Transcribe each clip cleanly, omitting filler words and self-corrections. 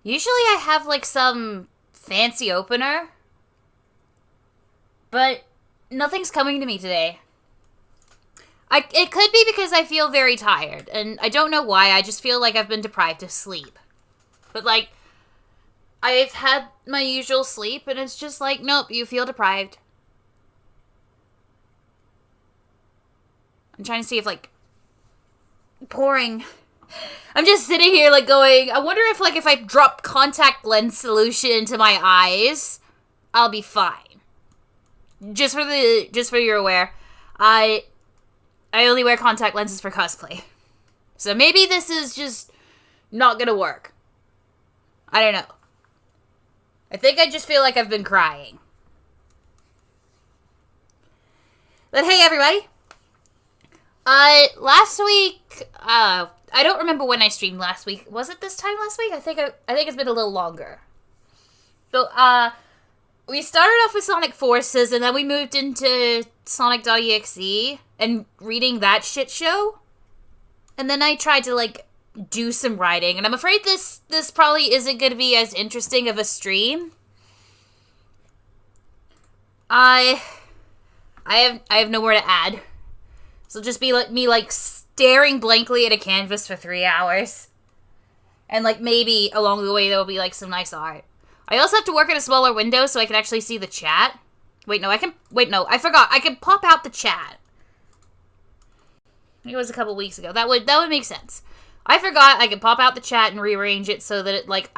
Usually I have, like, some fancy opener. But nothing's coming to me today. It could be because I feel very tired. And I don't know why. I just feel like I've been deprived of sleep. But, like, I've had my usual sleep, and it's just like, nope, you feel deprived. I'm trying to see if, like, pouring... I'm just sitting here, like, going, I wonder if, like, if I drop contact lens solution into my eyes, I'll be fine. Just for you're aware, I only wear contact lenses for cosplay. So maybe this is just not gonna work. I don't know. I think I just feel like I've been crying. But hey, everybody. Last week, I don't remember when I streamed last week. Was it this time last week? I think it's been a little longer. So, we started off with Sonic Forces, and then we moved into Sonic.exe, and reading that shit show. And then I tried to, like, do some writing, and I'm afraid this probably isn't going to be as interesting of a stream. I have nowhere to add. So just be like me, like, staring blankly at a canvas for 3 hours. And, like, maybe along the way there will be, like, some nice art. I also have to work at a smaller window so I can actually see the chat. Wait, no, I forgot. I can pop out the chat. It was a couple weeks ago. That would make sense. I forgot I could pop out the chat and rearrange it so that it, like,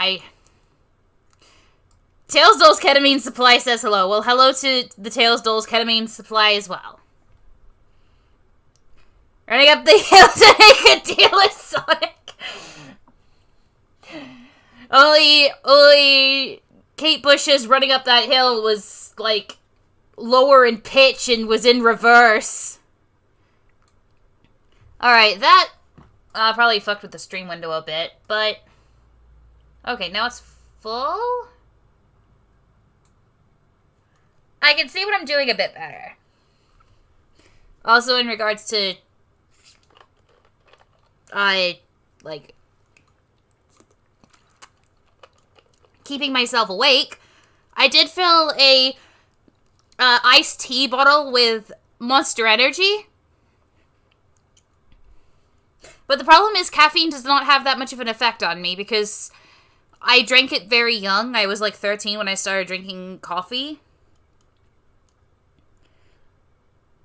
Tails Dolls Ketamine Supply says hello. Well, hello to the Tails Dolls Ketamine Supply as well. Running up the hill to make a deal with Sonic. Only Kate Bush's running up that hill was, like, lower in pitch and was in reverse. Alright, that probably fucked with the stream window a bit, but... Okay, now it's full? I can see what I'm doing a bit better. Also, in regards to... like... keeping myself awake, I did fill a iced tea bottle with Monster Energy. But the problem is caffeine does not have that much of an effect on me because I drank it very young. I was like 13 when I started drinking coffee.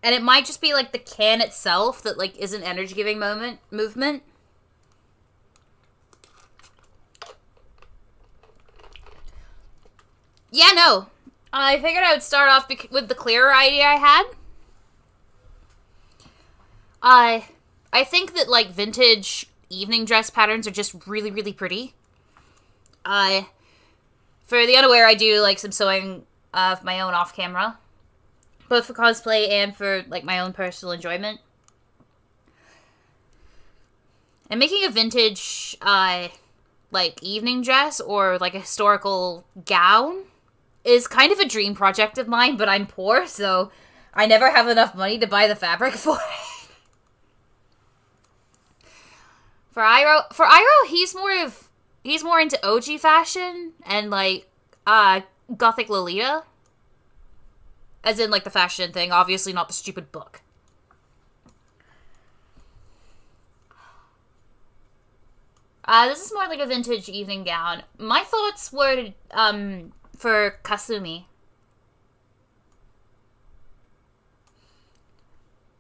And it might just be like the can itself that like is an energy-giving movement. Yeah, no. I figured I would start off with the clearer idea I had. I think that, like, vintage evening dress patterns are just really, really pretty. For the unaware, I do, like, some sewing of my own off-camera. Both for cosplay and for, like, my own personal enjoyment. And making a vintage, like, evening dress or, like, a historical gown is kind of a dream project of mine, but I'm poor, so I never have enough money to buy the fabric for it. For Iroh, he's more into OG fashion and, like, Gothic Lolita. As in, like, the fashion thing, obviously not the stupid book. This is more like a vintage evening gown. My thoughts were, for Kasumi.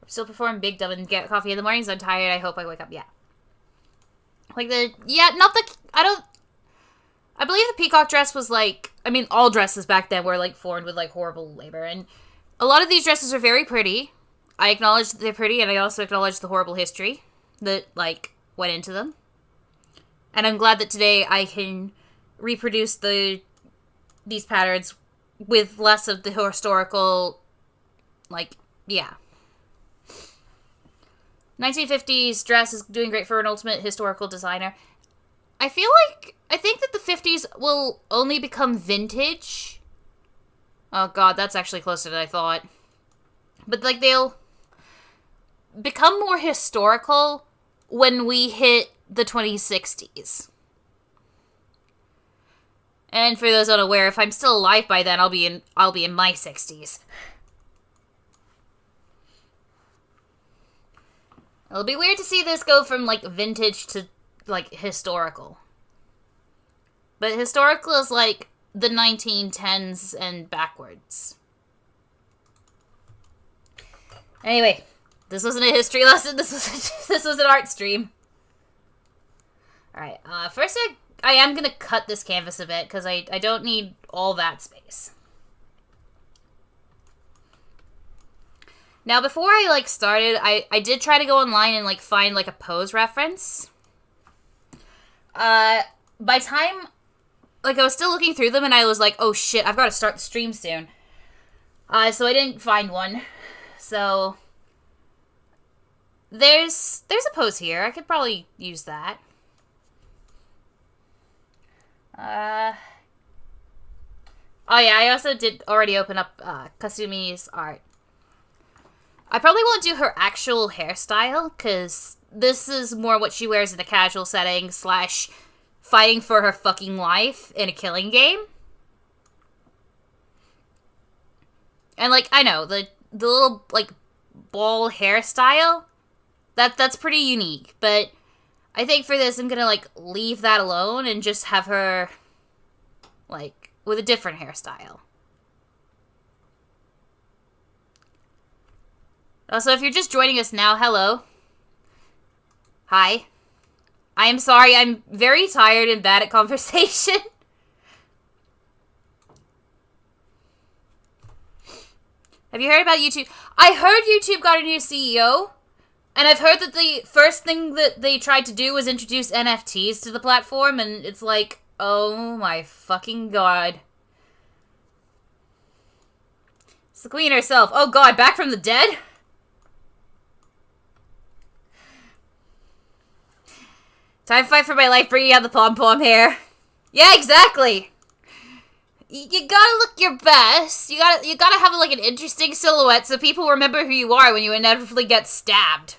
Still perform Big Dumb and get coffee in the mornings. I'm tired. I hope I wake up. Yeah. Like I believe the peacock dress was like, I mean, all dresses back then were like formed with like horrible labor. And a lot of these dresses are very pretty. I acknowledge that they're pretty and I also acknowledge the horrible history that like went into them. And I'm glad that today I can reproduce these patterns with less of the historical, like, yeah. 1950s dress is doing great for an ultimate historical designer. I think that the 50s will only become vintage. Oh god, that's actually closer than I thought. But, like, they'll become more historical when we hit the 2060s. And for those unaware, if I'm still alive by then, I'll be in my 60s. It'll be weird to see this go from, like, vintage to, like, historical. But historical is, like, the 1910s and backwards. Anyway, this wasn't a history lesson. This was an art stream. Alright, first I am going to cut this canvas a bit, because I don't need all that space. Now, before I, like, started, I did try to go online and, like, find, like, a pose reference. By time, like, I was still looking through them, and I was like, oh shit, I've got to start the stream soon. So I didn't find one. So, there's a pose here. I could probably use that. Oh yeah, I also did already open up, Kasumi's art. I probably won't do her actual hairstyle, because this is more what she wears in a casual setting, / fighting for her fucking life in a killing game. And, like, I know, the little, like, ball hairstyle, that's pretty unique, but I think for this, I'm gonna, like, leave that alone and just have her, like, with a different hairstyle. Also, if you're just joining us now, hello. Hi. I am sorry, I'm very tired and bad at conversation. Have you heard about YouTube? I heard YouTube got a new CEO. And I've heard that the first thing that they tried to do was introduce NFTs to the platform, and it's like, oh my fucking god. It's the queen herself. Oh god, back from the dead? Time to fight for my life, bringing out the pom-pom hair. Yeah, exactly. You gotta look your best. You gotta have, like, an interesting silhouette so people remember who you are when you inevitably get stabbed.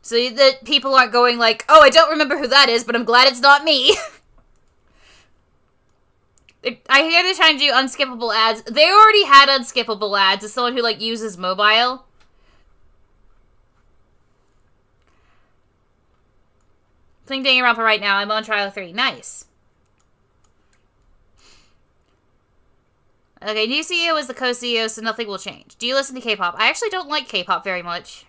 So that people aren't going like, oh, I don't remember who that is, but I'm glad it's not me. I hear they're trying to do unskippable ads. They already had unskippable ads as someone who, like, uses mobile. Playing Danganronpa right now. I'm on Trial 3. Nice. Okay, new CEO is the co-CEO, so nothing will change. Do you listen to K-pop? I actually don't like K-pop very much.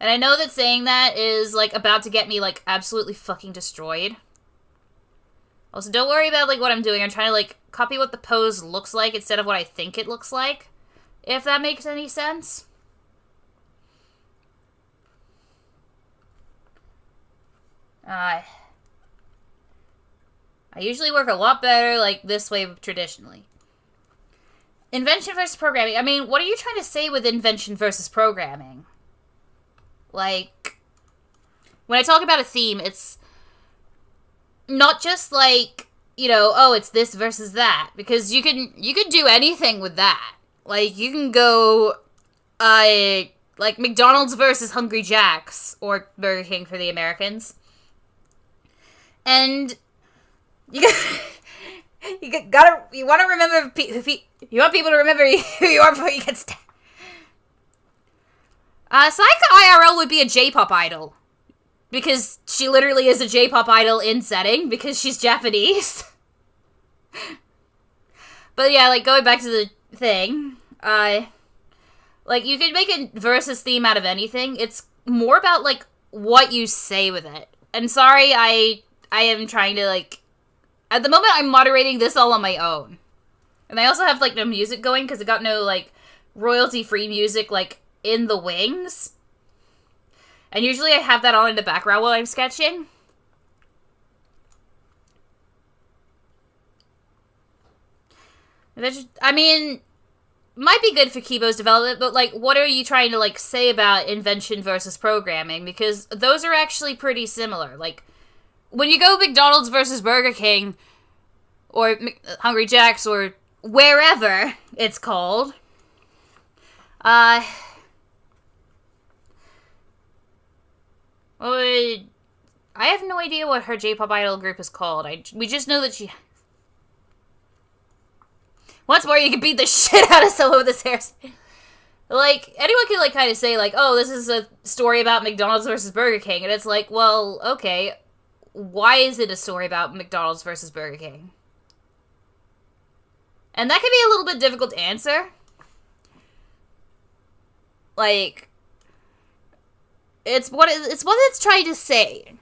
And I know that saying that is, like, about to get me, like, absolutely fucking destroyed. Also, don't worry about, like, what I'm doing. I'm trying to, like, copy what the pose looks like instead of what I think it looks like. If that makes any sense. I usually work a lot better, like, this way traditionally. Invention versus programming. I mean, what are you trying to say with invention versus programming? Like, when I talk about a theme, it's not just like, you know, oh, it's this versus that, because you can do anything with that. Like, you can go, like, McDonald's versus Hungry Jack's, or Burger King for the Americans. And you want to remember, you want people to remember who you are before you get stabbed. Sayaka IRL would be a J-pop idol. Because she literally is a J-pop idol in setting, because she's Japanese. But yeah, like, going back to the thing, like, you could make a versus theme out of anything. It's more about, like, what you say with it. And sorry, I am trying to, like, at the moment, I'm moderating this all on my own. And I also have, like, no music going, because I got no, like, royalty-free music, like, in the wings. And usually I have that on in the background while I'm sketching. I mean, might be good for Kibo's development, but, like, what are you trying to, like, say about invention versus programming? Because those are actually pretty similar. Like, when you go McDonald's versus Burger King, or Hungry Jack's, or wherever it's called, I have no idea what her J-pop idol group is called. We just know that she... Once more, you can beat the shit out of someone with this hairstyle. Like, anyone can, like, kind of say, like, oh, this is a story about McDonald's versus Burger King. And it's like, well, okay, why is it a story about McDonald's versus Burger King? And that can be a little bit difficult to answer. Like, it's what it's trying to say.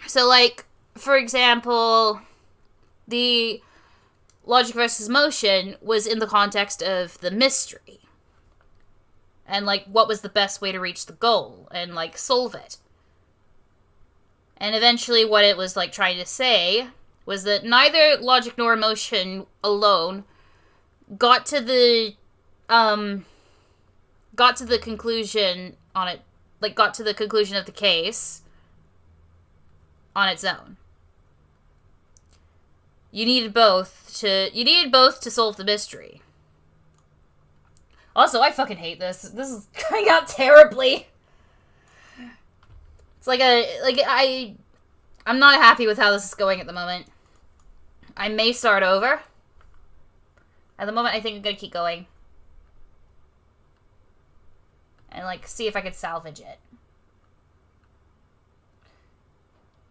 So, like, for example, the Logic versus Motion was in the context of the mystery. And, like, what was the best way to reach the goal and, like, solve it. And eventually what it was, like, trying to say was that neither Logic nor Emotion alone got to the conclusion on it, like, got to the conclusion of the case on its own. You needed both to solve the mystery. Also, I fucking hate this. This is coming out terribly. It's like I'm not happy with how this is going at the moment. I may start over. At the moment, I think I'm gonna keep going. And, like, see if I could salvage it.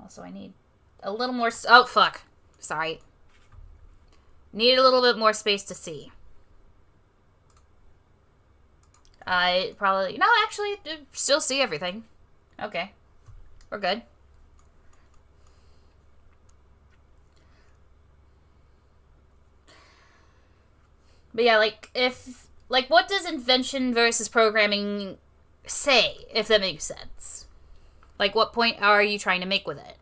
Also, I need a little more... oh, fuck. Sorry. Need a little bit more space to see. I probably... no, actually, still see everything. Okay. We're good. But yeah, like, if... like, what does invention versus programming say, if that makes sense? Like, what point are you trying to make with it?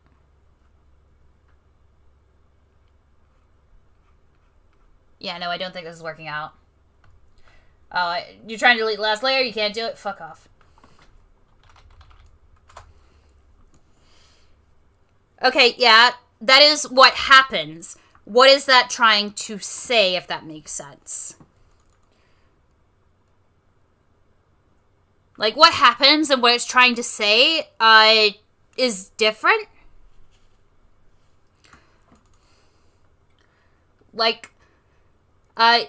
Yeah, no, I don't think this is working out. Oh, you're trying to delete the last layer? You can't do it? Fuck off. Okay, yeah, that is what happens. What is that trying to say, if that makes sense? Like, what happens and what it's trying to say, is different. Like,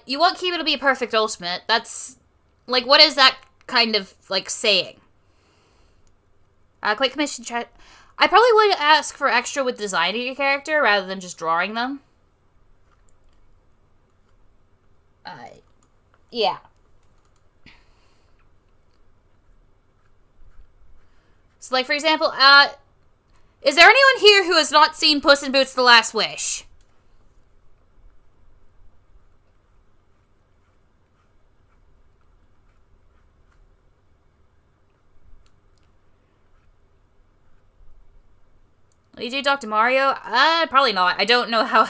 you want Kiba to be a perfect ultimate. That's, like, what is that kind of, like, saying? Quick commission chat. I probably would ask for extra with designing a character rather than just drawing them. Yeah. So, like, for example, is there anyone here who has not seen Puss in Boots: The Last Wish? Will you do Dr. Mario? Probably not. I don't know how...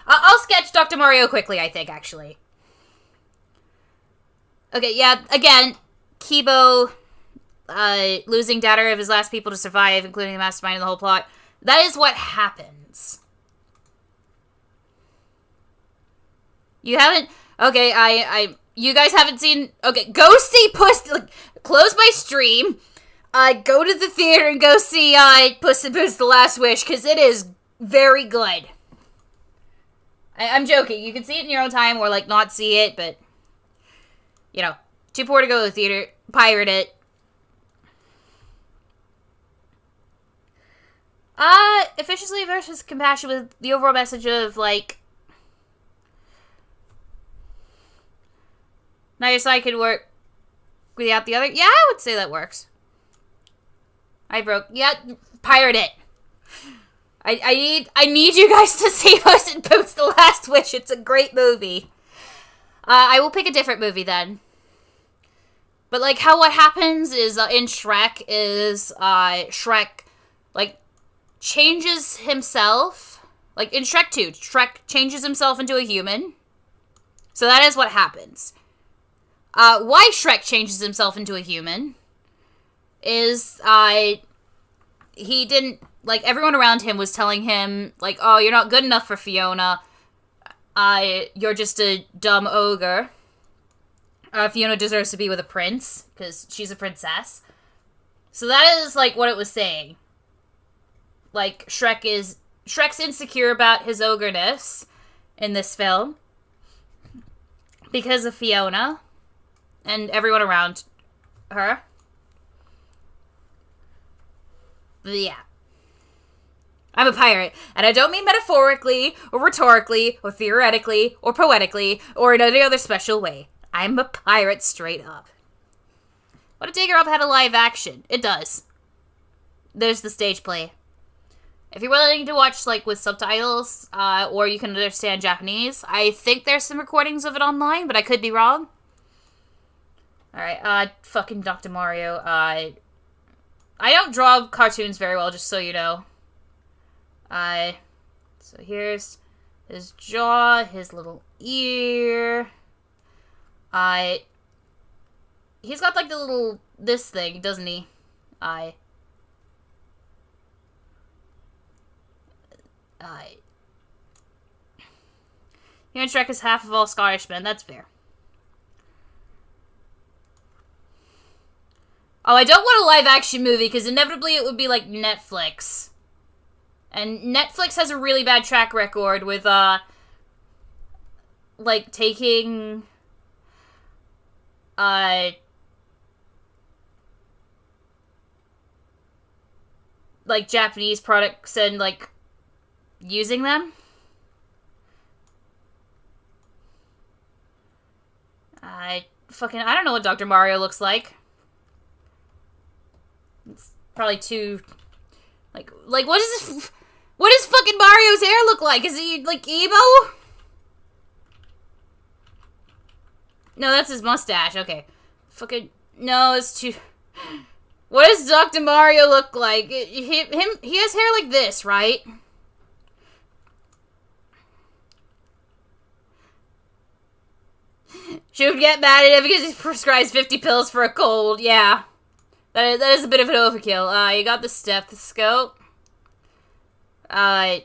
I'll sketch Dr. Mario quickly, I think, actually. Okay, yeah, again, Kibo, losing data of his last people to survive, including the mastermind of the whole plot. That is what happens. You haven't... okay, you guys haven't seen... okay, go see Puss... like, close my stream... go to the theater and go see, Puss in Boots: The Last Wish, because it is very good. I'm joking. You can see it in your own time, or, like, not see it, but, you know, too poor to go to the theater. Pirate it. Efficiency versus compassion with the overall message of, like, neither side could work without the other. Yeah, I would say that works. I broke. Yeah, pirate it. I need you guys to see Puss in Boots: The Last Wish. It's a great movie. I will pick a different movie then. But, like, what happens is, in Shrek is, Shrek, like, changes himself. Like, in Shrek 2, Shrek changes himself into a human. So that is what happens. Why Shrek changes himself into a human is, he didn't, like, everyone around him was telling him, like, oh, you're not good enough for Fiona. You're just a dumb ogre. Fiona deserves to be with a prince, because she's a princess. So that is, like, what it was saying. like, Shrek's insecure about his ogreness in this film because of Fiona and everyone around her. But yeah. I'm a pirate, and I don't mean metaphorically, or rhetorically, or theoretically, or poetically, or in any other special way. I'm a pirate straight up. What if Digger Up had a live action? It does. There's the stage play. If you're willing to watch, like, with subtitles, or you can understand Japanese, I think there's some recordings of it online, but I could be wrong. Alright, fucking Dr. Mario, I don't draw cartoons very well, just so you know. So here's his jaw, his little ear. He's got, like, the little, this thing, doesn't he? You know, Shrek is half of all Scottishmen, that's fair. Oh, I don't want a live-action movie, because inevitably it would be, like, Netflix. And Netflix has a really bad track record with, like, taking, like, Japanese products and, like, using them. I don't know what Dr. Mario looks like. It's probably too, like, what is this? What does fucking Mario's hair look like? Is he, like, emo? No, that's his mustache. Okay. Fucking, no, it's too... What does Dr. Mario look like? He has hair like this, right? She would get mad at him because he prescribes 50 pills for a cold. Yeah. That is a bit of an overkill. You got the stethoscope. Got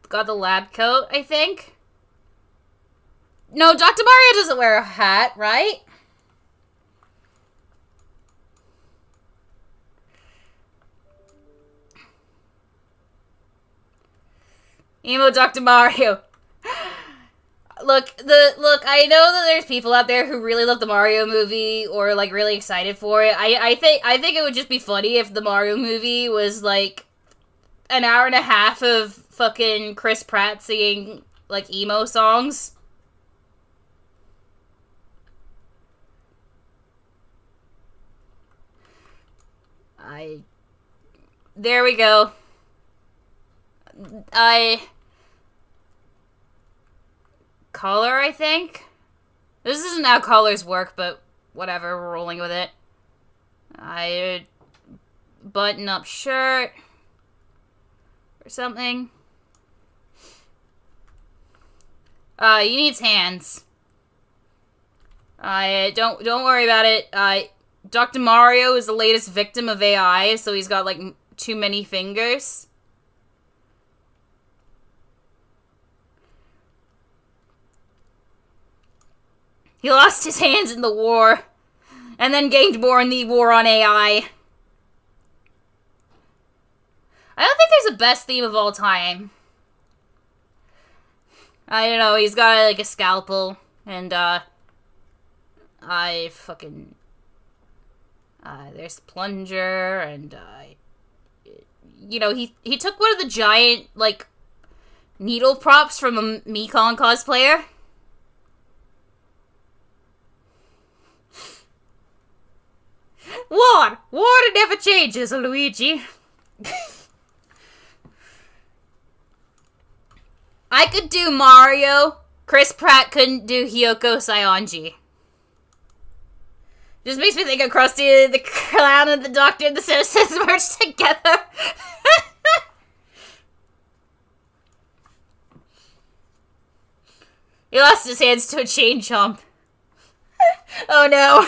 the lab coat, I think. No, Dr. Mario doesn't wear a hat, right? Emo Dr. Mario. Look, I know that there's people out there who really love the Mario movie or, like, really excited for it. I think it would just be funny if the Mario movie was, like, an hour and a half of fucking Chris Pratt singing, like, emo songs. There we go. Collar, I think? This isn't how collars work, but whatever, we're rolling with it. Button-up shirt. Or something. He needs hands. Don't worry about it. Dr. Mario is the latest victim of AI, so he's got, like, too many fingers. He lost his hands in the war, and then gained more in the war on AI. I don't think there's a best theme of all time. I don't know, he's got, like, a scalpel, and, there's the plunger, and, you know, he took one of the giant, like, needle props from a Mekong cosplayer. Water never changes, Luigi. I could do Mario. Chris Pratt couldn't do Hiyoko Saionji. Just makes me think of Krusty the Clown and the Doctor and the Simpsons merged together. He lost his hands to a chain chomp. Oh no.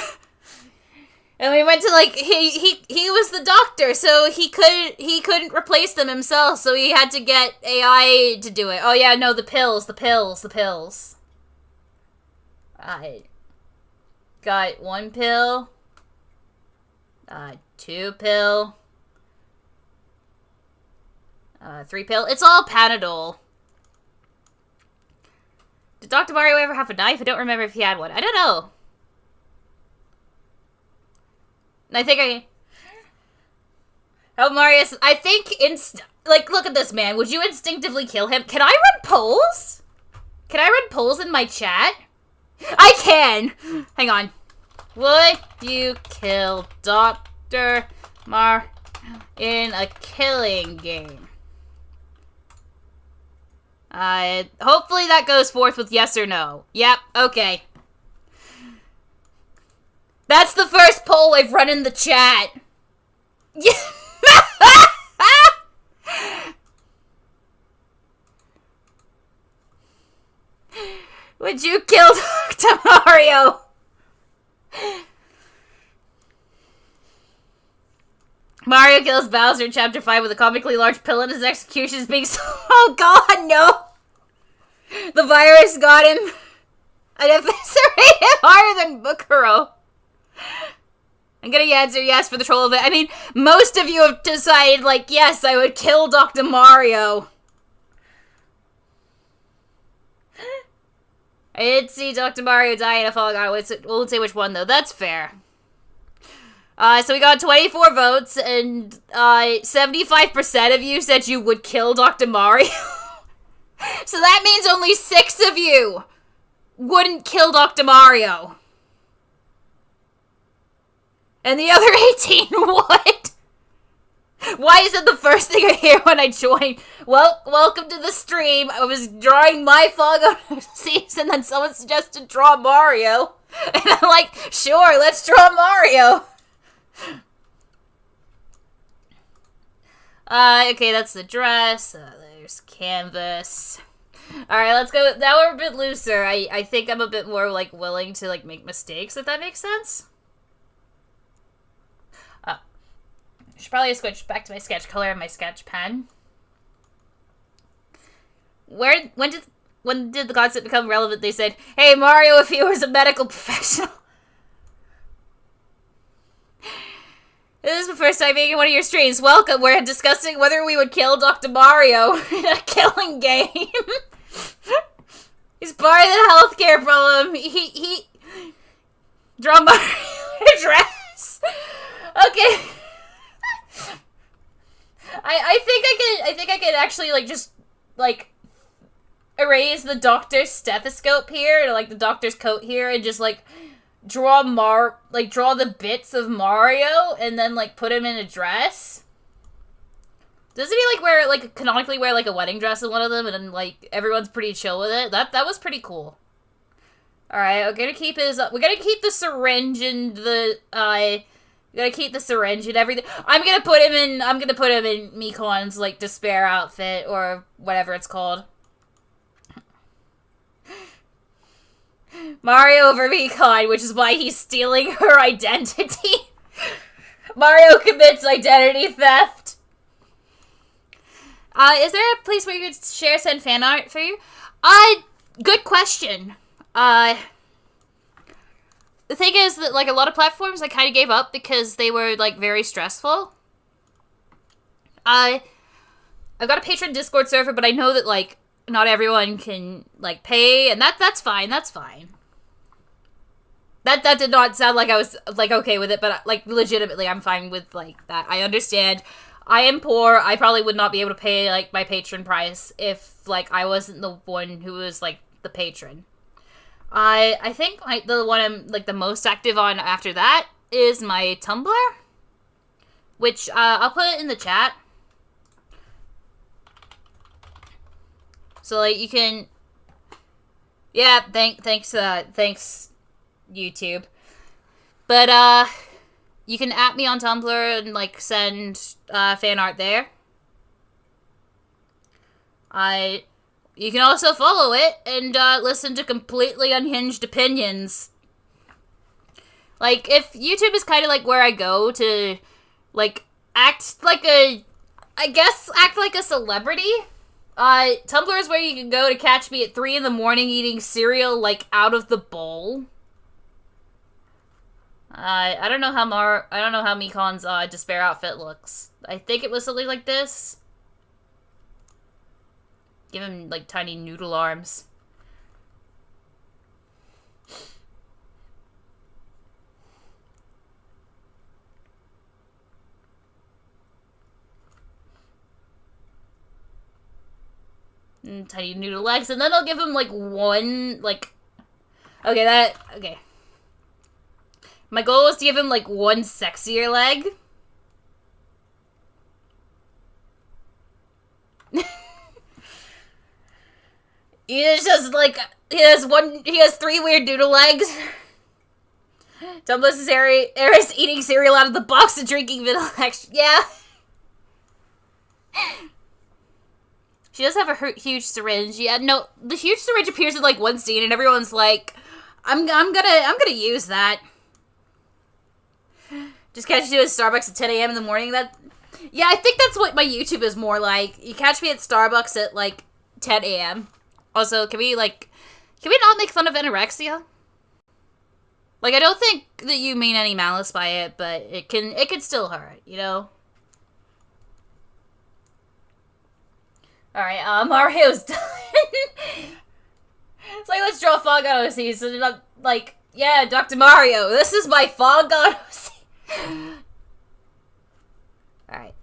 And we went to, like, he was the doctor, so he couldn't replace them himself, so he had to get AI to do it. Oh yeah, no, the pills. I got one pill. 2 pill. 3 pill. It's all Panadol. Did Dr. Mario ever have a knife? I don't remember if he had one. I don't know. I think Oh, Marius, I think like, look at this, man. Would you instinctively kill him? Can I run polls? Can I run polls in my chat? I can! Hang on. Would you kill Dr. Mar in a killing game? Hopefully that goes forth with yes or no. Yep, okay. That's the first poll I've run in the chat. Would you kill Dr. Mario? Mario kills Bowser in Chapter 5 with a comically large pill and his execution is being so... Oh god, no! The virus got him. I'd eviscerate him harder than Bukuro. I'm gonna answer yes for the troll of it. I mean, most of you have decided, like, yes, I would kill Dr. Mario. I did see Dr. Mario die in a Fall Guy. I won't say which one, though. That's fair. So we got 24 votes, and 75% of you said you would kill Dr. Mario. So that means only 6 of you wouldn't kill Dr. Mario. And the other 18 would. Why is it the first thing I hear when I join? Well, welcome to the stream. I was drawing my Fall Guys season, then someone suggested draw Mario. And I'm like, sure, let's draw Mario. Okay, that's the dress. There's canvas. Alright, let's go. Now we're a bit looser. I think I'm a bit more, like, willing to, like, make mistakes, if that makes sense. Should probably switch back to my sketch color and my sketch pen. When did the concept become relevant? They said, hey, Mario, if he was a medical professional. This is the first time being in one of your streams. Welcome. We're discussing whether we would kill Dr. Mario in a killing game. He's part of the healthcare problem. He draw Mario in a dress. Okay. I think I could actually, like, just, like, erase the doctor's stethoscope here, or, like, the doctor's coat here, and just, like, draw the bits of Mario, and then, like, put him in a dress. Doesn't he, like, canonically wear, like, a wedding dress in one of them, and then, like, everyone's pretty chill with it? That was pretty cool. Alright, we're gonna keep the syringe and the, gotta keep the syringe and everything. I'm gonna put him in Mikon's, like, despair outfit, or whatever it's called. Mario over Mikon, which is why he's stealing her identity. Mario commits identity theft. Is there a place where you could send fan art for you? Good question. The thing is that, like, a lot of platforms I kind of gave up because they were, like, very stressful. I've got a patron Discord server, but I know that, like, not everyone can, like, pay, and that's fine, that's fine. That did not sound like I was, like, okay with it, but, like, legitimately, I'm fine with, like, that. I understand. I am poor. I probably would not be able to pay, like, my patron price if, like, I wasn't the one who was, like, the patron. I think the one I'm, like, the most active on after that is my Tumblr, which, I'll put it in the chat. So, like, you can, yeah, thanks, YouTube. But, you can at me on Tumblr and, like, send, fan art there. You can also follow it and, listen to completely unhinged opinions. Like, if YouTube is kind of, like, where I go to, like, act like a celebrity, Tumblr is where you can go to catch me at 3 in the morning eating cereal, like, out of the bowl. I don't know how I don't know how Mikon's despair outfit looks. I think it was something like this. Give him like tiny noodle arms. And tiny noodle legs, and then I'll give him like one like. Okay. My goal was to give him, like, one sexier leg. He has 3 weird doodle legs. Dumpless is Eris eating cereal out of the box and drinking vanilla extra. Yeah. She does have a huge syringe. Yeah, no, the huge syringe appears in, like, one scene, and everyone's like, I'm gonna use that. Just catch you at Starbucks at 10 a.m. in the morning. Yeah, I think that's what my YouTube is more like. You catch me at Starbucks at, like, 10 a.m. Also, can we not make fun of anorexia? Like, I don't think that you mean any malice by it, but it can still hurt, you know? Alright, Mario's done. It's like, let's draw Fangan OC, so they're not, like, yeah, Dr. Mario, this is my Fangan OC. Alright.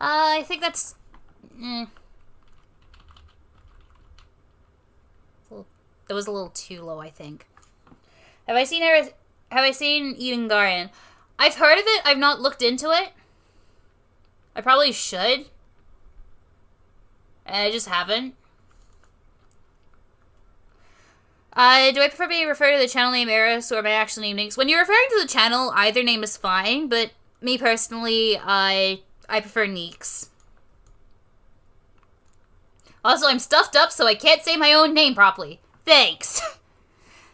I think that's... That was a little too low, I think. Have I seen Eden Garden? I've heard of it, I've not looked into it. I probably should. And I just haven't. Do I prefer being referred to the channel name Eris or my actual name Nix? When you're referring to the channel, either name is fine, but me personally, I prefer Nix. Also, I'm stuffed up, so I can't say my own name properly. Thanks.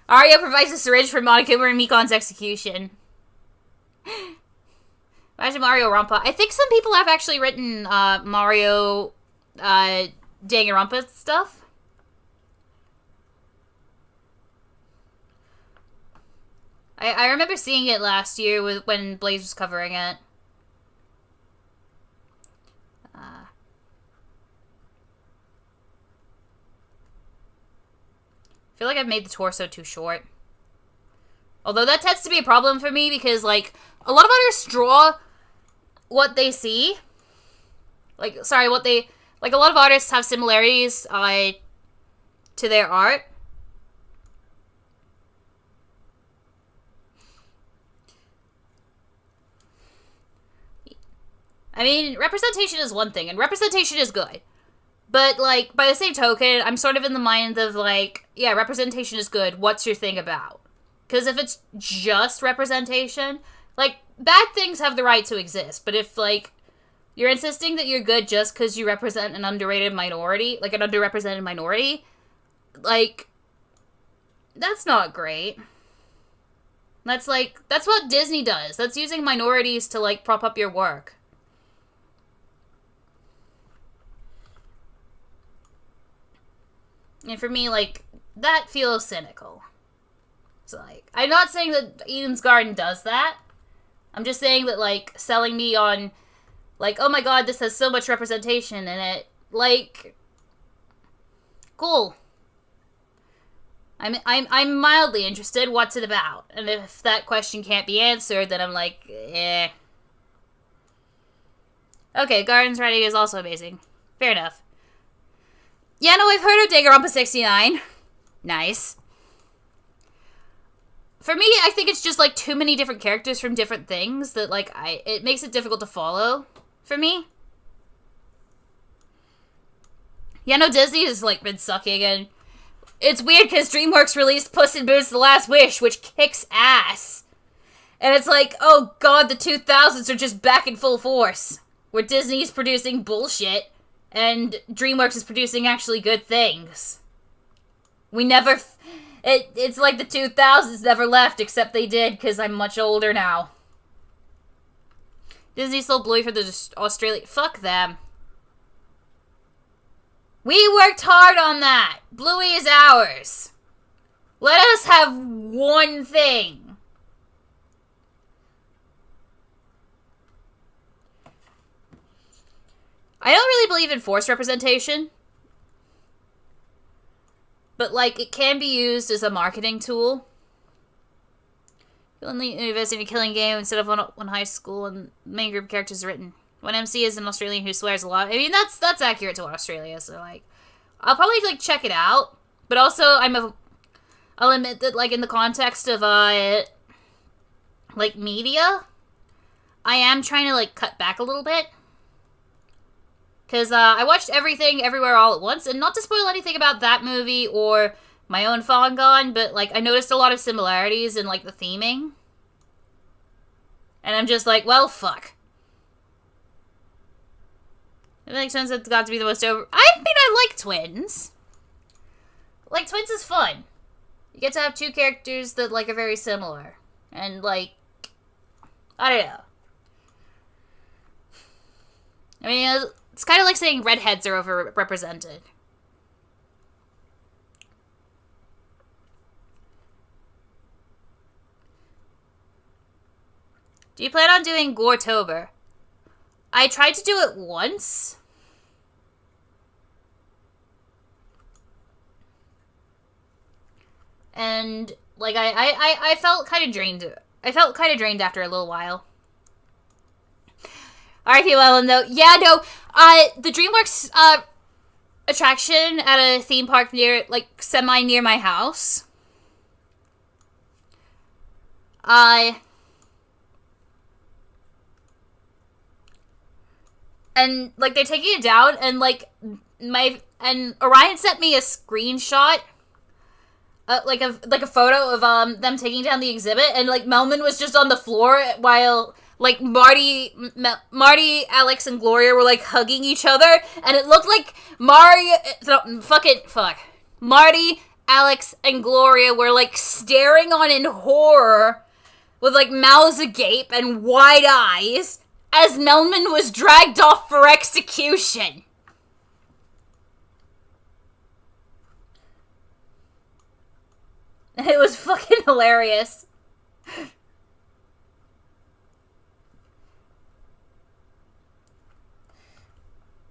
Ario provides a syringe for Monokuma and Mikon's execution. Imagine Mario Rampa. I think some people have actually written Mario Danganronpa stuff. I remember seeing it last year when Blaze was covering it. I feel like I've made the torso too short. Although that tends to be a problem for me because, like, a lot of artists draw what they see. Like, sorry, like, a lot of artists have similarities to their art. I mean, representation is one thing, and representation is good. But, like, by the same token, I'm sort of in the mind of, like, yeah, representation is good. What's your thing about? Because if it's just representation, like, bad things have the right to exist. But if, like, you're insisting that you're good just because you represent an underrated minority, like, an underrepresented minority, like, that's not great. That's, like, that's what Disney does. That's using minorities to, like, prop up your work. And for me, like, that feels cynical. So, like, I'm not saying that Eden's Garden does that. I'm just saying that, like, selling me on, like, oh my god, this has so much representation in it. Like, cool. I'm mildly interested. What's it about? And if that question can't be answered, then I'm like, eh. Okay, Garden's writing is also amazing. Fair enough. Yeah, no, I've heard of Danganronpa 69. Nice. For me, I think it's just, like, too many different characters from different things that, like, it makes it difficult to follow for me. Yeah, no, Disney has, like, been sucking, and it's weird because DreamWorks released Puss in Boots: The Last Wish, which kicks ass. And it's like, oh god, the 2000s are just back in full force, where Disney's producing bullshit, and DreamWorks is producing actually good things. We never... It's like the 2000s never left, except they did, because I'm much older now. Disney stole Bluey for the Australia... Fuck them. We worked hard on that. Bluey is ours. Let us have one thing. I don't really believe in forced representation. But, like, it can be used as a marketing tool. Only investing in a killing game instead of one high school and main group characters written. One MC is an Australian who swears a lot. I mean, that's accurate to Australia, so, like, I'll probably, like, check it out. But also, I'll admit that, like, in the context of, like, media, I am trying to, like, cut back a little bit. Because, I watched Everything, Everywhere, All at Once, and not to spoil anything about that movie or my own fangan, but, like, I noticed a lot of similarities in, like, the theming. And I'm just like, well, fuck. It makes sense that it's got to be the most over... I mean, I like Twins. Like, Twins is fun. You get to have two characters that, like, are very similar. And, like, I don't know. I mean, it's kind of like saying redheads are overrepresented. Do you plan on doing Goretober? I tried to do it once. And, like, I felt kind of drained. I felt kind of drained after a little while. Alright, well, no. Yeah, no. The DreamWorks, attraction at a theme park near, like, semi-near my house. And, like, they're taking it down, and, like, Orion sent me a screenshot, like a photo of, them taking down the exhibit, and, like, Melman was just on the floor while, like, Marty, Alex, and Gloria were, like, hugging each other, and it looked like Marty, Alex, and Gloria were, like, staring on in horror, with, like, mouths agape and wide eyes, as Melman was dragged off for execution. It was fucking hilarious.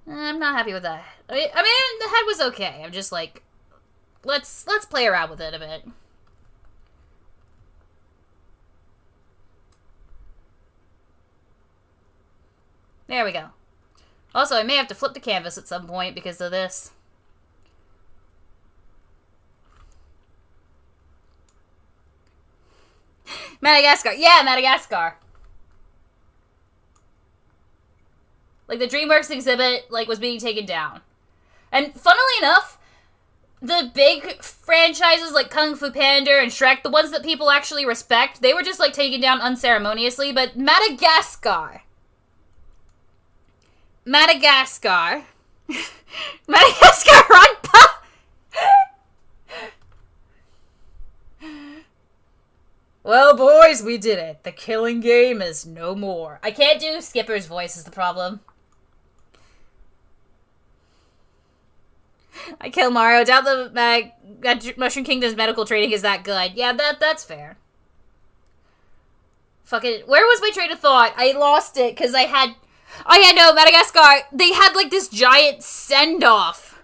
I'm not happy with that. I mean, the head was okay. I'm just like, let's play around with it a bit. There we go. Also, I may have to flip the canvas at some point because of this. Madagascar. Yeah, Madagascar. Like, the DreamWorks exhibit, like, was being taken down. And, funnily enough, the big franchises like Kung Fu Panda and Shrek, the ones that people actually respect, they were just, like, taken down unceremoniously, but Madagascar... Madagascar, run, pa! Well, boys, we did it. The killing game is no more. I can't do Skipper's voice is the problem. I kill Mario. Doubt the Mushroom Kingdom's medical training is that good. Yeah, that's fair. Fucking, where was my train of thought? I lost it because I had... Oh yeah, no, Madagascar, they had, like, this giant send-off.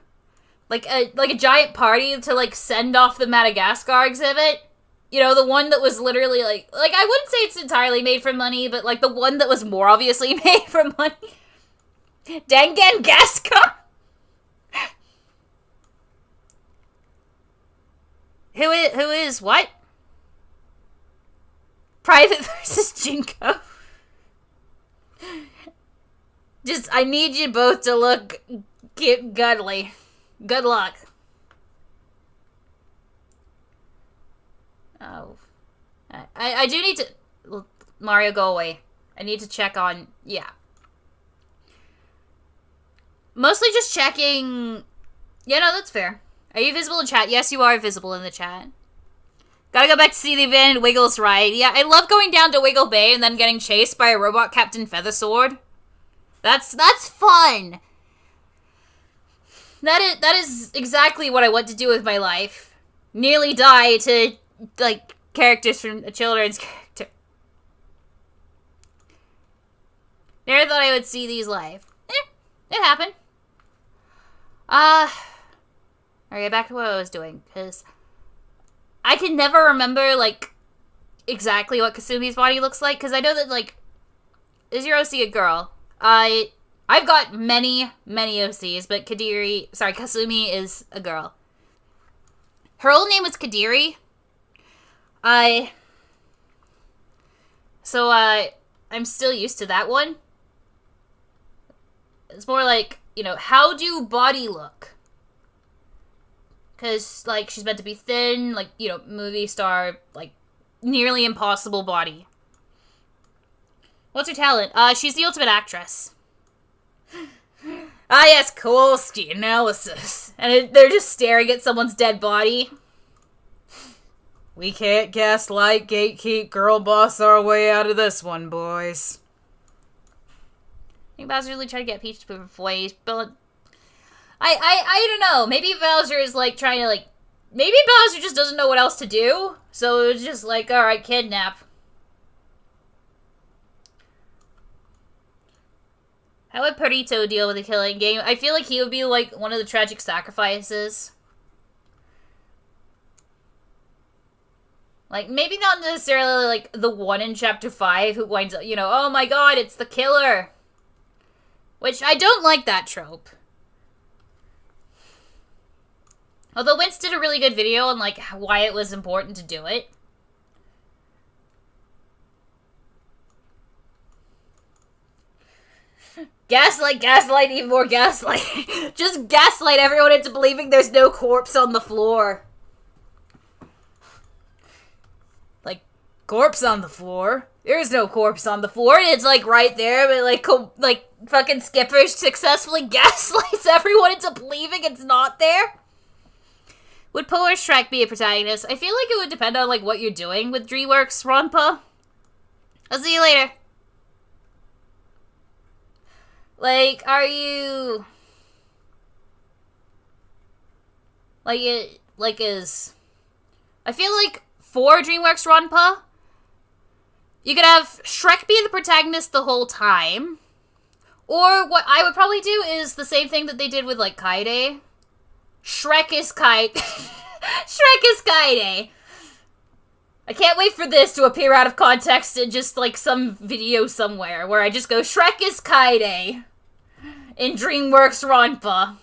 Like a giant party to, like, send off the Madagascar exhibit. You know, the one that was literally, like, I wouldn't say it's entirely made for money, but, like, the one that was more obviously made for money. Dangangascar? Who is what? Private versus Jinko. Just, I need you both to look godly. Good luck. Oh. I do need to... Mario, go away. I need to check on... Yeah. Mostly just checking... Yeah, no, that's fair. Are you visible in chat? Yes, you are visible in the chat. Gotta go back to see the abandoned Wiggles ride. Yeah, I love going down to Wiggle Bay and then getting chased by a robot Captain Feathersword. That's fun. That is exactly what I want to do with my life. nearly die to, like, characters from a children's character. Never thought I would see these live. It happened. Alright, back to what I was doing, because I can never remember, like, exactly what Kasumi's body looks like, because I know that, like, is your OC a girl? I've got many, many OCs, but Kasumi is a girl. Her old name was Kadiri. So, I'm still used to that one. It's more like, you know, how do body look? Because, like, she's meant to be thin, like, you know, movie star, like, nearly impossible body. What's her talent? She's the ultimate actress. Yes, Kowalski analysis. And they're just staring at someone's dead body. We can't gaslight, gatekeep, girl boss our way out of this one, boys. I think Bowser really tried to get Peach to move her voice, but I don't know. Maybe Bowser is, like, trying to, like... Maybe Bowser just doesn't know what else to do. So it's just like, alright, kidnap. How would Perito deal with the killing game? I feel like he would be, like, one of the tragic sacrifices. Like, maybe not necessarily, like, the one in Chapter 5 who winds up, you know, oh my god, it's the killer. Which, I don't like that trope. Although Wince did a really good video on, like, why it was important to do it. Gaslight, even more gaslight. Just gaslight everyone into believing there's no corpse on the floor. Like, corpse on the floor? There's no corpse on the floor. It's, like, right there, but, like, fucking Skipper successfully gaslights everyone into believing it's not there. Would Po or Shrek be a protagonist? I feel like it would depend on, like, what you're doing with DreamWorks, Ronpa. I'll see you later. Like, are you... I feel like for DreamWorks Ronpa, you could have Shrek be the protagonist the whole time. Or what I would probably do is the same thing that they did with, like, Kaide. Shrek is Kaide. Shrek is Kaide. I can't wait for this to appear out of context in just, like, some video somewhere where I just go, Shrek is Kaide in DreamWorks Ronpa.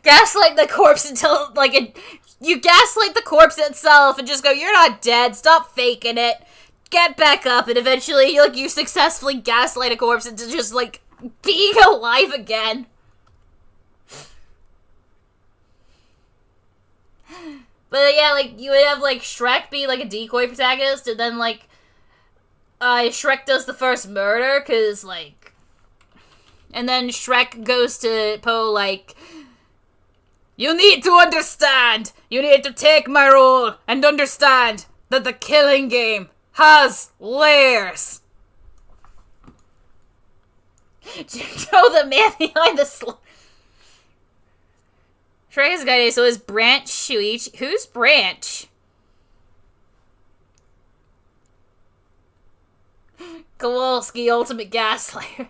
Gaslight the corpse until, like, you gaslight the corpse itself and just go, you're not dead, stop faking it, get back up, and eventually, like, you successfully gaslight a corpse into just, like, being alive again. But yeah, like, you would have, like, Shrek be, like, a decoy protagonist, and then, like, Shrek does the first murder, because, like... And then Shrek goes to Po, like... You need to understand! You need to take my role and understand that the killing game has layers! Joe, the man behind the Shrek is guided, so is Branch Shuichi. Who's Branch? Kowalski, ultimate gaslighter.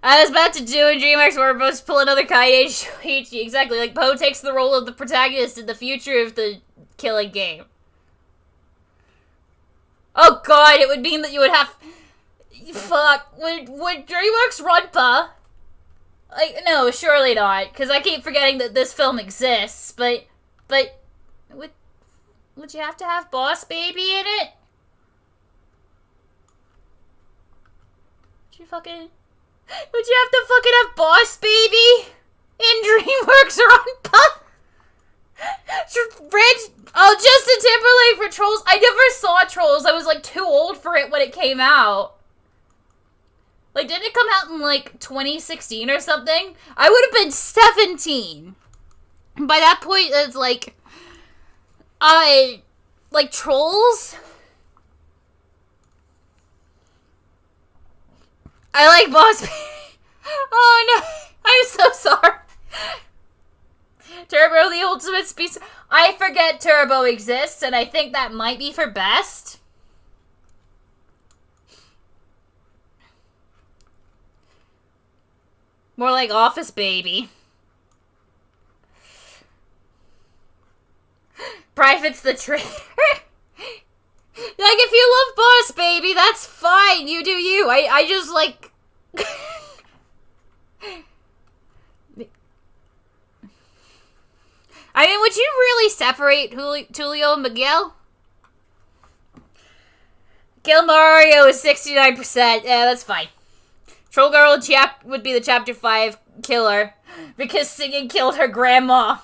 I was about to do in DreamWorks where we're supposed to pull another Kaide Shuichi. Exactly, like Po takes the role of the protagonist in the future of the killing game. Oh god, it would mean that you would have... Fuck. Would DreamWorks Ronpa... Like, no, surely not. Because I keep forgetting that this film exists, but... Would you have to have Boss Baby in it? Would you have to fucking have Boss Baby in DreamWorks Ronpa? Oh, Justin Timberlake for Trolls. I never saw Trolls. I was, like, too old for it when it came out. Like, didn't it come out in, like, 2016 or something? I would have been 17. By that point, it's, like... like, Trolls? I like Boss Baby. Oh no, I'm so sorry. Turbo, the ultimate speed. I forget Turbo exists, and I think that might be for best. More like Office Baby. Private's the traitor. Like, if you love Boss Baby, that's fine. You do you. I just, like... I mean, would you really separate Tulio and Miguel? Kill Mario is 69%. Yeah, that's fine. Troll Girl would be the Chapter 5 killer because singing killed her grandma.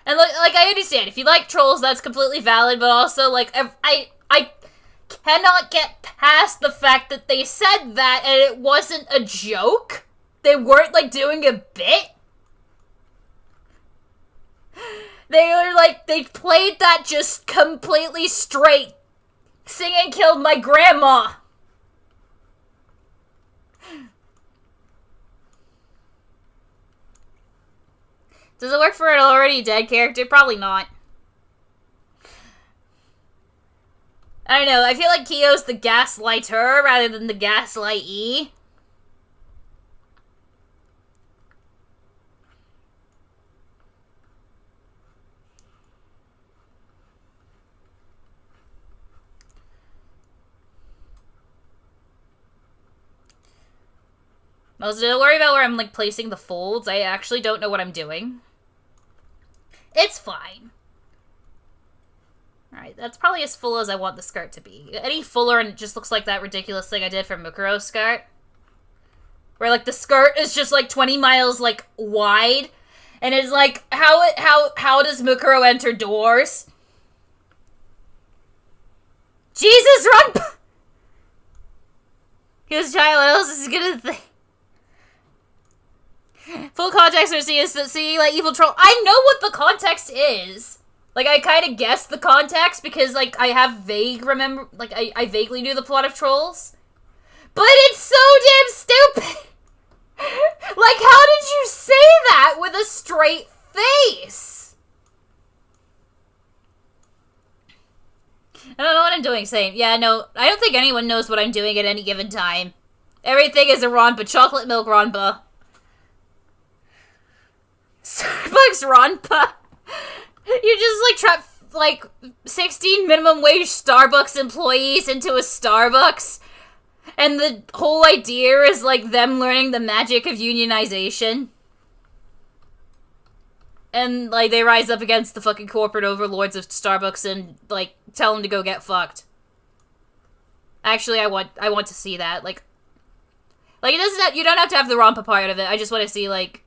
And like I understand, if you like trolls, that's completely valid, but also, like, I cannot get past the fact that they said that and it wasn't a joke. They weren't, like, doing a bit. They were, like, they played that just completely straight. Singing killed my grandma. Does it work for an already dead character? Probably not. I don't know, I feel like Kyo's the gaslighter rather than the gaslightee. Also, don't worry about where I'm, like, placing the folds. I actually don't know what I'm doing. It's fine. Alright, that's probably as full as I want the skirt to be. Any fuller and it just looks like that ridiculous thing I did for Mukuro's skirt. Where, like, the skirt is just, like, 20 miles, like, wide. And it's like, how does Mukuro enter doors? Jesus, run! He was trying, what else is he gonna think? Full context for see, like, evil troll. I know what the context is. Like, I kind of guessed the context because, like, I have I vaguely knew the plot of Trolls. But it's so damn stupid! Like, how did you say that with a straight face? I don't know what I'm doing, same. Yeah, no, I don't think anyone knows what I'm doing at any given time. Everything is a Ronpa, chocolate milk Ronpa. Starbucks Ronpa. You just, like, trap, like, 16 minimum wage Starbucks employees into a Starbucks. And the whole idea is, like, them learning the magic of unionization. And, like, they rise up against the fucking corporate overlords of Starbucks and, like, tell them to go get fucked. Actually, I want to see that. Like, it doesn't, you don't have to have the Ronpa part of it. I just want to see, like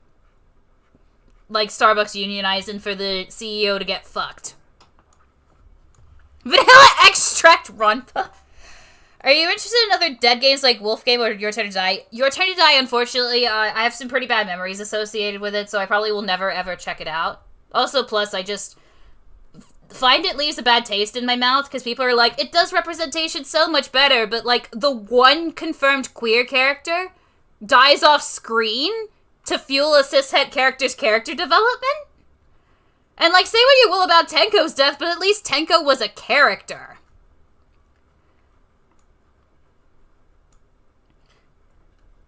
Starbucks unionizing for the CEO to get fucked. Vanilla extract Ronpa. Are you interested in other dead games like Wolf Game or Your Turn to Die? Your Turn to Die, unfortunately, I have some pretty bad memories associated with it, so I probably will never ever check it out. Also, plus, I just find it leaves a bad taste in my mouth, because people are like, it does representation so much better, but, like, the one confirmed queer character dies off screen to fuel a cishet character's character development? And, like, say what you will about Tenko's death, but at least Tenko was a character.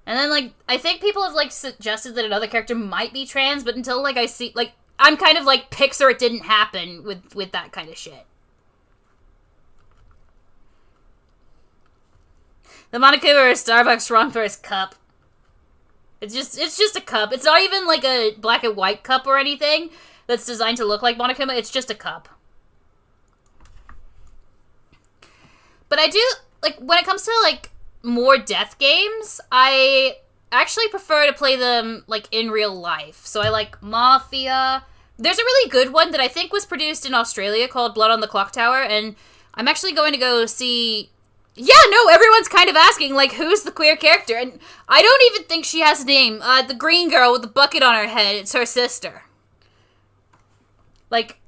And then, like, I think people have, like, suggested that another character might be trans, but until, like, I see, like, I'm kind of, like, Pixar it didn't happen with that kind of shit. The Monokuma is Starbucks Ronpa's cup. It's just a cup. It's not even, like, a black and white cup or anything that's designed to look like Monokuma. It's just a cup. But I do, like, when it comes to, like, more death games, I actually prefer to play them, like, in real life. So I like Mafia. There's a really good one that I think was produced in Australia called Blood on the Clock Tower, and I'm actually going to go see... Yeah, no, everyone's kind of asking, like, who's the queer character? And I don't even think she has a name. The green girl with the bucket on her head, it's her sister. Like,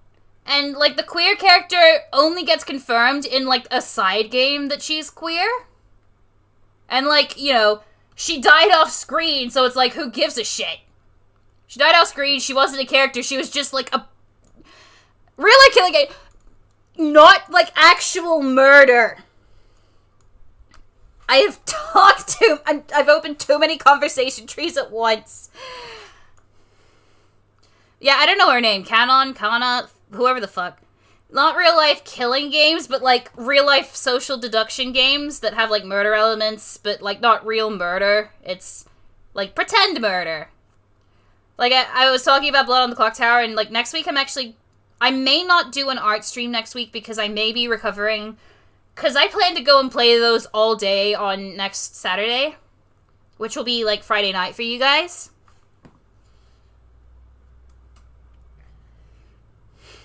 and, like, the queer character only gets confirmed in, like, a side game that she's queer. And, like, you know, she died off screen, so it's like, who gives a shit? She died off screen, she wasn't a character, she was just, like, a... Really killing it. Not, like, actual murder. I have I've opened too many conversation trees at once. Yeah, I don't know her name. Kana, whoever the fuck. Not real life killing games, but like real life social deduction games that have like murder elements, but like not real murder. It's like pretend murder. Like I was talking about Blood on the Clock Tower, and like next week I may not do an art stream next week because I may be recovering. Because I plan to go and play those all day on next Saturday, which will be, like, Friday night for you guys.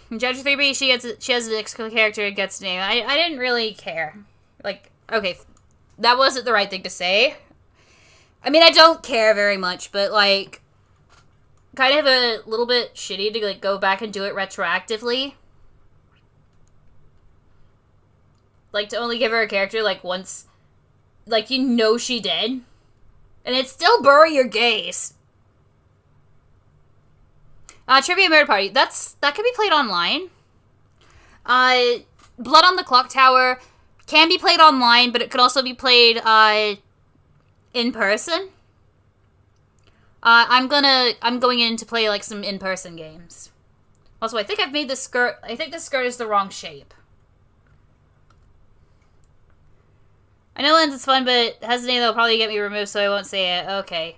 In Judge 3B, she has an X character and gets a name. I didn't really care. Like, okay, that wasn't the right thing to say. I mean, I don't care very much, but, like, kind of a little bit shitty to, like, go back and do it retroactively. Like, to only give her a character, like, once, like, you know she did. And it's still bury your gays. Trivia Murder Party. That can be played online. Blood on the Clock Tower can be played online, but it could also be played, in person. I'm going in to play, like, some in-person games. Also, I think I've made this skirt, I think this skirt is the wrong shape. I know Lens is fun, but it has a name that'll probably get me removed, so I won't say it. Okay.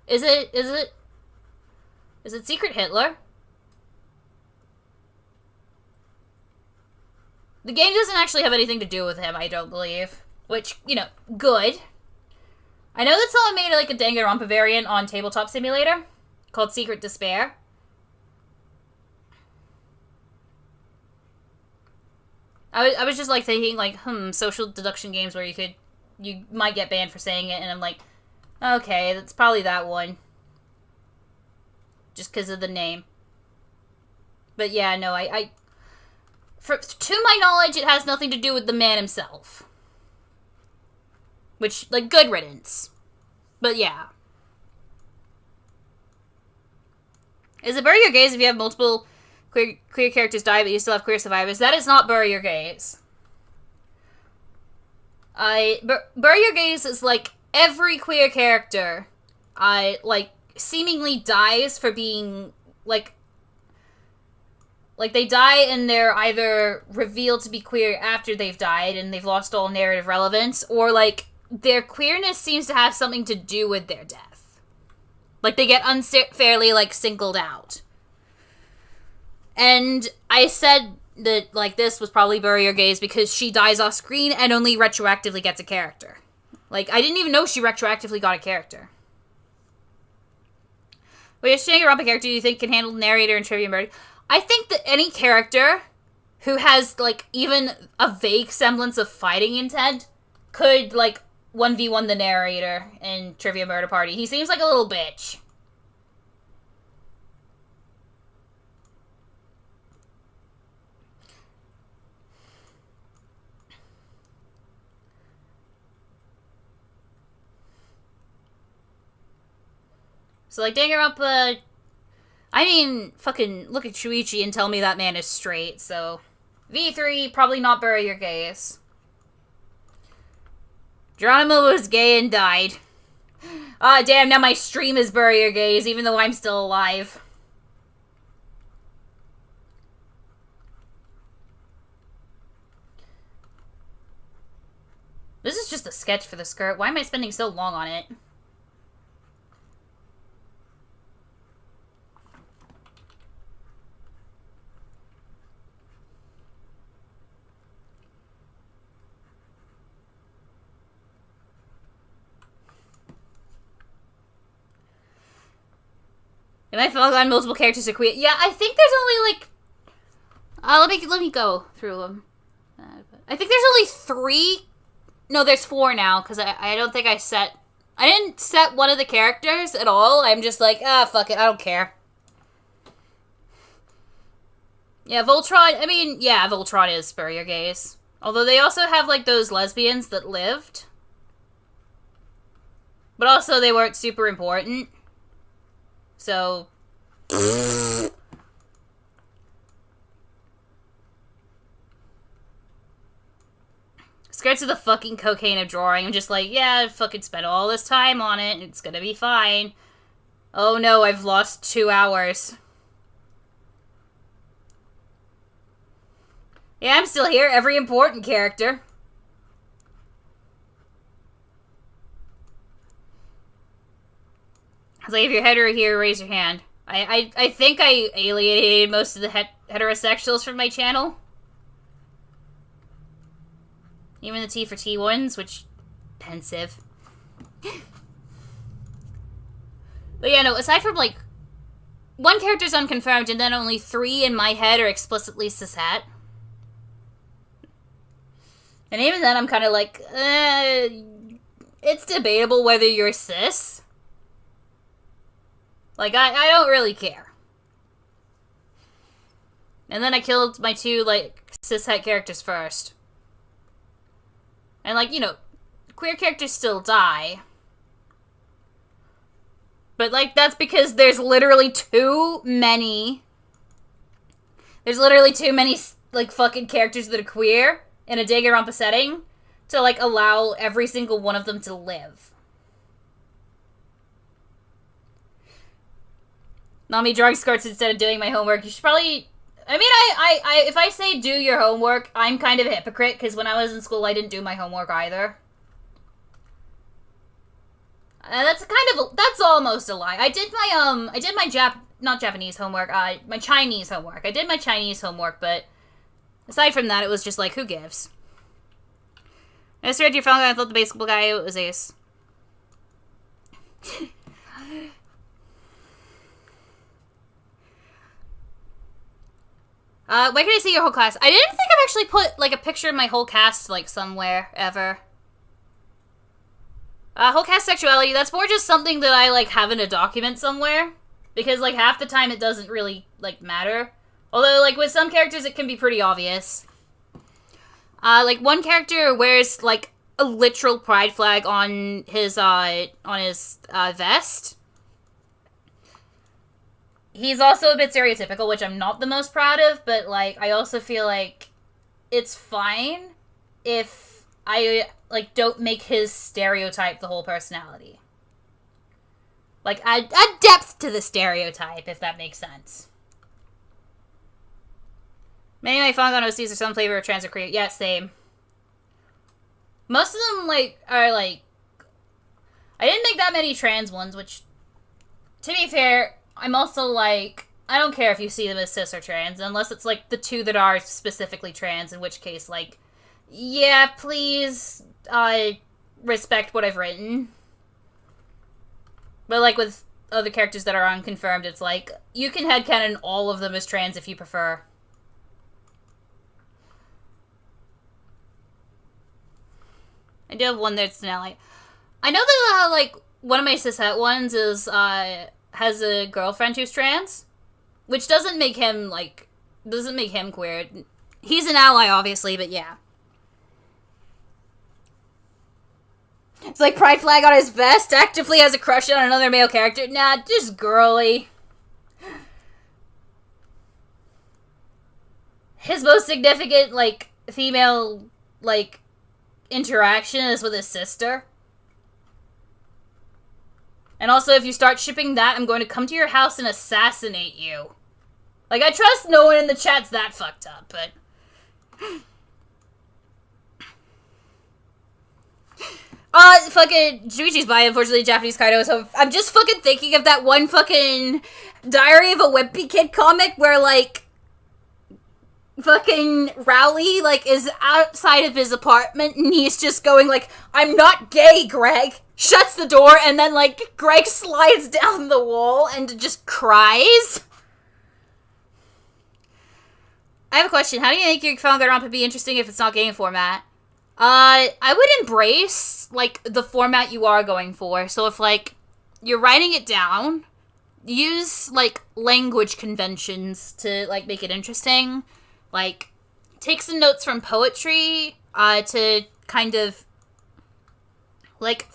Is it Secret Hitler? The game doesn't actually have anything to do with him, I don't believe. Which, you know, good. I know that someone made, like, a Danganronpa variant on Tabletop Simulator called Secret Despair. I was just, like, thinking, like, social deduction games where you might get banned for saying it, and I'm like, okay, that's probably that one. Just because of the name. But yeah, no, to my knowledge, it has nothing to do with the man himself. Which, like, good riddance. But yeah. Is it bury your gays if you have multiple queer characters die, but you still have queer survivors? That is not bury your gays. Bury your gays is like every queer character, like seemingly dies for being like they die and they're either revealed to be queer after they've died and they've lost all narrative relevance, or like their queerness seems to have something to do with their death. Like they get unfairly like singled out. And I said that, like, this was probably bury your gays because she dies off screen and only retroactively gets a character. Like, I didn't even know she retroactively got a character. Wait, a Danganronpa character do you think can handle narrator and trivia murder? I think that any character who has, like, even a vague semblance of fighting intent could, like, 1v1 the narrator in Trivia Murder Party. He seems like a little bitch. So, like, Danganronpa... I mean, fucking look at Shuichi and tell me that man is straight, so... V3, probably not bury your gays. Geronimo was gay and died. Ah, damn, now my stream is bury your gays, even though I'm still alive. This is just a sketch for the skirt. Why am I spending so long on it? Am I felt on multiple characters are queer? Yeah, I think there's only like... let me go through them. I think there's only 3... No, there's 4 now, because I don't think I didn't set one of the characters at all. I'm just like, fuck it, I don't care. Yeah, Voltron, I mean, yeah, Voltron is bury your gays. Although they also have, like, those lesbians that lived. But also, they weren't super important. So... Skirts of the fucking cocaine of drawing. I'm just like, yeah, I fucking spent all this time on it, and it's gonna be fine. Oh no, I've lost 2 hours. Yeah, I'm still here. Every important character. It's like, if you're hetero here, raise your hand. I think I alienated most of the heterosexuals from my channel. Even the T for T ones, which... pensive. But yeah, no, aside from, like... 1 character's unconfirmed, and then only 3 in my head are explicitly cishet. And even then, I'm kind of like, it's debatable whether you're cis. Like, I don't really care. And then I killed my 2, like, cishet characters first. And, like, you know, queer characters still die. But, like, that's because there's literally too many... There's literally too many, like, fucking characters that are queer in a Danganronpa setting to, like, allow every single one of them to live. Not me drawing skirts instead of doing my homework. You should probably... I mean, if I say do your homework, I'm kind of a hypocrite, because when I was in school, I didn't do my homework either. That's almost a lie. I did my, not Japanese homework, my Chinese homework. I did my Chinese homework, but aside from that, it was just like, who gives? I just read your phone, I thought the baseball guy was ace. Where can I see your whole class? I didn't think I've actually put, like, a picture of my whole cast, like, somewhere, ever. Whole cast sexuality, that's more just something that I, like, have in a document somewhere. Because, like, half the time it doesn't really, like, matter. Although, like, with some characters it can be pretty obvious. Like, one character wears, like, a literal pride flag on his vest. He's also a bit stereotypical, which I'm not the most proud of, but, like, I also feel like it's fine if I, like, don't make his stereotype the whole personality. Like, add depth to the stereotype, if that makes sense. Many of my Fangan OCs are some flavor of trans or queer. Yeah, same. Most of them, like, are, like... I didn't make that many trans ones, which, to be fair... I'm also, like, I don't care if you see them as cis or trans, unless it's, like, the 2 that are specifically trans, in which case, like, yeah, please, respect what I've written. But, like, with other characters that are unconfirmed, it's like, you can headcanon all of them as trans if you prefer. I do have one that's now, like, I know that, like, one of my cishet ones is, has a girlfriend who's trans, which doesn't make him, like, doesn't make him queer. He's an ally, obviously, but yeah. It's like pride flag on his vest, actively has a crush on another male character. Nah, just girly. His most significant, like, female, like, interaction is with his sister. And also, if you start shipping that, I'm going to come to your house and assassinate you. Like, I trust no one in the chat's that fucked up, but... fucking Juichi's by, unfortunately, Japanese Kaido, so I'm just fucking thinking of that one fucking Diary of a Wimpy Kid comic where, like, fucking Rowley, like, is outside of his apartment and he's just going, like, I'm not gay, Greg. Shuts the door, and then, like, Greg slides down the wall and just cries. I have a question. How do you make your Fangan be interesting if it's not game format? I would embrace, like, the format you are going for. So if, like, you're writing it down, use, like, language conventions to, like, make it interesting. Like, take some notes from poetry, to kind of, like,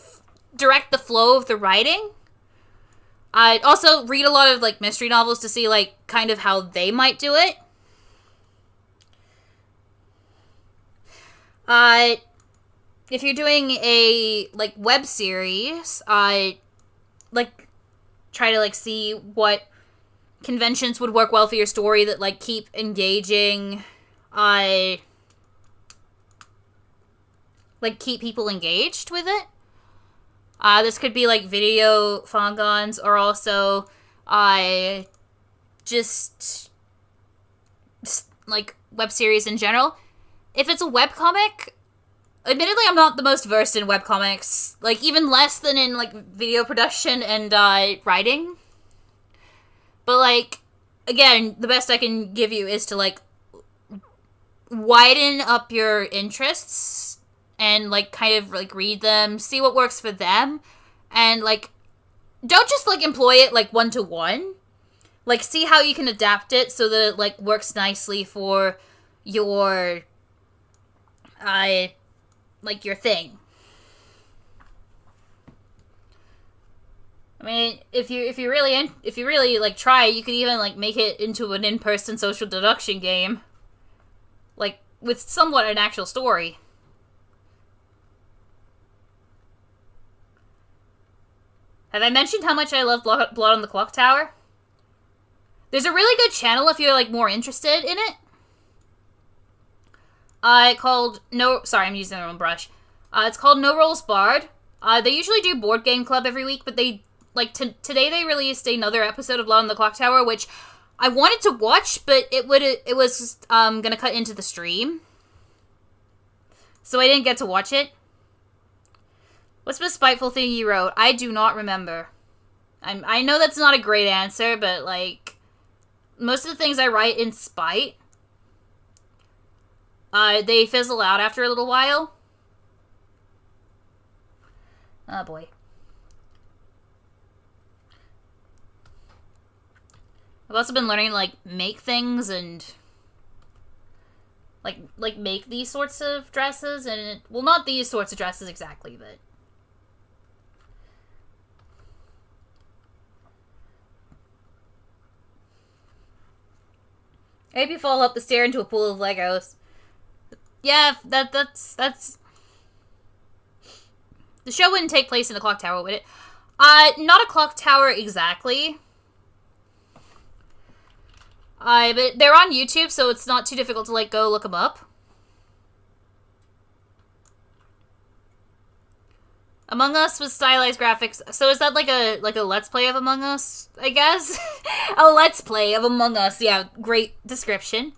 direct the flow of the writing. I also read a lot of, like, mystery novels to see, like, kind of how they might do it. If you're doing a, like, web series, like, try to, like, see what conventions would work well for your story that, like, keep engaging, like, keep people engaged with it. This could be, like, video fangans, or also, just, like, web series in general. If it's a webcomic, admittedly, I'm not the most versed in webcomics, like, even less than in, like, video production and, writing. But, like, again, the best I can give you is to, like, widen up your interests and, like, kind of, like, read them, see what works for them, and, like, don't just, like, employ it, like, one-to-one. Like, see how you can adapt it so that it, like, works nicely for your, like, your thing. I mean, if you really like try, you could even like make it into an in-person social deduction game, like with somewhat an actual story. Have I mentioned how much I love Blood on the Clock Tower? There's a really good channel if you're like more interested in it. Called I'm using the wrong brush. It's called No Rolls Barred. They usually do Board Game Club every week, but they today they released another episode of Blood on the Clock Tower, which I wanted to watch, but it was gonna cut into the stream, so I didn't get to watch it. What's the most spiteful thing you wrote? I do not remember. I know that's not a great answer, but like most of the things I write in spite, they fizzle out after a little while. Oh boy. I've also been learning to, like, make things and, like make these sorts of dresses, and, well, not these sorts of dresses exactly, but... I hope you fall up the stair into a pool of Legos. Yeah, that's... The show wouldn't take place in a clock tower, would it? Not a clock tower exactly. But they're on YouTube, so it's not too difficult to, like, go look them up. Among Us with stylized graphics. So is that like a Let's Play of Among Us, I guess? A Let's Play of Among Us. Yeah, great description.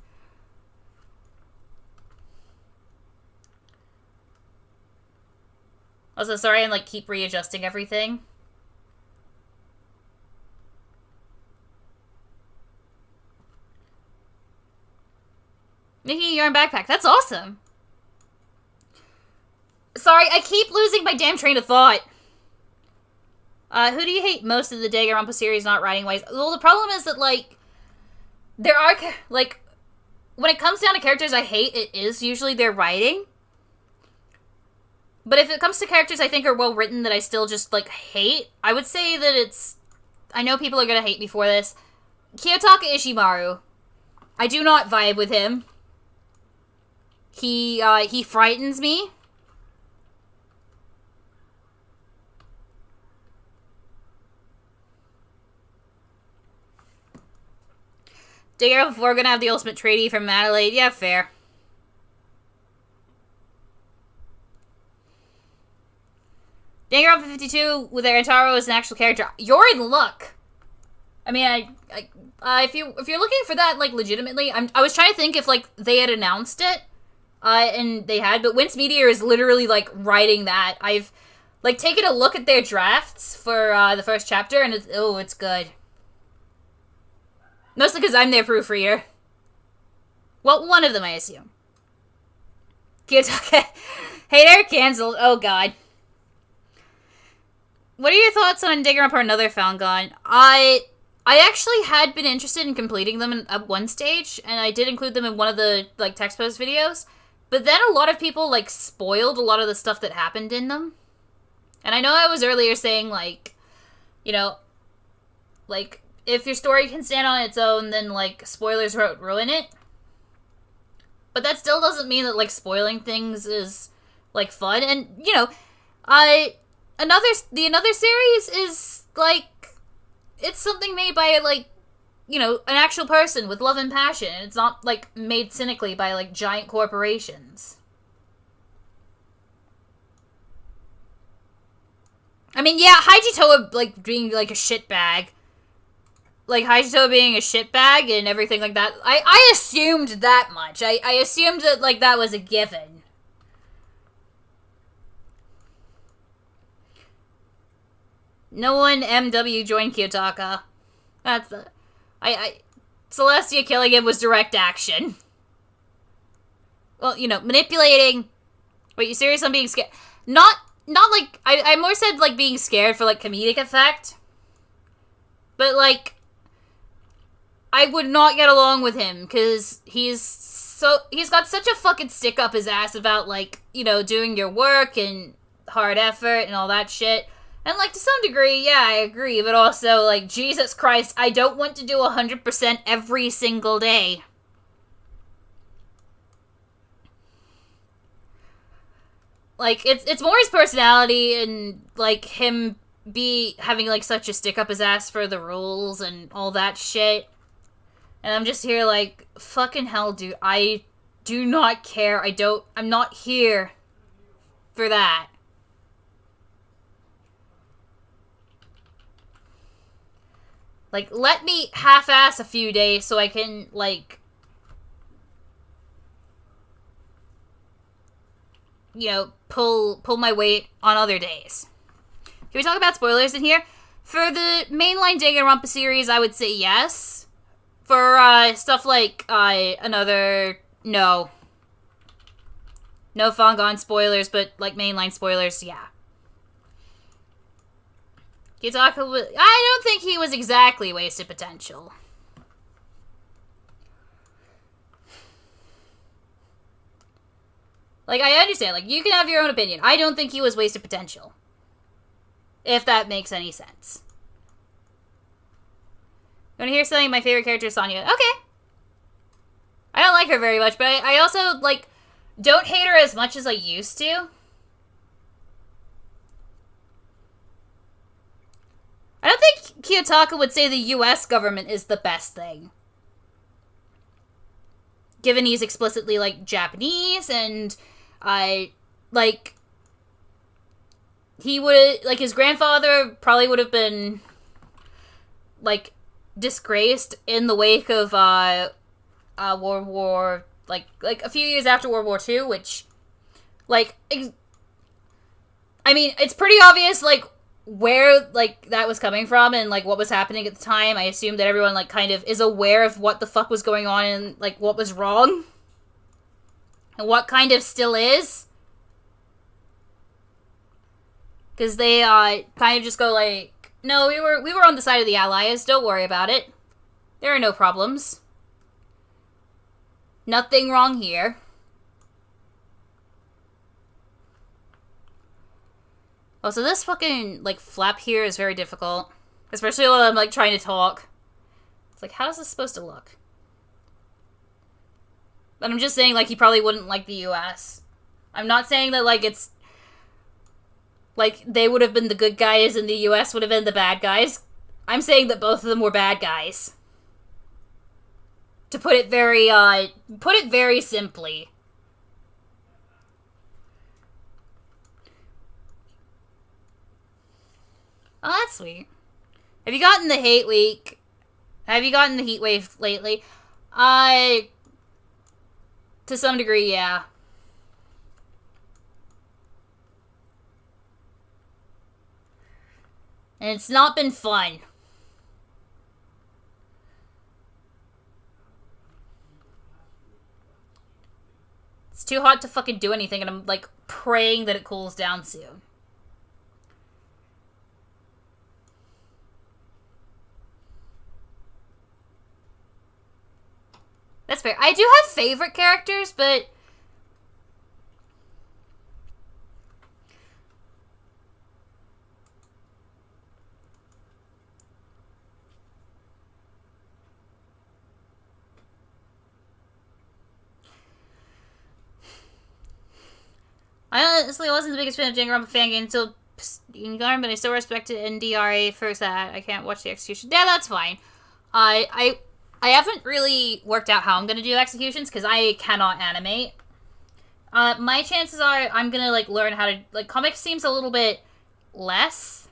Also, sorry, I'm, like, keep readjusting everything. Making a yarn backpack. That's awesome. Sorry, I keep losing my damn train of thought. Who do you hate most of the Danganronpa series not writing-wise? Well, the problem is that, like, there are, like, when it comes down to characters I hate, it is usually their writing. But if it comes to characters I think are well-written that I still just, like, hate, I would say that it's... I know people are gonna hate me for this. Kiyotaka Ishimaru. I do not vibe with him. He frightens me. Danganronpa 4 gonna have the ultimate tradie from Adelaide. Yeah, fair. Danganronpa 52 with Arantaro as an actual character. You're in luck. I mean, if you're looking for that, like, legitimately, I was trying to think if, like, they had announced it, and they had, but Wince Meteor is literally, like, writing that. I've, like, taken a look at their drafts for, the first chapter, and it's good. Mostly because I'm their proofreader. Well, one of them, I assume. Kiyotaka. Hater canceled. Oh, God. What are your thoughts on Danganronpa or another fangan? I actually had been interested in completing them at one stage, and I did include them in one of the, like, text post videos. But then a lot of people, like, spoiled a lot of the stuff that happened in them. And I know I was earlier saying, like, you know, like, if your story can stand on its own, then, like, spoilers won't ruin it. But that still doesn't mean that, like, spoiling things is, like, fun. And, you know, another series is, like, it's something made by, like, you know, an actual person with love and passion. It's not, like, made cynically by, like, giant corporations. I mean, yeah, Haijitoa, like, being, like, a shitbag. Like, Haijitoa being a shitbag and everything like that. I assumed that much. I assumed that, like, that was a given. No one MW joined Kiyotaka. That's the... Celestia killing him was direct action. Well, you know, manipulating... Wait, you serious? I'm being scared? Not like... I more said, like, being scared for, like, comedic effect. But, like... I would not get along with him, because he's got such a fucking stick up his ass about, like, you know, doing your work and hard effort and all that shit. And, like, to some degree, yeah, I agree, but also, like, Jesus Christ, I don't want to do 100% every single day. Like, it's more his personality and, like, him having, like, such a stick up his ass for the rules and all that shit. And I'm just here like, fucking hell, dude, I do not care. I'm not here for that. Like, let me half-ass a few days so I can, like, you know, pull my weight on other days. Can we talk about spoilers in here? For the mainline Danganronpa series, I would say yes. For, stuff like, no fangan spoilers, but, like, mainline spoilers, yeah. Kiyotaka I don't think he was exactly wasted potential. Like, I understand, like, you can have your own opinion. I don't think he was wasted potential. If that makes any sense. You want to hear something? My favorite character is Sonya. Okay. I don't like her very much, but I also, like, don't hate her as much as I used to. I don't think Kiyotaka would say the US government is the best thing. Given he's explicitly, like, Japanese, and, like, he would, like, his grandfather probably would have been, like, disgraced in the wake of World War, like a few years after World War II, which, like, I mean, it's pretty obvious, like, where, like, that was coming from and, like, what was happening at the time. I assume that everyone, like, kind of is aware of what the fuck was going on and, like, what was wrong. And what kind of still is. Because they, kind of just go, like, no, we were on the side of the Allies. Don't worry about it. There are no problems. Nothing wrong here. Oh, so this fucking, like, flap here is very difficult. Especially when I'm, like, trying to talk. It's like, how is this supposed to look? But I'm just saying, like, he probably wouldn't like the US. I'm not saying that, like, it's... like, they would have been the good guys and the US would have been the bad guys. I'm saying that both of them were bad guys. To put it very simply. Oh, that's sweet. Have you gotten the hate week? Have you gotten the heat wave lately? To some degree, yeah. And it's not been fun. It's too hot to fucking do anything, and I'm, like, praying that it cools down soon. That's fair. I do have favorite characters, but... I honestly wasn't the biggest fan of Danganronpa fangan until Ingarn, but I still respected NDRA for that. I can't watch the execution. Yeah, that's fine. I haven't really worked out how I'm gonna do executions because I cannot animate. My chances are I'm gonna like learn how to like comics seems a little bit less.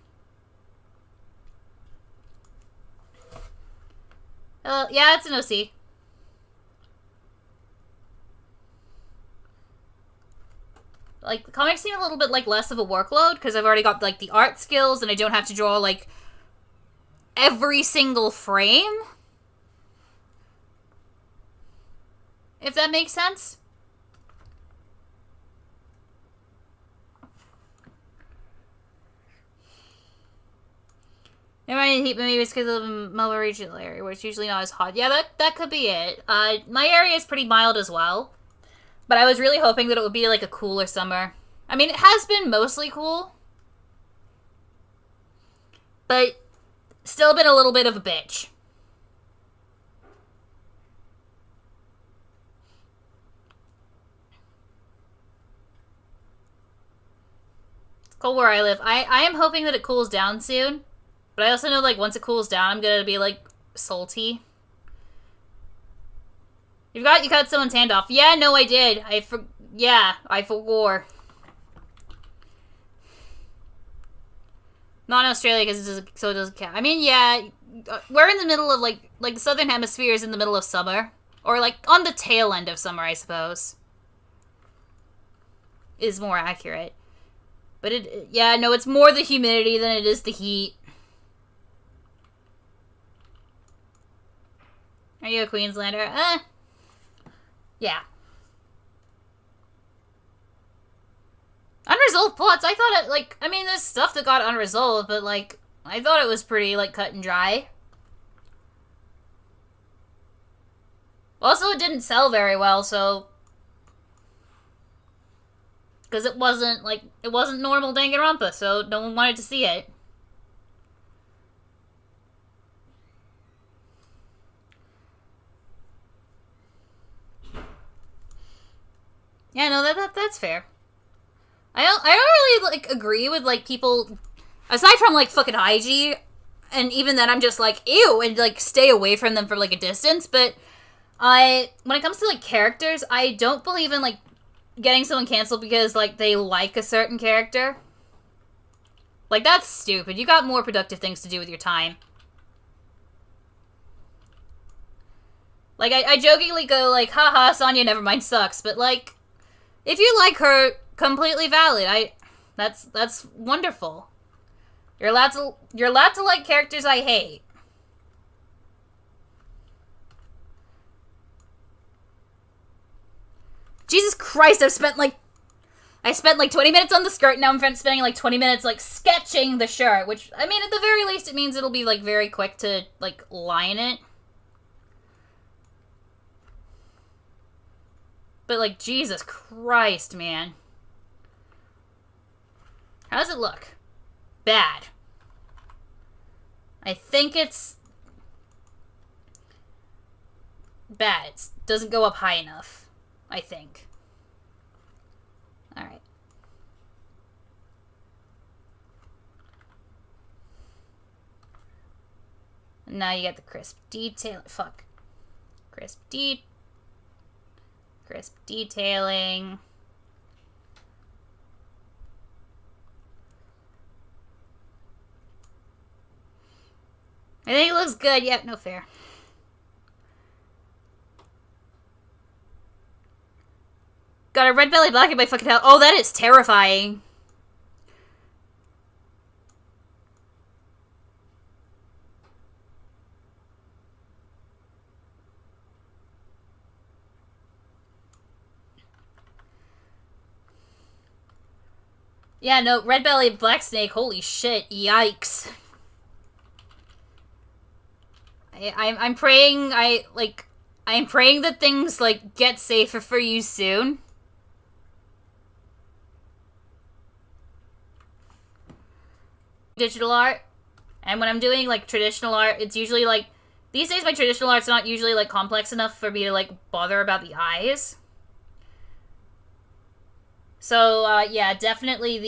Yeah, it's an OC. Like, the comics seem a little bit, like, less of a workload, because I've already got, like, the art skills, and I don't have to draw, like, every single frame. If that makes sense. Never mind, heat maybe it's because I live in Melbourne regional area, where it's usually not as hot. Yeah, that could be it. My area is pretty mild as well. But I was really hoping that it would be, like, a cooler summer. I mean, it has been mostly cool. But still been a little bit of a bitch. It's cold where I live. I am hoping that it cools down soon. But I also know, like, once it cools down, I'm gonna be, like, salty. You cut someone's hand off. Yeah, no, I did. I forgot. Not in Australia, because so it doesn't count. I mean, yeah, we're in the middle of, like, the southern hemisphere is in the middle of summer. Or, like, on the tail end of summer, I suppose. Is more accurate. But yeah, no, it's more the humidity than it is the heat. Are you a Queenslander? Yeah. Unresolved plots, I thought it, like, I mean, there's stuff that got unresolved, but, like, I thought it was pretty, like, cut and dry. Also, it didn't sell very well, so... Because it wasn't, like, it wasn't normal Danganronpa, so no one wanted to see it. Yeah, no, that's fair. I don't really, like, agree with, like, people... Aside from, like, fucking IG, and even then I'm just like, ew, and, like, stay away from them for, like, a distance, but when it comes to, like, characters, I don't believe in, like, getting someone canceled because, like, they like a certain character. Like, that's stupid. You got more productive things to do with your time. Like, I jokingly go, like, haha, Sonya Nevermind sucks, but, like, if you like her, completely valid. That's wonderful. You're allowed to like characters I hate. Jesus Christ, I spent like 20 minutes on the skirt, now I'm spending like 20 minutes like sketching the shirt, which, I mean, at the very least it means it'll be like very quick to like line it. But like, Jesus Christ, man. How does it look? Bad. I think it's bad. It doesn't go up high enough, I think. Alright. Now you get the crisp detail. Fuck. Crisp detailing. I think it looks good. Yep, no fair. Got a red belly black in my fucking hell. Oh, that is terrifying. Yeah, no, red belly black snake. Holy shit. Yikes. I'm praying I'm praying that things like get safer for you soon. Digital art, and when I'm doing like traditional art, it's usually like these days my traditional art's not usually like complex enough for me to like bother about the eyes. So, yeah, definitely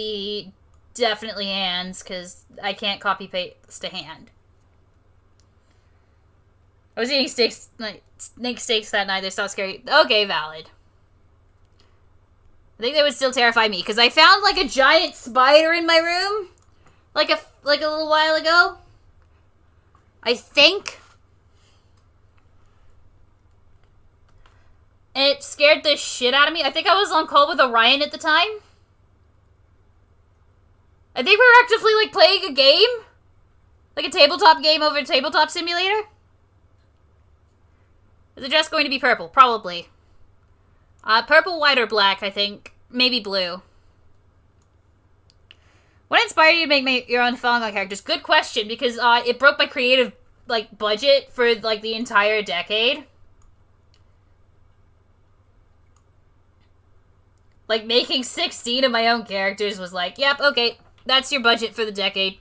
hands, because I can't copy-paste a hand. I was eating snake steaks that night. They stopped scary. Okay, valid. I think they would still terrify me, because I found, like, a giant spider in my room, like a little while ago. I think. And it scared the shit out of me. I think I was on call with Orion at the time. I think we were actively, like, playing a game. Like a tabletop game over a tabletop simulator. Is the dress going to be purple? Probably. Purple, white, or black, I think. Maybe blue. What inspired you to make your own fangan characters? Good question, because it broke my creative, like, budget for, like, the entire decade. Like, making 16 of my own characters was like, yep, okay, that's your budget for the decade.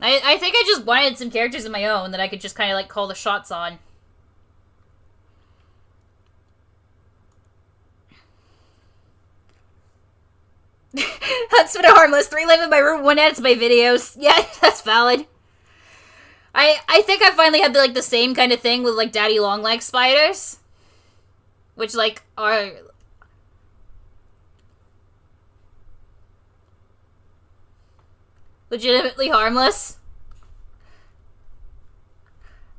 I think I just wanted some characters of my own that I could just kind of, like, call the shots on. Huntsman are harmless. 3 live in my room, 1 edits my videos. Yeah, that's valid. I think I finally had, the same kind of thing with, like, daddy long leg spiders. Which, like, are... legitimately harmless.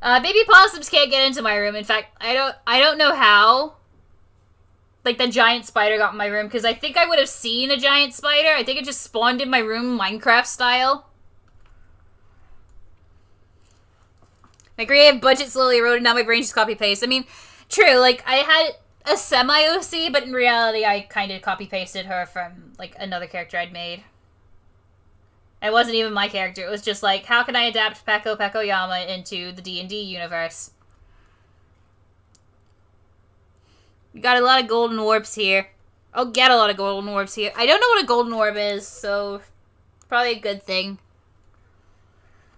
Baby possums can't get into my room. In fact, I don't know how, like, the giant spider got in my room, because I think I would have seen a giant spider. I think it just spawned in my room, Minecraft style. My creative budget slowly eroded, now my brain just copy-paste. I mean, true, like, I had a semi-OC, but in reality, I kind of copy-pasted her from, like, another character I'd made. It wasn't even my character. It was just like, how can I adapt Peko Pekoyama into the D&D universe? We got a lot of golden orbs here. I'll get a lot of golden orbs here. I don't know what a golden orb is, so probably a good thing.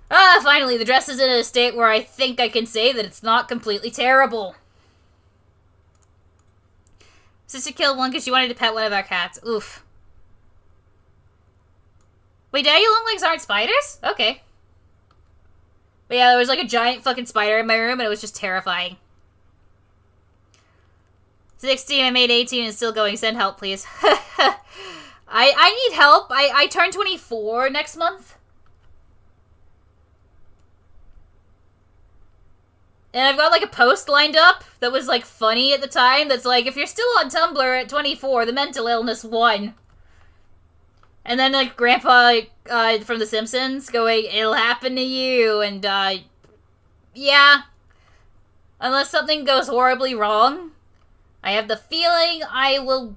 Finally, the dress is in a state where I think I can say that it's not completely terrible. Sister killed one because she wanted to pet one of our cats. Oof. Wait, daddy long legs aren't spiders? Okay. But yeah, there was like a giant fucking spider in my room and it was just terrifying. 16, I made 18 and still going. Send help, please. I need help. I turn 24 next month. And I've got like a post lined up that was like funny at the time that's like, if you're still on Tumblr at 24, the mental illness won. And then, like, Grandpa from The Simpsons going, it'll happen to you, and, yeah. Unless something goes horribly wrong, I have the feeling I will,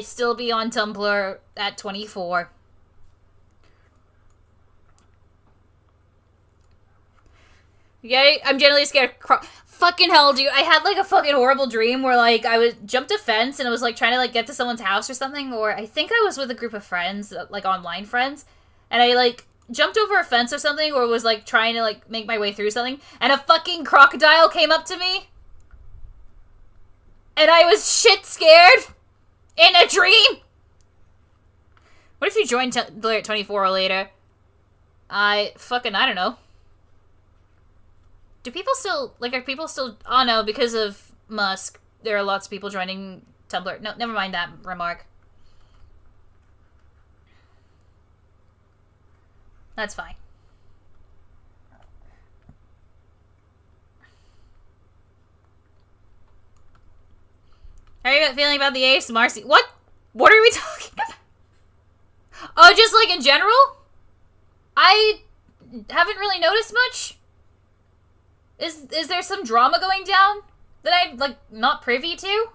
still be on Tumblr at 24. Okay, I'm generally scared of fucking hell, dude. I had, like, a fucking horrible dream where, like, I jumped a fence and I was, like, trying to, like, get to someone's house or something. Or I think I was with a group of friends, like, online friends. And I, like, jumped over a fence or something or was, like, trying to, like, make my way through something. And a fucking crocodile came up to me. And I was shit scared. In a dream. What if you joined Tumblr at 24 or later? I don't know. Do people still, like, are people still, oh no, because of Musk, there are lots of people joining Tumblr. No, never mind that remark. That's fine. How are you feeling about the ASMR? What? What are we talking about? Oh, just, like, in general? I haven't really noticed much. Is there some drama going down that I'm, like, not privy to?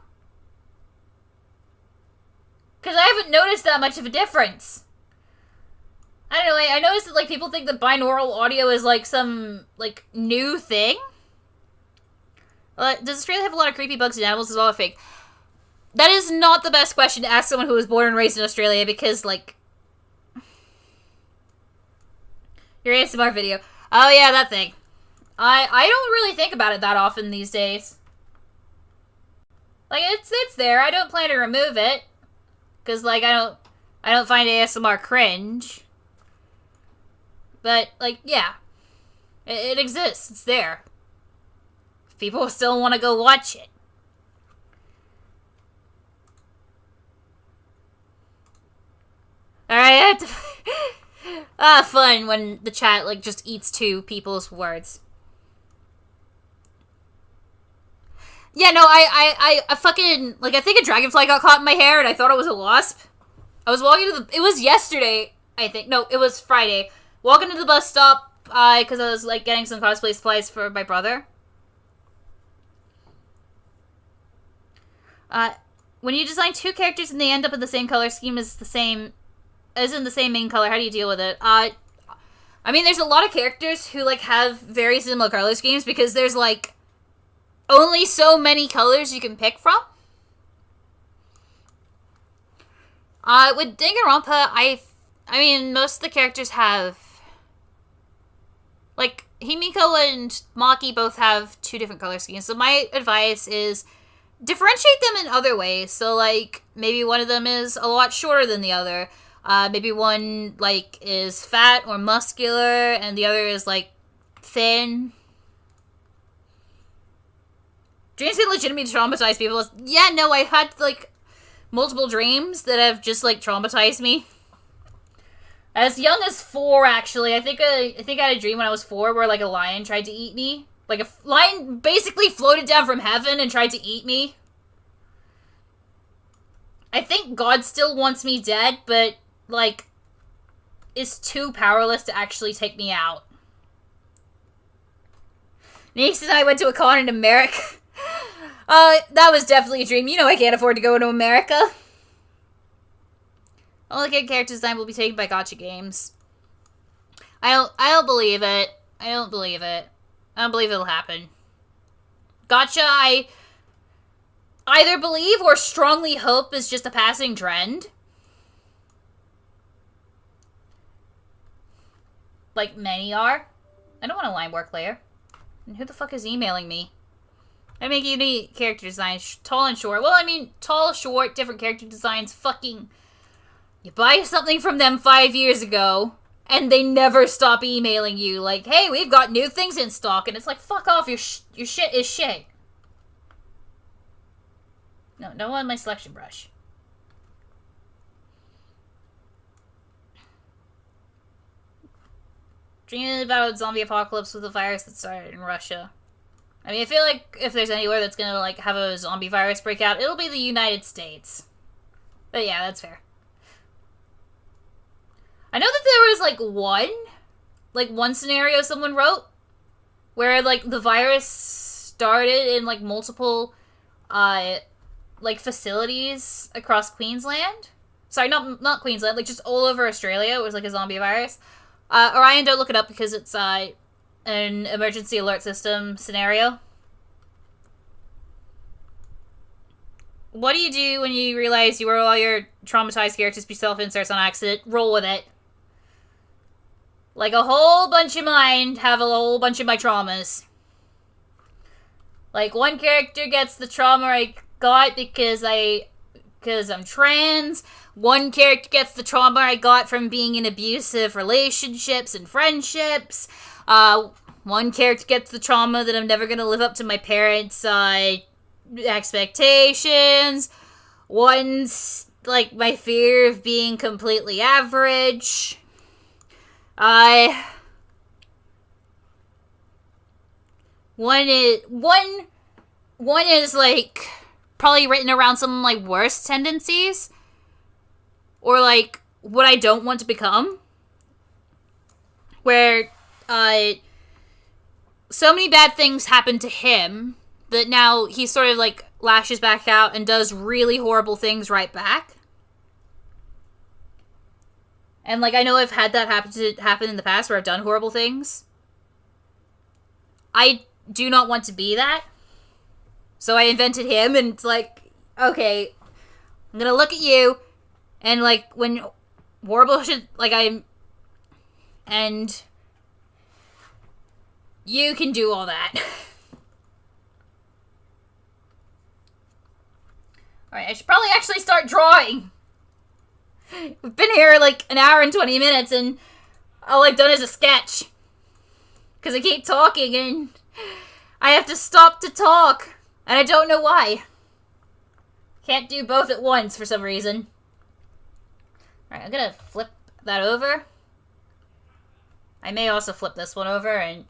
Because I haven't noticed that much of a difference. I don't know, I noticed that, like, people think that binaural audio is, like, some, like, new thing. Does Australia have a lot of creepy bugs and animals? Is all fake? That is not the best question to ask someone who was born and raised in Australia because, like... Your ASMR video. Oh, yeah, that thing. I don't really think about it that often these days. Like, it's there. I don't plan to remove it. Because, like, I don't find ASMR cringe. But, like, yeah. It exists. It's there. People still want to go watch it. Alright, fun when the chat, like, just eats two people's words. Yeah, no, I fucking, like, I think a dragonfly got caught in my hair and I thought it was a wasp. I was walking to it was yesterday, I think. No, it was Friday. Walking to the bus stop, because I was, like, getting some cosplay supplies for my brother. When you design two characters and they end up in the same color scheme as in the same main color, how do you deal with it? I mean, there's a lot of characters who, like, have very similar color schemes because there's, like, only so many colors you can pick from. With Danganronpa, I mean, most of the characters have, like, Himiko and Maki both have two different color schemes. So my advice is differentiate them in other ways. So, like, maybe one of them is a lot shorter than the other. Maybe one, like, is fat or muscular, and the other is, like, thin. Dreams can legitimately traumatize people. Yeah, no, I've had, like, multiple dreams that have just, like, traumatized me. As young as 4, actually. I think I had a dream when I was 4 where, like, a lion tried to eat me. Like, a lion basically floated down from heaven and tried to eat me. I think God still wants me dead, but, like, is too powerless to actually take me out. Niece and I went to a con in America. That was definitely a dream. You know I can't afford to go to America. All the good character design will be taken by gacha games. I don't believe it. I don't believe it. I don't believe it'll happen. Gacha, I either believe or strongly hope is just a passing trend. Like many are. I don't want a line work layer. And who the fuck is emailing me? I make unique character designs, tall and short. Well, I mean, tall, short, different character designs, fucking... You buy something from them 5 years ago, and they never stop emailing you, like, hey, we've got new things in stock, and it's like, fuck off, your shit is shit. No on my selection brush. Dreaming about zombie apocalypse with a virus that started in Russia. I mean, I feel like if there's anywhere that's gonna, like, have a zombie virus break out, it'll be the United States. But yeah, that's fair. I know that there was, like, one scenario someone wrote where, like, the virus started in, like, multiple, like, facilities across Queensland. Sorry, not Queensland, like, just all over Australia. It was, like, a zombie virus. Orion, don't look it up because it's, an emergency alert system scenario. What do you do when you realize you wrote all your traumatized characters be self-inserts on accident? Roll with it. Like, a whole bunch of mine have a whole bunch of my traumas. Like, one character gets the trauma I got because I'm trans. One character gets the trauma I got from being in abusive relationships and friendships. One character gets the trauma that I'm never gonna live up to my parents' expectations. One's, like, my fear of being completely average. One is, like, probably written around some, like, worse tendencies. Or, like, what I don't want to become. Where, so many bad things happen to him that now he sort of, like, lashes back out and does really horrible things right back. And, like, I know I've had that happen in the past where I've done horrible things. I do not want to be that. So I invented him, and it's like, okay, I'm gonna look at you, and, like, when horrible shit, like, and You can do all that. Alright, I should probably actually start drawing. We've been here like an hour and 20 minutes and all I've done is a sketch. Because I keep talking and I have to stop to talk. And I don't know why. Can't do both at once for some reason. Alright, I'm gonna flip that over. I may also flip this one over and...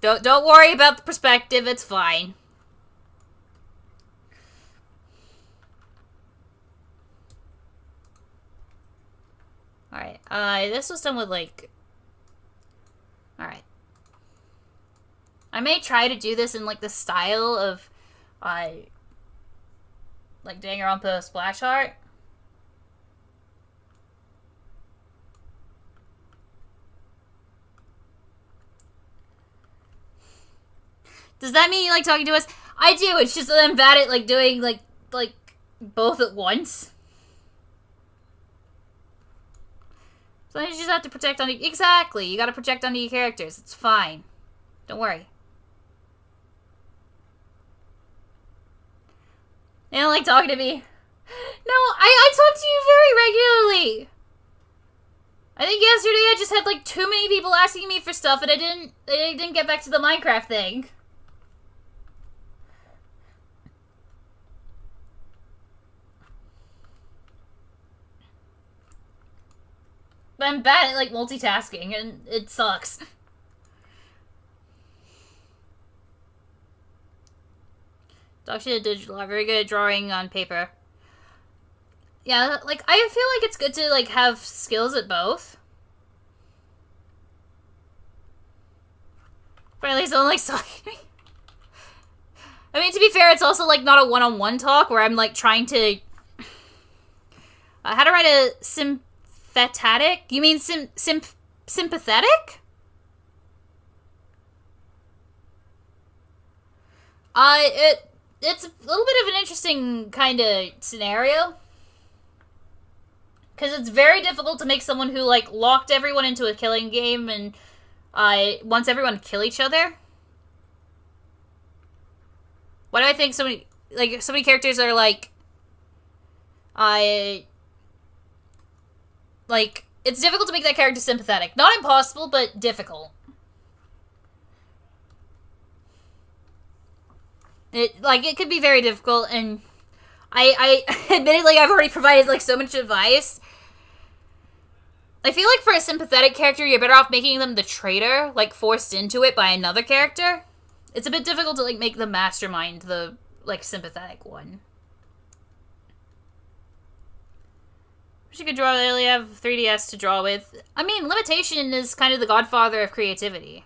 Don't worry about the perspective, it's fine. Alright, this was done with, like... Alright. I may try to do this in, like, the style of, like, Danganronpa splash art. Does that mean you like talking to us? I do, it's just that I'm bad at, like, doing, like, both at once. So you just have to project onto... Exactly, you gotta project onto your characters. It's fine. Don't worry. They don't like talking to me. No, I talk to you very regularly. I think yesterday I just had, like, too many people asking me for stuff and I didn't get back to the Minecraft thing. But I'm bad at, like, multitasking, and it sucks. Daksha Digital are very good at drawing on paper. Yeah, like, I feel like it's good to, like, have skills at both. But at least no one likes talking to me. I mean, to be fair, it's also, like, not a one-on-one talk where I'm, like, trying to... how to write a sympathetic? You mean sympathetic? It's a little bit of an interesting kind of scenario. Because it's very difficult to make someone who, like, locked everyone into a killing game and wants everyone to kill each other. Why do I think so many characters are, like, it's difficult to make that character sympathetic. Not impossible, but difficult. It could be very difficult, and I admittedly, I've already provided, like, so much advice. I feel like for a sympathetic character, you're better off making them the traitor, like, forced into it by another character. It's a bit difficult to, like, make the mastermind the, like, sympathetic one. Wish you could draw, they only have 3DS to draw with. I mean, limitation is kind of the godfather of creativity.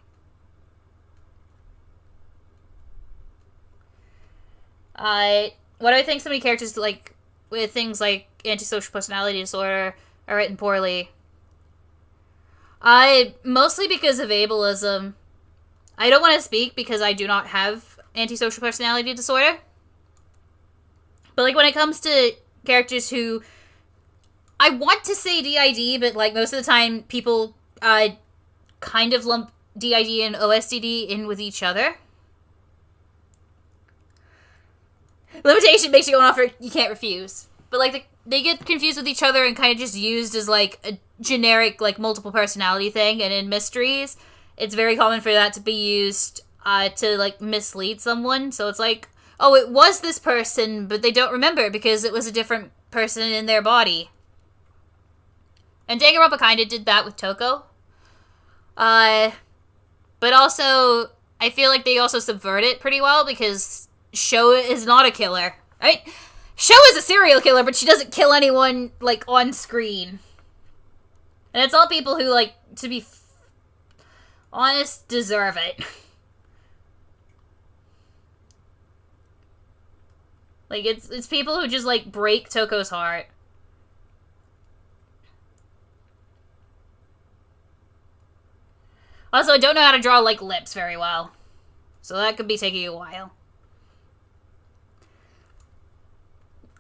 What do I think so many characters, like, with things like antisocial personality disorder are written poorly? Mostly because of ableism. I don't want to speak because I do not have antisocial personality disorder. But, like, when it comes to characters who... I want to say DID, but, like, most of the time people, kind of lump DID and OSDD in with each other. Limitation makes you go on offer you can't refuse. But, like, they get confused with each other and kind of just used as, like, a generic, like, multiple personality thing. And in mysteries, it's very common for that to be used to, like, mislead someone. So it's like, oh, it was this person, but they don't remember because it was a different person in their body. And Danganronpa kind of did that with Toko. But also, I feel like they also subvert it pretty well because Sho is not a killer. I mean, Sho is a serial killer, but she doesn't kill anyone, like, on screen. And it's all people who, like, to be honest, deserve it. Like, it's people who just, like, break Toko's heart. Also, I don't know how to draw, like, lips very well. So that could be taking a while.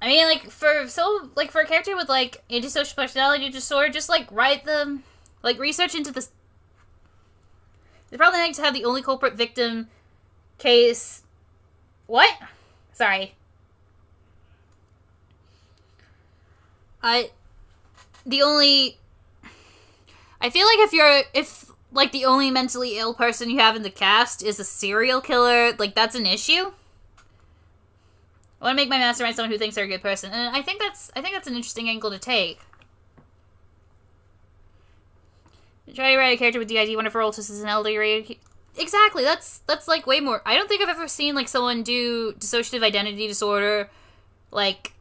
I mean, like, for a character with, like, antisocial personality disorder, just, like, write them, like, research into this. It's probably like to have the only culprit victim case. What? Sorry. The only. I feel like if like the only mentally ill person you have in the cast is a serial killer, like that's an issue. I want to make my mastermind someone who thinks they're a good person, and I think that's an interesting angle to take. Try to write a character with DID, one of her ultists is an elderly. Exactly, that's like way more. I don't think I've ever seen like someone do dissociative identity disorder like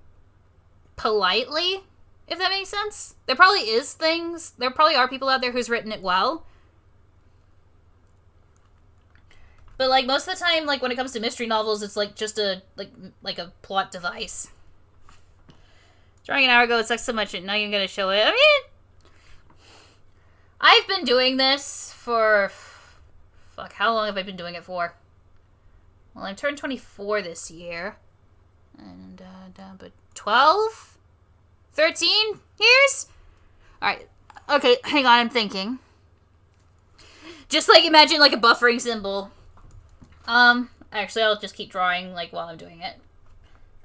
politely, if that makes sense. There probably is things. There probably are people out there who's written it well. But like most of the time, like when it comes to mystery novels, it's like just a like a plot device. Drawing an hour ago, it sucks so much, and now you're gonna show it. I mean, I've been doing this for... Fuck, how long have I been doing it for? Well, I turned 24 this year. And, but 12? 13 years? Alright. Okay, hang on, I'm thinking. Just, like, imagine, like, a buffering symbol. Actually, I'll just keep drawing, like, while I'm doing it.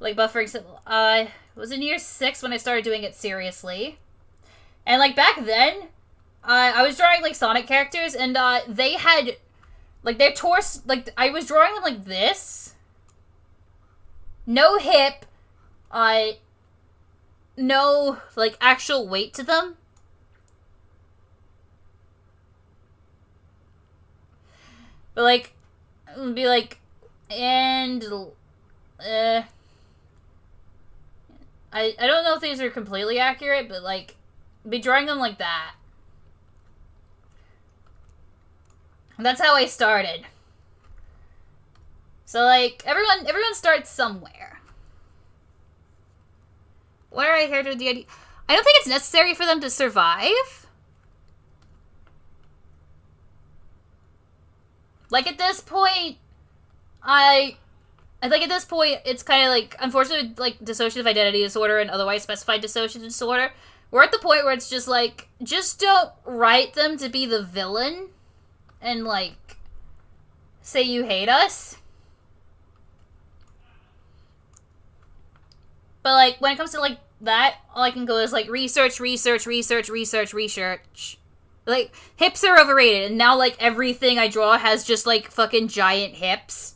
Like, buffering symbol. I was in year 6 when I started doing it seriously. And, like, back then... I was drawing, like, Sonic characters, and, they had, like, their torso, like, I was drawing them like this. No hip. No, like, actual weight to them. But, like, it would be, like, and, I don't know if these are completely accurate, but, like, be drawing them like that. That's how I started. So, like, everyone starts somewhere. Why are I here to the idea? I don't think it's necessary for them to survive. Like, at this point, I think at this point, it's kind of like, unfortunately, like, dissociative identity disorder and otherwise specified dissociative disorder, we're at the point where it's just like, just don't write them to be the villain. And, like, say you hate us. But, like, when it comes to, like, that, all I can go is, like, research. Like, hips are overrated, and now, like, everything I draw has just, like, fucking giant hips.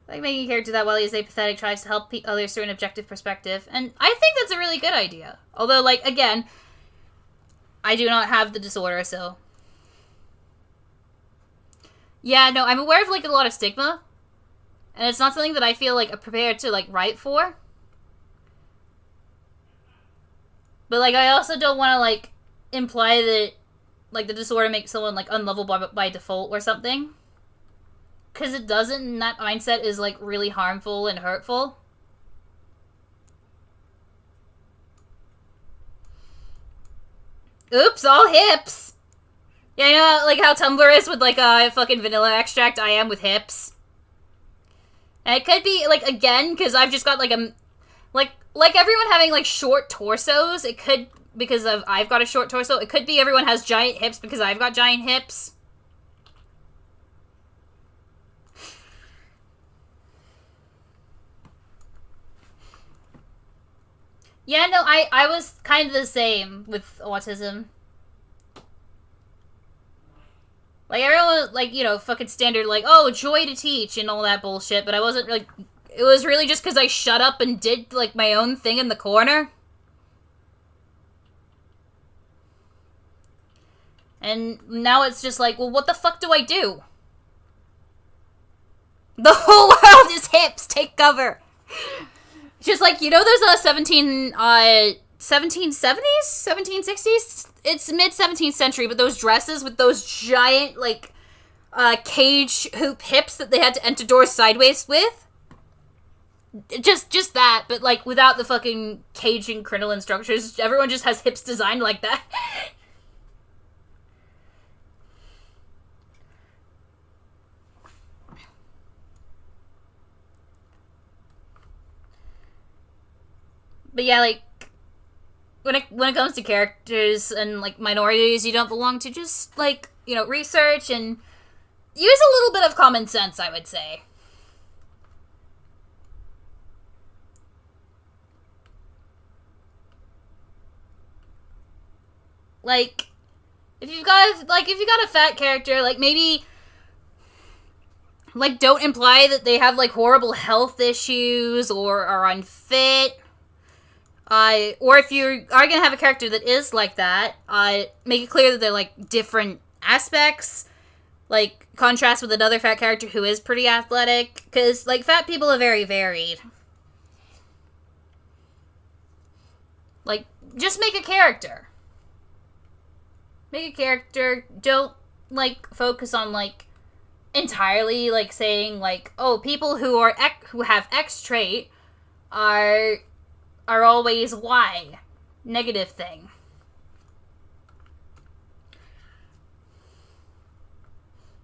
Like, making a character that while he is apathetic tries to help others through an objective perspective. And I think that's a really good idea. Although, like, again, I do not have the disorder, so... Yeah, no, I'm aware of, like, a lot of stigma. And it's not something that I feel, like, prepared to, like, write for. But, like, I also don't want to, like, imply that, like, the disorder makes someone, like, unlovable by default or something. Because it doesn't, and that mindset is, like, really harmful and hurtful. Oops, all hips! Yeah, you know, like, how Tumblr is with, like, fucking vanilla extract, I am with hips. And it could be, like, again, because I've just got, like, a... Like everyone having, like, short torsos, it could, because I've got a short torso, it could be everyone has giant hips because I've got giant hips. Yeah, no, I was kind of the same with autism. Like, everyone, like, you know, fucking standard, like, oh, joy to teach and all that bullshit, but I wasn't, like, it was really just because I shut up and did, like, my own thing in the corner. And now it's just like, well, what the fuck do I do? The whole world is hips, take cover! Just like, you know, there's a 1770s? 1760s? It's mid-17th century, but those dresses with those giant, like, cage hoop hips that they had to enter doors sideways with? Just that, but, like, without the fucking cage and crinoline structures. Everyone just has hips designed like that. But yeah, like, when it comes to characters and like minorities you don't belong to, just like, you know, research and use a little bit of common sense, I would say. Like, if you've got a fat character, like, maybe, like, don't imply that they have, like, horrible health issues or are unfit. Or if you are gonna have a character that is like that, make it clear that they're, like, different aspects. Like, contrast with another fat character who is pretty athletic. Because, like, fat people are very varied. Like, just make a character. Make a character. Don't, like, focus on, like, entirely, like, saying, like, oh, people who have X trait are always Y. Negative thing.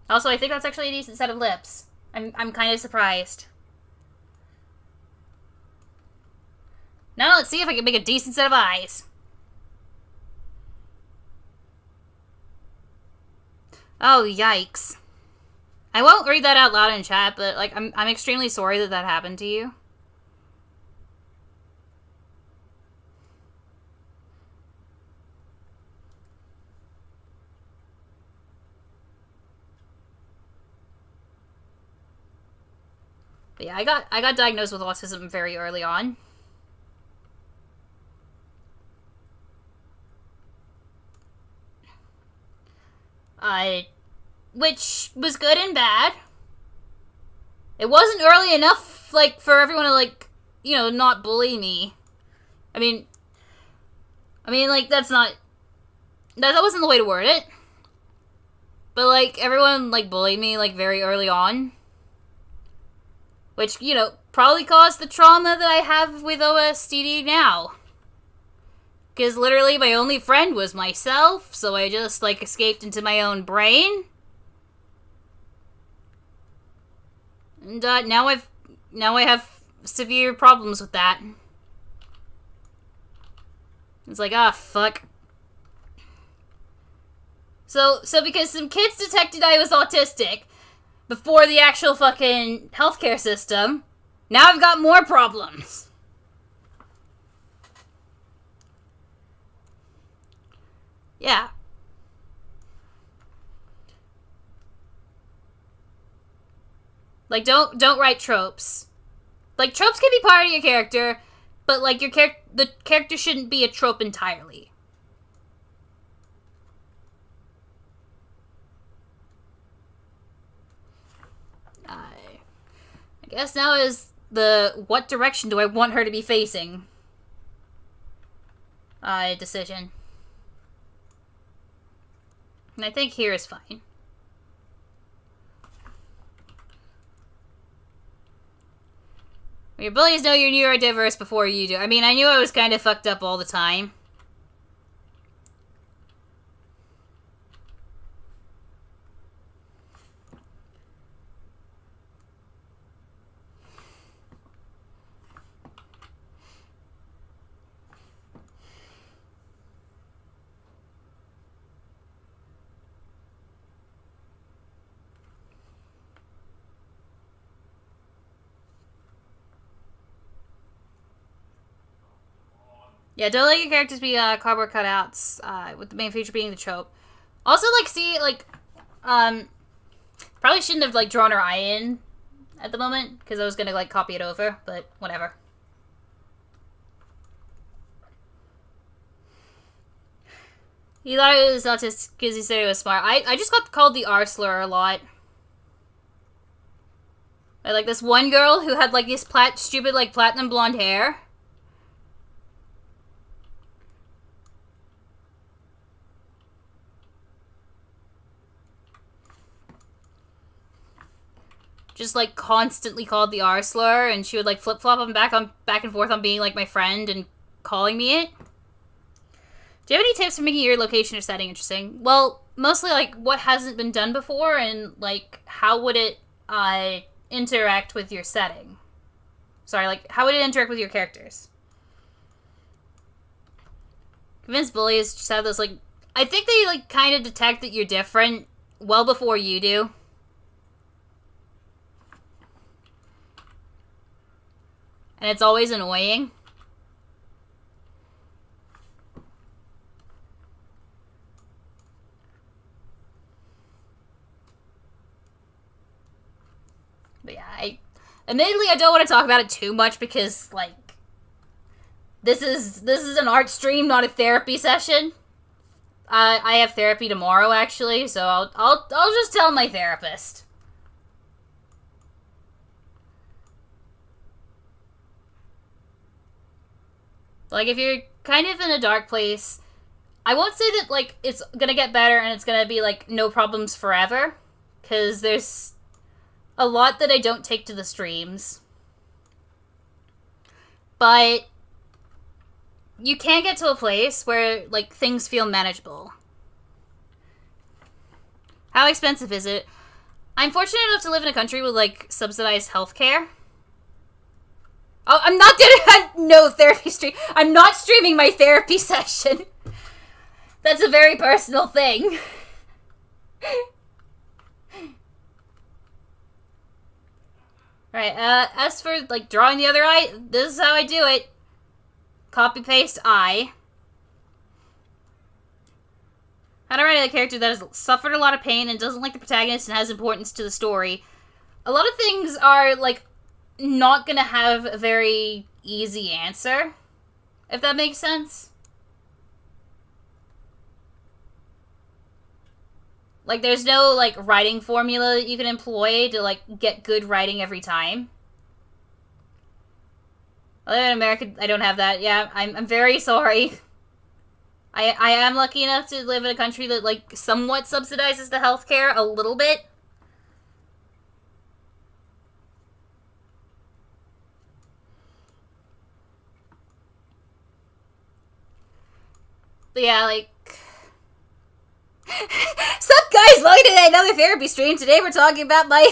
Also, I think that's actually a decent set of lips. I'm kind of surprised. Now let's see if I can make a decent set of eyes. Oh, yikes. I won't read that out loud in chat, but, like, I'm extremely sorry that that happened to you. But yeah, I got diagnosed with autism very early on. Which was good and bad. It wasn't early enough, like, for everyone to, like, you know, not bully me. I mean, like, that wasn't the way to word it. But, like, everyone, like, bullied me, like, very early on. Which, you know, probably caused the trauma that I have with OSTD now. Because literally my only friend was myself, so I just, like, escaped into my own brain. And, now I have severe problems with that. It's like, ah, fuck. So because some kids detected I was autistic before the actual fucking healthcare system, now I've got more problems. Yeah. Like, don't write tropes. Like, tropes can be part of your character, but, like, the character shouldn't be a trope entirely. I guess now is the what direction do I want her to be facing decision. And I think here is fine. Your bullies know you're neurodiverse before you do. I mean, I knew I was kind of fucked up all the time. Yeah, don't let your characters be cardboard cutouts, with the main feature being the trope. Also, like, see, like, probably shouldn't have, like, drawn her eye in at the moment, because I was gonna, like, copy it over, but whatever. He thought he was autistic because he said he was smart. I just got called the R slur a lot. Like, this one girl who had, like, this stupid, like, platinum blonde hair. Just, like, constantly called the R slur, and she would, like, flip-flop back and forth on being, like, my friend and calling me it. Do you have any tips for making your location or setting interesting? Well, mostly, like, what hasn't been done before, and, like, how would it, interact with your setting? Sorry, like, how would it interact with your characters? Convinced bullies just have those, like... I think they, like, kind of detect that you're different well before you do. And it's always annoying. But yeah, admittedly, I don't want to talk about it too much because, like, this is an art stream, not a therapy session. I have therapy tomorrow, actually, so I'll just tell my therapist. Like, if you're kind of in a dark place, I won't say that, like, it's gonna get better and it's gonna be, like, no problems forever. Because there's a lot that I don't take to the streams. But you can get to a place where, like, things feel manageable. How expensive is it? I'm fortunate enough to live in a country with, like, subsidized healthcare. Oh, I'm not gonna... No therapy stream. I'm not streaming my therapy session. That's a very personal thing. Right, as for, like, drawing the other eye, this is how I do it. Copy, paste, eye. How to write a character that has suffered a lot of pain and doesn't like the protagonist and has importance to the story. A lot of things are, like, not gonna have a very easy answer, if that makes sense. Like, there's no, like, writing formula that you can employ to, like, get good writing every time. I live in America, I don't have that. Yeah, I'm very sorry. I am lucky enough to live in a country that, like, somewhat subsidizes the healthcare a little bit. But yeah, like... Sup guys, welcome to another therapy stream. Today we're talking about my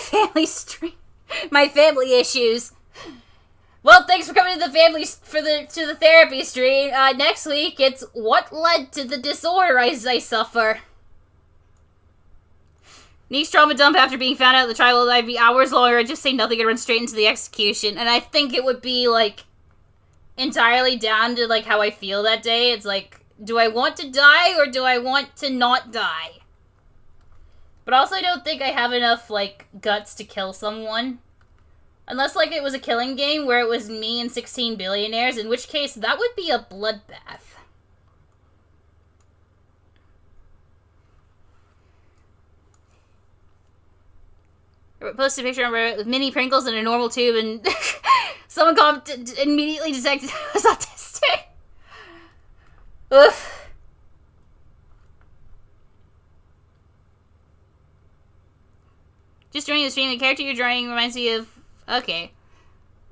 family issues. Well, thanks for coming to the therapy stream. Next week it's what led to the disorder I suffer. Niche trauma dump after being found out the trial will be hours longer and just say nothing and run straight into the execution. And I think it would be, like, entirely down to, like, how I feel that day. It's like, do I want to die or do I want to not die? But also I don't think I have enough, like, guts to kill someone. Unless, like, it was a killing game where it was me and 16 billionaires, in which case that would be a bloodbath. I posted a picture of her with mini Pringles in a normal tube, and someone immediately detected I was autistic. Oof. Just joining the stream, the character you're drawing reminds me of... Okay.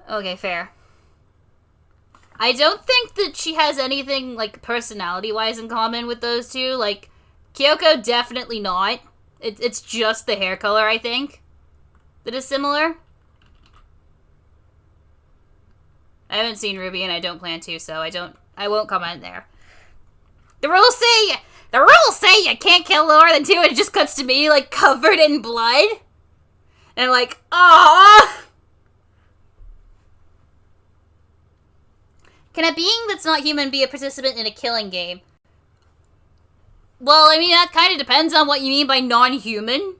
Okay, fair. I don't think that she has anything, like, personality-wise in common with those two. Like, Kyoko, definitely not. It's just the hair color, I think, that is similar. I haven't seen Ruby, and I don't plan to, so I won't comment there. The rules say you can't kill more than two, and it just cuts to me, like, covered in blood. And I'm like, aww! Can a being that's not human be a participant in a killing game? Well, I mean, that kind of depends on what you mean by non-human.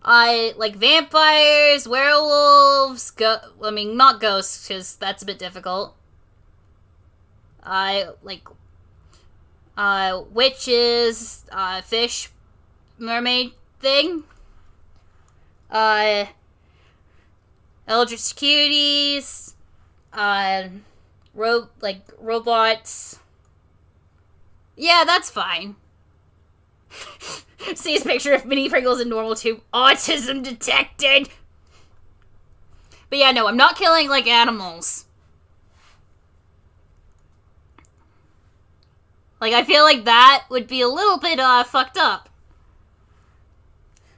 Like vampires, werewolves, I mean, not ghosts, because that's a bit difficult. Witches, fish, mermaid thing. Eldritch cuties, robots. Yeah, that's fine. See his picture of mini Pringles in normal tube. Autism detected! But yeah, no, I'm not killing, like, animals. Like, I feel like that would be a little bit, fucked up.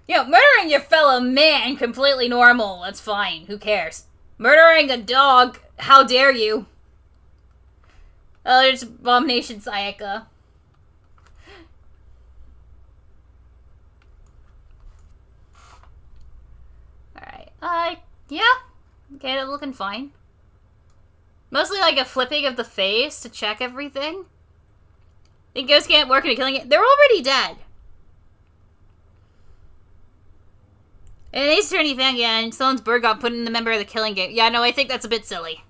You know, murdering your fellow man, completely normal. That's fine. Who cares? Murdering a dog. How dare you? Oh, there's Abomination Sayaka. Alright. Yeah. Okay, they're looking fine. Mostly like a flipping of the face to check everything. The ghost can't work into killing it. They're already dead. And Ace Attorney Fangan, someone's bird got put in the member of the killing game. Yeah, no, I think that's a bit silly.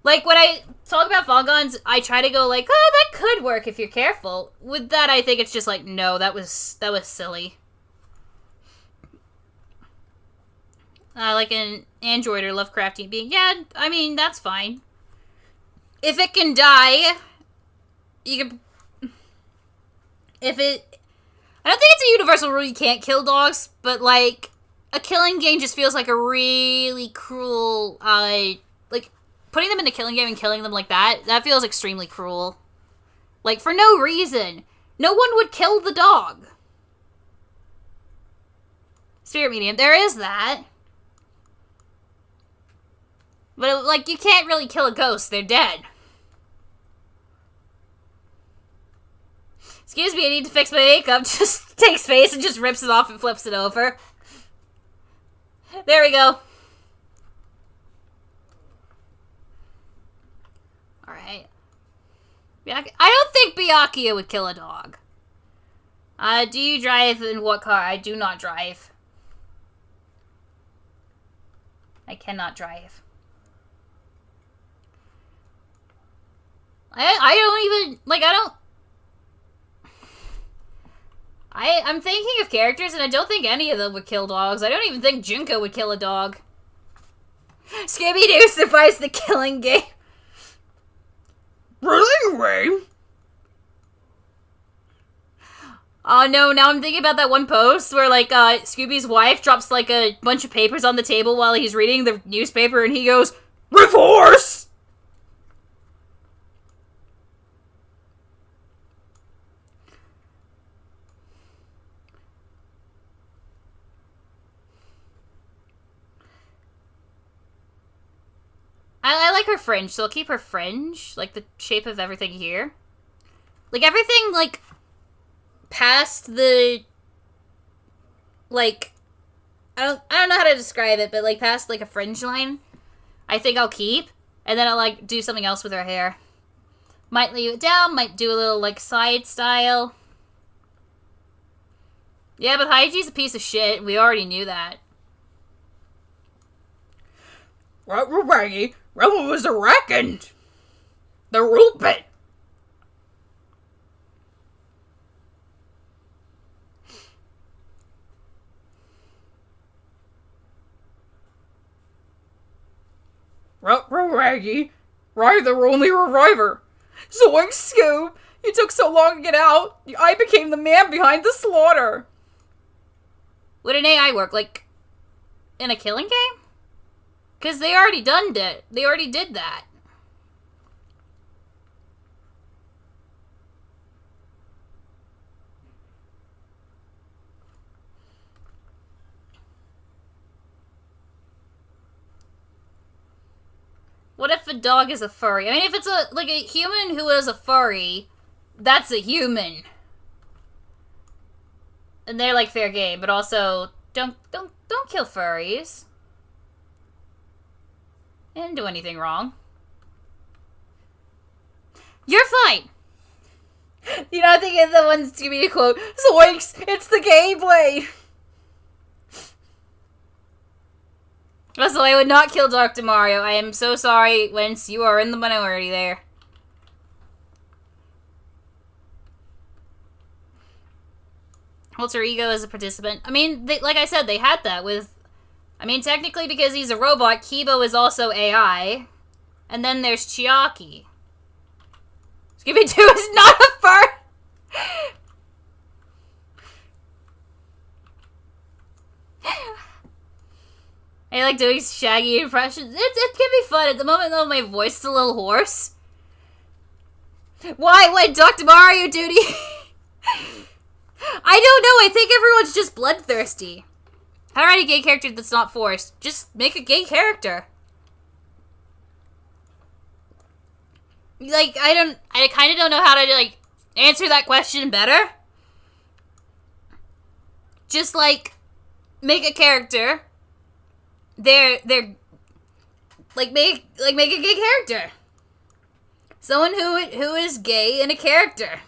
Like, when I talk about fangans, I try to go like, oh, that could work if you're careful. With that, I think it's just like, no, that was silly. Like an android or Lovecraftian being. Yeah, I mean, that's fine. If it can die, you can... I don't think it's a universal rule you can't kill dogs, but, like, a killing game just feels like a really cruel, like, putting them in a killing game and killing them like that feels extremely cruel. Like, for no reason. No one would kill the dog. Spirit medium, there is that. But, like, you can't really kill a ghost. They're dead. Excuse me, I need to fix my makeup. Just takes face and just rips it off and flips it over. There we go. Alright. I don't think Byakuya would kill a dog. Do you drive in what car? I do not drive. I cannot drive. I don't even, like, I'm thinking of characters, and I don't think any of them would kill dogs. I don't even think Junko would kill a dog. Scooby-Doo survives the killing game. Really, Ray? Oh no, now I'm thinking about that one post where, like, Scooby's wife drops, like, a bunch of papers on the table while he's reading the newspaper, and he goes, "Divorce!" I like her fringe, so I'll keep her fringe. Like, the shape of everything here. Like, everything, like, past the... Like... I don't know how to describe it, but, like, past, like, a fringe line, I think I'll keep. And then I'll, like, do something else with her hair. Might leave it down, might do a little, like, side style. Yeah, but Haiji's a piece of shit. We already knew that. What, Raggy? Rubble was a reckoned. The rule bit. Raggy, Rye the only reviver. Zoink, Scoob, you took so long to get out. I became the man behind the slaughter. Would an AI work, like, in a killing game? Because they already done it. They already did that. What if a dog is a furry? I mean, if it's like a human who is a furry, that's a human. And they're like fair game, but also don't kill furries. They didn't do anything wrong. You're fine. You know, I think it's the one's to be a quote. Zoinks! It's the gameplay. Also, I would not kill Dr. Mario. I am so sorry, Wince. You are in the minority there. Alter ego as a participant. I mean, like I said, they had that with... I mean, technically, because he's a robot, Kibo is also AI. And then there's Chiaki. Scooby-Doo is not a fur! I like doing Shaggy impressions. It can be fun. At the moment, though, my voice is a little hoarse. Why? What? Dr. Mario duty? I don't know. I think everyone's just bloodthirsty. How to write a gay character that's not forced? Just make a gay character. Like, I kind of don't know how to, like, answer that question better. Just, like, make a character. They're, like, make a gay character. Someone who is gay in a character.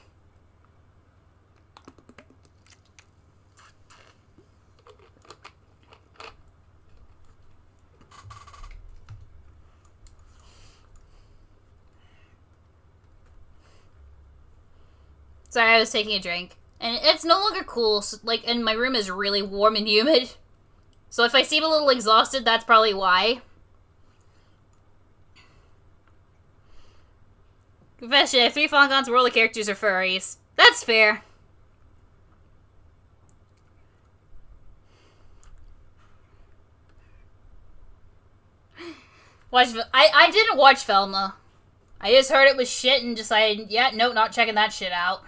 Sorry, I was taking a drink. And it's no longer cool, so, like, and my room is really warm and humid. So if I seem a little exhausted, that's probably why. Confession, I have 3 fangans where all the characters are furries. That's fair. I didn't watch Velma. I just heard it was shit and decided, yeah, no, not checking that shit out.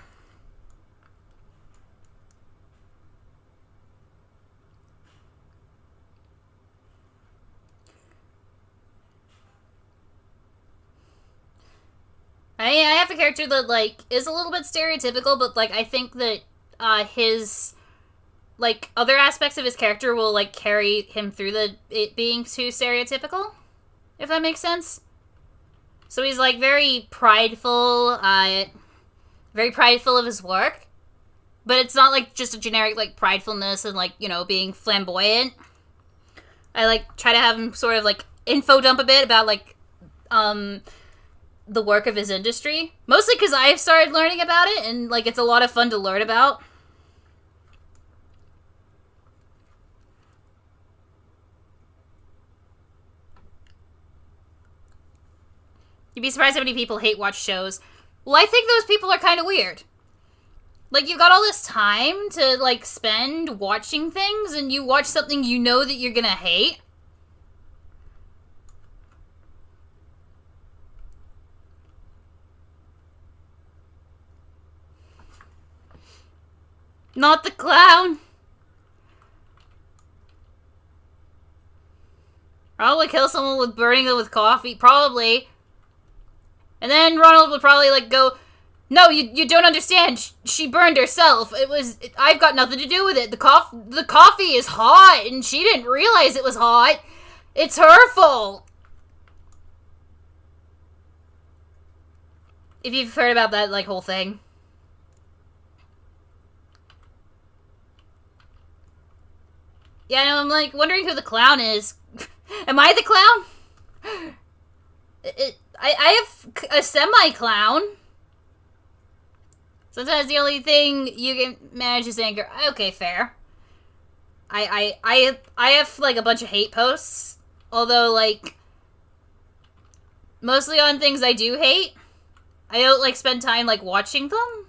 I have a character that, like, is a little bit stereotypical, but, like, I think that, his, like, other aspects of his character will, like, carry him through it being too stereotypical, if that makes sense. So he's, like, very prideful of his work, but it's not, like, just a generic, like, pridefulness and, like, you know, being flamboyant. I, like, try to have him sort of, like, info dump a bit about, like, the work of his industry. Mostly because I've started learning about it, and, like, it's a lot of fun to learn about. You'd be surprised how many people hate watch shows. Well, I think those people are kind of weird. Like, you've got all this time to, like, spend watching things, and you watch something you know that you're gonna hate. Not the clown. Probably kill someone with burning them with coffee. Probably. And then Ronald would probably, like, go, no, you don't understand. She burned herself. I've got nothing to do with it. The coffee is hot, and she didn't realize it was hot. It's her fault. If you've heard about that, like, whole thing. Yeah, no, I'm, like, wondering who the clown is. Am I the clown? I have a semi-clown. Sometimes the only thing you can manage is anger. Okay, fair. I have, like, a bunch of hate posts. Although, like, mostly on things I do hate. I don't, like, spend time, like, watching them.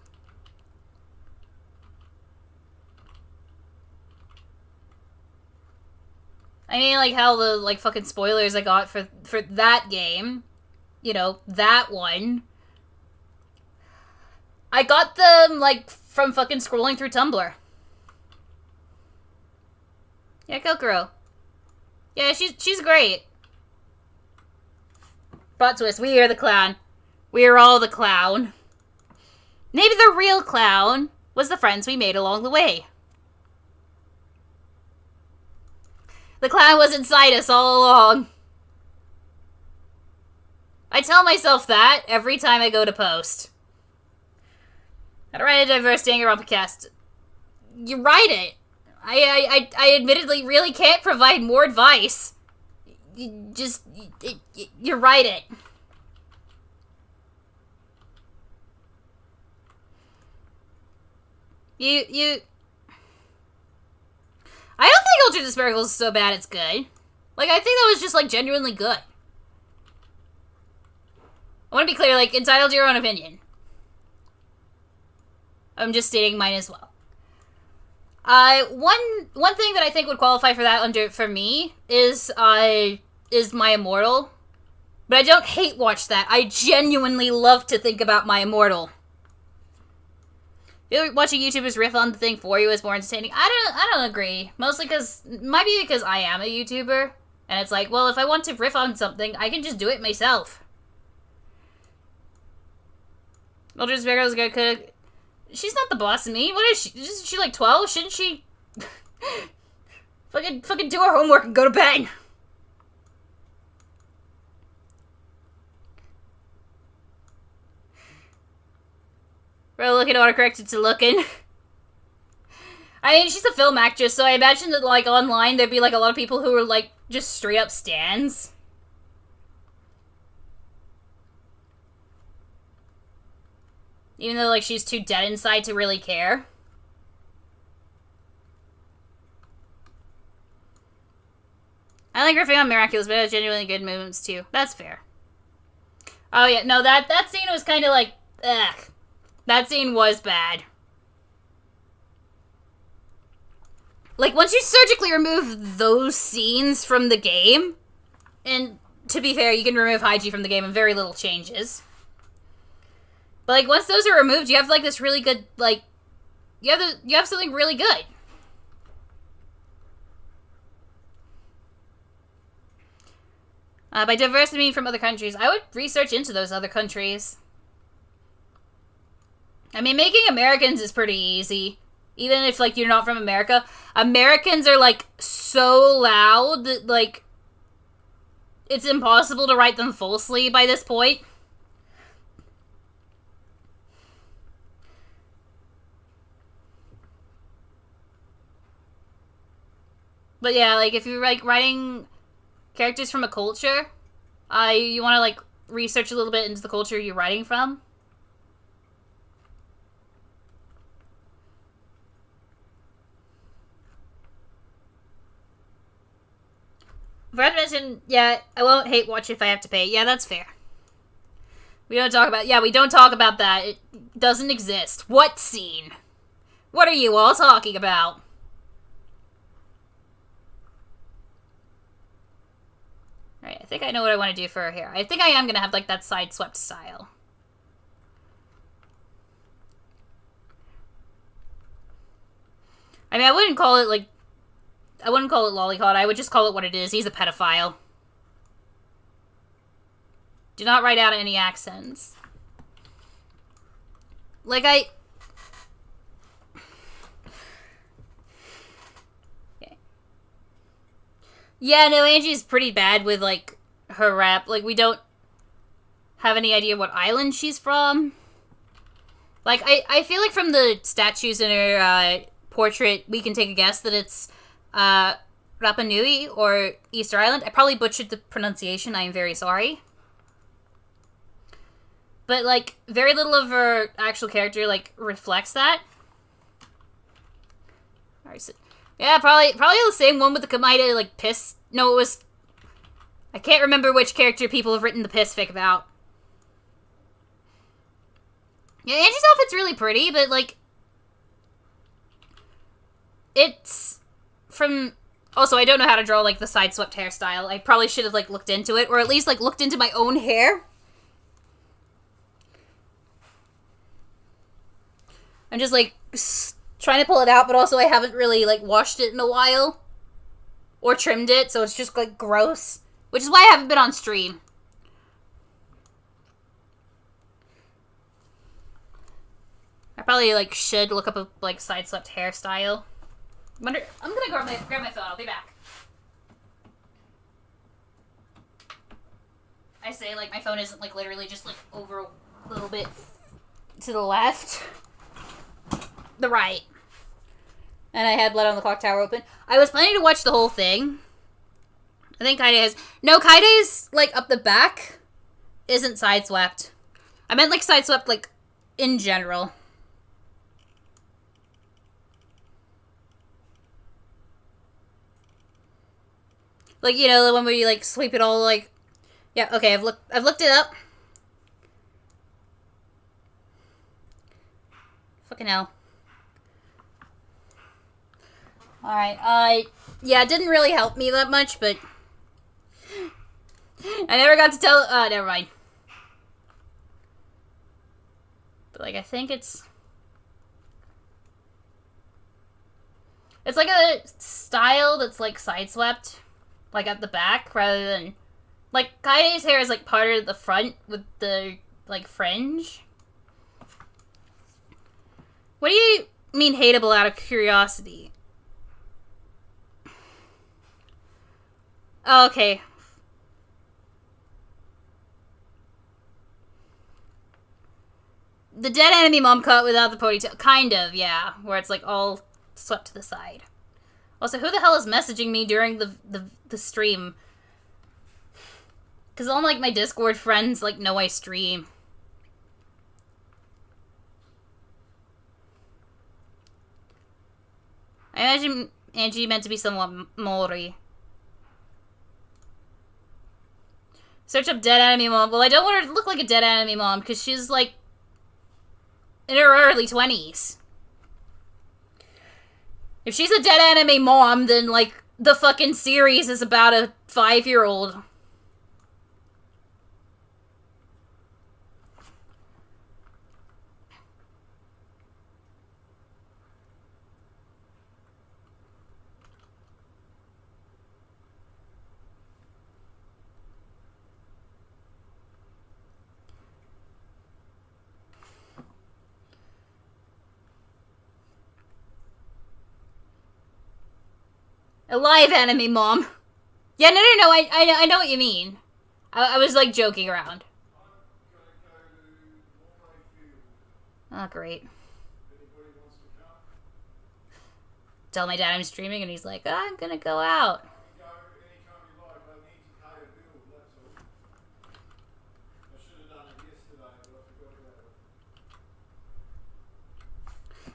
I mean, like, how the, like, fucking spoilers I got for that game. You know, that one. I got them, like, from fucking scrolling through Tumblr. Yeah, Kokoro. Yeah, she's great. Plot twist, we are the clown. We are all the clown. Maybe the real clown was the friends we made along the way. The clown was inside us all along. I tell myself that every time I go to post. How to write a diverse Danganronpa. You write it. I admittedly really can't provide more advice. You write it. I don't think Ultra Dispergles is so bad it's good. Like, I think that was just, like, genuinely good. I want to be clear, like, entitled to your own opinion. I'm just stating mine as well. One thing that I think would qualify for that for me is My Immortal. But I don't hate watch that. I genuinely love to think about My Immortal. Watching YouTubers riff on the thing for you is more entertaining. I don't agree. Mostly might be because I am a YouTuber. And it's like, well, if I want to riff on something, I can just do it myself. Mildred's Virgo's gonna cook. She's not the boss of me. What is she? Isn't she like 12? Shouldn't she fucking do her homework and go to bed? We're looking autocorrected to looking. I mean, she's a film actress, so I imagine that, like, online there'd be, like, a lot of people who are, like, just straight up stans. Even though, like, she's too dead inside to really care. I like riffing on Miraculous, but it has genuinely good movements, too. That's fair. Oh, yeah, no, that scene was kind of like, ugh. That scene was bad. Like, once you surgically remove those scenes from the game, and to be fair, you can remove Haiji from the game and very little changes. But, like, once those are removed, you have, like, this really good, like, you have something really good. By diverse, I mean from other countries. I would research into those other countries. I mean, making Americans is pretty easy. Even if, like, you're not from America. Americans are, like, so loud that, like, it's impossible to write them falsely by this point. But yeah, like, if you're, like, writing characters from a culture, you want to, like, research a little bit into the culture you're writing from. Forgot to mention, yeah, I won't hate watch if I have to pay. Yeah, that's fair. We don't talk about, we don't talk about that. It doesn't exist. What scene? What are you all talking about? Alright, I think I know what I want to do for her hair. I think I am going to have, like, that side-swept style. I mean, I wouldn't call it, like, I wouldn't call it lolicot. I would just call it what it is. He's a pedophile. Do not write out any accents. Like, Okay. Yeah, no, Angie's pretty bad with, like, her rap. Like, we don't have any idea what island she's from. Like, I feel like from the statues in her, portrait, we can take a guess that it's Rapa Nui or Easter Island. I probably butchered the pronunciation. I am very sorry. But, like, very little of her actual character, like, reflects that. Alright, so, yeah, probably the same one with the Kamaida, like, piss. No, it was... I can't remember which character people have written the piss fic about. Yeah, Angie's outfit's really pretty, but, like... It's... from... Also, I don't know how to draw, like, the side-swept hairstyle. I probably should have, like, looked into it. Or at least, like, looked into my own hair. I'm just, like, trying to pull it out, but also I haven't really, like, washed it in a while. Or trimmed it, so it's just, like, gross. Which is why I haven't been on stream. I probably, like, should look up a, like, side-swept hairstyle. I'm gonna grab my phone. I'll be back. I say, like, my phone isn't, like, literally just, like, over a little bit to the left. The right. And I had Blood on the Clock Tower open. I was planning to watch the whole thing. I think Kaide is... No, Kaide's, like, up the back isn't sideswept. I meant, like, sideswept, like, in general. Like, you know, the one where you, like, sweep it all, like... Yeah, okay, I've looked it up. Fucking hell. Alright, yeah, it didn't really help me that much, but... I never got to tell... never mind. But, like, I think it's... It's like a style that's, like, sideswept. Like, at the back, rather than... Like, Kaide's hair is, like, part of the front with the, like, fringe. mean hateable out of curiosity. Oh, okay. The dead enemy mom cut without the ponytail. Kind of, yeah. Where it's like all swept to the side. Also, who the hell is messaging me during the stream? Because all like my Discord friends like know I stream. I imagine Angie meant to be somewhat Mori. Search up dead enemy mom. Well, I don't want her to look like a dead enemy mom because she's like in her early 20s. If she's a dead enemy mom, then like the fucking series is about a 5-year-old. A live enemy mom. Yeah, no, I know what you mean. I was like joking around. Oh, great. Tell my dad I'm streaming and he's like, oh, I'm gonna go out.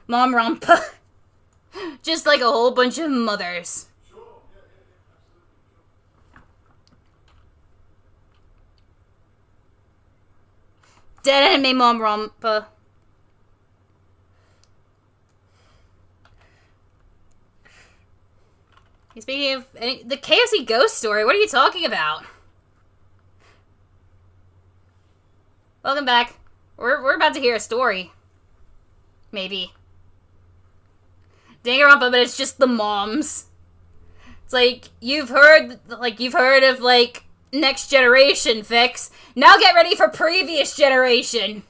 Mom Rompa. Just like a whole bunch of mothers. Dead enemy mom Rompa. Speaking of the KFC ghost story, what are you talking about? Welcome back. We're about to hear a story. Maybe. Danganronpa, but it's just the moms. It's like you've heard of like next generation fix. Now get ready for previous generation.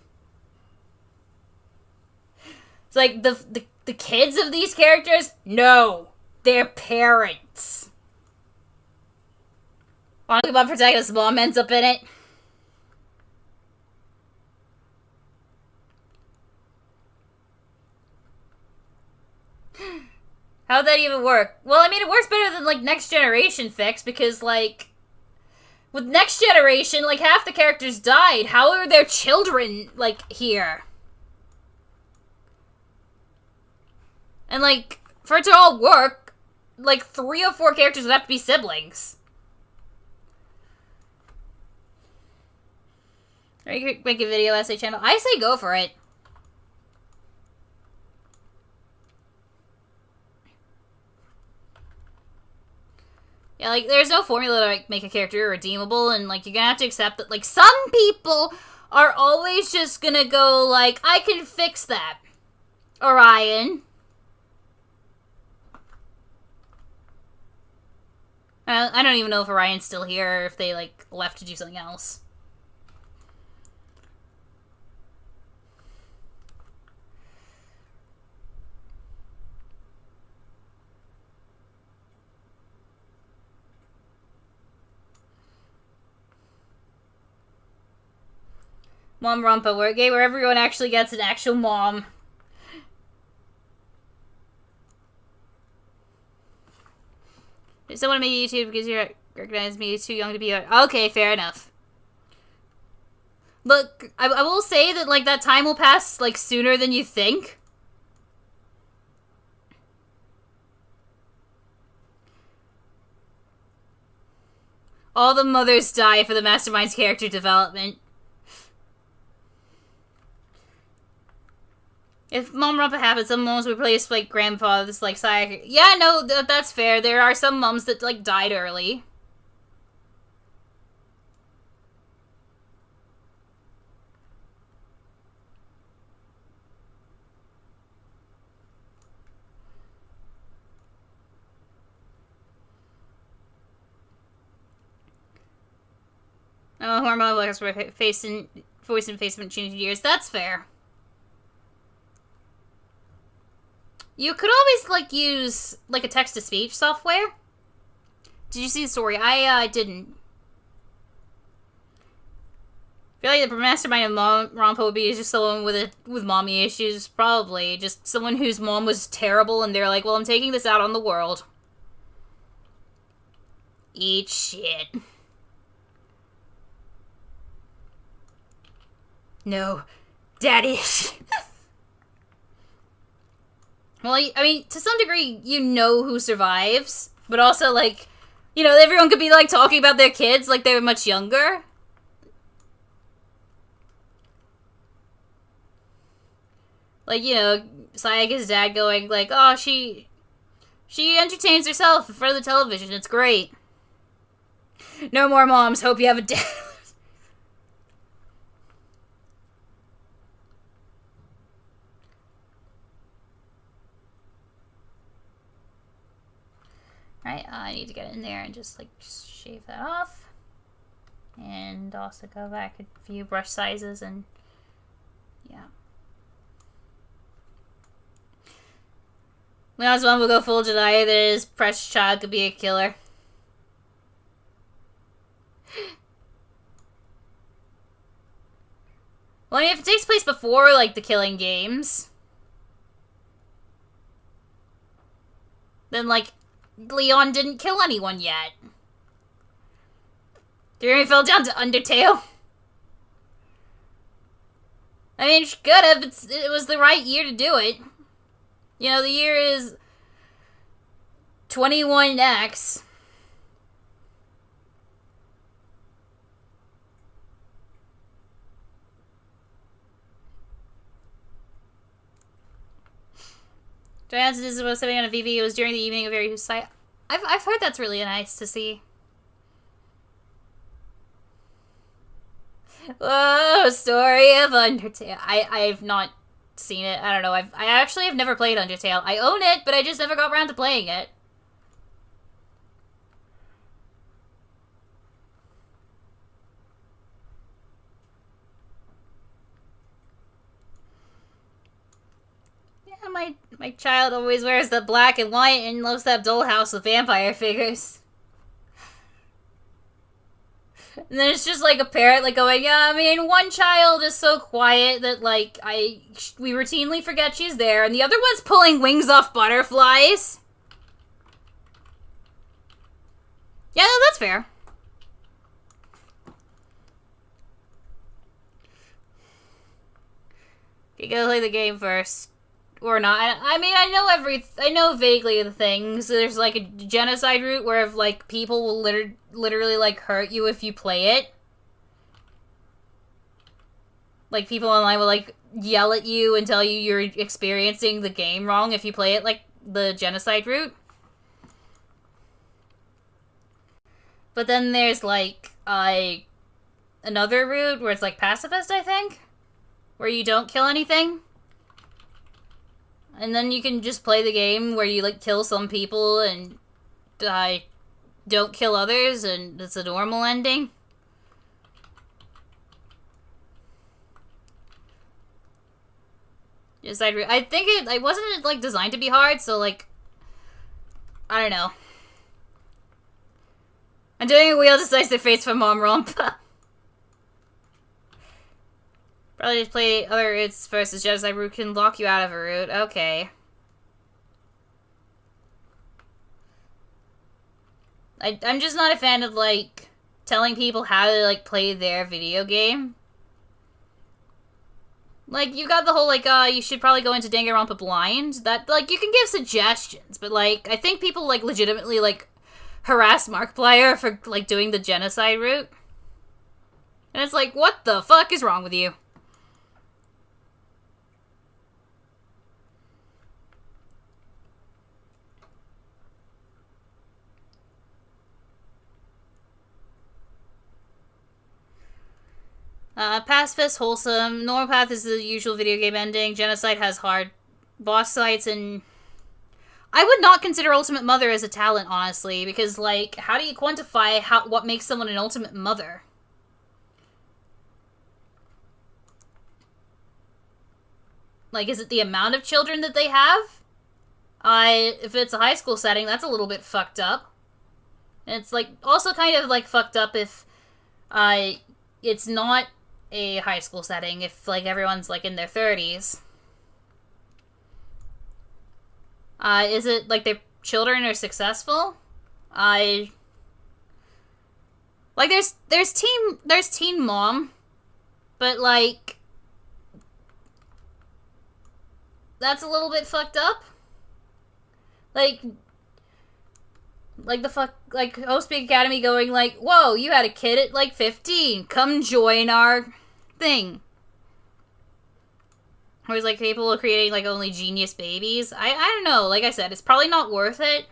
It's like the kids of these characters? No. Their parents. Honestly, my protagonist's mom ends up in it. How'd that even work? Well, I mean, it works better than, like, Next Generation fix, because, like, with Next Generation, like, half the characters died. How are their children, like, here? And, like, for it to all work, like, 3 or 4 characters would have to be siblings. Or you could make a video essay channel. I say go for it. Yeah, like, there's no formula to, like, make a character redeemable, and, like, you're gonna have to accept that, like, some people are always just gonna go, like, I can fix that, Orion. I don't even know if Orion's still here, or if they, like, left to do something else. Mom Rompa, we're gay where everyone actually gets an actual mom. Did someone make YouTube because you recognize me too young to be okay, fair enough. Look, I will say that, like, that time will pass, like, sooner than you think. All the mothers die for the Mastermind's character development. If Mom Rompa happens, some moms replace, like, grandfathers, like, side. Yeah, no, that's fair. There are some moms that, like, died early. Oh, hormone levels were voice and face haven't changed in years. That's fair. You could always, like, use, like, a text-to-speech software. Did you see the story? I didn't. I feel like the mastermind of romphobia is just someone with mommy issues, probably. Just someone whose mom was terrible, and they're like, well, I'm taking this out on the world. Eat shit. No. Daddy. Well, I mean, to some degree, you know who survives. But also, like, you know, everyone could be, like, talking about their kids like they were much younger. Like, you know, Sayaka's dad going, like, oh, she entertains herself in front of the television. It's great. No more moms. Hope you have a dad. Alright, I need to get in there and just, like, shave that off. And also go back a few brush sizes and, yeah. Leon's mom will go full deny that his precious child could be a killer. Well, I mean, if it takes place before, like, the killing games, then, like, Leon didn't kill anyone yet. He fell down to Undertale. I mean, she could have. It was the right year to do it. You know, the year is 21X. Diana says about sitting on a VV. It was during the evening of very site. I've heard that's really nice to see. Oh, story of Undertale. I've not seen it. I don't know. I actually have never played Undertale. I own it, but I just never got around to playing it. Yeah, my child always wears the black and white and loves that dollhouse with vampire figures. And then it's just like a parrot like going, yeah, I mean, one child is so quiet that like we routinely forget she's there, and the other one's pulling wings off butterflies. Yeah, no, that's fair. You gotta play the game first. Or not. I mean, I know vaguely the things. There's like a genocide route where if, like, people will literally like hurt you if you play it. Like, people online will like yell at you and tell you you're experiencing the game wrong if you play it like the genocide route. But then there's like another route where it's like pacifist, I think, where you don't kill anything. And then you can just play the game where you, like, kill some people and don't kill others, and it's a normal ending. I think it wasn't, like, designed to be hard, so, like, I don't know. I'm doing a wheel to slice their face for Mom Romp. Probably just play other routes first, as genocide route can lock you out of a route. Okay. I'm just not a fan of, like, telling people how to, like, play their video game. Like, you got the whole, like, you should probably go into Danganronpa blind. That, like, you can give suggestions, but, like, I think people, like, legitimately, like, harass Markiplier for, like, doing the genocide route. And it's like, what the fuck is wrong with you? Pacifist, wholesome. Normal path is the usual video game ending. Genocide has hard boss fights, and I would not consider Ultimate Mother as a talent, honestly, because, like, how do you quantify what makes someone an Ultimate Mother? Like, is it the amount of children that they have? If it's a high school setting, that's a little bit fucked up. And it's, like, also kind of, like, fucked up if, it's not a high school setting, if, like, everyone's, like, in their 30s. Is it, like, their children are successful? Like, there's Teen Mom, but, like, that's a little bit fucked up. Like Host Big Academy going like, whoa, you had a kid at like 15. Come join our thing. Or it's like people are creating like only genius babies. I don't know. Like I said, it's probably not worth it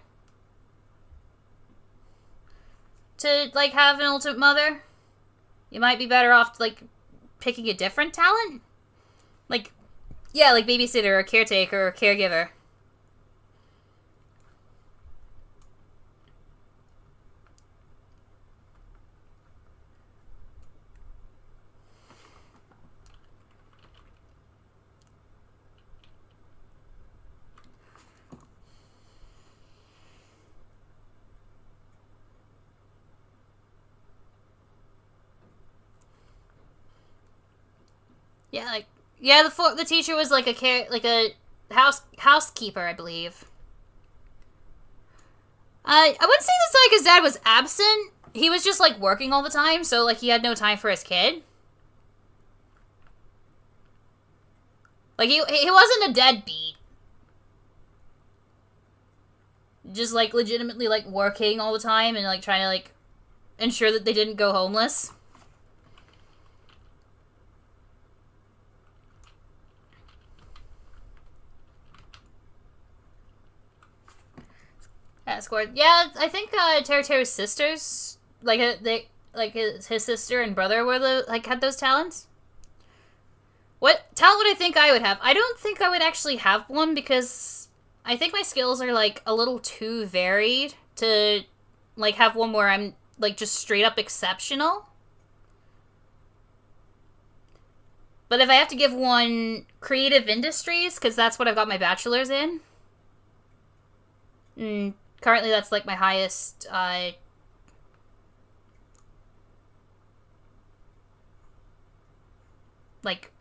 to like have an ultimate mother. You might be better off like picking a different talent. Like, yeah, like babysitter or caretaker or caregiver. Yeah, like, yeah, the teacher was like a housekeeper, I believe. I wouldn't say this like his dad was absent. He was just like working all the time, so like he had no time for his kid. Like he wasn't a deadbeat. Just like legitimately like working all the time and like trying to like ensure that they didn't go homeless. Yeah, scored. Yeah, I think Teru's sisters, like his sister and brother were had those talents. What talent would I think I would have? I don't think I would actually have one because I think my skills are like a little too varied to like have one where I'm like just straight up exceptional. But if I have to give one, creative industries, because that's what I've got my bachelor's in. Currently, that's like my highest. Like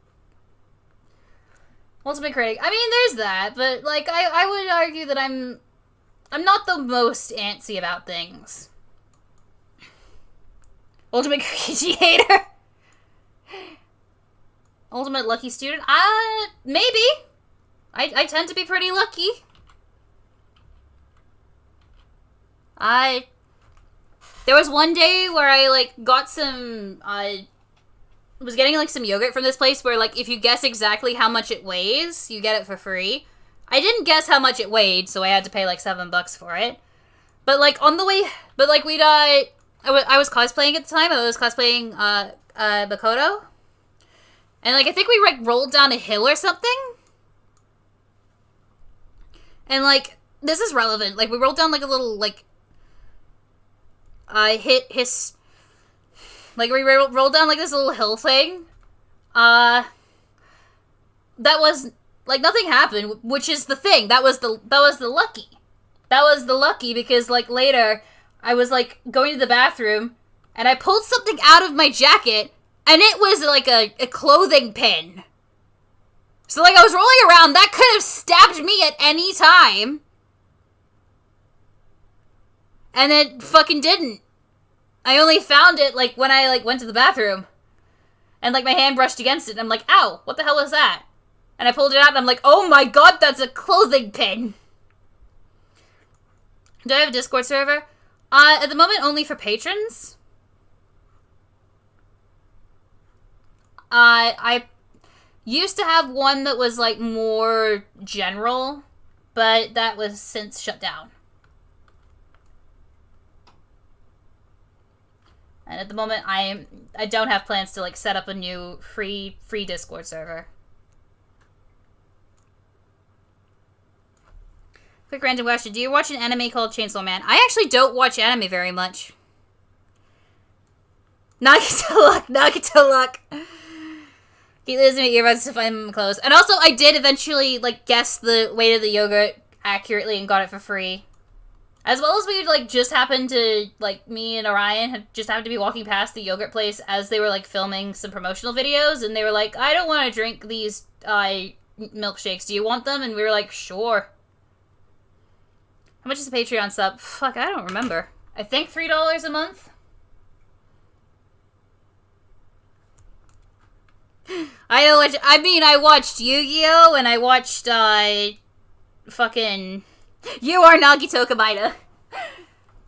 ultimate critic. I mean, there's that, but like I would argue that I'm not the most antsy about things. Ultimate creator. Ultimate lucky student. Maybe. I tend to be pretty lucky. There was one day where I, like, got some, was getting, like, some yogurt from this place where, like, if you guess exactly how much it weighs, you get it for free. I didn't guess how much it weighed, so I had to pay, like, $7 for it. But, like, on the way, but, like, I was cosplaying at the time, I was cosplaying, Makoto. And, like, I think we, like, rolled down a hill or something. And, like, this is relevant. Like, we rolled down, like, a little, like, we rolled down, like, this little hill thing. That was, like, nothing happened, which is the thing. That was the lucky. That was the lucky, because, like, later, I was, like, going to the bathroom, and I pulled something out of my jacket, and it was, like, a clothing pin. So, like, I was rolling around, that could have stabbed me at any time. And it fucking didn't. I only found it, like, when I, like, went to the bathroom. And, like, my hand brushed against it, and I'm like, ow, what the hell was that? And I pulled it out, and I'm like, oh my god, that's a clothing pin! Do I have a Discord server? At the moment, only for patrons. I used to have one that was, like, more general, but that was since shut down. And at the moment, I don't have plans to, like, set up a new free Discord server. Quick random question. Do you watch an anime called Chainsaw Man? I actually don't watch anime very much. Nagito luck. Keep listening to earbuds to find them close. And also, I did eventually, like, guess the weight of the yogurt accurately and got it for free. As well as we, like, just happened to, like, me and Orion had just happened to be walking past the yogurt place as they were, like, filming some promotional videos, and they were like, I don't want to drink these, milkshakes. Do you want them? And we were like, sure. How much is a Patreon sub? Fuck, I don't remember. I think $3 a month? I know what, I mean, I watched Yu-Gi-Oh! And I watched, fucking... You are Nagito Kabaida.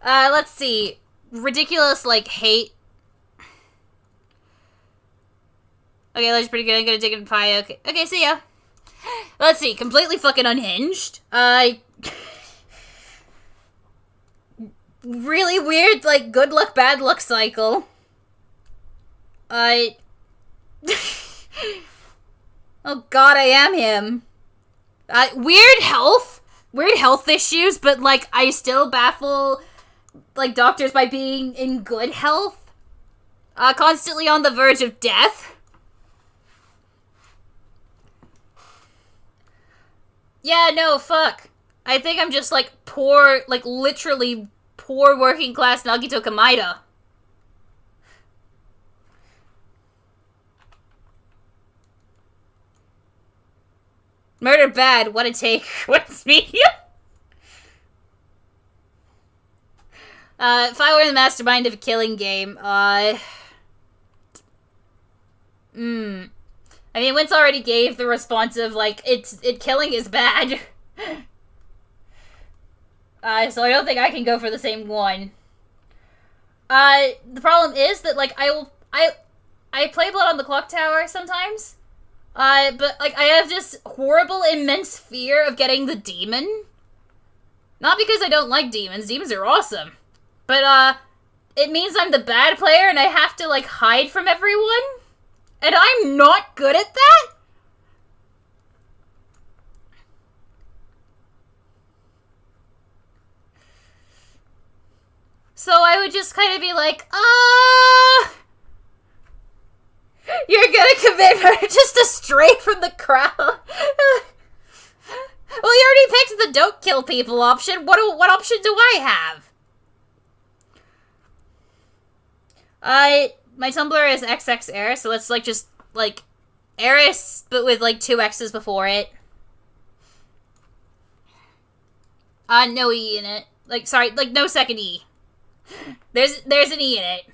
Let's see. Ridiculous, like, hate. Okay, that's pretty good. I'm gonna dig in pie. Okay, see ya. Let's see. Completely fucking unhinged. Really weird, like, good luck, bad luck cycle. Oh god, I am him. Weird health issues, but, like, I still baffle, like, doctors by being in good health. Constantly on the verge of death. Yeah, no, fuck. I think I'm just, like, poor, like, literally poor working class Nagito Kamaida. Murder bad, what a take. What's me? If I were the mastermind of a killing game, I mean, Wentz already gave the response of, like, killing is bad. So I don't think I can go for the same one. The problem is that, like, I play Blood on the Clock Tower sometimes. But, like, I have just horrible, immense fear of getting the demon. Not because I don't like demons. Demons are awesome. But, it means I'm the bad player and I have to, like, hide from everyone. And I'm not good at that. So I would just kind of be like, you're gonna commit murder just to stray from the crowd. Well, you already picked the don't kill people option. What option do I have? My Tumblr is XXAir, so let's, like, just, like, Eris, but with, like, 2 X's before it. No E in it. Like, sorry, like, no second E. There's an E in it.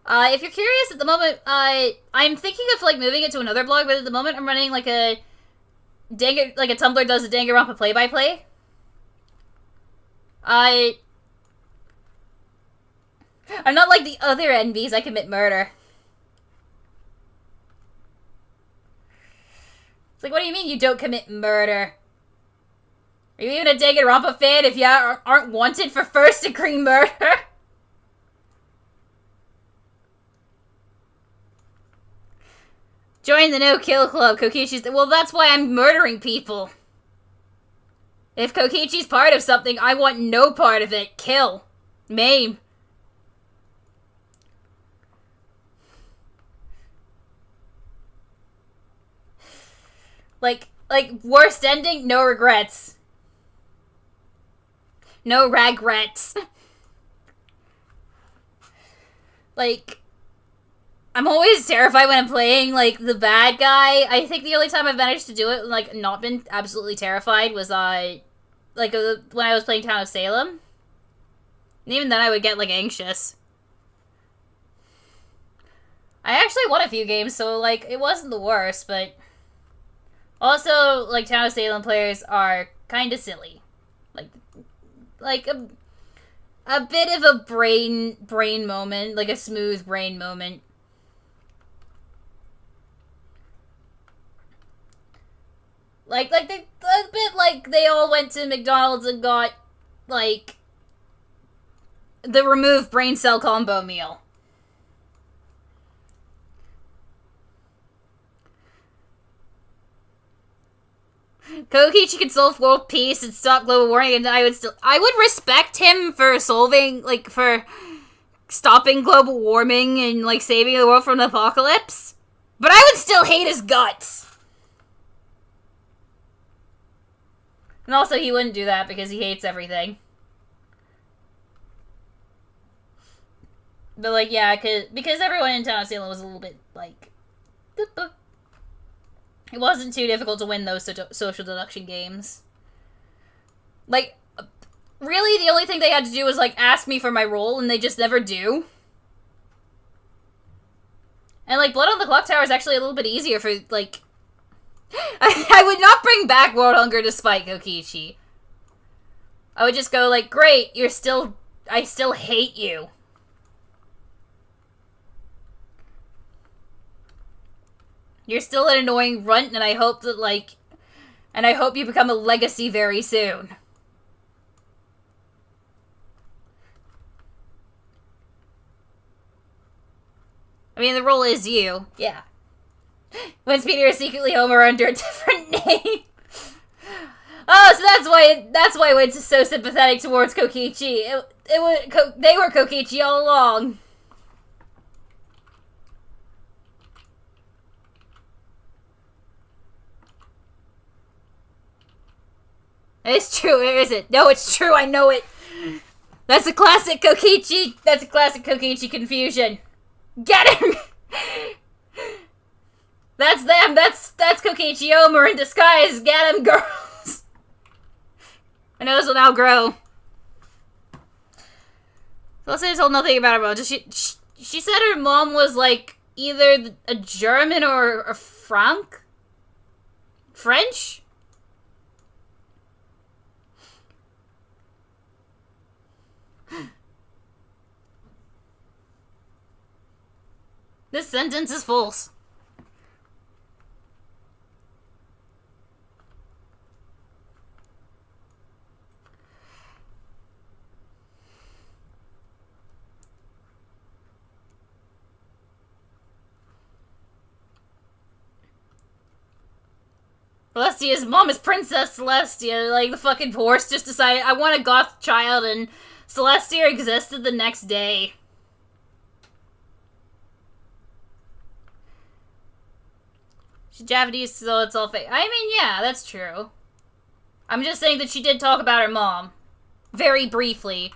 If you're curious, at the moment, I'm thinking of, like, moving it to another blog, but at the moment I'm running, like, a Tumblr does a Danganronpa play-by-play. I'm not like the other NBs, I commit murder. It's like, what do you mean you don't commit murder? Are you even a Danganronpa fan if you aren't wanted for first-degree murder? Join the no-kill club, Kokichi's... Well, that's why I'm murdering people. If Kokichi's part of something, I want no part of it. Kill. Maim. Like, worst ending, no regrets. No regrets. Like, I'm always terrified when I'm playing, like, the bad guy. I think the only time I've managed to do it, like, not been absolutely terrified was, like, when I was playing Town of Salem. And even then I would get, like, anxious. I actually won a few games, so, like, it wasn't the worst, but... Also, like, Town of Salem players are kind of silly. Like a bit of a brain moment, like a smooth brain moment. Like a bit like they all went to McDonald's and got, like, the removed brain cell combo meal. Kokichi could solve world peace and stop global warming, and I would respect him for solving, like, for stopping global warming and, like, saving the world from the apocalypse. But I would still hate his guts. And also, he wouldn't do that because he hates everything. But, like, yeah, because everyone in Town of Salem was a little bit, like... It wasn't too difficult to win those social deduction games. Like, really, the only thing they had to do was, like, ask me for my role, and they just never do. And, like, Blood on the Clock Tower is actually a little bit easier for, like... I would not bring back World Hunger despite Kokichi. I would just go, like, great, I still hate you. You're still an annoying runt, and I hope that, like... And I hope you become a legacy very soon. I mean, the role is you. Yeah. When Speeder is secretly Homer under a different name. Oh, so that's why Wentz so sympathetic towards Kokichi. They were Kokichi all along. It's true, where is it? No, it's true, I know it. That's a classic Kokichi. That's a classic Kokichi confusion. Get him! That's them. That's Kokichi Homer in disguise. Get him, girls. My nose will now grow. So let's say I told nothing about her mom. She said her mom was like either a German or a French? This sentence is false. Celestia's mom is Princess Celestia. Like, the fucking horse just decided, I want a goth child, and Celestia existed the next day. She's Japanese, so it's all fake. I mean, yeah, that's true. I'm just saying that she did talk about her mom. Very briefly.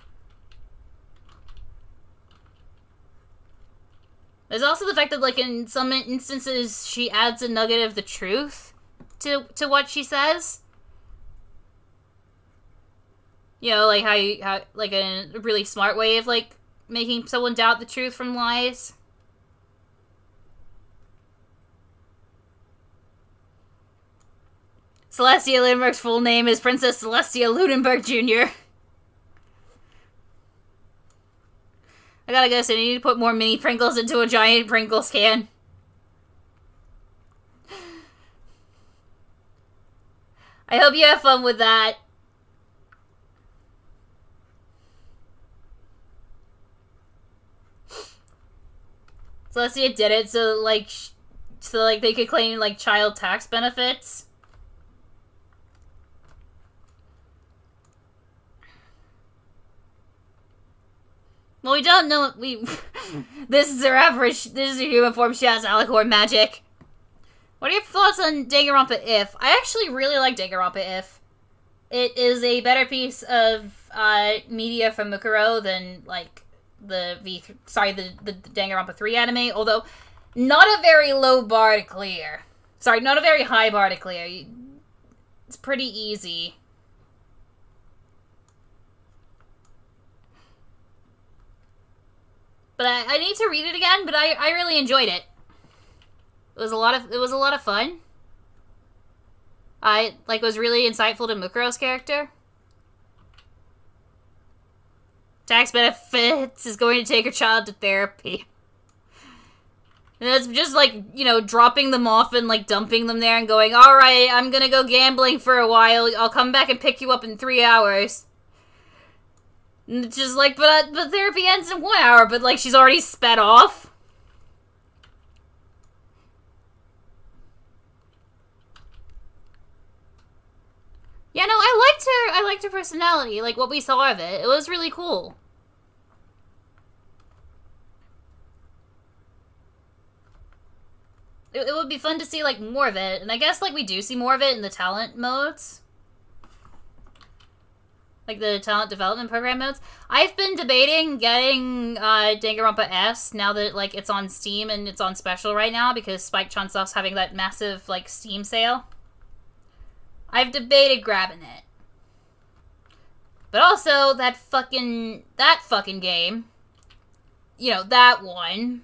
There's also the fact that, like, in some instances, she adds a nugget of the truth to what she says. You know, like how like a really smart way of, like, making someone doubt the truth from lies. Celestia Lunenburg's full name is Princess Celestia Lunenburg Jr. I gotta go, so I need to put more mini Pringles into a giant Pringles can. I hope you have fun with that. Celestia did it so they could claim, like, child tax benefits. Well, we don't know. This is her average. This is her human form. She has alicorn magic. What are your thoughts on Danganronpa If? I actually really like Danganronpa If. It is a better piece of media from Mukuro than, like, the Danganronpa 3 anime, although not a very low bar to clear. Sorry, not a very high bar to clear. It's pretty easy. But I need to read it again, but I really enjoyed it. It was a lot of fun. I was really insightful to Mukuro's character. Tax benefits is going to take her child to therapy. And it's just, like, you know, dropping them off and, like, dumping them there and going, alright, I'm gonna go gambling for a while. I'll come back and pick you up in 3 hours. And it's just like, but therapy ends in 1 hour, but, like, she's already sped off. Yeah, no, I liked her personality, like, what we saw of it. It was really cool. It would be fun to see, like, more of it, and I guess, like, we do see more of it in the talent modes. Like the talent development program modes. I've been debating getting Danganronpa S now that like it's on Steam and it's on special right now because Spike Chunsoft's having that massive like Steam sale. I've debated grabbing it. But also that fucking game. You know, that one.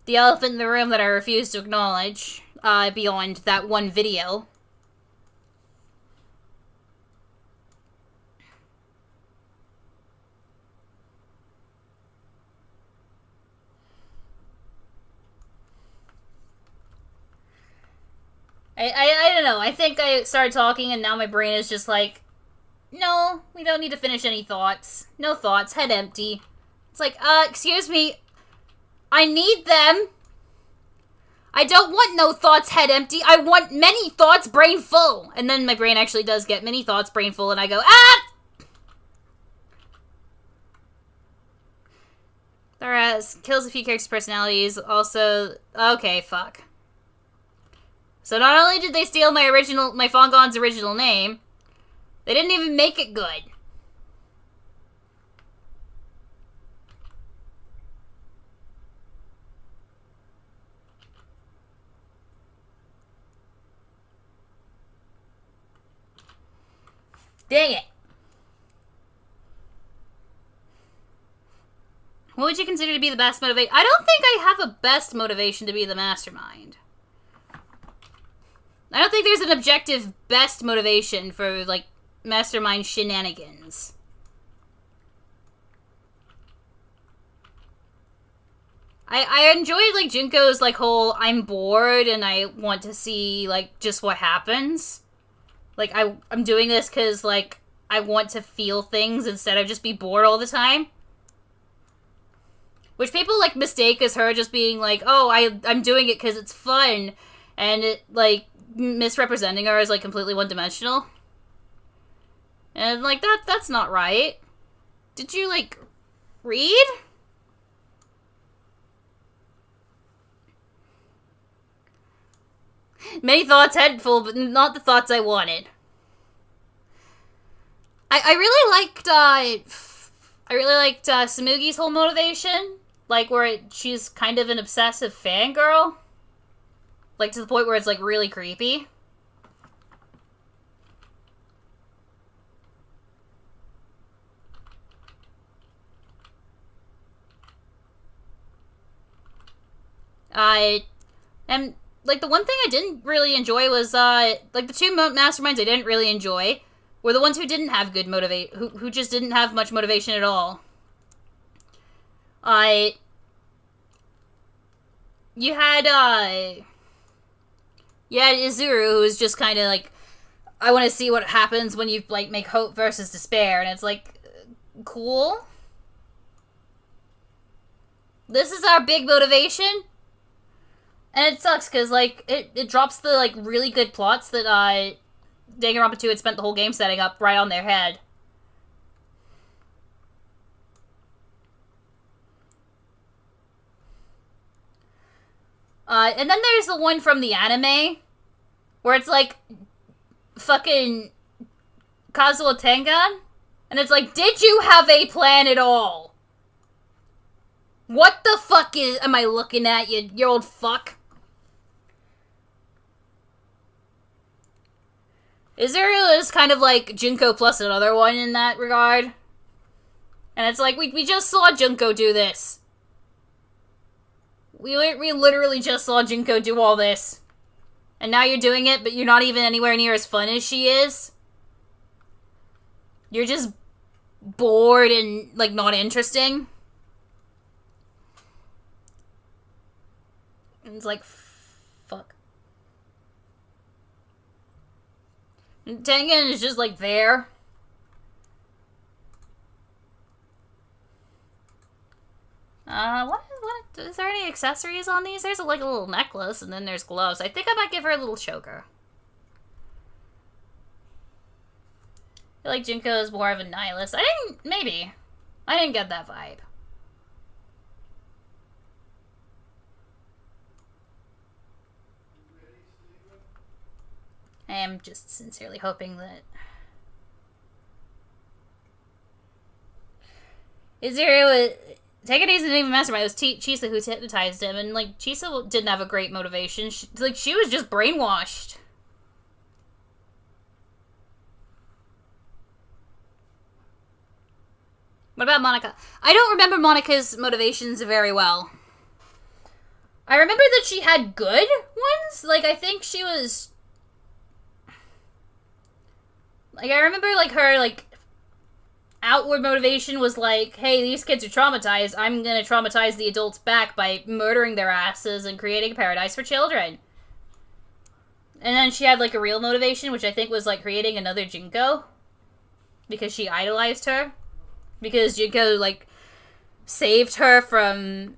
The elephant in the room that I refuse to acknowledge beyond that one video. I don't know. I think I started talking and now my brain is just like, no, we don't need to finish any thoughts. No thoughts, head empty. It's like, excuse me. I need them. I don't want no thoughts, head empty. I want many thoughts, brain full. And then my brain actually does get many thoughts, brain full, and I go, ah! Whereas, kills a few characters' personalities, also, okay, fuck. So not only did they steal my Fangan's original name, they didn't even make it good. Dang it. What would you consider to be the best motivation? I don't think I have a best motivation to be the mastermind. I don't think there's an objective best motivation for, like, mastermind shenanigans. I enjoyed, like, Junko's, like, whole, I'm bored and I want to see, like, just what happens. Like, I'm doing this because, like, I want to feel things instead of just be bored all the time. Which people, like, mistake as her just being like, oh, I'm doing it because it's fun. And, it, like, misrepresenting her as, like, completely one-dimensional. And, like, that's not right. Did you, like, read? Many thoughts, head full, but not the thoughts I wanted. I really liked Samugi's whole motivation. Like, where she's kind of an obsessive fangirl. Like, to the point where it's, like, really creepy. And, like, the one thing I didn't really enjoy was, like, the two masterminds I didn't really enjoy were the ones who didn't have good who just didn't have much motivation at all. You had Izuru, who was just kind of like, I want to see what happens when you, like, make hope versus despair, and it's like, cool. This is our big motivation? And it sucks, because, like, it drops the, like, really good plots that, Danganronpa 2 had spent the whole game setting up right on their head. And then there's the one from the anime, where it's, like, fucking Kazuo Tengan, and it's like, did you have a plan at all? What the fuck am I looking at, you old fuck? Izuru is kind of like Junko plus another one in that regard. And it's like, we just saw Junko do this. We literally just saw Junko do all this. And now you're doing it, but you're not even anywhere near as fun as she is. You're just bored and, like, not interesting. And it's like, fuck. And Tengen is just, like, there. What is there any accessories on these? There's, like, a little necklace, and then there's gloves. I think I might give her a little choker. I feel like Junko is more of a nihilist. Maybe. I didn't get that vibe. I am just sincerely hoping that Izuru, take it easy, didn't even mastermind. It was Chisa who hypnotized him, and like Chisa didn't have a great motivation. She was just brainwashed. What about Monica? I don't remember Monica's motivations very well. I remember that she had good ones. Like, I think she was... Like, I remember, like, her, like, outward motivation was like, hey, these kids are traumatized. I'm gonna traumatize the adults back by murdering their asses and creating a paradise for children. And then she had, like, a real motivation, which I think was, like, creating another Junko. Because she idolized her. Because Junko, like, saved her from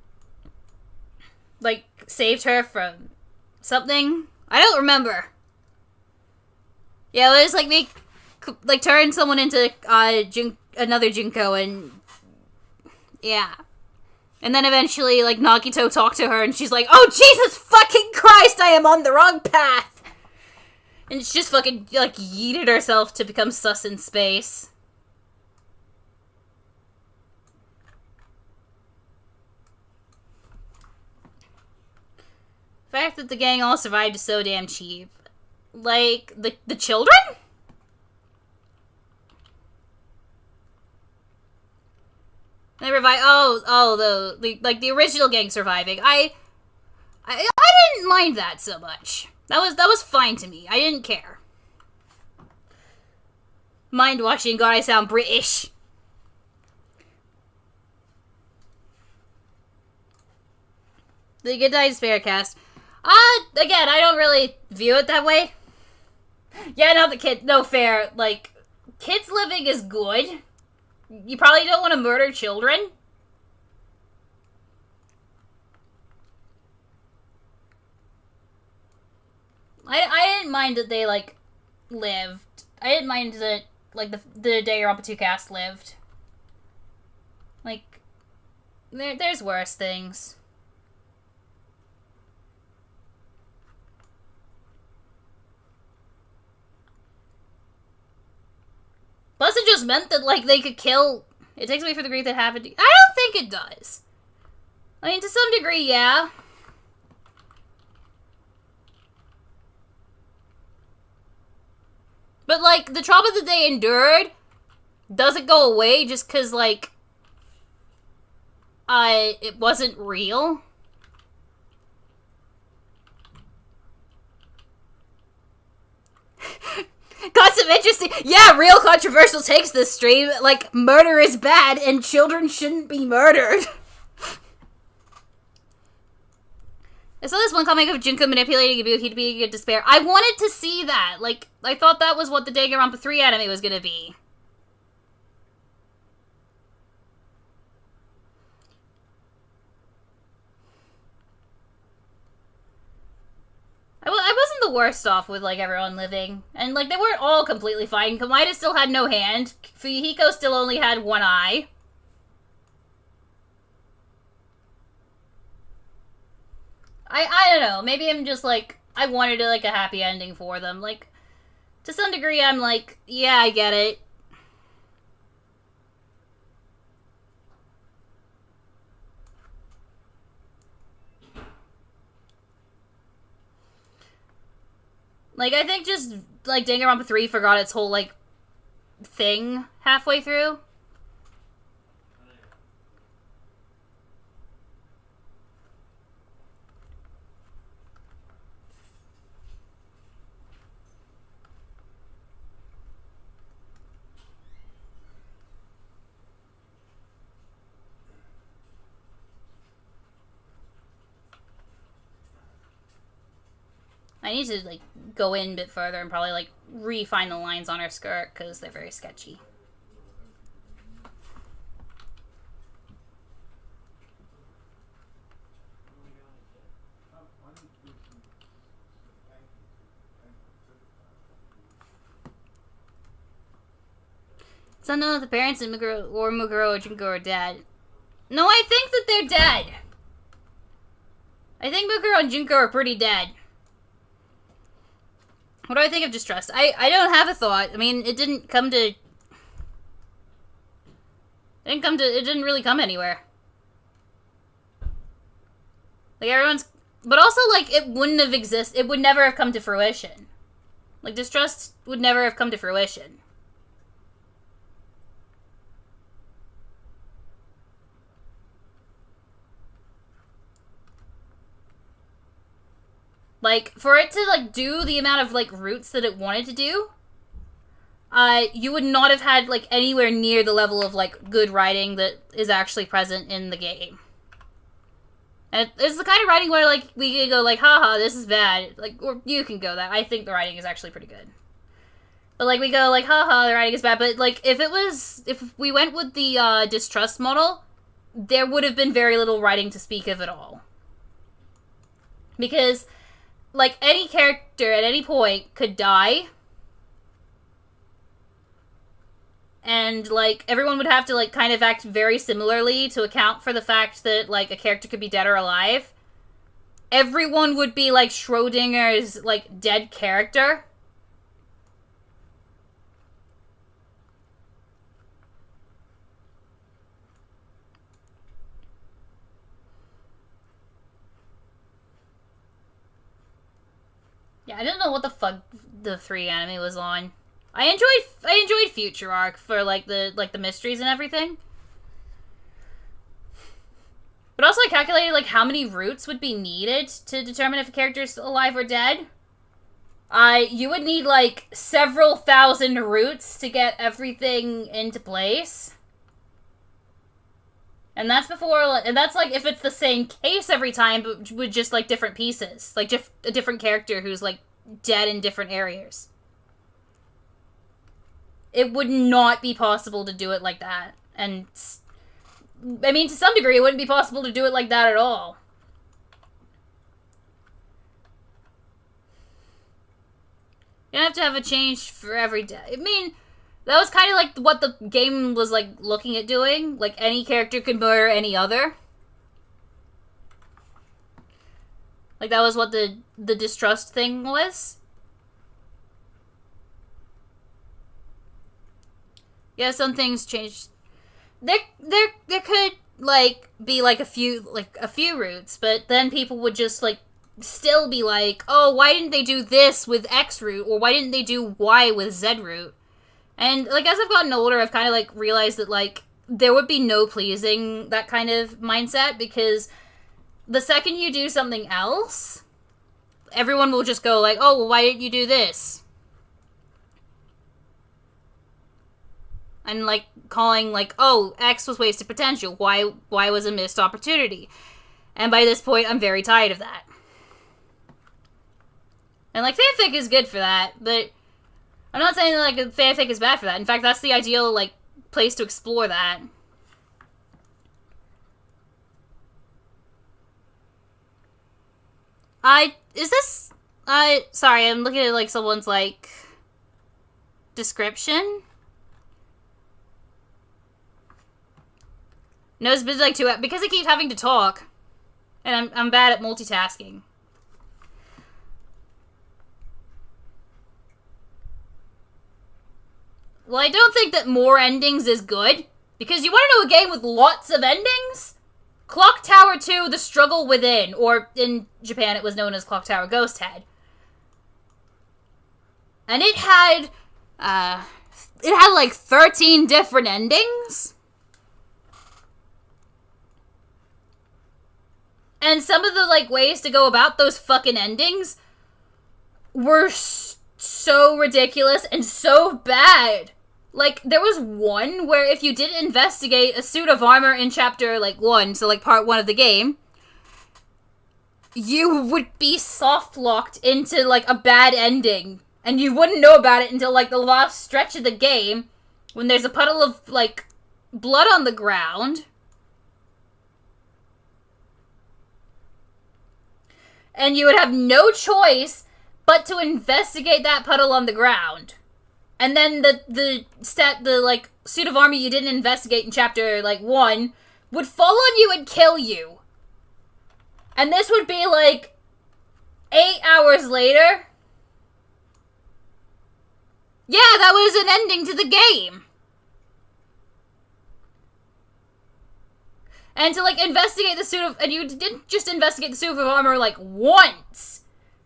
something. I don't remember. Yeah, it was, like, turn someone into, another Junko, and, yeah. And then eventually, like, Nagito talked to her, and she's like, oh, Jesus fucking Christ, I am on the wrong path! And she just fucking, like, yeeted herself to become sus in space. The fact that the gang all survived is so damn cheap. Like, the children? They revive. The original gang surviving. I didn't mind that so much. That was fine to me. I didn't care. Mind watching. God, I sound British. The Good Night Spare cast. Again, I don't really view it that way. Yeah, no fair. Like, kids living is good. You probably don't want to murder children. I didn't mind that they, like, lived. I didn't mind that, like, the Danganronpa 2 cast lived. Like, there's worse things. Plus, it just meant that, like, they could kill... It takes away from the grief that happened. I don't think it does. I mean, to some degree, yeah. But, like, the trauma that they endured doesn't go away just because, like, it wasn't real. Got some interesting... Yeah, real controversial takes this stream. Like, murder is bad and children shouldn't be murdered. I saw this one comic of Junko manipulating Ibuki to be in despair. I wanted to see that. Like, I thought that was what the Danganronpa 3 anime was gonna be. I wasn't the worst off with, like, everyone living. And, like, they weren't all completely fine. Kamida still had no hand. Fuyuhiko still only had one eye. I don't know. Maybe I'm just, like, I wanted, like, a happy ending for them. Like, to some degree, I'm like, yeah, I get it. Like, I think just, like, Danganronpa 3 forgot its whole, like, thing halfway through. I need to, like, go in a bit further and probably, like, refine the lines on her skirt, because they're very sketchy. It's unknown if the parents of Muguro or Junko are dead. No, I think that they're dead. I think Muguro and Junko are pretty dead. What do I think of Distrust? I don't have a thought. I mean, it didn't It didn't really come anywhere. Like, everyone's... But also, like, it wouldn't have existed. It would never have come to fruition. Like, distrust would never have come to fruition. Like, for it to, like, do the amount of, like, routes that it wanted to do, you would not have had, like, anywhere near the level of, like, good writing that is actually present in the game. And it's the kind of writing where, like, we can go, like, haha, this is bad. Like, or you can go that. I think the writing is actually pretty good. But, like, we go, like, haha, the writing is bad. But, like, if we went with the, distrust model, there would have been very little writing to speak of at all. Because, like, any character at any point could die. And, like, everyone would have to, like, kind of act very similarly to account for the fact that, like, a character could be dead or alive. Everyone would be, like, Schrodinger's, like, dead character. Yeah, I don't know what the fuck the 3 anime was on. I enjoyed Future Arc for like the mysteries and everything. But also I calculated like how many routes would be needed to determine if a character is alive or dead. You would need like several thousand routes to get everything into place. And that's that's like if it's the same case every time, but with just like different pieces. Like a different character who's like dead in different areas. It would not be possible to do it like that. And, I mean, to some degree, it wouldn't be possible to do it like that at all. You don't have to have a change for every day. I mean, that was kind of like what the game was, like, looking at doing. Like, any character could murder any other. Like, that was what the distrust thing was. Yeah, some things changed. There could like be like a few routes, but then people would just like still be like, oh, why didn't they do this with X route, or why didn't they do Y with Z route? And like as I've gotten older, I've kind of like realized that like there would be no pleasing that kind of mindset, because the second you do something else, everyone will just go like, oh, well, why didn't you do this? And, like, calling, like, oh, X was wasted potential. Y was a missed opportunity. And by this point, I'm very tired of that. And, like, fanfic is good for that, but I'm not saying that, like, fanfic is bad for that. In fact, that's the ideal, like, place to explore that. Sorry, I'm looking at, like, someone's, like, description. No, it's been like 2 hours. Because I keep having to talk. And I'm bad at multitasking. Well, I don't think that more endings is good. Because you want to know a game with lots of endings? Clock Tower 2, The Struggle Within. Or in Japan, it was known as Clock Tower Ghost Head. And it had like 13 different endings. And some of the, like, ways to go about those fucking endings were so ridiculous and so bad. Like, there was one where if you didn't investigate a suit of armor in chapter, like, 1, so, like, part 1 of the game, you would be soft-locked into, like, a bad ending. And you wouldn't know about it until, like, the last stretch of the game, when there's a puddle of, like, blood on the ground. And you would have no choice but to investigate that puddle on the ground. And then the like suit of armor you didn't investigate in chapter like 1 would fall on you and kill you. And this would be like 8 hours later. Yeah, that was an ending to the game. And to, like, investigate the suit of... And you didn't just investigate the suit of armor, like, once.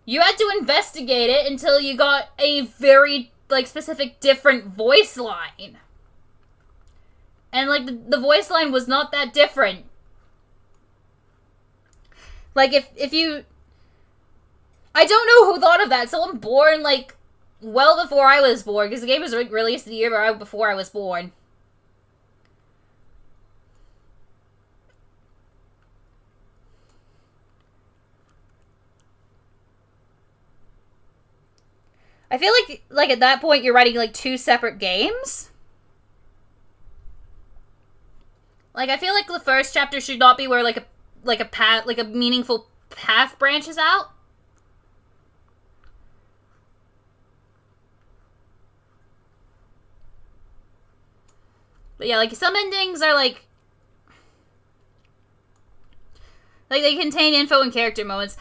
You had to investigate it until you got a very, like, specific different voice line. And, like, the voice line was not that different. Like, if you... I don't know who thought of that. Someone born, like, well before I was born, because the game was released the year before I was born. I feel like at that point you're writing, like, 2 separate games. Like, I feel like the first chapter should not be where, like a path, like, a meaningful path branches out. But yeah, like, some endings are, like, they contain info and character moments.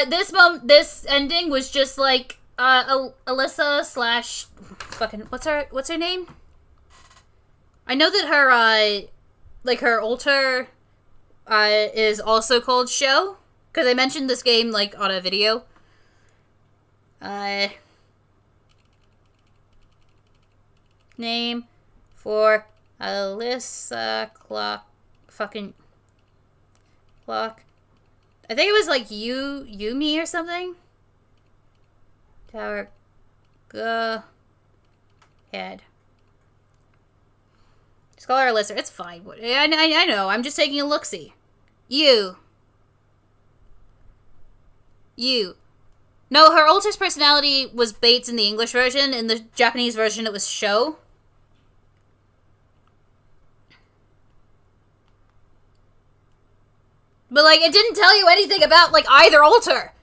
This ending was just, like, Alyssa slash, fucking, what's her name? I know that her, like, her alter, is also called Show, because I mentioned this game, like, on a video. Name for Alyssa Clock. I think it was like Yumi or something. Tower. Go. Head. Just call her Alyssa. It's fine. I know. I'm just taking a look-see. You. No, her alter's personality was Bates in the English version. In the Japanese version, it was Show. But, like, it didn't tell you anything about, like, either alter.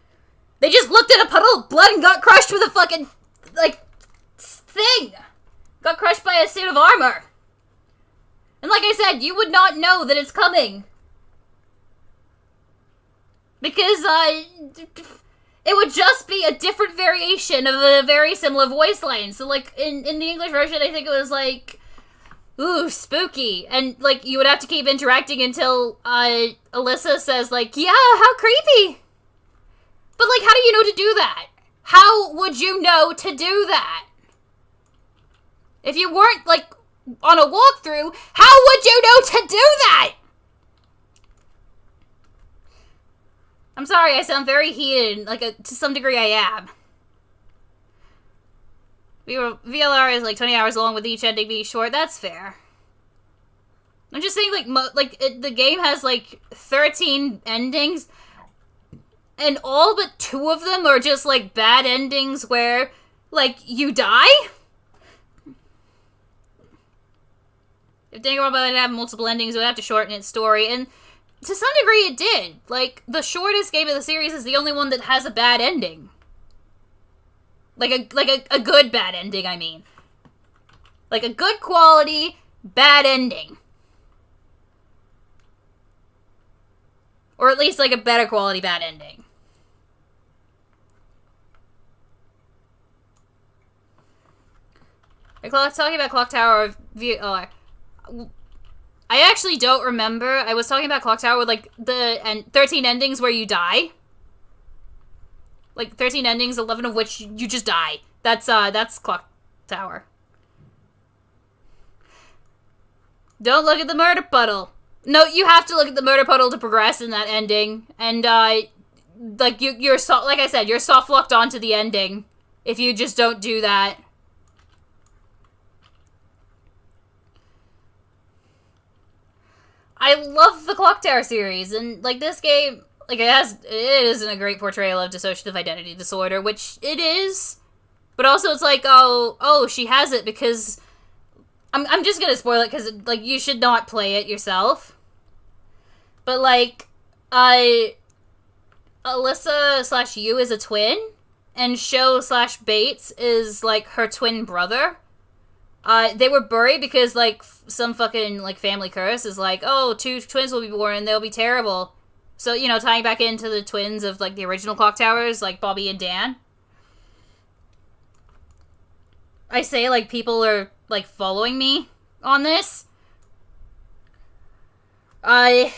They just looked at a puddle of blood and got crushed with a fucking, like, thing. Got crushed by a suit of armor. And like I said, you would not know that it's coming. Because, it would just be a different variation of a very similar voice line. So, like, in the English version, I think it was, like, ooh, spooky. And, like, you would have to keep interacting until, Alyssa says, like, yeah, how creepy. But, like, how do you know to do that? How would you know to do that? If you weren't, like, on a walkthrough, how would you know to do that? I'm sorry, I sound very heated. Like, to some degree I am. VLR is like 20 hours long with each ending being short. That's fair. I'm just saying, like, the game has, like, 13 endings, and all but 2 of them are just, like, bad endings where, like, you die? If Danganronpa had have multiple endings, it would have to shorten its story, and to some degree it did. Like, the shortest game of the series is the only one that has a bad ending. Like a good bad ending, I mean. Like a good quality, bad ending. Or at least like a better quality bad ending. Talking about Clock Tower or VLR. I actually don't remember. I was talking about Clock Tower with like the 13 endings where you die. Like 13 endings, 11 of which you just die. That's Clock Tower. Don't look at the murder puddle. No, you have to look at the murder puddle to progress in that ending. And like you're like I said, you're soft locked onto the ending if you just don't do that. I love the Clock Tower series, and like this game, like it isn't a great portrayal of dissociative identity disorder, which it is, but also it's like, oh, she has it because I'm just gonna spoil it because like you should not play it yourself. But like, Alyssa / you is a twin, and Show / Bates is like her twin brother. They were buried because, like, some fucking, like, family curse is like, oh, 2 twins will be born and they'll be terrible. So, you know, tying back into the twins of, like, the original Clock Towers, like, Bobby and Dan. I say, like, people are, like, following me on this. I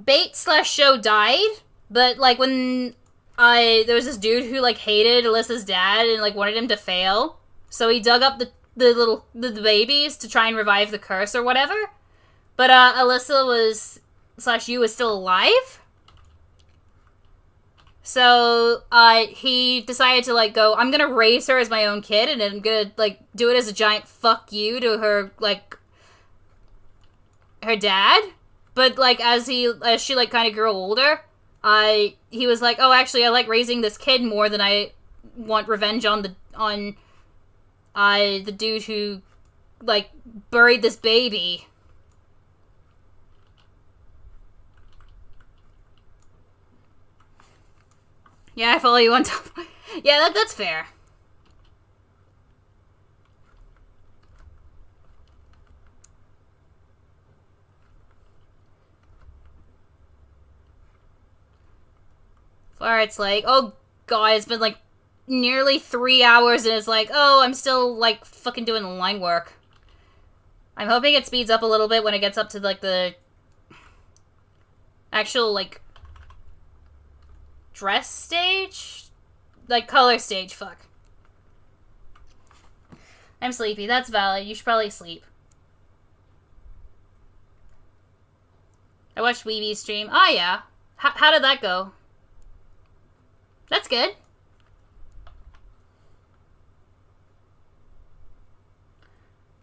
bait/show died, but like when there was this dude who like hated Alyssa's dad and like wanted him to fail, so he dug up the babies to try and revive the curse or whatever. But Alyssa was/you was still alive. So he decided to like go, I'm gonna raise her as my own kid and I'm gonna like do it as a giant fuck you to her like her dad. But like as she like kind of grew older, he was like, oh, actually I like raising this kid more than I want revenge on the dude who like buried this baby. Yeah, I follow you on top. Yeah, that's fair. Or it's like, oh god, it's been like nearly 3 hours and it's like, oh, I'm still like fucking doing line work. I'm hoping it speeds up a little bit when it gets up to like the actual like dress stage? Like color stage, fuck. I'm sleepy, that's valid. You should probably sleep. I watched Weeby's stream. Oh yeah. How did that go? That's good.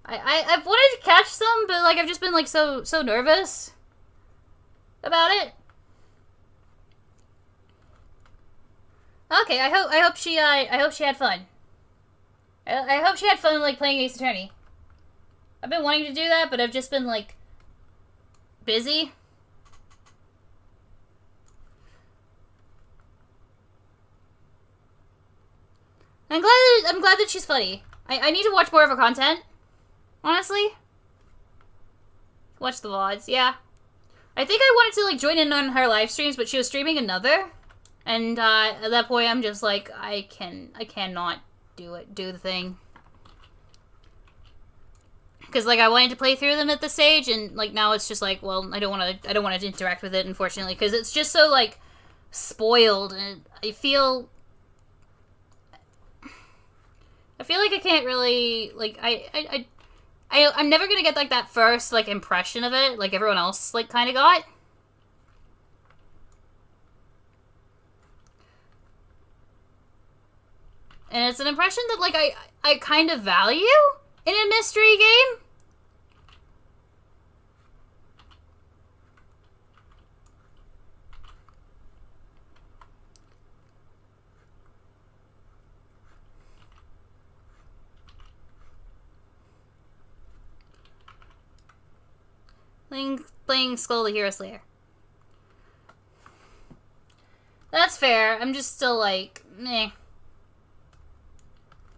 I've wanted to catch some, but like I've just been like so nervous about it. Okay, I hope she had fun. I hope she had fun like playing Ace Attorney. I've been wanting to do that, but I've just been like busy. I'm glad that she's funny. I need to watch more of her content. Honestly. Watch the VODs, yeah. I think I wanted to like join in on her live streams, but she was streaming another. And at that point I'm just like, I cannot do the thing. Cause like I wanted to play through them at this stage, and like now it's just like, well, I don't want to interact with it, unfortunately, because it's just so like spoiled, and I feel like I can't really like I'm never gonna get like that first like impression of it like everyone else like kind of got. And it's an impression that like I kind of value in a mystery game. Playing Skull the Hero Slayer. That's fair. I'm just still like, meh.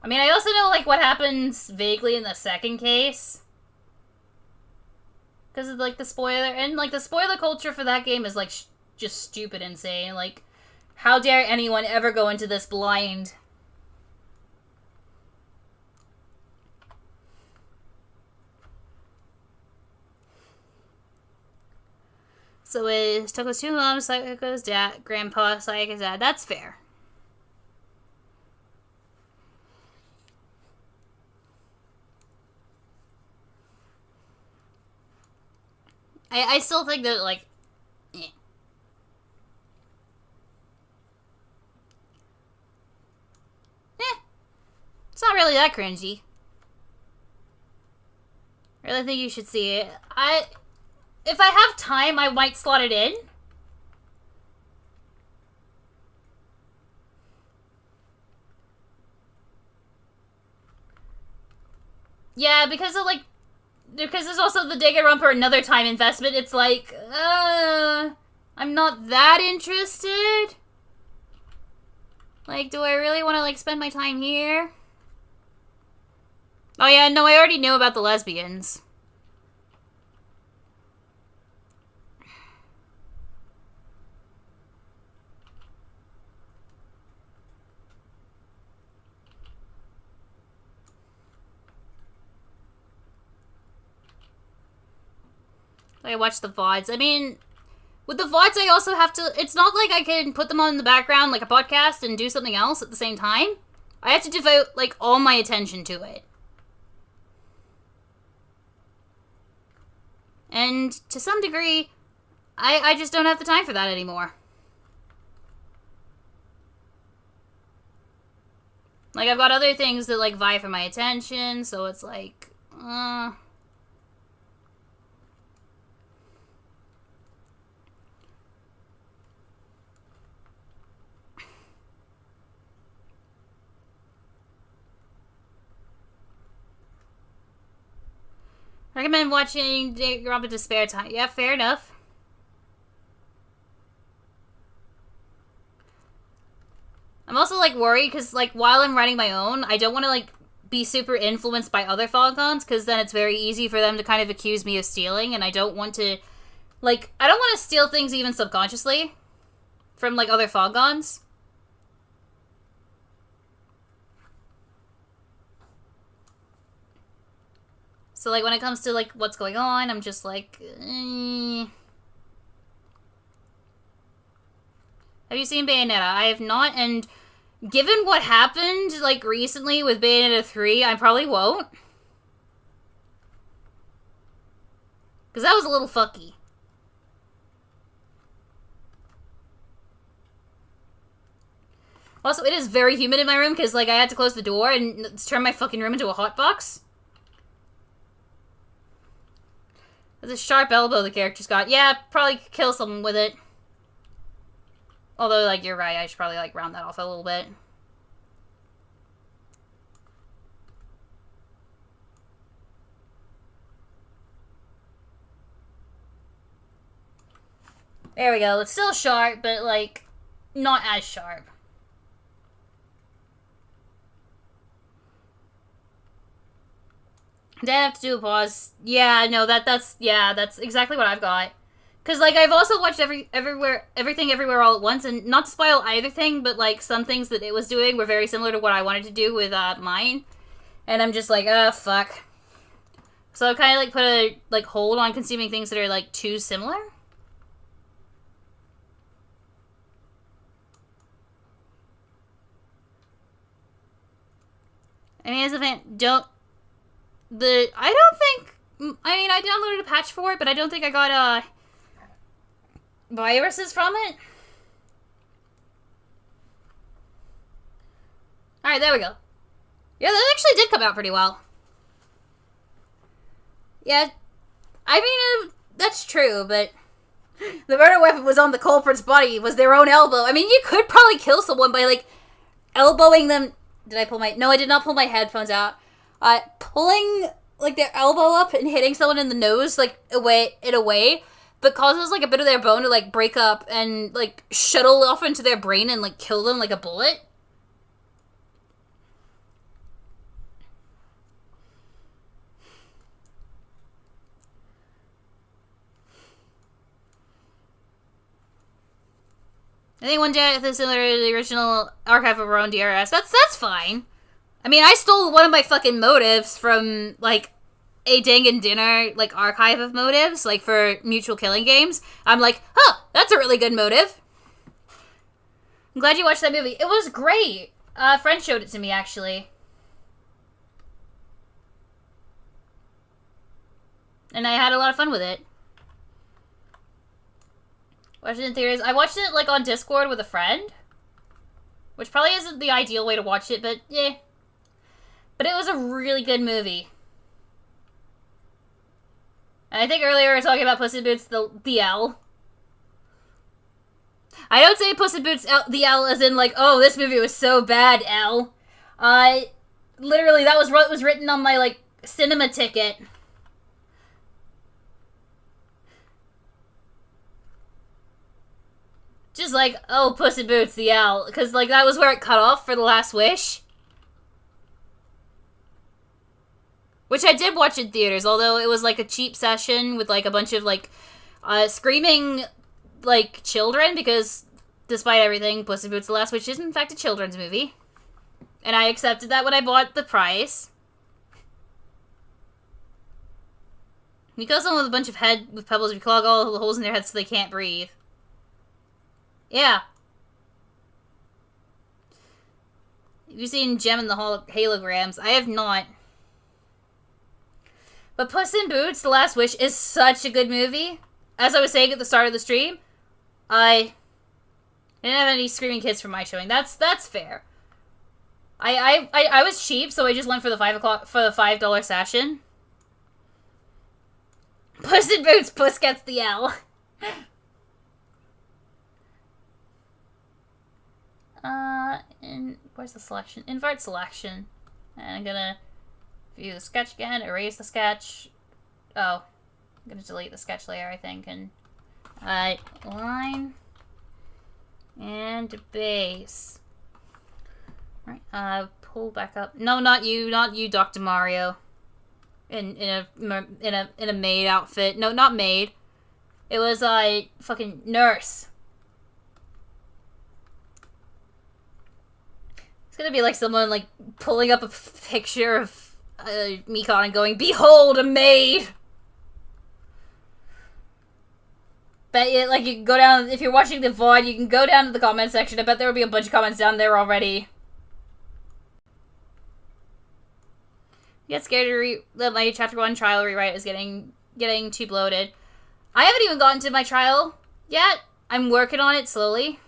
I mean, I also know like what happens vaguely in the second case. Because of like the spoiler, and like the spoiler culture for that game is like just stupid insane. Like, how dare anyone ever go into this blind? So is Toko's two moms, Psycho's dad, grandpa, Psycho's dad. That's fair. I still think that, like, eh. It's not really that cringy. I really think you should see it. If I have time, I might slot it in. Yeah, because there's also the Danganronpa another time investment. It's like, I'm not that interested. Like, do I really want to like spend my time here? Oh yeah, no, I already knew about the lesbians. I watch the VODs. I mean, with the VODs, I also have to... It's not like I can put them on in the background like a podcast and do something else at the same time. I have to devote, like, all my attention to it. And to some degree, I just don't have the time for that anymore. Like, I've got other things that, like, vie for my attention, so it's like, I recommend watching Rob into spare time. Yeah, fair enough. I'm also, like, worried because, like, while I'm writing my own, I don't want to, like, be super influenced by other fangans because then it's very easy for them to kind of accuse me of stealing, and I don't want to, like, I don't want to steal things even subconsciously from, like, other fangans. So, like, when it comes to, like, what's going on, I'm just like, Have you seen Bayonetta? I have not, and given what happened, like, recently with Bayonetta 3, I probably won't. Because that was a little fucky. Also, it is very humid in my room because, like, I had to close the door and turn my fucking room into a hotbox. That's a sharp elbow the character's got. Yeah, probably kill someone with it. Although, like, you're right, I should probably, like, round that off a little bit. There we go. It's still sharp, but, like, not as sharp. Did I have to do a pause? Yeah, no, that's exactly what I've got. Because, like, I've also watched Everything Everywhere All at Once, and not to spoil either thing, but, like, some things that it was doing were very similar to what I wanted to do with, mine. And I'm just like, oh, fuck. So I kind of, like, put a, like, hold on consuming things that are, like, too similar. I mean, as a fan, I downloaded a patch for it, but I don't think I got, viruses from it. Alright, there we go. Yeah, that actually did come out pretty well. Yeah, I mean, that's true, but the murder weapon was on the culprit's body, was their own elbow. I mean, you could probably kill someone by, like, elbowing them. Did I pull my... No, I did not pull my headphones out. Pulling, like, their elbow up and hitting someone in the nose, like, away, but causes, like, a bit of their bone to, like, break up and, like, shuttle off into their brain and, like, kill them like a bullet. I think one death is similar to the original archive of our own DRS. That's fine. I mean, I stole one of my fucking motives from, like, a Danganronpa, like, archive of motives, like, for mutual killing games. I'm like, huh, that's a really good motive. I'm glad you watched that movie. It was great. A friend showed it to me, actually. And I had a lot of fun with it. Watched it in theaters. I watched it, like, on Discord with a friend. Which probably isn't the ideal way to watch it, but, yeah. But it was a really good movie. And I think earlier we were talking about Puss in Boots, the L. I don't say Puss in Boots, the L, as in, like, oh, this movie was so bad, L. Literally, that was what was written on my, like, cinema ticket. Just like, oh, Puss in Boots, the L. Because, like, that was where it cut off for The Last Wish. Which I did watch in theaters, although it was, like, a cheap session with, like, a bunch of, like, screaming, like, children, because despite everything, Puss in Boots The Last Wish is, in fact, a children's movie. And I accepted that when I bought the prize. You kill someone with a bunch of head with pebbles, you clog all the holes in their heads so they can't breathe. Yeah. Have you seen Gem and the Halograms? I have not. But Puss in Boots: The Last Wish is such a good movie. As I was saying at the start of the stream, I didn't have any screaming kids for my showing. That's fair. I was cheap, so I just went for the $5 session. Puss in Boots, Puss gets the L. Where's the selection? Invert selection. And I'm gonna view the sketch again, erase the sketch. Oh, I'm gonna delete the sketch layer, I think, and line and base. Right. Pull back up. No, not you, Dr. Mario. In a maid outfit. No, not maid. It was a fucking nurse. It's gonna be like someone like pulling up a picture of Mikon and going, "Behold, a maid." Bet you, like, you can go down, if you're watching the VOD, you can go down to the comment section. I bet there will be a bunch of comments down there already. You get scared that my chapter 1 trial rewrite is getting too bloated. I haven't even gotten to my trial yet. I'm working on it slowly.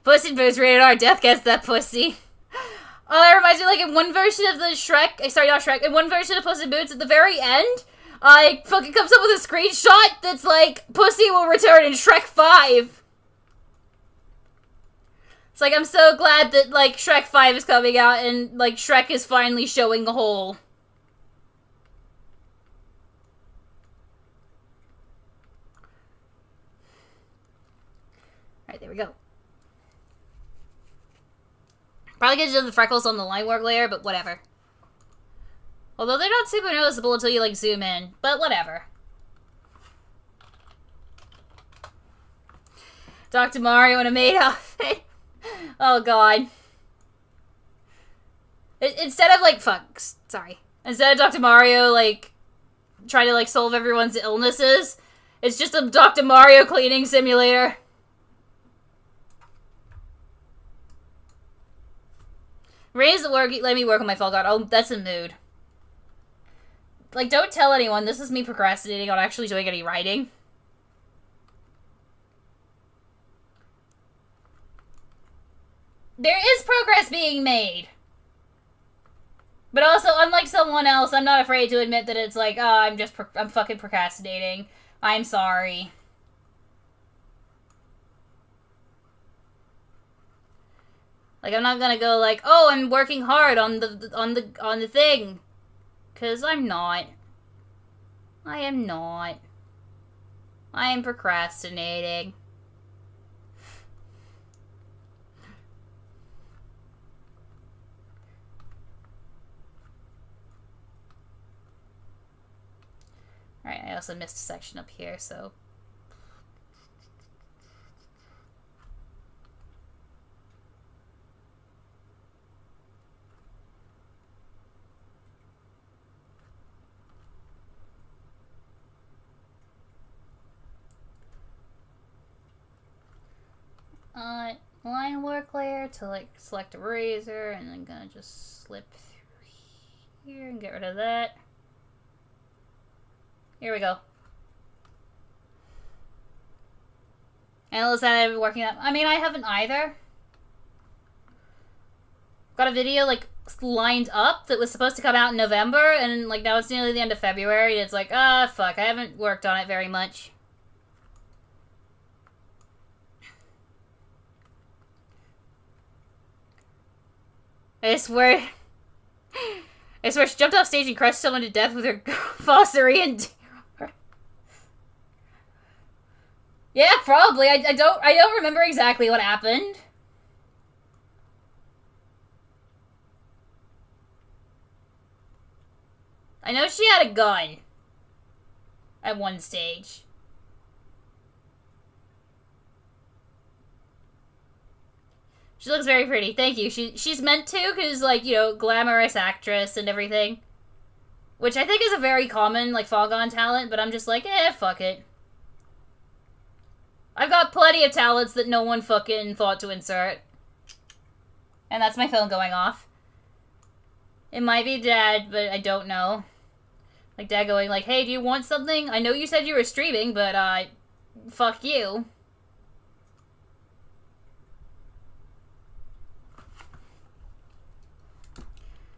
Puss in Boots rated R. Death gets that pussy. Oh, that reminds me, like, in one version of the Shrek, sorry, not Shrek, in one version of Puss in Boots, at the very end, fucking comes up with a screenshot that's like, pussy will return in Shrek 5. It's like, I'm so glad that, like, Shrek 5 is coming out and, like, Shrek is finally showing the hole. Alright, there we go. Probably gonna do the freckles on the line work layer, but whatever. Although they're not super noticeable until you, like, zoom in. But whatever. Dr. Mario in a maid outfit. Oh, God. Instead of, like, sorry. Instead of Dr. Mario, like, trying to, like, solve everyone's illnesses, it's just a Dr. Mario cleaning simulator. Raise the work, let me work on my Fall God. Oh, that's a mood. Like, don't tell anyone, this is me procrastinating on actually doing any writing. There is progress being made. But also, unlike someone else, I'm not afraid to admit that it's like, oh, I'm fucking procrastinating. I'm sorry. Like, I'm not gonna go like, oh, I'm working hard on the thing. 'Cause I'm not. I am not. I am procrastinating. Alright, I also missed a section up here, so... line work layer to, like, select a razor, and I'm gonna just slip through here and get rid of that. Here we go. Analyst that I've been working up. I mean, I haven't either. Got a video, like, lined up that was supposed to come out in November, and, like, now it's nearly the end of February, and it's like, fuck, I haven't worked on it very much. I swear she jumped off stage and crushed someone to death with her Fosserian terror. Yeah, probably. I don't remember exactly what happened. I know she had a gun at one stage. She looks very pretty. Thank you. She's meant to, because, like, you know, glamorous actress and everything. Which I think is a very common, like, fangan talent, but I'm just like, fuck it. I've got plenty of talents that no one fucking thought to insert. And that's my phone going off. It might be Dad, but I don't know. Like, Dad going, like, hey, do you want something? I know you said you were streaming, but, fuck you.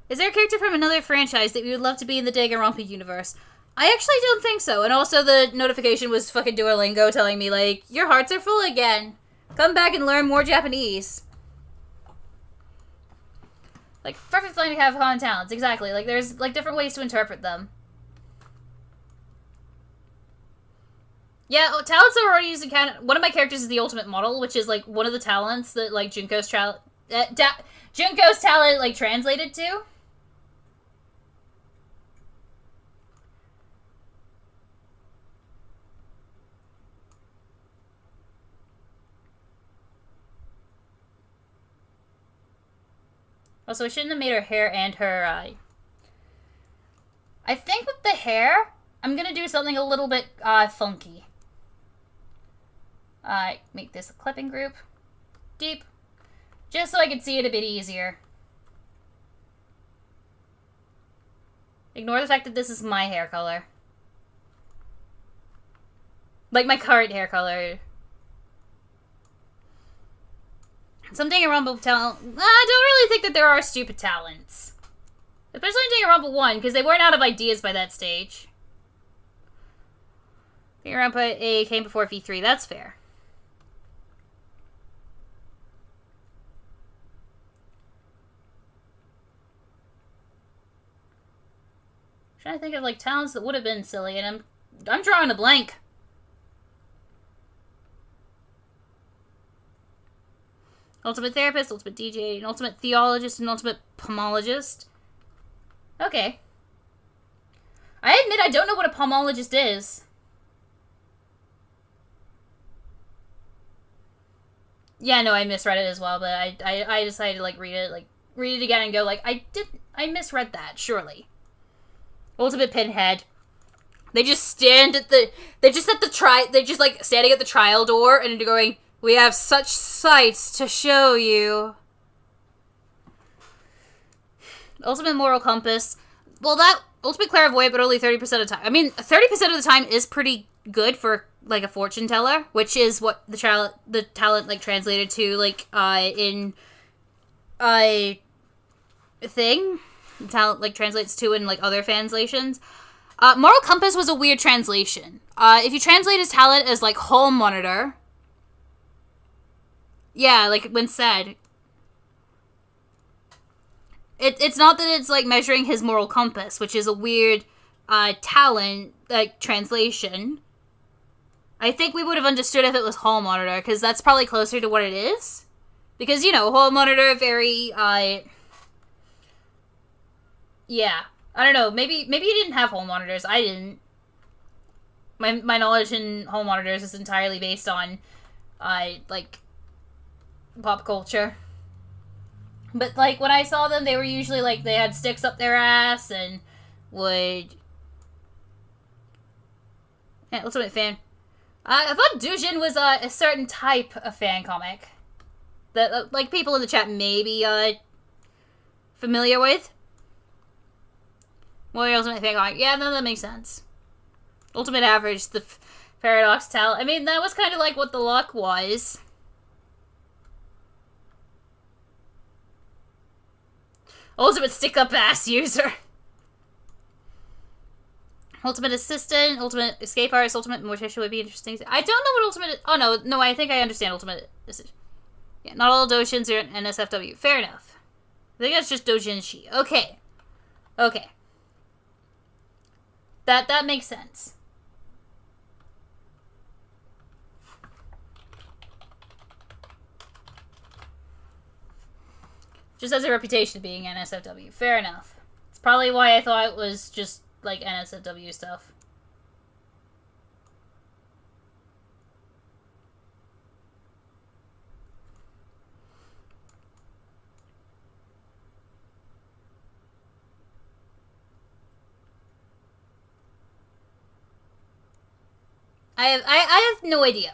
Is there a character from another franchise that you would love to be in the Danganronpa universe? I actually don't think so. And also the notification was fucking Duolingo telling me, like, your hearts are full again. Come back and learn more Japanese. Like, perfect flying to have common talents. Exactly. Like, there's, like, different ways to interpret them. Yeah, talents are already used in canon. One of my characters is the ultimate model, which is, like, one of the talents that, like, Junko's talent, like, translated to. Also, I shouldn't have made her hair and her, I think with the hair, I'm gonna do something a little bit, funky. Make this a clipping group. Deep. Just so I can see it a bit easier. Ignore the fact that this is my hair color. Like, my current hair color. Some Danganronpa talent. I don't really think that there are stupid talents. Especially in Danganronpa 1, because they weren't out of ideas by that stage. Danganronpa A came before V3, that's fair. I'm trying to think of, like, talents that would have been silly, and I'm drawing a blank. Ultimate therapist, ultimate DJ, an ultimate theologist, an ultimate pomologist. Okay. I admit I don't know what a pomologist is. Yeah, no, I misread it as well, but I decided to, like, read it again and go, like, I misread that, surely. Ultimate pinhead. They just stand at the, they're just like standing at the trial door and going, we have such sights to show you. Ultimate moral compass. Well, that ultimate clairvoyant, but only 30% of the time. I mean, 30% of the time is pretty good for, like, a fortune teller, which is what the talent, like, translated to, like, in a thing. The talent, like, translates to in, like, other translations. Moral compass was a weird translation. If you translate his talent as, like, hall monitor. Yeah, like, when said. It's not that it's, like, measuring his moral compass, which is a weird, talent, like, translation. I think we would have understood if it was hall monitor, because that's probably closer to what it is. Because, you know, hall monitor, very, yeah. I don't know, maybe you didn't have hall monitors, I didn't. My knowledge in hall monitors is entirely based on, like, pop culture. But, like, when I saw them, they were usually, like, they had sticks up their ass and would... Yeah, Ultimate Fan. I thought Dujin was a certain type of fan comic that, like, people in the chat may be, familiar with. Well, your Ultimate Fan comic. Yeah, no, that makes sense. Ultimate Average, the Paradox Talent. I mean, that was kind of like what the luck was. Ultimate stick-up-ass user. Ultimate Assistant, Ultimate Escape Artist, Ultimate Mortician would be interesting. I don't know what Ultimate... Oh, no, I think I understand Ultimate Assistant. Yeah, not all Dojins are NSFW. Fair enough. I think that's just Dojinshi. Okay. Okay. That makes sense. Just has a reputation of being NSFW. Fair enough. It's probably why I thought it was just, like, NSFW stuff. I have no idea.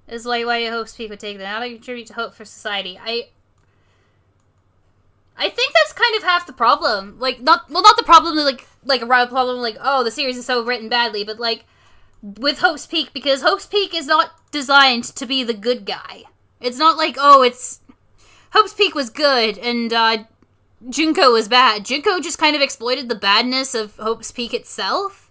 This is why Hope's Peak would take them. How do you contribute to hope for society? I think that's kind of half the problem. Like, not the problem, like a rival problem, like, oh, the series is so written badly, but, like, with Hope's Peak, because Hope's Peak is not designed to be the good guy. It's not like, oh, it's... Hope's Peak was good, and, Junko was bad. Junko just kind of exploited the badness of Hope's Peak itself.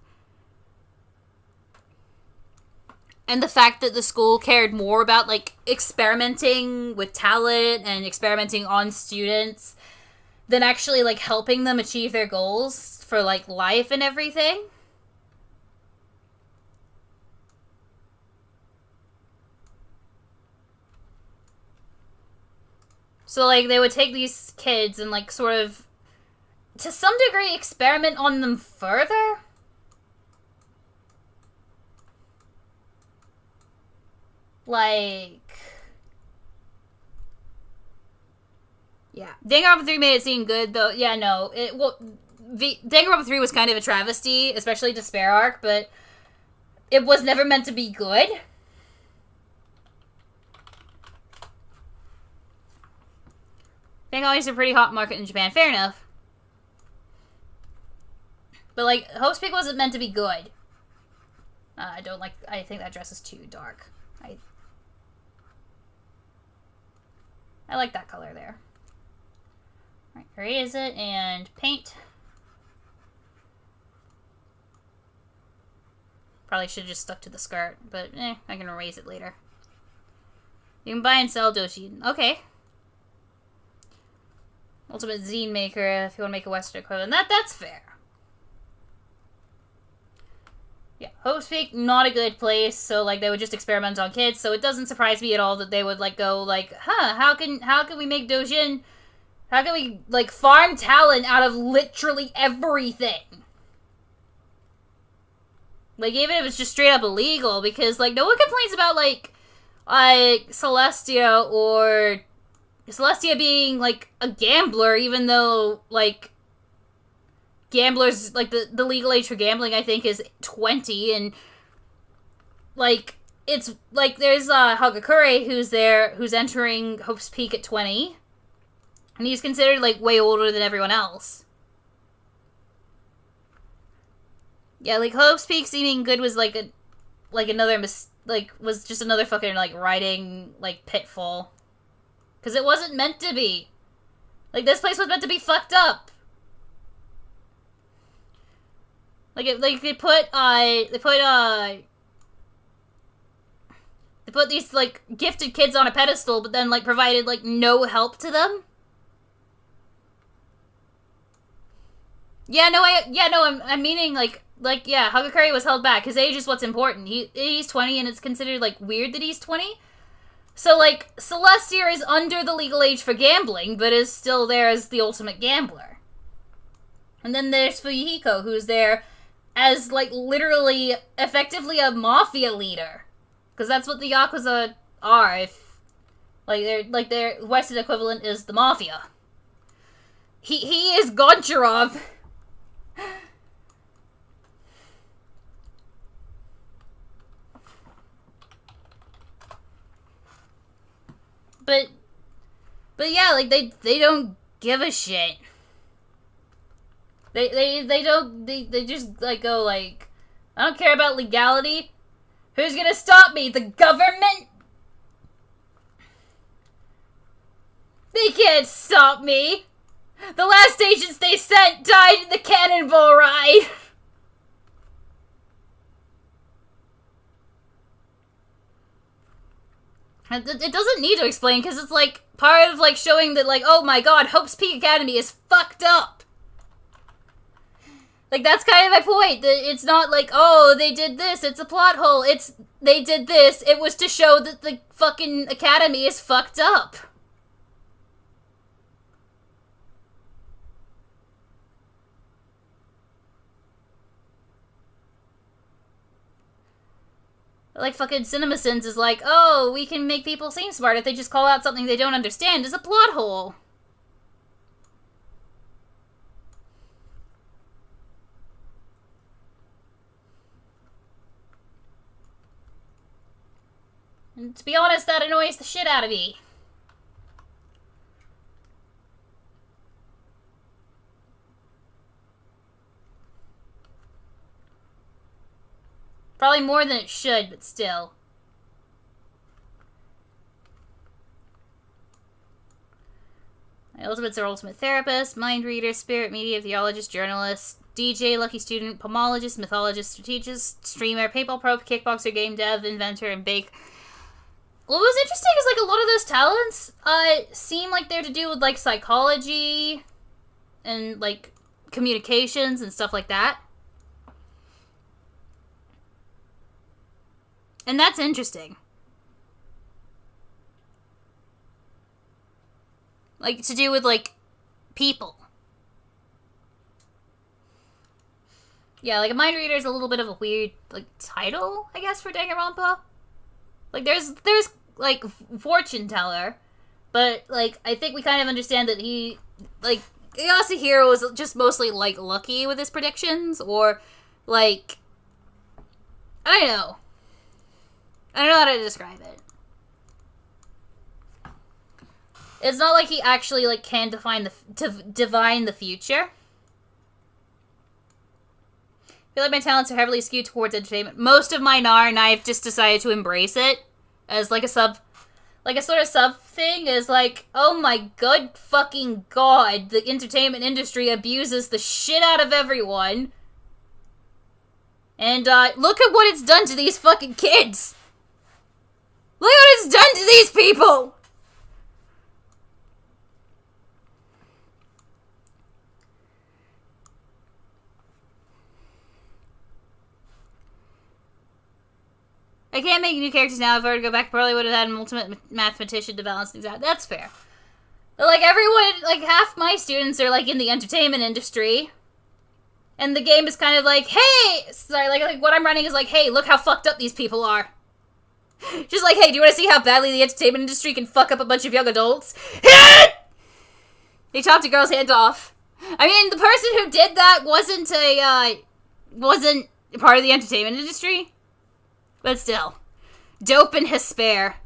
And the fact that the school cared more about, like, experimenting with talent and experimenting on students than actually, like, helping them achieve their goals for, like, life and everything. So, like, they would take these kids and, like, sort of, to some degree, experiment on them further. Like... Yeah. Danganronpa 3 made it seem good, though. Yeah, no. Danganronpa 3 was kind of a travesty, especially Despair Arc, but it was never meant to be good. Danganronpa is a pretty hot market in Japan. Fair enough. But, like, Hope's Peak wasn't meant to be good. I think that dress is too dark. I like that color there. Alright, erase it and paint. Probably should have just stuck to the skirt, but I can erase it later. You can buy and sell doujin. Okay. Ultimate zine maker if you want to make a Western equivalent. That's fair. Yeah, Hope's Peak, not a good place, so, like, they would just experiment on kids, so it doesn't surprise me at all that they would, like, go, like, how can we make doujin? How can we, like, farm talent out of literally everything? Like, even if it's just straight up illegal, because, like, no one complains about, like, Celestia or Celestia being, like, a gambler, even though, like, gamblers, like, the legal age for gambling, I think, is 20, and, like, it's, like, there's, Hagakure, who's entering Hope's Peak at 20, and he's considered, like, way older than everyone else. Yeah, like, Hope's Peak seeming good was, like, was just another fucking, like, writing, like, pitfall. Because it wasn't meant to be. Like, this place was meant to be fucked up. Like, they put these, like, gifted kids on a pedestal, but then, like, provided, like, no help to them. I'm meaning, yeah, Hagakure was held back. His age is what's important. He's 20, and it's considered, like, weird that he's 20. So, like, Celestia is under the legal age for gambling, but is still there as the ultimate gambler. And then there's Fuyuhiko, who's there as, like, literally, effectively a mafia leader. Because that's what the Yakuza are. If, like, their Western equivalent is the mafia. He is Goncharov. But yeah, like, they don't give a shit. They just, like, go, like, I don't care about legality. Who's gonna stop me? The government? They can't stop me. The last agents they sent died in the cannonball ride. It doesn't need to explain, because it's, like, part of, like, showing that, like, oh my god, Hope's Peak Academy is fucked up. Like, that's kind of my point. It's not like, oh, they did this, it's a plot hole. It's, they did this, it was to show that the fucking academy is fucked up. Like, fucking CinemaSins is like, oh, we can make people seem smart if they just call out something they don't understand as a plot hole. And to be honest, that annoys the shit out of me. Probably more than it should, but still. My ultimates are ultimate therapist, mind reader, spirit media, theologist, journalist, DJ, lucky student, pomologist, mythologist, strategist, streamer, PayPal pro, kickboxer, game dev, inventor, and bake. What was interesting is, like, a lot of those talents seem like they're to do with, like, psychology and, like, communications and stuff like that. And that's interesting. Like, to do with, like, people. Yeah, like, a mind reader is a little bit of a weird, like, title, I guess, for Danganronpa. Like, there's, like, fortune teller, but, like, I think we kind of understand that he, like, Yasuhiro was just mostly, like, lucky with his predictions, or, like, I don't know. I don't know how to describe it. It's not like he actually, like, can divine the future. I feel like my talents are heavily skewed towards entertainment. Most of mine are, and I've just decided to embrace it as, like, a sort of sub thing. Is like, oh my good fucking god, the entertainment industry abuses the shit out of everyone. And, look at what it's done to these fucking kids! Look what it's done to these people! I can't make new characters now. If I were to go back, probably would have had an ultimate mathematician to balance things out. That's fair. But, like, everyone, like, half my students are, like, in the entertainment industry. And the game is kind of like, hey! Sorry, like what I'm running is like, hey, look how fucked up these people are. Just like, hey, do you want to see how badly the entertainment industry can fuck up a bunch of young adults? They chopped a girl's hand off. I mean, the person who did that wasn't part of the entertainment industry. But still. Dope and despair.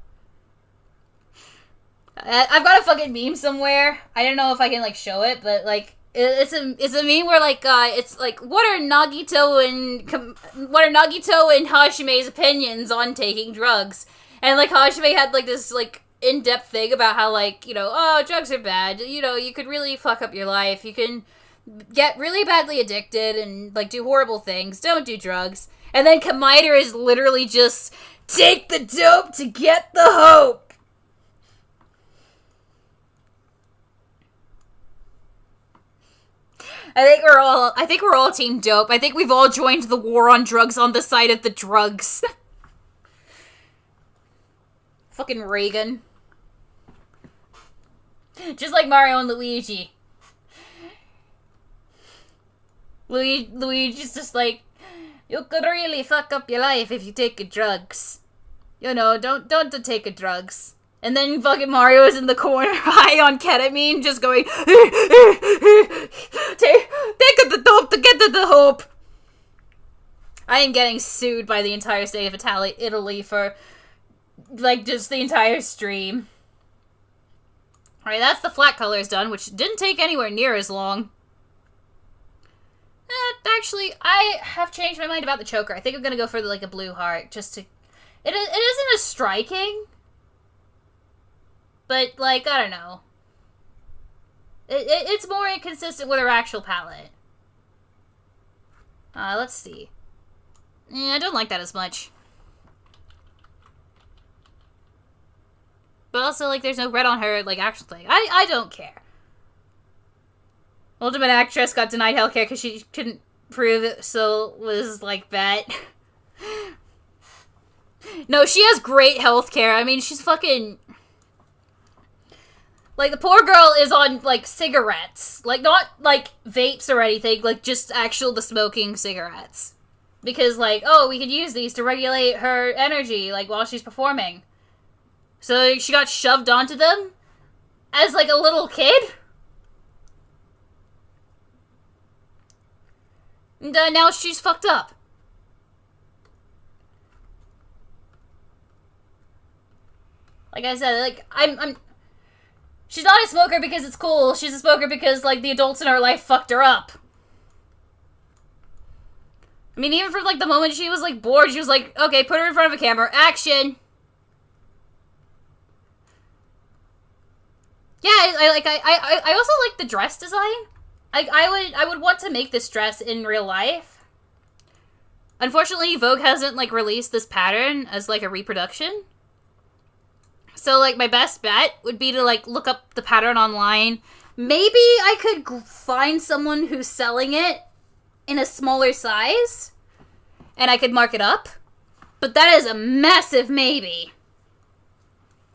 I've got a fucking meme somewhere. I don't know if I can, like, show it, but, like, it's a meme where, like, it's like, what are Nagito and Hajime's opinions on taking drugs? And, like, Hajime had, like, this, like, in-depth thing about how, like, you know, oh, drugs are bad. You know, you could really fuck up your life. You can get really badly addicted and, like, do horrible things. Don't do drugs. And then Kamaider is literally just, take the dope to get the hope. I think we're all team dope. I think we've all joined the war on drugs on the side of the drugs. Fucking Reagan. Just like Mario and Luigi. Luigi's just like, you could really fuck up your life if you take drugs. You know, don't take drugs. And then fucking Mario is in the corner, high on ketamine, just going, take the dope to get to the hope. I am getting sued by the entire state of Italy for, like, just the entire stream. Alright, that's the flat colors done, which didn't take anywhere near as long. Actually, I have changed my mind about the choker. I think I'm gonna go for, like, a blue heart, just to... It isn't as striking... But, like, I don't know. It's more inconsistent with her actual palette. Let's see. I don't like that as much. But also, like, there's no red on her, like, actual thing. I don't care. Ultimate actress got denied healthcare because she couldn't prove it, so was, like, bet. No, she has great healthcare. I mean, she's fucking... Like, the poor girl is on, like, cigarettes. Like, not, like, vapes or anything. Like, just the smoking cigarettes. Because, like, oh, we could use these to regulate her energy, like, while she's performing. So she got shoved onto them as, like, a little kid. And now she's fucked up. Like I said, like, she's not a smoker because it's cool. She's a smoker because, like, the adults in her life fucked her up. I mean, even from, like, the moment she was, like, bored, she was like, okay, put her in front of a camera. Action! Yeah, I also like the dress design. I would want to make this dress in real life. Unfortunately, Vogue hasn't, like, released this pattern as, like, a reproduction. So, like, my best bet would be to, like, look up the pattern online. Maybe I could find someone who's selling it in a smaller size, and I could mark it up. But that is a massive maybe.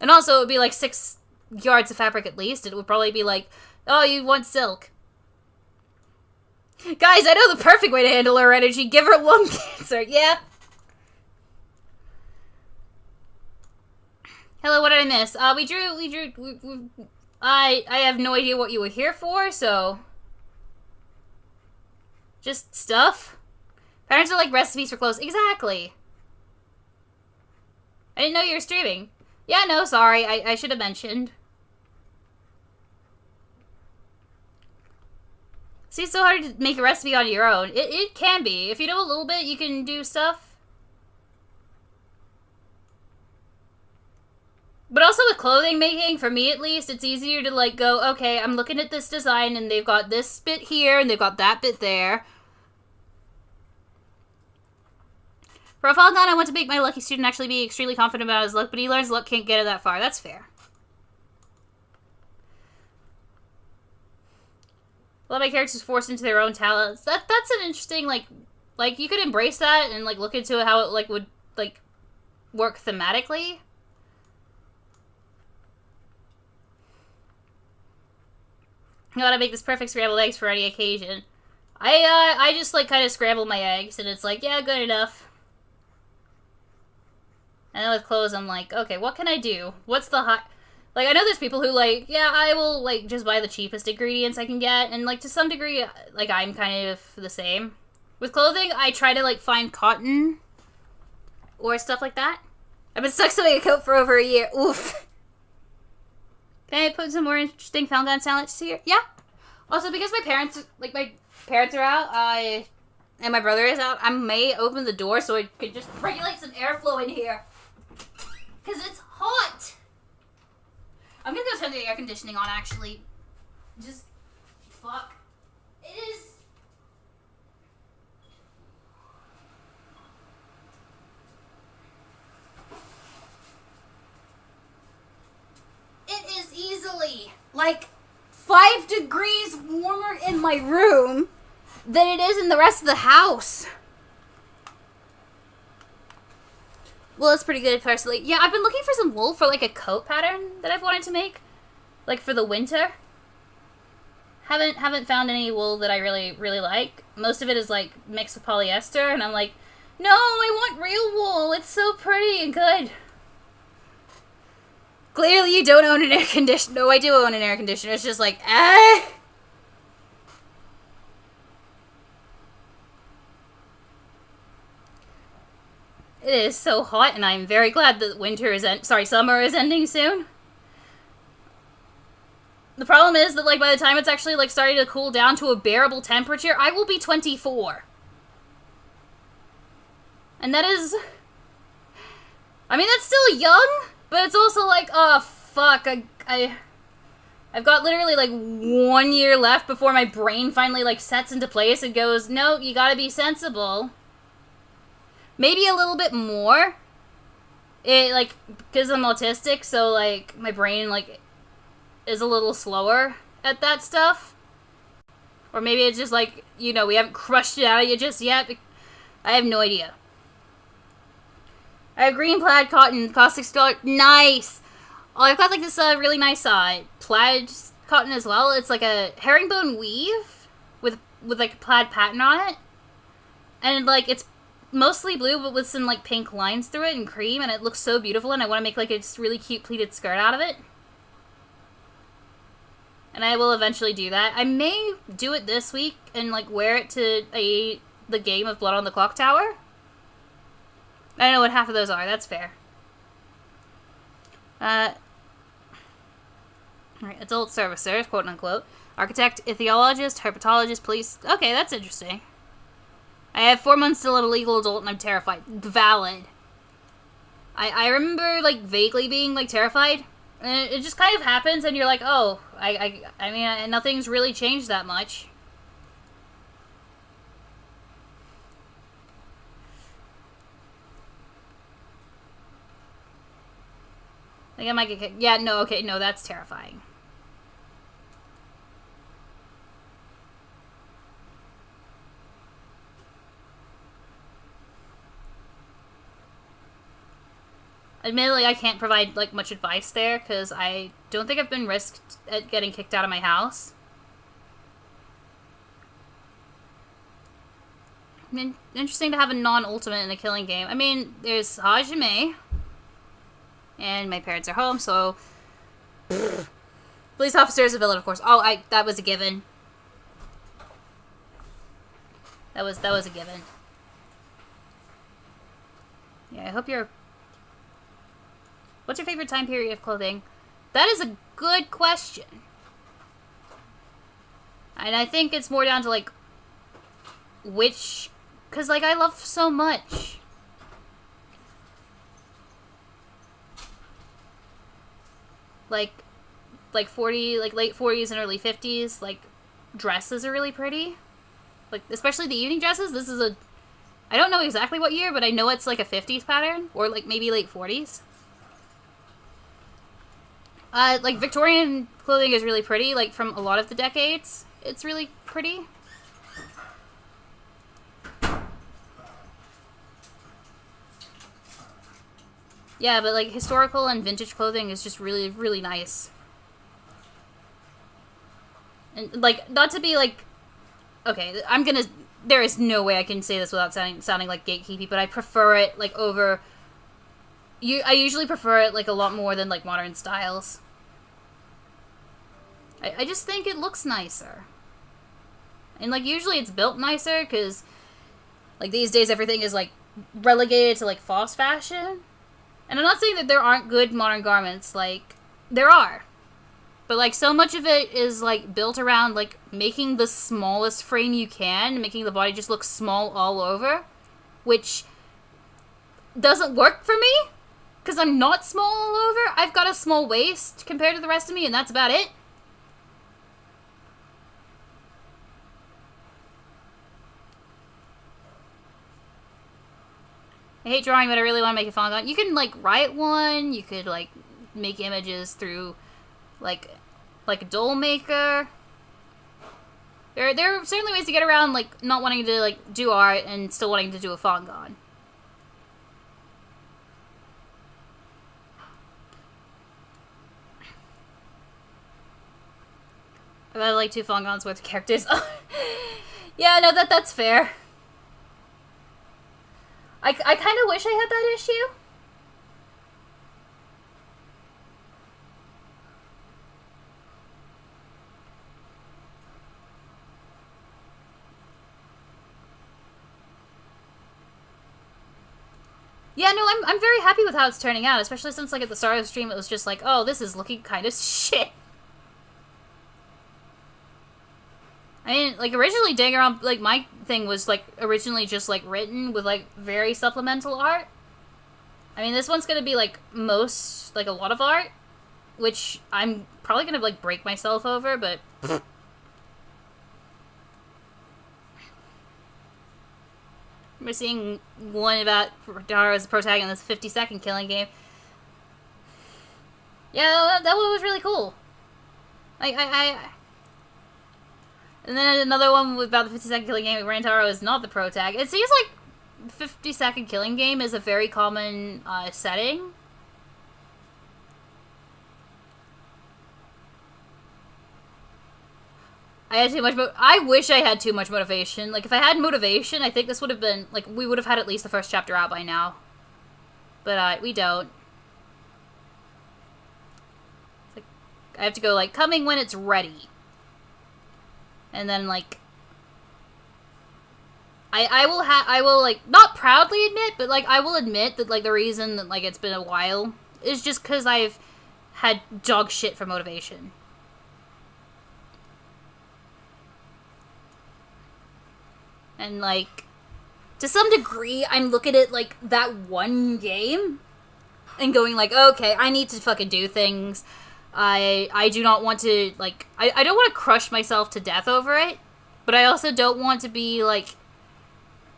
And also, it would be, like, 6 yards of fabric at least. It would probably be like, oh, you want silk. Guys, I know the perfect way to handle her energy. Give her lung cancer. Yeah. Hello, what did I miss? I have no idea what you were here for, so... Just stuff? Parents are like recipes for clothes. Exactly. I didn't know you were streaming. Yeah, no, sorry. I should have mentioned. See, it's so hard to make a recipe on your own. It can be. If you know a little bit, you can do stuff. But also with clothing making, for me at least, it's easier to, like, go, okay, I'm looking at this design, and they've got this bit here, and they've got that bit there. For a Falcon, I want to make my lucky student actually be extremely confident about his luck, but he learns luck can't get it that far. That's fair. A lot of my characters forced into their own talents. That's an interesting, like, you could embrace that and, like, look into how it, like, would, like, work thematically. I gotta make this perfect scrambled eggs for any occasion. I just, like, kind of scramble my eggs, and it's like, yeah, good enough. And then with clothes, I'm like, okay, what can I do? What's the hot... Like, I know there's people who, like, yeah, I will, like, just buy the cheapest ingredients I can get. And, like, to some degree, like, I'm kind of the same. With clothing, I try to, like, find cotton or stuff like that. I've been stuck sewing a coat for over a year. Oof. Can I put some more interesting Falcon salads here? Yeah. Also, because my parents are out, and my brother is out, I may open the door so I could just regulate some airflow in here. Because it's hot. I'm gonna go turn the air conditioning on, actually. Just, fuck. It is easily, like, 5 degrees warmer in my room than it is in the rest of the house. Well, it's pretty good, personally. Yeah, I've been looking for some wool for, like, a coat pattern that I've wanted to make. Like, for the winter. Haven't found any wool that I really, really like. Most of it is, like, mixed with polyester, and I'm like, no, I want real wool. It's so pretty and good. Clearly you don't own an air conditioner. No, I do own an air conditioner. It's just like, It is so hot, and I'm very glad that summer is ending soon. The problem is that, like, by the time it's actually, like, starting to cool down to a bearable temperature, I will be 24. And that is... I mean, that's still young, but it's also like, oh, fuck, I've got literally, like, 1 year left before my brain finally, like, sets into place and goes, no, you gotta be sensible. Maybe a little bit more. Like, because I'm autistic, so, like, my brain, like, is a little slower at that stuff. Or maybe it's just, like, you know, we haven't crushed it out of you just yet. I have no idea. I have green plaid cotton, cost $6. Nice! Oh, I've got, like, this really nice plaid cotton as well. It's, like, a herringbone weave with like, a plaid pattern on it. And, like, it's mostly blue, but with some, like, pink lines through it and cream, and it looks so beautiful, and I want to make, like, a really cute pleated skirt out of it. And I will eventually do that. I may do it this week and, like, wear it to the game of Blood on the Clock Tower. I don't know what half of those are. That's fair. Alright, adult servicer, quote unquote. Architect, ichthyologist, herpetologist, police. Okay, that's interesting. I have 4 months till I'm a legal adult and I'm terrified. Valid. I remember, like, vaguely being, like, terrified. And it just kind of happens and you're like, oh, I mean, nothing's really changed that much. I think I might get kicked. Yeah, no, okay, no, that's terrifying. Admittedly, I can't provide, like, much advice there, because I don't think I've been risked at getting kicked out of my house. I mean, interesting to have a non-ultimate in a killing game. I mean, there's Hajime, and my parents are home, so... Police officer is a villain, of course. Oh, that was a given. That was a given. Yeah, I hope you're... What's your favorite time period of clothing? That is a good question. And I think it's more down to, like, which... Because, like, I love so much. Like late 40s and early 50s, like, dresses are really pretty. Like, especially the evening dresses. This is I don't know exactly what year, but I know it's, like, a 50s pattern. Or, like, maybe late 40s. Like, Victorian clothing is really pretty, like, from a lot of the decades. It's really pretty. Yeah, but, like, historical and vintage clothing is just really, really nice. And, like, not to be, like... Okay, there is no way I can say this without sounding like gatekeepy, but I prefer it, like, over... I usually prefer it, like, a lot more than, like, modern styles. I just think it looks nicer. And, like, usually it's built nicer, because, like, these days everything is, like, relegated to, like, fast fashion. And I'm not saying that there aren't good modern garments, like, there are. But, like, so much of it is, like, built around, like, making the smallest frame you can, making the body just look small all over, which doesn't work for me. Because I'm not small all over. I've got a small waist compared to the rest of me, and that's about it. I hate drawing, but I really want to make a fangan. You can, like, write one. You could, like, make images through, like a doll maker. There are certainly ways to get around, like, not wanting to, like, do art and still wanting to do a fangan. I have like 2 fangans worth of characters. Yeah, no, that's fair. I kind of wish I had that issue. Yeah, no, I'm very happy with how it's turning out, especially since, like, at the start of the stream it was just like, oh, this is looking kind of shit. I mean, like, originally Danganronpa, like, my thing was, like, originally just, like, written with, like, very supplemental art. I mean, this one's gonna be, like, like, a lot of art, which I'm probably gonna, like, break myself over, but... We're seeing one about Dara as a protagonist, 50-second killing game. Yeah, that one was really cool. And then another one about the 50-second killing game where Rantaro is not the protag. It seems like 50-second killing game is a very common setting. I had too much I wish I had too much motivation. Like, if I had motivation, I think this would have been, like, we would have had at least the first chapter out by now. But, we don't. It's like, I have to go, like, coming when it's ready. And then, like, I will, like, not proudly admit, but, like, I will admit that, like, the reason that, like, it's been a while is just because I've had dog shit for motivation. And, like, to some degree, I'm looking at, like, that one game and going, like, okay, I need to fucking do things. I do not want to, like, I don't want to crush myself to death over it, but I also don't want to be, like,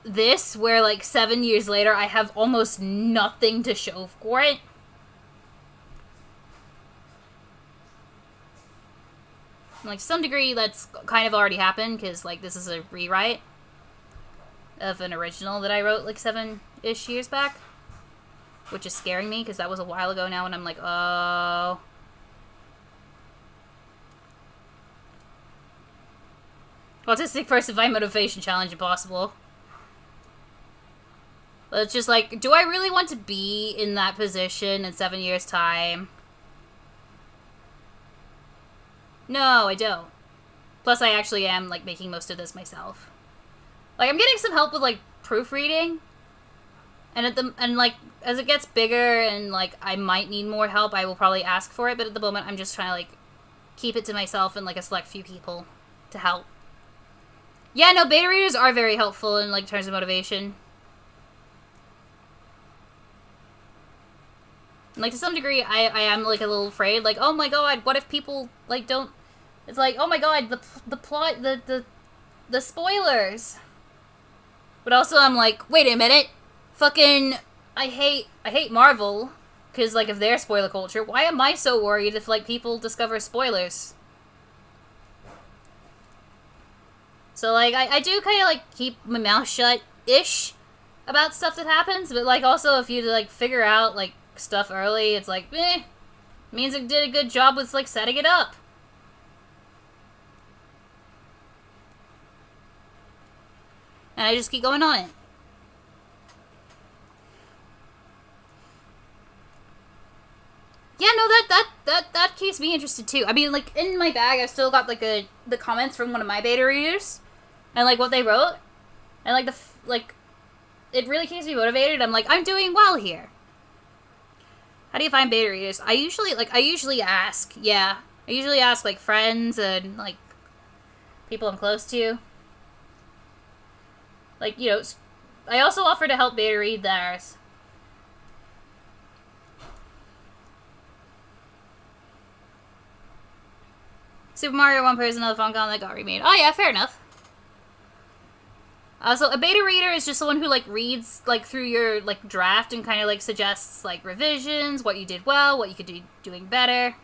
this, where, like, 7 years later, I have almost nothing to show for it. And, like, to some degree, that's kind of already happened, because, like, this is a rewrite of an original that I wrote, like, 7-ish years back. Which is scaring me, because that was a while ago now, and I'm like, oh. Autistic first divine motivation challenge impossible. But it's just like, do I really want to be in that position in 7 years' time? No, I don't. Plus, I actually am, like, making most of this myself. Like, I'm getting some help with, like, proofreading. And like, as it gets bigger and, like, I might need more help, I will probably ask for it. But at the moment, I'm just trying to, like, keep it to myself and, like, a select few people to help. Yeah, no, beta readers are very helpful in, like, terms of motivation. And, like, to some degree, I am, like, a little afraid. Like, oh my god, what if people, like, don't... It's like, oh my god, the plot, the spoilers. But also, I'm like, wait a minute. Fucking, I hate Marvel. Because, like, of their spoiler culture. Why am I so worried if, like, people discover spoilers? So, like, I do kind of, like, keep my mouth shut-ish about stuff that happens. But, like, also, if you, like, figure out, like, stuff early, it's like, means it did a good job with, like, setting it up. And I just keep going on it. Yeah, no, that keeps me interested too. I mean, like, in my bag, I've still got, like, the comments from one of my beta readers, and, like, what they wrote, and, like, it really keeps me motivated. I'm like, I'm doing well here. How do you find beta readers? I usually ask, yeah. I usually ask, like, friends and, like, people I'm close to. Like, you know, I also offer to help beta read theirs. Super Mario 1 person, another fangan that got remade. Oh yeah, fair enough. So a beta reader is just someone who, like, reads, like, through your, like, draft and kind of, like, suggests, like, revisions, what you did well, what you could do doing better.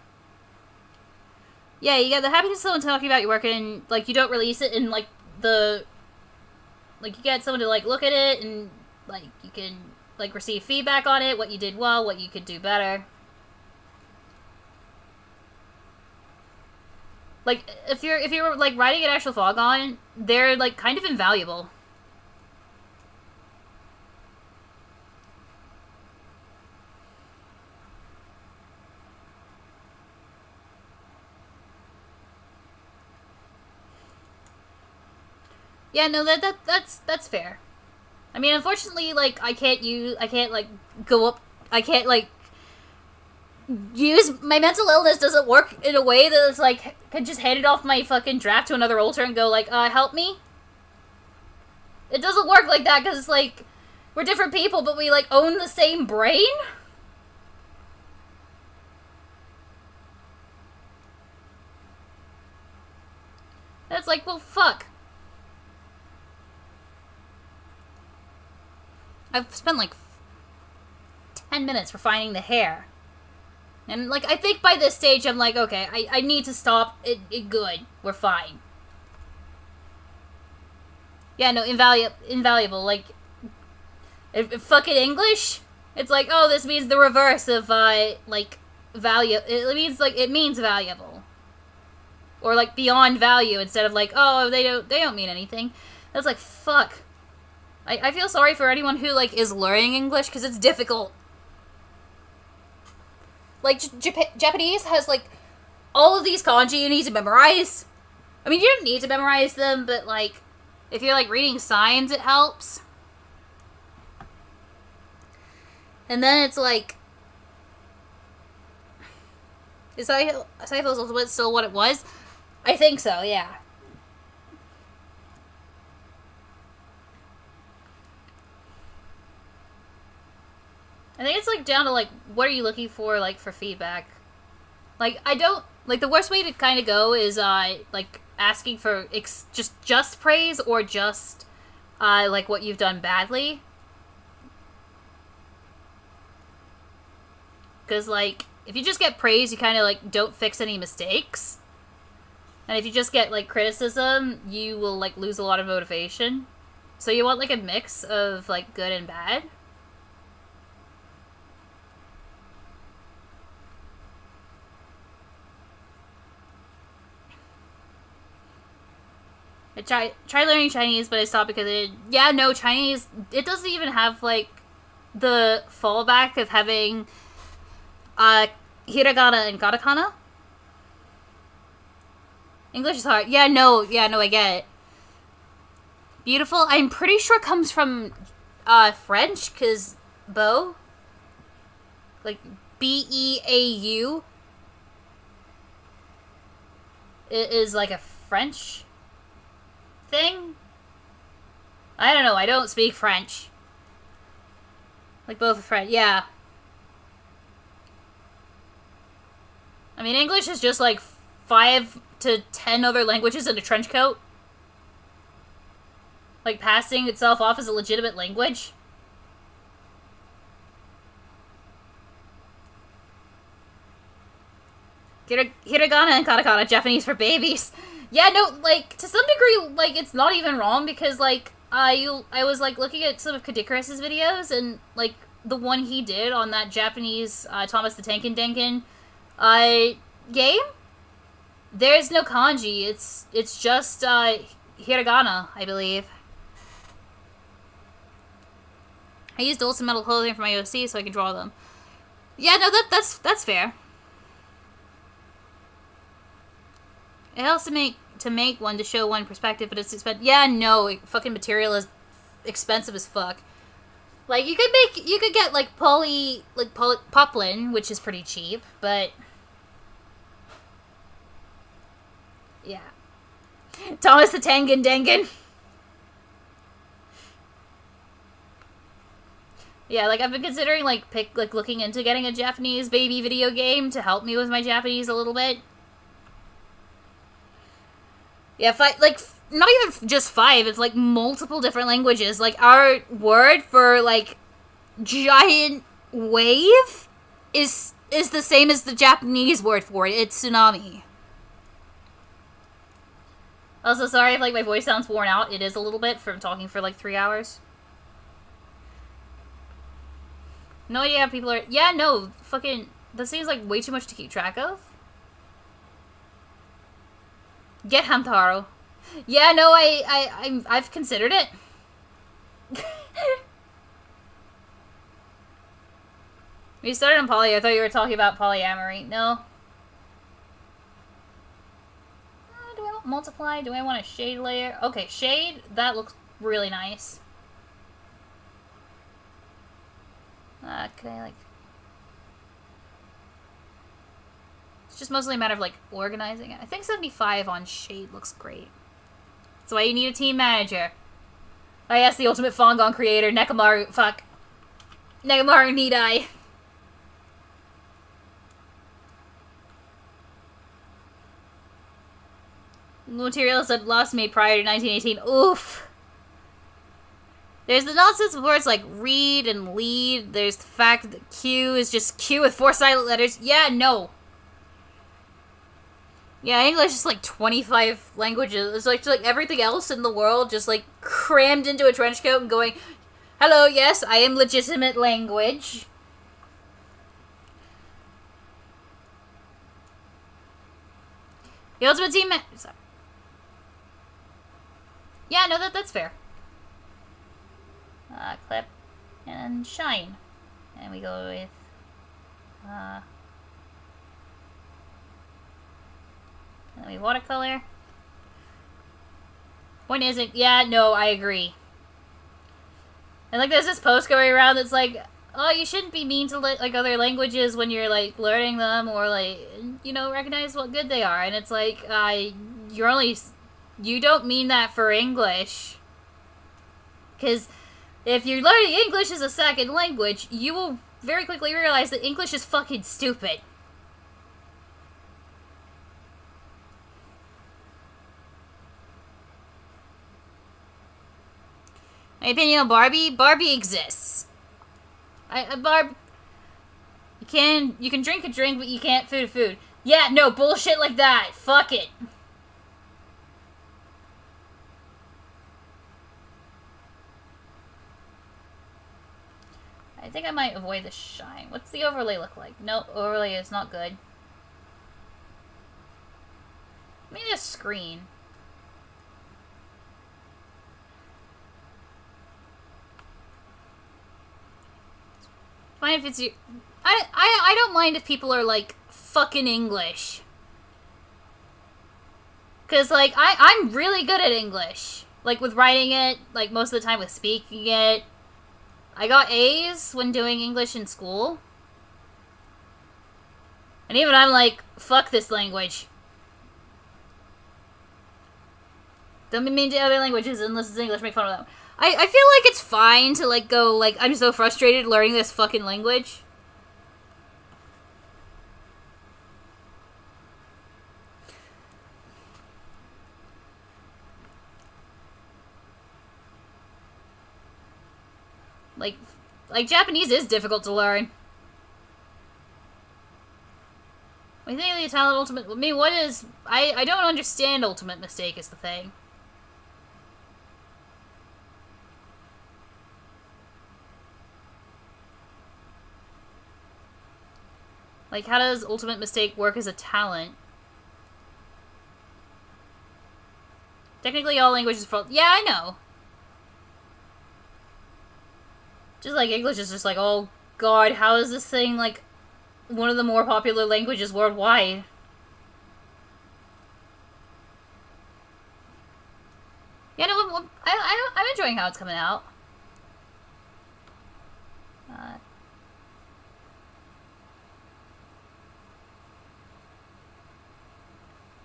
Yeah, you get the happiness of someone talking about your work, and, like, you don't release it in, like, the... Like, you get someone to, like, look at it, and, like, you can, like, receive feedback on it, what you did well, what you could do better. Like, if you're like, writing an actual fangan, they're, like, kind of invaluable. Yeah, no, that's fair. I mean, unfortunately, like, I can't, like, go up, I can't, like, use, my mental illness doesn't work in a way that it's, like, could just hand it off my fucking draft to another alter and go, like, help me? It doesn't work like that, because, like, we're different people, but we, like, own the same brain? That's like, well, fuck. I've spent, like, 10 minutes refining the hair. And, like, I think by this stage, I'm like, okay, I need to stop. It good. We're fine. Yeah, no, invaluable. Like, if fucking English, it's like, oh, this means the reverse of, like, value. It means, like, it means valuable. Or, like, beyond value instead of, like, oh, they don't mean anything. That's like, fuck. I feel sorry for anyone who, like, is learning English, because it's difficult. Like, Japanese has, like, all of these kanji you need to memorize. I mean, you don't need to memorize them, but, like, if you're, like, reading signs, it helps. And then it's, like... Is Saifo's still what it was? I think so, yeah. I think it's, like, down to, like, what are you looking for, like, for feedback? Like, I don't... Like, the worst way to kind of go is, like, asking for just praise or just, like, what you've done badly. Because, like, if you just get praise, you kind of, like, don't fix any mistakes. And if you just get, like, criticism, you will, like, lose a lot of motivation. So you want, like, a mix of, like, good and bad. I tried learning Chinese, but I stopped because Chinese, it doesn't even have, like, the fallback of having, hiragana and katakana. English is hard. I get it. Beautiful, I'm pretty sure comes from, French, because beau, like, B-E-A-U, it is, like, a French thing? I don't know, I don't speak French. Like, both are French, yeah. I mean, English is just, like, 5 to 10 other languages in a trench coat. Like, passing itself off as a legitimate language. Hiragana and katakana, Japanese for babies. Yeah, no, like, to some degree, like, it's not even wrong, because, like, I was, like, looking at some of Kadikaras's videos, and, like, the one he did on that Japanese, Thomas the Tank and Denken, game, there's no kanji, it's just, hiragana, I believe. I used Olsen metal clothing for my OC so I can draw them. Yeah, no, that's fair. It helps to make one to show one perspective, but it's expensive. Yeah, no, fucking material is expensive as fuck. Like, you could get, like, poplin, which is pretty cheap, but... Yeah. Thomas the Tangen Dengen. Yeah, like, I've been considering, like, looking into getting a Japanese baby video game to help me with my Japanese a little bit. Yeah, not even just 5, it's, like, multiple different languages. Like, our word for, like, giant wave is the same as the Japanese word for it. It's tsunami. Also, sorry if, like, my voice sounds worn out. It is a little bit from talking for, like, 3 hours. No idea how people are... Yeah, no, fucking... That seems like way too much to keep track of. Get Hamtaro. Yeah, no, I've considered it. We started on poly. I thought you were talking about polyamory. No. Do I want multiply? Do I want a shade layer? Okay, shade. That looks really nice. Can I, like... It's just mostly a matter of, like, organizing it. I think 75 on shade looks great. That's why you need a team manager. I asked the ultimate fangan creator, Nekamaru... Fuck. Nekamaru Nidai. Materials that lost me prior to 1918. Oof. There's the nonsense of words like read and lead. There's the fact that Q is just Q with 4 silent letters. Yeah, no. Yeah, English is like 25 languages. It's like everything else in the world just like crammed into a trench coat and going, hello, yes, I am legitimate language. The Ultimate Team... Sorry. Yeah, no, that's fair. Clip and shine. And we go with... and then we watercolor. Point isn't... Yeah, no, I agree. And, like, there's this post going around that's like, oh, you shouldn't be mean to, like, other languages when you're, like, learning them or, like, you know, recognize what good they are. And it's like, you're only... You don't mean that for English. Because if you're learning English as a second language, you will very quickly realize that English is fucking stupid. My opinion on Barbie? Barbie exists. You can drink a drink, but you can't food a food. Yeah, no, bullshit like that. Fuck it. I think I might avoid the shine. What's the overlay look like? Nope, overlay is not good. Maybe a screen. Fine if it's you. I don't mind if people are like fucking English. Cause like I'm really good at English. Like with writing it, like most of the time with speaking it. I got A's when doing English in school. And even I'm like, fuck this language. Don't be mean to other languages unless it's English, make fun of them. I feel like it's fine to like go like, I'm so frustrated learning this fucking language. Like Japanese is difficult to learn. I think the Italian Ultimate... I mean, what is... I don't understand Ultimate Mistake is the thing. Like, how does Ultimate Mistake work as a talent? Technically, all languages for... Yeah, I know. Just like English is just like, oh god, how is this thing, like, one of the more popular languages worldwide? Yeah, no, I'm enjoying how it's coming out.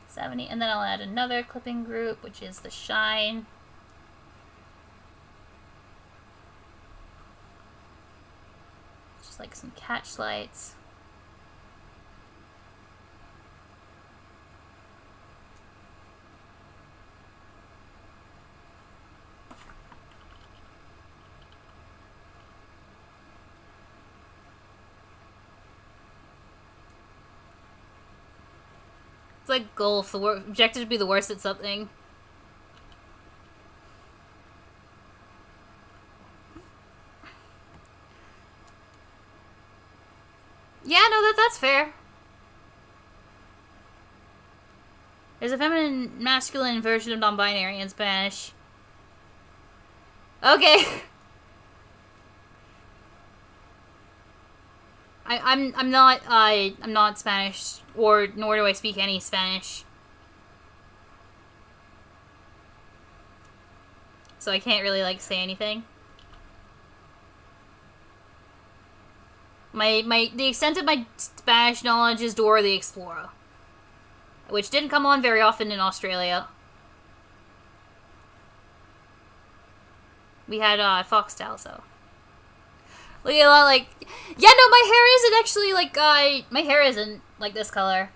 70, and then I'll add another clipping group, which is the shine. Just like some catch lights. It's like golf. The objective to be the worst at something. Yeah, no, that's fair. There's a feminine, masculine version of non-binary in Spanish. Okay. I'm not Spanish, or nor do I speak any Spanish. So I can't really like say anything. The extent of my Spanish knowledge is Dora the Explorer, which didn't come on very often in Australia. We had Foxtel, so. Look at a lot like, yeah, no, my hair isn't actually like, my hair isn't like this color.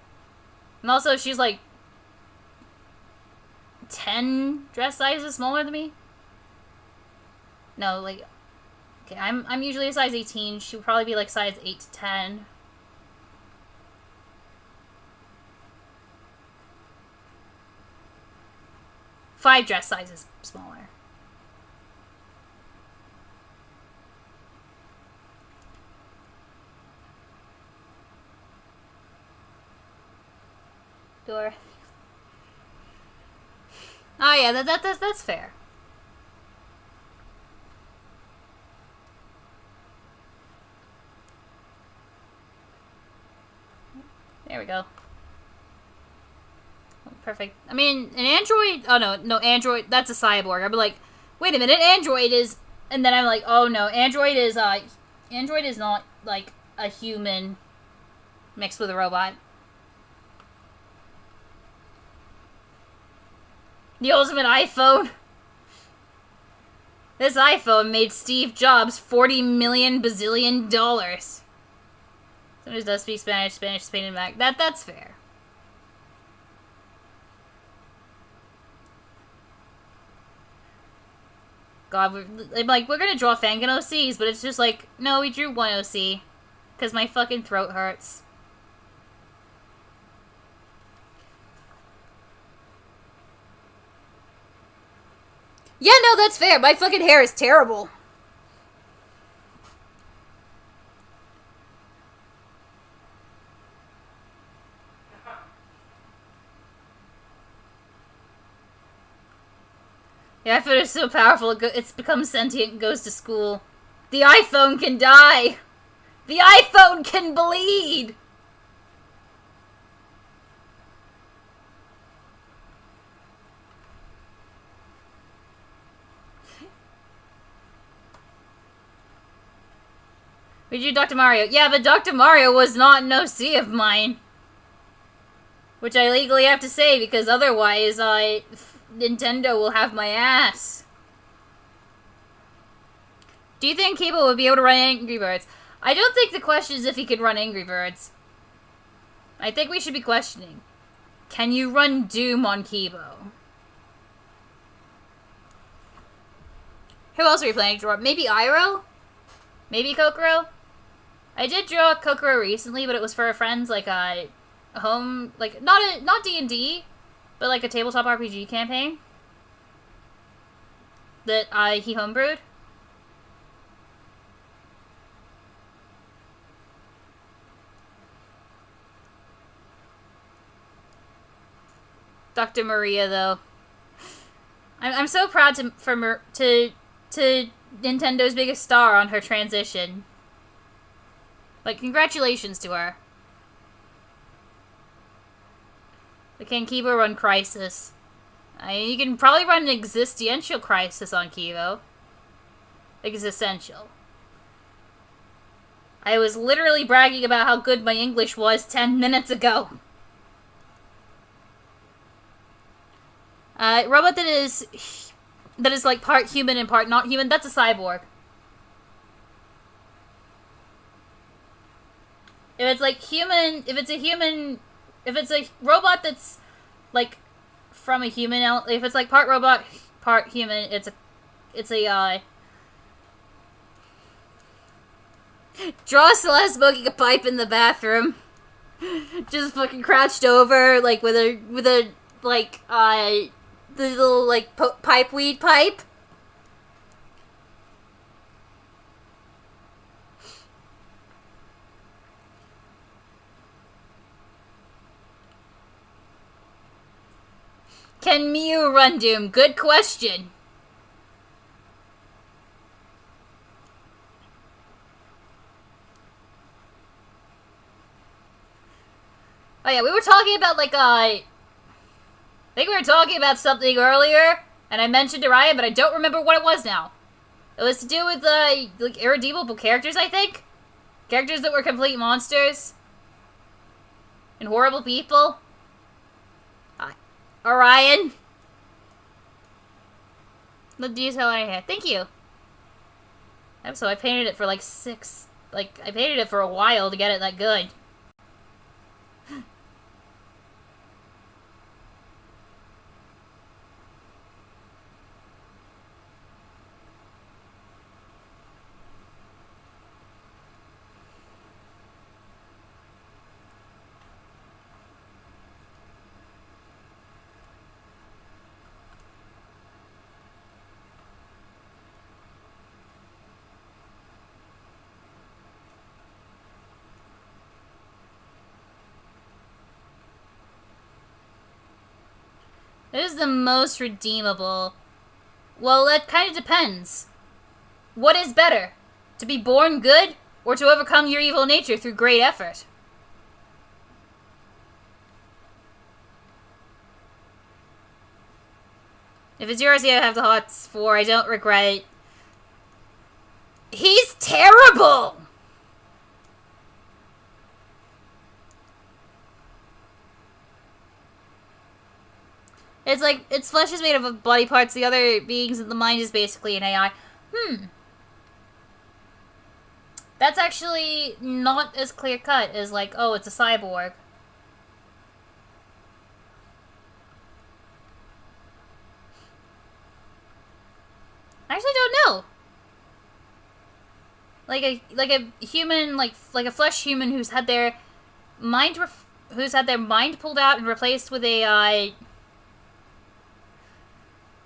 And also, she's like 10 dress sizes smaller than me. No, like, okay, I'm usually a size 18. She would probably be like size 8 to 10. Five dress sizes smaller. Door. Oh yeah, that's fair. There we go. Oh, perfect. I mean, an android... Oh, no, android... That's a cyborg. I'd be like, wait a minute, android is... And then I'm like, oh no, android is not, like, a human mixed with a robot. The ultimate iPhone. This iPhone made Steve Jobs $40 million bazillion dollars. Somebody does speak Spanish, Spain, and back. That's fair. God, we're gonna draw fangan OCs, but it's just like, no, we drew one OC. Because my fucking throat hurts. Yeah, no, that's fair. My fucking hair is terrible. Yeah, iPhone is so powerful, it's become sentient and goes to school. The iPhone can die! The iPhone can bleed! We drew Dr. Mario. Yeah, but Dr. Mario was not an OC of mine. Which I legally have to say, because otherwise, Nintendo will have my ass. Do you think Kibo would be able to run Angry Birds? I don't think the question is if he could run Angry Birds. I think we should be questioning. Can you run Doom on Kibo? Who else are we planning to draw? Maybe Iroh? Maybe Kokoro? I did draw Kokoro recently, but it was for a friend's, like, home, like, not D&D, but, like, a tabletop RPG campaign that he homebrewed. Dr. Maria, though. I'm so proud to Nintendo's biggest star on her transition. Like, congratulations to her. But can Kibo run Crisis? I mean, you can probably run an existential Crisis on Kibo. Existential. I was literally bragging about how good my English was 10 minutes ago. Robot that is like part human and part not human, that's a cyborg. If it's like human, if it's a robot that's like from a human, if it's like part robot, part human, it's a draw Celeste smoking a pipe in the bathroom. Just fucking crouched over, like with a like the little like weed pipe. Can Mew run Doom? Good question. Oh yeah, we were talking about like I think we were talking about something earlier, and I mentioned Araya, but I don't remember what it was now. It was to do with like irredeemable characters, I think. Characters that were complete monsters and horrible people. Orion. The detail I had. Thank you. So I painted it for like I painted it for a while to get it that good. It is the most redeemable. Well, that kind of depends. What is better? To be born good, or to overcome your evil nature through great effort? If it's yours, yeah, I have the hots for. I don't regret it. He's terrible! It's like, its flesh is made of body parts, the other beings, and the mind is basically an AI. That's actually not as clear-cut as, like, oh, it's a cyborg. I actually don't know. Like a human, like a flesh human who's had their mind pulled out and replaced with AI.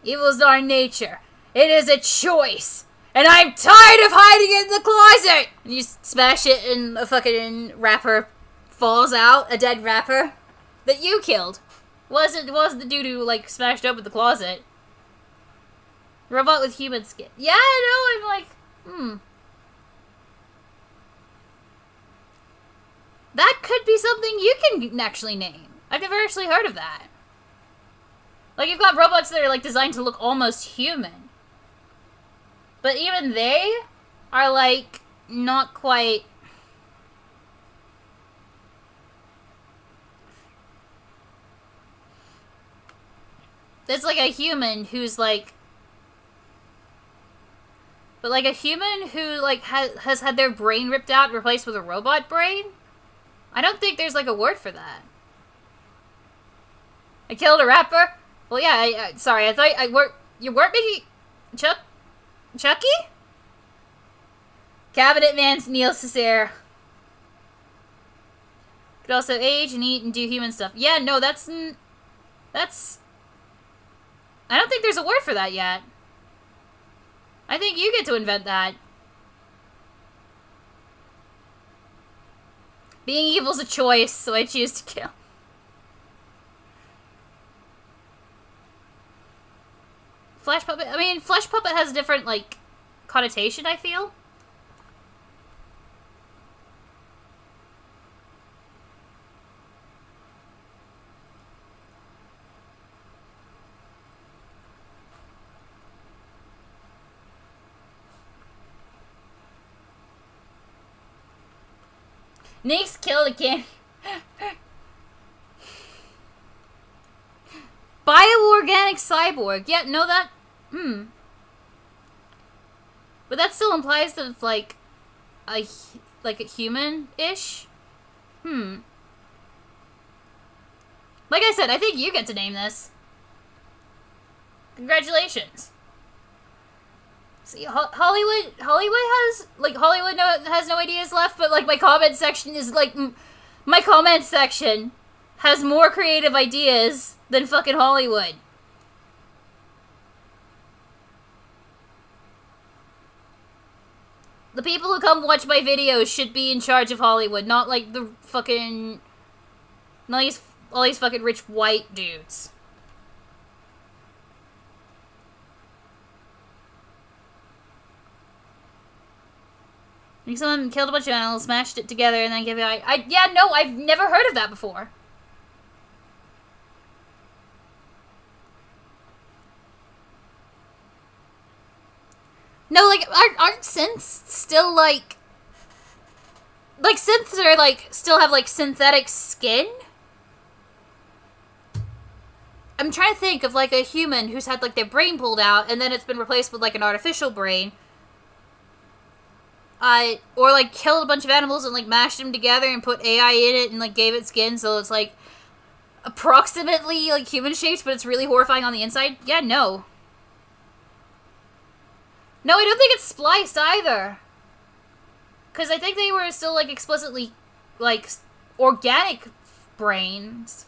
Evil is our nature. It is a choice. And I'm tired of hiding it in the closet! And you smash it and a fucking rapper falls out, a dead rapper that you killed. Wasn't the dude who, like, smashed open the closet. Robot with human skin. Yeah, I know, I'm like, That could be something you can actually name. I've never actually heard of that. Like, you've got robots that are, like, designed to look almost human. But even they are, like, not quite... It's like a human who's, like... But, like, a human who, like, has had their brain ripped out and replaced with a robot brain? I don't think there's, like, a word for that. I killed a rapper? Well, yeah, sorry, I thought you weren't making... Chucky? Cabinet Man's Neil Cesare. Could also age and eat and do human stuff. Yeah, no, that's... I don't think there's a word for that yet. I think you get to invent that. Being evil's a choice, so I choose to kill. Flesh puppet? I mean, flesh puppet has a different, like, connotation, I feel. Nick's killed again. Bioorganic cyborg. Yeah, no, that... But that still implies that it's, like a human-ish? Like I said, I think you get to name this. Congratulations. See, Hollywood has no ideas left, but, like, my comment section is, like, my comment section has more creative ideas than fucking Hollywood. The people who come watch my videos should be in charge of Hollywood, not, like, the fucking... all these fucking rich white dudes. Like, someone killed a bunch of animals, smashed it together, and then gave it... yeah, no, I've never heard of that before. No, like, aren't synths still, like... Like, synths are, like, still have, like, synthetic skin? I'm trying to think of, like, a human who's had, like, their brain pulled out, and then it's been replaced with, like, an artificial brain. Or, like, killed a bunch of animals and, like, mashed them together and put AI in it and, like, gave it skin, so it's, like, approximately, like, human-shaped, but it's really horrifying on the inside. Yeah, no. No, I don't think it's spliced, either. Because I think they were still, like, explicitly, like, organic brains.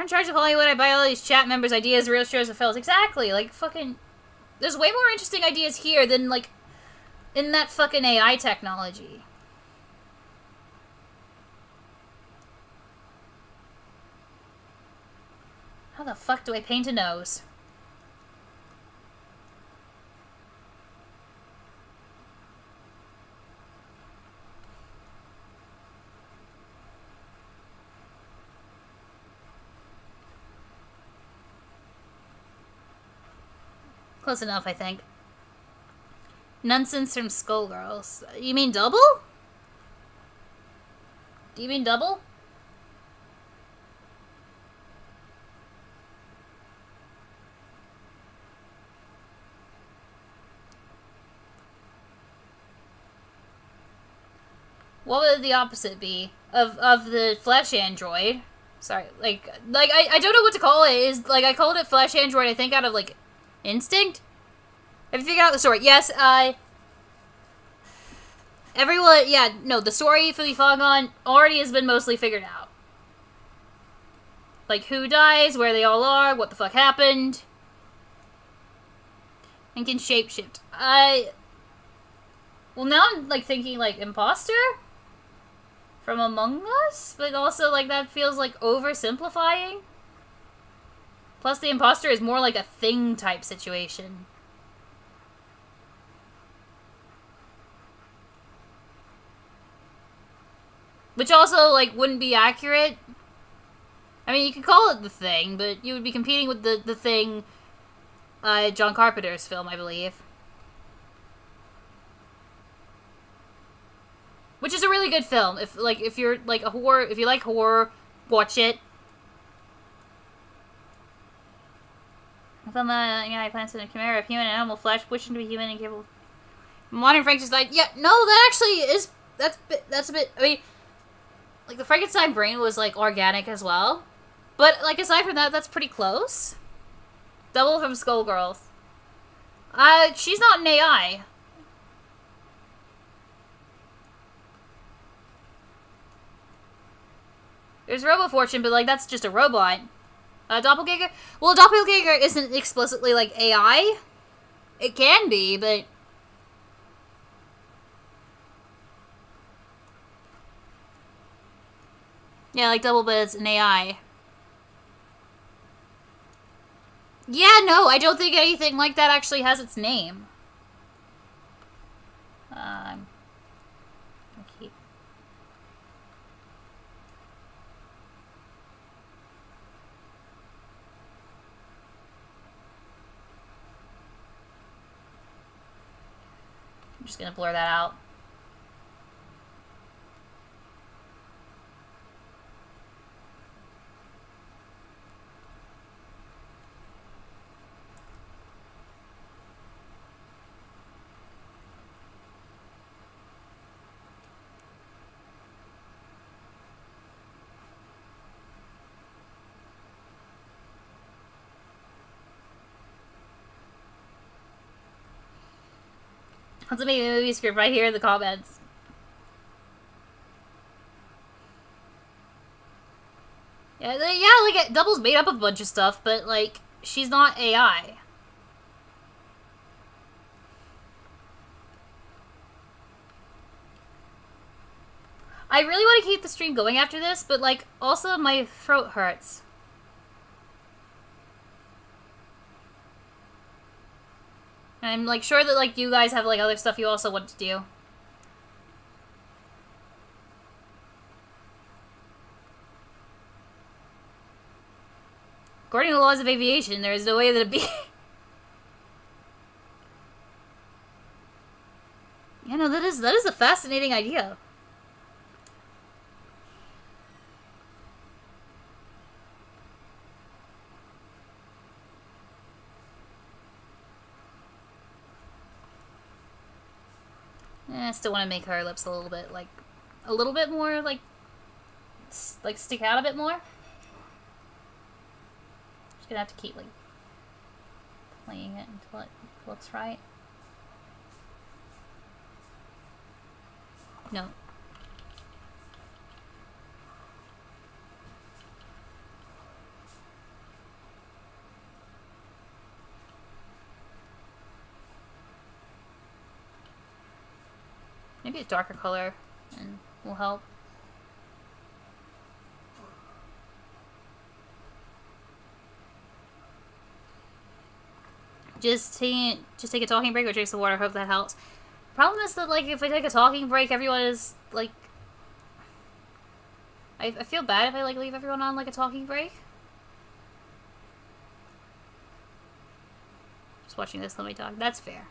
in charge of Hollywood, I buy all these chat members' ideas, real shows of films. Exactly, like, fucking... There's way more interesting ideas here than, like, in that fucking AI technology. How the fuck do I paint a nose? Close enough, I think. Nonsense from Skullgirls. You mean double? Do you mean double? What would the opposite be of the flesh android? Sorry, like I don't know what to call it. Is like I called it flesh android. I think out of like instinct. Have you figured out the story? Yes. Everyone. Yeah. No. The story for the fangan already has been mostly figured out. Like who dies, where they all are, what the fuck happened, and can shapeshift. Well, now I'm like thinking like imposter from Among Us, but also like that feels like oversimplifying. Plus, the imposter is more like a thing type situation. Which also like wouldn't be accurate. I mean, you could call it the thing, but you would be competing with the thing, John Carpenter's film, I believe. Which is a really good film. If you're like a horror, if you like horror, watch it. From I plants in a chimera of human and animal flesh, wishing to be human and capable. Modern Frankenstein. Yeah, no, that actually is that's a bit. I mean, like the Frankenstein brain was like organic as well, but like aside from that, that's pretty close. Double from Skullgirls. She's not an AI. There's RoboFortune, but like that's just a robot. Doppelganger? Well, Doppelganger isn't explicitly like AI. It can be, but yeah, like Double, but it's an AI. Yeah, no, I don't think anything like that actually has its name. Okay. I'm just gonna blur that out. Let's make a movie script right here in the comments. Yeah, like Double's made up of a bunch of stuff, but like she's not AI. I really want to keep the stream going after this, but like also my throat hurts. And I'm like sure that like you guys have like other stuff you also want to do. According to the laws of aviation, there is no way that it be. Yeah, no, that is a fascinating idea. I still want to make her lips a little bit more like stick out a bit more. Just gonna have to keep like playing it until it looks right. No. Maybe a darker color and will help. Just take a talking break or drink some water. Hope that helps. Problem is that, like, if I take a talking break, everyone is, like... I feel bad if I, like, leave everyone on, like, a talking break. Just watching this, let me talk. That's fair.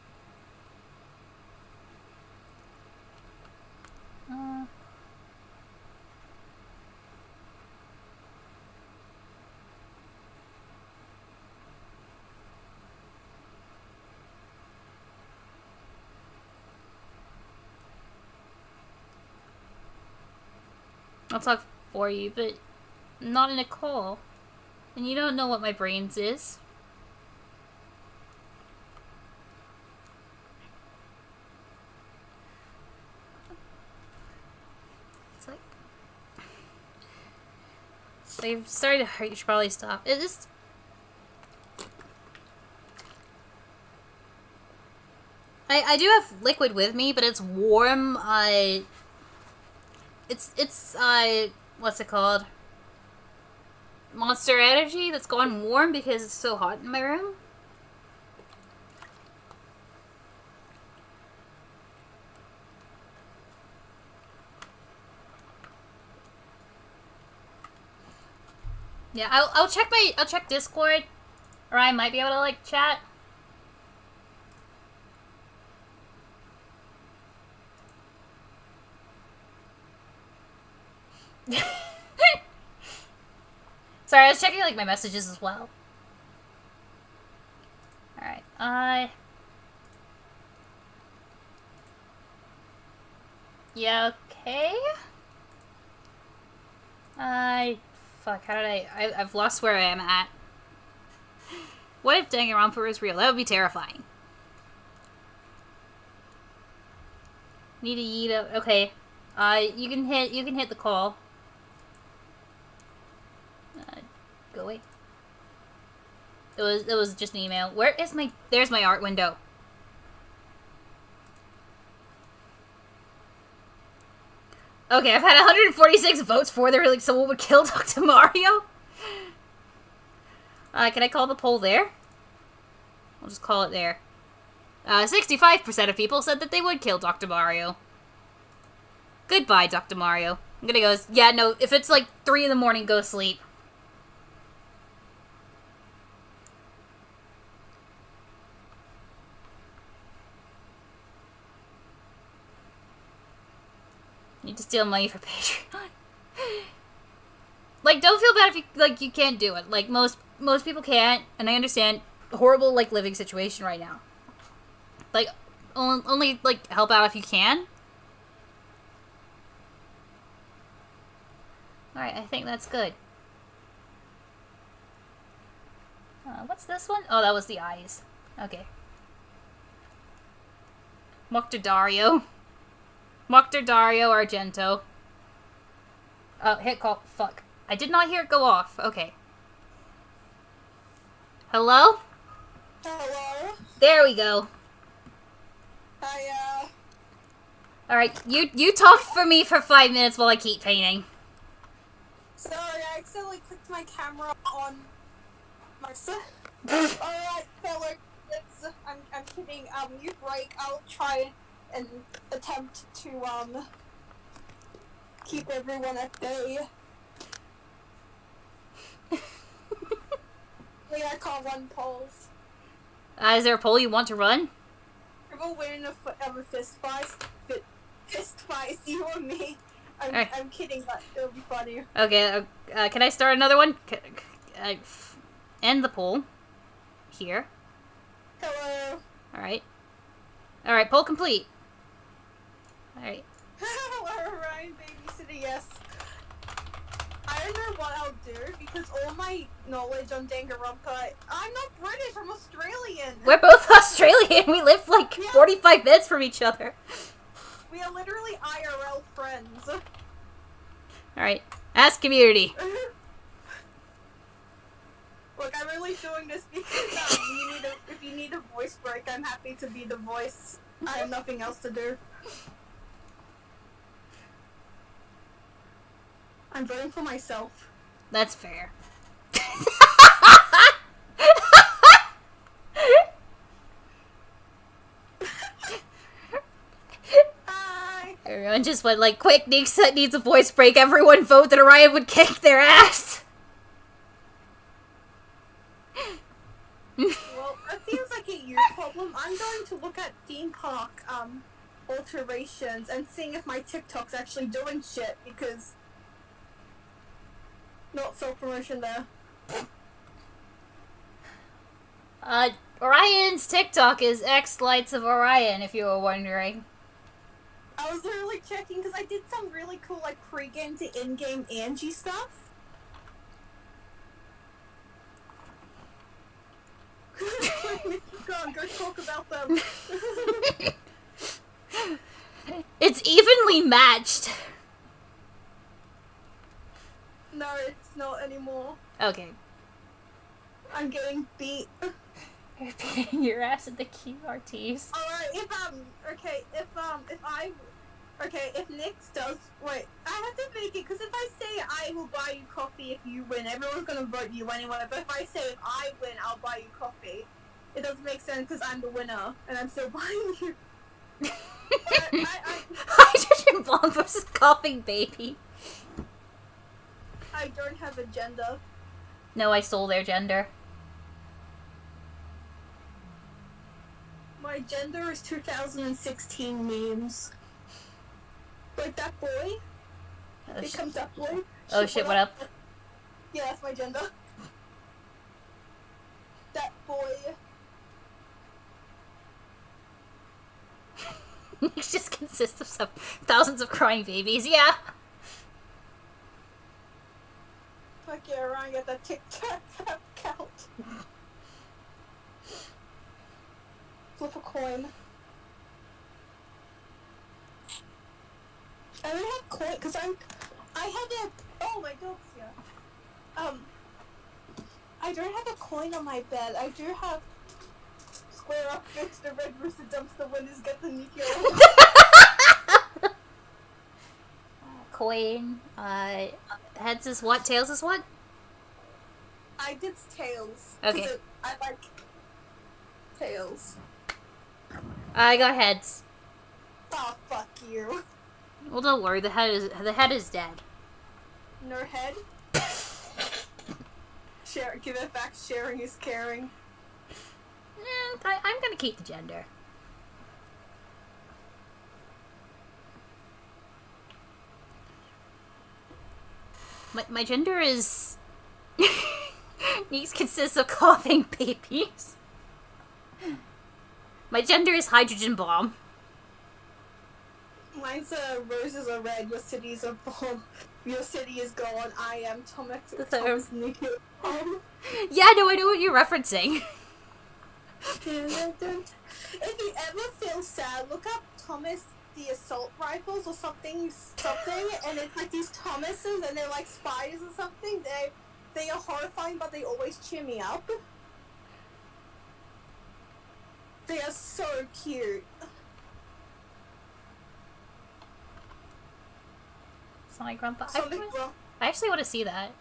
I'll talk for you, but not in a call. And you don't know what my brains is. It's like... They've started to hurt, you should probably stop. It just... I do have liquid with me, but it's warm. It's what's it called? Monster Energy that's gone warm because it's so hot in my room. Yeah, I'll check Discord, or I might be able to, like, chat. Sorry, I was checking, like, my messages as well. Alright, yeah, okay? Fuck, how did I've lost where I am at. What if Danganronpa is real? That would be terrifying. Need to eat up. Okay. You can hit the call. Go away. It was just an email. Where is my... There's my art window. Okay, I've had 146 votes for there. Like, someone would kill Dr. Mario. Can I call the poll there? I'll just call it there. 65% of people said that they would kill Dr. Mario. Goodbye, Dr. Mario. I'm gonna go... Yeah, no, if it's like 3 in the morning, go sleep. Need to steal money for Patreon. Like, don't feel bad if you, like, you can't do it. Like, most people can't, and I understand horrible, like, living situation right now. Like, only, like, help out if you can. Alright, I think that's good. What's this one? Oh, that was the eyes. Okay. Dario Argento. Oh, hit call. Fuck. I did not hear it go off. Okay. Hello? Hello? There we go. Hi, Alright, you talk for me for 5 minutes while I keep painting. Sorry, I accidentally clicked my camera on my Alright, fellow kids. I'm kidding. You break. I'll try and attempt to, keep everyone at bay. I can't run polls. Is there a poll you want to run? We will win a fist fight, you and me. I'm kidding, but it'll be funny. Okay, can I start another one? End the poll. Here. Hello. Alright. Alright, poll complete. Alright. Hello, Ryan, babysitter, yes. I don't know what I'll do, because all my knowledge on Danganronpa... I'm not British, I'm Australian! We're both Australian! We live, like, 45 minutes from each other. We are literally IRL friends. Alright. Ask community. Look, I'm really doing this because if you need a voice break, I'm happy to be the voice. I have nothing else to do. I'm voting for myself. That's fair. Everyone just went like, quick, needs a voice break. Everyone vote that Orion would kick their ass. Well, that seems like a you problem. I'm going to look at theme park alterations and seeing if my TikTok's actually doing shit, because not self-promotion there. Orion's TikTok is X Lights of Orion, if you were wondering. I was literally checking because I did some really cool like pre-game to in-game Angie stuff. Go on, go talk about them. It's evenly matched. No, it's not anymore. Okay. I'm getting beat. You're beating your ass at the QRTs. Alright, if Nix does, wait, I have to make it, because if I say I will buy you coffee if you win, everyone's gonna vote you anyway, but if I say if I win, I'll buy you coffee, it doesn't make sense because I'm the winner, and I'm still buying you. Hydrogen bomb versus coughing baby. I don't have a gender. No, I stole their gender. My gender is 2016 memes. Like that boy. Oh, Here comes that boy. Oh shit, what up? Yeah, that's my gender. That boy. It just consists of some thousands of crying babies, yeah. Fuck yeah, Ryan, get that TikTok account. Flip a coin. I don't have coin, because I have a, oh my god, yeah. I don't have a coin on my bed. I do have square up, fix the red rooster dumpster winners, get the nuclear. Coin, heads is what, tails is what? I did tails. Okay. I like tails. I got heads. Oh, fuck you. Well, don't worry, the head is dead. No head? Give it back, sharing is caring. I'm gonna keep the gender. My gender is... Needs consists of coughing babies. My gender is hydrogen bomb. Mine's roses are red, your city's a bomb. Your city is gone, I am Thomas nuclear bomb. Yeah, no, I know what you're referencing. If you ever feel sad, look up Thomas the assault rifles or something, and it's like these Thomases and they're like spiders or something. They are horrifying, but they always cheer me up. They are so cute. Sonic Grumpa. Sonic I actually want to see that.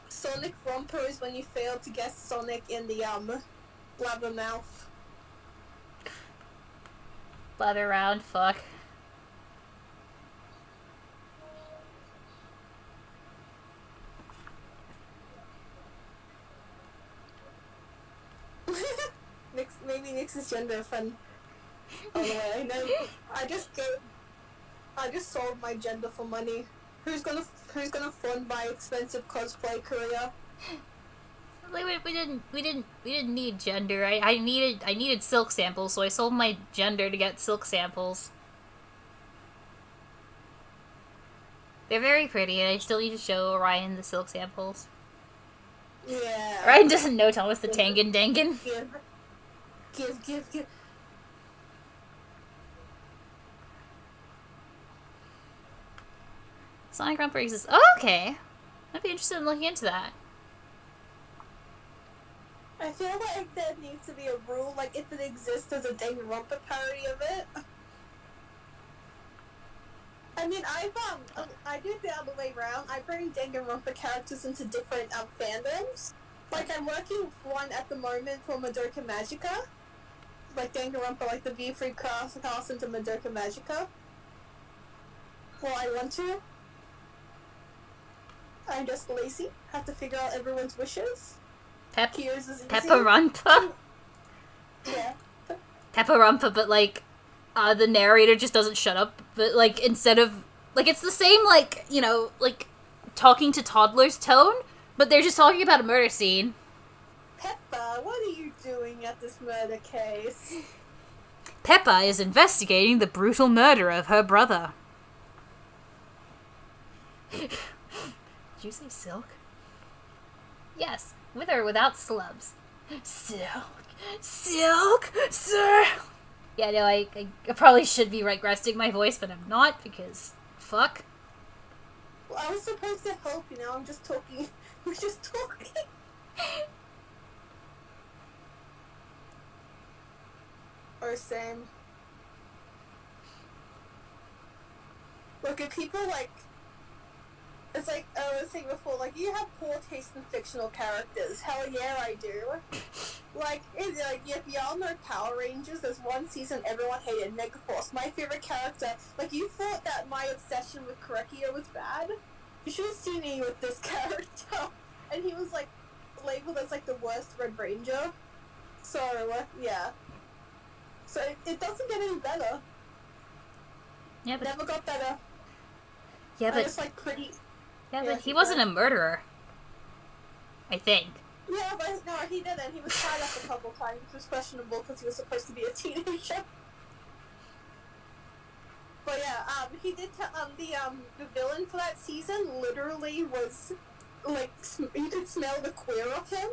Sonic Romper is when you fail to guess Sonic in the blabbermouth. Blather around, fuck. Maybe Nix's gender fun. Oh no, I know. I just sold my gender for money. Who's gonna fund my expensive cosplay career? We didn't need gender. I needed silk samples, so I sold my gender to get silk samples. They're very pretty, and I still need to show Orion the silk samples. Yeah. Orion doesn't know Thomas the Tangan Dangan. Give. Sonic Rumper exists. Oh, okay. I'd be interested in looking into that. I feel like there needs to be a rule, like if it exists, there's a Danganronpa parody of it. I mean, I did the other way around. I bring Danganronpa characters into different fandoms. Like, I'm working with one at the moment for Madoka Magica. Like, Danganronpa, like, the V3 cast into Madoka Magica. Well, I want to. I'm just lazy. Have to figure out everyone's wishes. Kyo's is easy. Pepperumpa? Yeah. Pepperumpa, but, like, the narrator just doesn't shut up. But, like, instead of... Like, it's the same, like, you know, like, talking to toddlers tone, but they're just talking about a murder scene. Peppa, what are you doing at this murder case? Peppa is investigating the brutal murder of her brother. Did you say silk? Yes, with or without slubs. Silk, sir. Yeah, no, I probably should be resting my voice, but I'm not, because fuck. Well, I was supposed to help you, now I'm just talking. We're just talking. Or same. Look, at people, like... It's like I was saying before, like, you have poor taste in fictional characters. Hell yeah, I do. Like, if y'all know Power Rangers, there's one season everyone hated Megaforce. My favorite character. Like, you thought that my obsession with Korekiyo was bad? You should have seen me with this character. And he was, like, labeled as, like, the worst Red Ranger. So, yeah. So, it doesn't get any better. Yeah, but... Never got better. Yeah, but... Just, like, pretty... Yeah, but he wasn't a murderer. I think. Yeah, but no, he didn't. He was tied up a couple times, which was questionable because he was supposed to be a teenager. But yeah, he did the villain for that season literally was, like, you could smell the queer of him.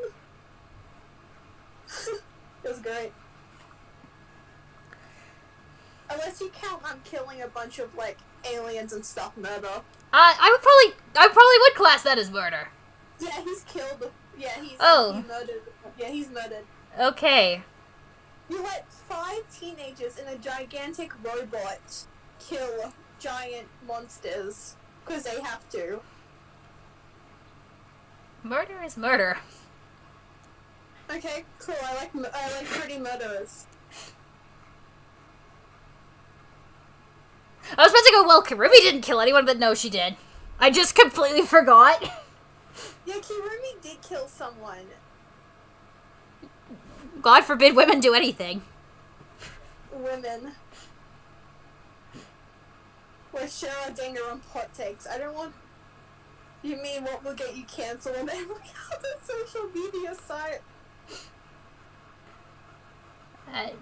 It was great. Unless you count killing a bunch of, like, aliens and stuff murder. I probably would class that as murder. Yeah, he's killed. Yeah, he murdered. Yeah, he's murdered. Okay. You let 5 teenagers in a gigantic robot kill giant monsters because they have to. Murder is murder. Okay, cool. I like pretty murderers. I was about to go, well, Kirumi didn't kill anyone, but no, she did. I just completely forgot. Yeah, Kirumi did kill someone. God forbid women do anything. Women. We're sharing Danganronpa hot takes. I don't want... You mean what will get you cancelled on every other social media site?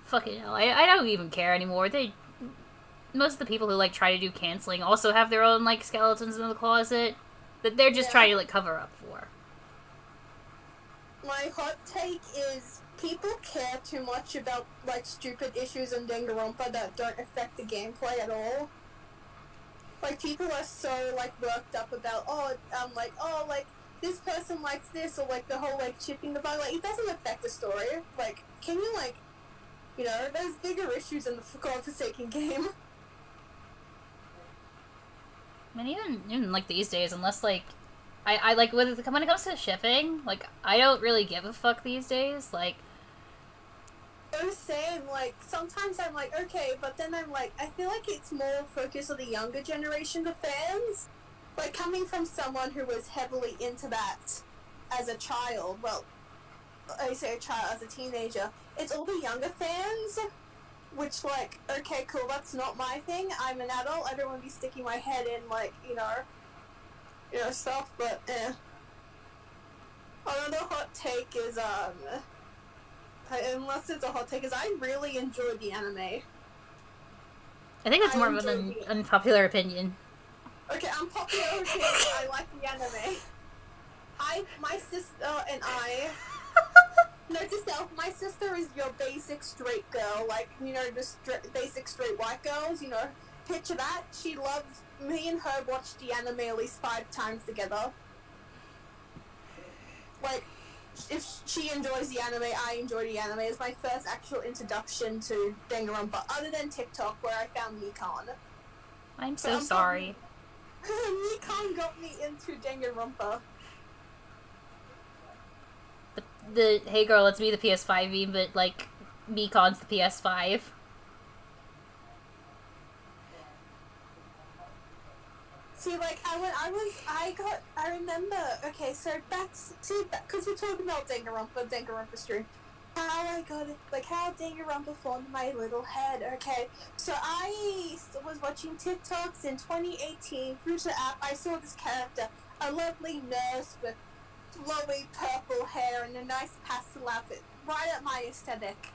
Fucking hell. I don't even care anymore. Most of the people who, like, try to do canceling also have their own, like, skeletons in the closet that they're just trying to, like, cover up for. My hot take is people care too much about, like, stupid issues in Danganronpa that don't affect the gameplay at all. Like, people are so, like, worked up about, this person likes this, or, like, the whole, like, chipping the bug. Like, it doesn't affect the story. Like, can you, like, you know, there's bigger issues in the God-forsaken game. I mean, even like, these days, unless, like, I like, when it comes to shipping, like, I don't really give a fuck these days, like... I was saying, like, sometimes I'm like, okay, but then I'm like, I feel like it's more focused on the younger generation of fans. Like, coming from someone who was heavily into that as a child, well, I say a child, as a teenager, it's all the younger fans... Which, like, okay, cool, that's not my thing. I'm an adult. I don't want to be sticking my head in, like, you know, stuff, but, Another hot take is, unless it's a hot take, is I really enjoyed the anime. I think that's more of an unpopular opinion. Okay, unpopular opinion, I like the anime. My sister and I... Note to self, my sister is your basic straight girl, like, you know, just basic straight white girls, you know, picture that. She loves, me and her watched the anime at least 5 times together. Like, if she enjoys the anime, I enjoy the anime. It's my first actual introduction to Danganronpa, other than TikTok, where I found Mikan. I'm So so I'm sorry. Mikan got me into Danganronpa. The hey girl, let's be the PS5 meme, but like Mikon's the PS5. See, like, I remember, okay, so because we're talking about Danganronpa stream, how I got it, like, how Danganronpa formed my little head, okay? So I was watching TikToks in 2018, through the app, I saw this character, a lovely nurse with flowy purple hair and a nice pastel outfit, right at my aesthetic.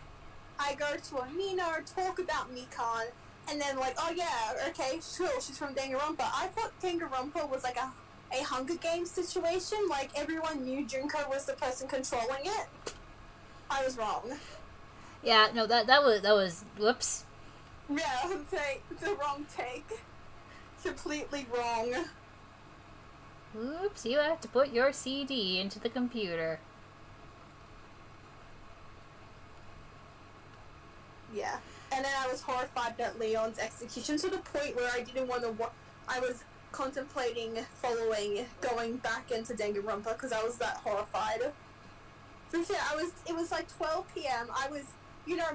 I go to Amino, talk about Mikan, and then like, oh yeah, okay, sure, she's from Danganronpa. I thought Danganronpa was like a Hunger Games situation, like everyone knew Junko was the person controlling it. I was wrong. Yeah, no, that was whoops. Yeah, it's a wrong take. Completely wrong. Oops, you have to put your CD into the computer. Yeah. And then I was horrified at Leon's execution to the point where I didn't want to I was contemplating going back into Danganronpa because I was that horrified. So yeah, it was like 12 p.m. I was,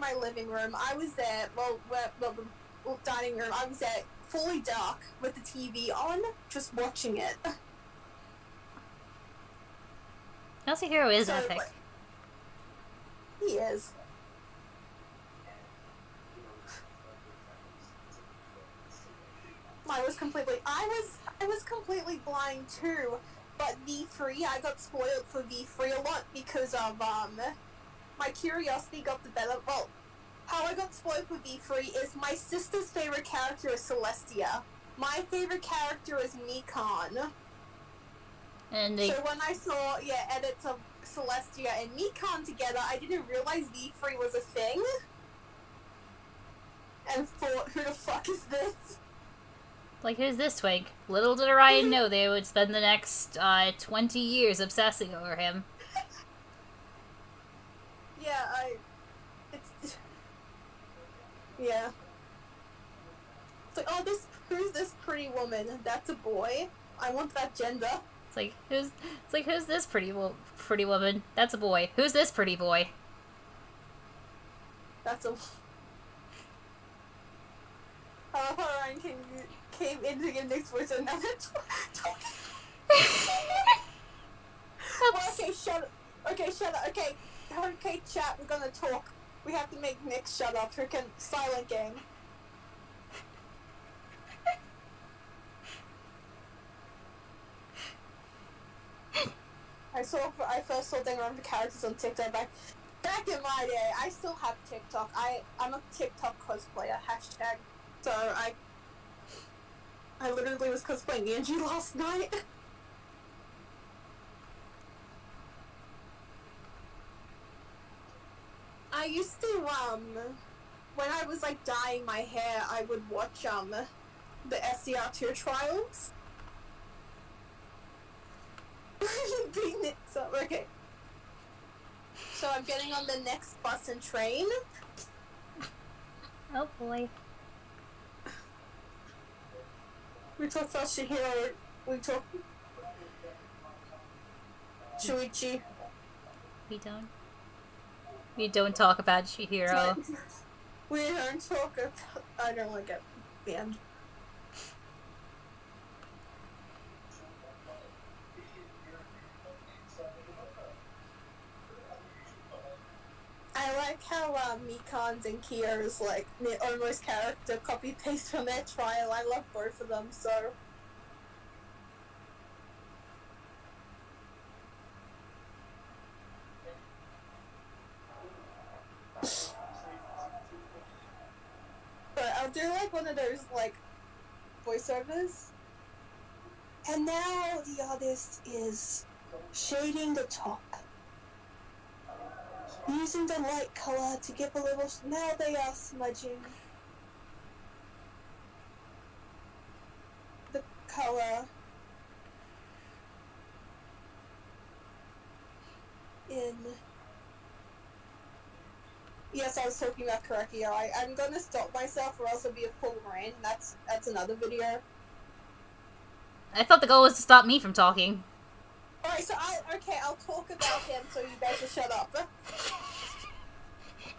my living room. I was there, the dining room. I was there, fully dark, with the TV on, just watching it. Hero is epic. Like, he is. I was completely blind too, but V3, I got spoiled for V3 a lot because of my curiosity got the better. Well, how I got spoiled for V3 is my sister's favorite character is Celestia. My favorite character is Mikan. And so when I saw edits of Celestia and Mikan together, I didn't realize V3 was a thing. And thought, who the fuck is this? Like, who's this twink? Little did Orion know they would spend the next 20 years obsessing over him. Yeah, yeah. It's like, oh, who's this pretty woman? That's a boy. I want that gender. It's like, who's this pretty woman? That's a boy. Who's this pretty boy? That's a... Orion came into the next with another okay, shut up. Okay, chat, we're gonna talk. We have to make Nick shut up. Freaking silent game. I first saw Danganronpa characters on TikTok back in my day. I still have TikTok. I'm a TikTok cosplayer. Hashtag. So I literally was cosplaying Angie last night. I used to, when I was, like, dyeing my hair, I would watch, the SCR2 trials. Being it, so, okay. So I'm getting on the next bus and train. Oh boy. We talked about Shihiro, we talked... Shuichi. We don't talk about Chihiro. We don't talk about... I don't want to get banned. I like how Mikan's and Kyo's like almost character copy paste from their trial. I love both of them so. But I'll do like one of those like voiceovers. And now the artist is shading the top. Using the light color to give a little... Now they are smudging the color in Yes, I was talking about Korekio. I'm gonna stop myself or else it'll be a full rant. That's another video. I thought the goal was to stop me from talking. Alright, so I'll talk about him so you guys will shut up.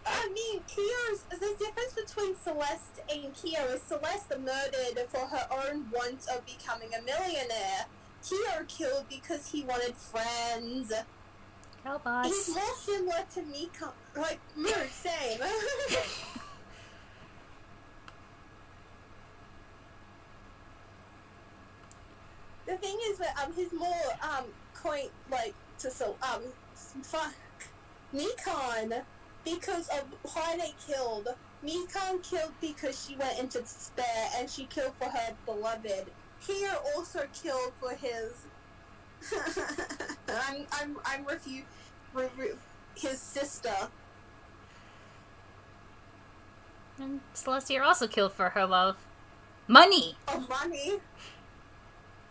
I mean, the difference between Celeste and Kyo is Celeste murdered for her own want of becoming a millionaire. Kyo killed because he wanted friends. Girl boss. He's more similar to Mika. Like, mood, same. The thing is that, he's more, Mikan, because of why they killed. Mikan killed because she went into despair, and she killed for her beloved. Kyo also killed for his... his sister. And Celestia also killed for her love. Money! Oh, money?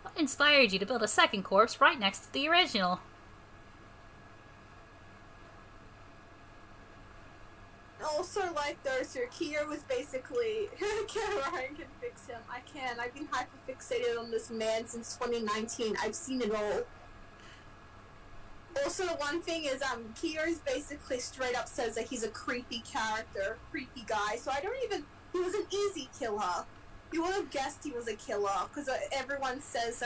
What inspired you to build a second corpse right next to the original? Also, like those who Kyo was basically... Ryan can fix him. I can. I've been hyperfixated on this man since 2019. I've seen it all. Also, one thing is, Kyo's basically straight up says that he's a creepy character, creepy guy, so I don't even... He was an easy killer. You would have guessed he was a killer, because everyone says...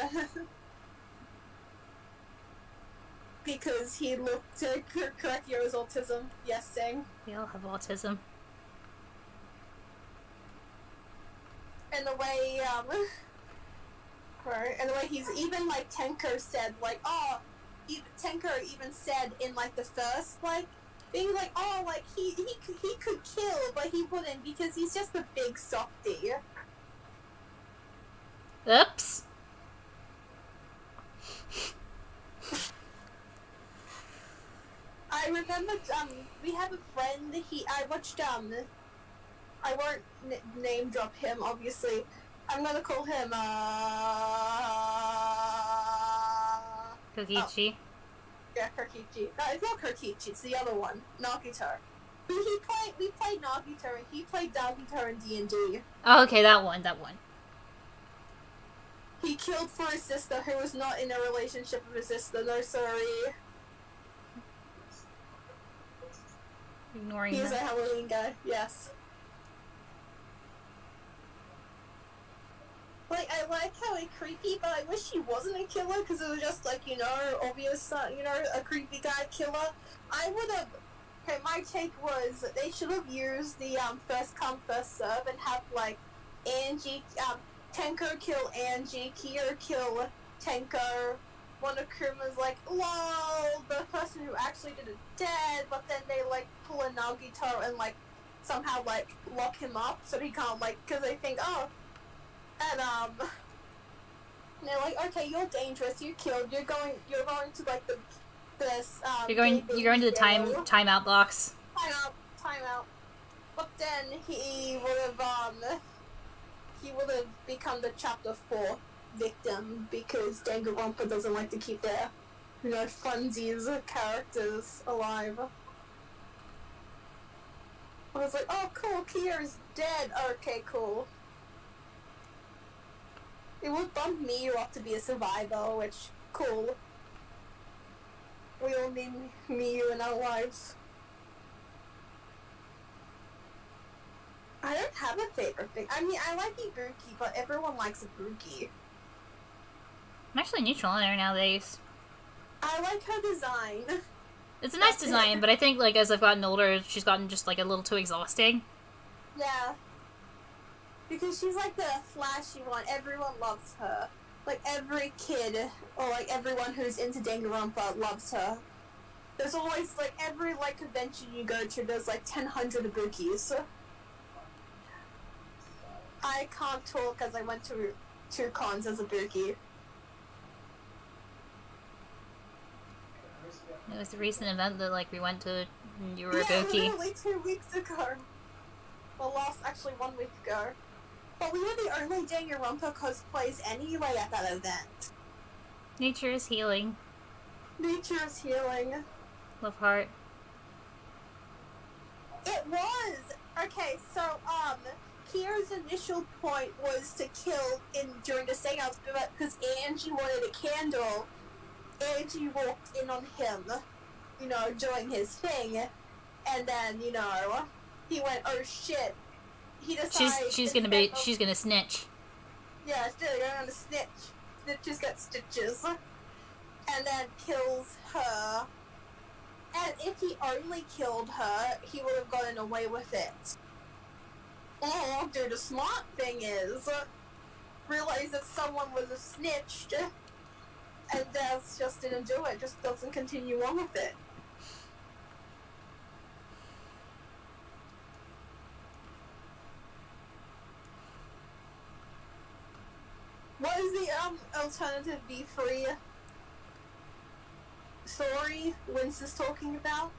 because he looked to correct Yo's autism. Yes, Sing. We all have autism. And the way, and the way he's even, like, Tenko said, like, Tenko even said in, like, the first, like, being like, oh, like, he could kill, but he wouldn't because he's just a big softie. Oops. I remember, we have a friend, I watched, I won't name drop him, obviously. I'm gonna call him, Kokichi. Oh. Yeah, Kokichi. No, it's not Kokichi, it's the other one, Nagito. We played Nagito, and he played Nagito in D&D. Oh, okay, that one. He killed for his sister, who was not in a relationship with his sister, no sorry. Ignoring He's her. a Halloween guy, yes. Like, I like how he's creepy, but I wish he wasn't a killer, because it was just, like, obvious, a creepy guy killer. I would have... Okay, my take was they should have used the, first come, first serve, and have, like, Angie, Tenko kill Angie, Kyo kill Tenko. One of Kuma's like, lol, the person who actually did it dead, but then they, like, pull a Nagito and, like, somehow, like, lock him up so he can't, like, because they think, oh, and, they're like, okay, you're dangerous, you're killed, you're going to, like, You're going to the timeout box. Time out. But then he would have become the chapter 4 victim because Danganronpa doesn't like to keep their, funsies characters alive. I was like, oh cool, Kyo's dead. Okay, cool. It would bump Miyu up to be a survivor, which, cool. We all need Miyu in our lives. I don't have a favorite thing. I mean, I like Ibuki, but everyone likes Ibuki. I'm actually neutral on her nowadays. I like her design. It's a nice design, but I think, like, as I've gotten older, she's gotten just, like, a little too exhausting. Yeah. Because she's, like, the flashy one. Everyone loves her. Like, every kid, or, like, everyone who's into Danganronpa loves her. There's always, like, every, like, convention you go to, there's, like, 1,000 Ibukis. I can't talk as I went to 2 cons as Ibuki. It was a recent event that, like, we went to, and you were Yeah, Ibuki. literally 2 weeks ago. Well, actually 1 week ago. But we were the only Danganronpa cosplays anyway at that event. Nature is healing. Nature is healing. Love heart. It was! Okay, so, Kiera's initial point was to kill during the seance, but because Angie wanted a candle, Angie walked in on him, doing his thing, and then, he went, oh shit. He decided... She's gonna snitch. Yeah, she's gonna snitch. Snitches get stitches. And then kills her. And if he only killed her, he would have gotten away with it. Or, dude, the smart thing is, realize that someone was a snitch, and Des just didn't do it, just doesn't continue on with it. What is the, alternative be-free story Wince is talking about?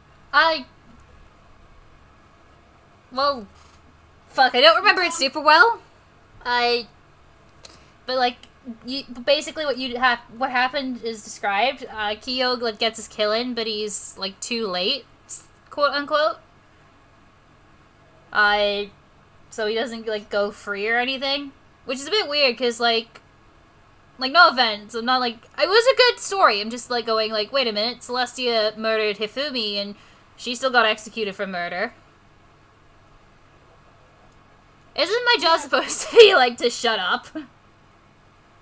Well, fuck, I don't remember it super well. But like, basically what happened is described. Kyo, like, gets his kill in, but he's, like, too late, quote unquote. So he doesn't, like, go free or anything. Which is a bit weird, because, like, no offense, I'm not, like, it was a good story. I'm just, like, going, like, wait a minute, Celestia murdered Hifumi, and she still got executed for murder. Isn't my job supposed to be, like, to shut up?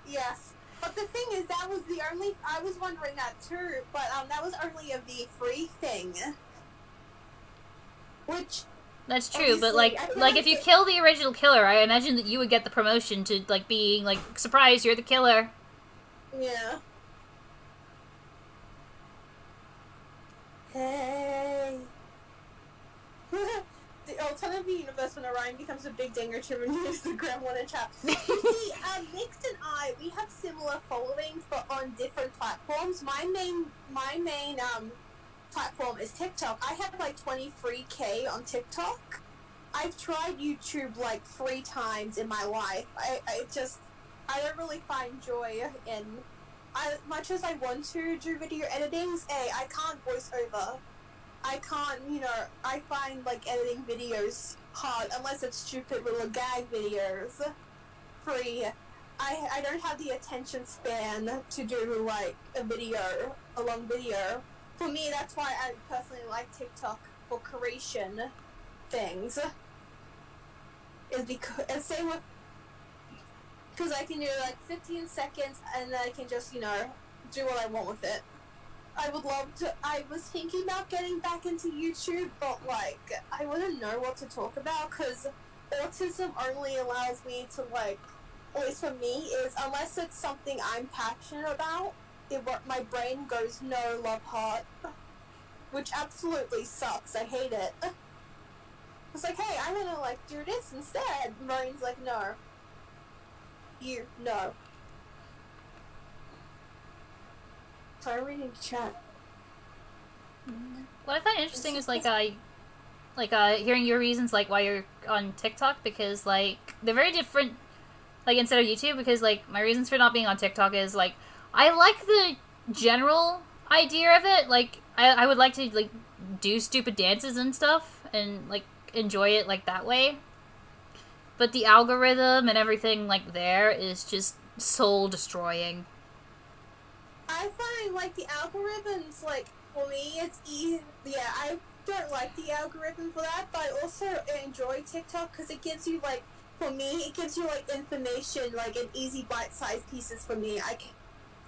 Yes. But the thing is, that was the only... I was wondering that too, but that was only a V3 thing. Which... That's true, but, like if you kill the original killer, I imagine that you would get the promotion to, like, being, like, surprise, you're the killer. Yeah. Hey. The alternative universe when Orion becomes a big dinger to renews the Gremlin and chat. See, Mixed and I, we have similar followings, but on different platforms. My main platform is TikTok. I have like 23K on TikTok. I've tried YouTube like 3 times in my life. I don't really find joy in, as much as I want to do video editings, I can't voice over. I can't, I find like editing videos hard unless it's stupid little gag videos. Free. I don't have the attention span to do like a long video. For me, that's why I personally like TikTok for creation things. Is because, and same with, because I can do like 15 seconds and then I can just, do what I want with it. I would love to, I was thinking about getting back into YouTube, but like, I wouldn't know what to talk about because autism only allows me to like, at least for me, is unless it's something I'm passionate about, my brain goes no, love, heart, which absolutely sucks. I hate it. It's like, hey, I'm gonna like do this instead. Brain's like, no. No. Sorry, reading the chat. What I find interesting is hearing your reasons like why you're on TikTok, because like they're very different. Like instead of YouTube, because like my reasons for not being on TikTok is like, I like the general idea of it. Like, I would like to, like, do stupid dances and stuff and, like, enjoy it, like, that way. But the algorithm and everything, like, there is just soul-destroying. I find, like, the algorithms, like, for me, it's easy. Yeah, I don't like the algorithm for that, but I also enjoy TikTok because it gives you, like, for me, it gives you, like, information, like, in easy bite-sized pieces for me.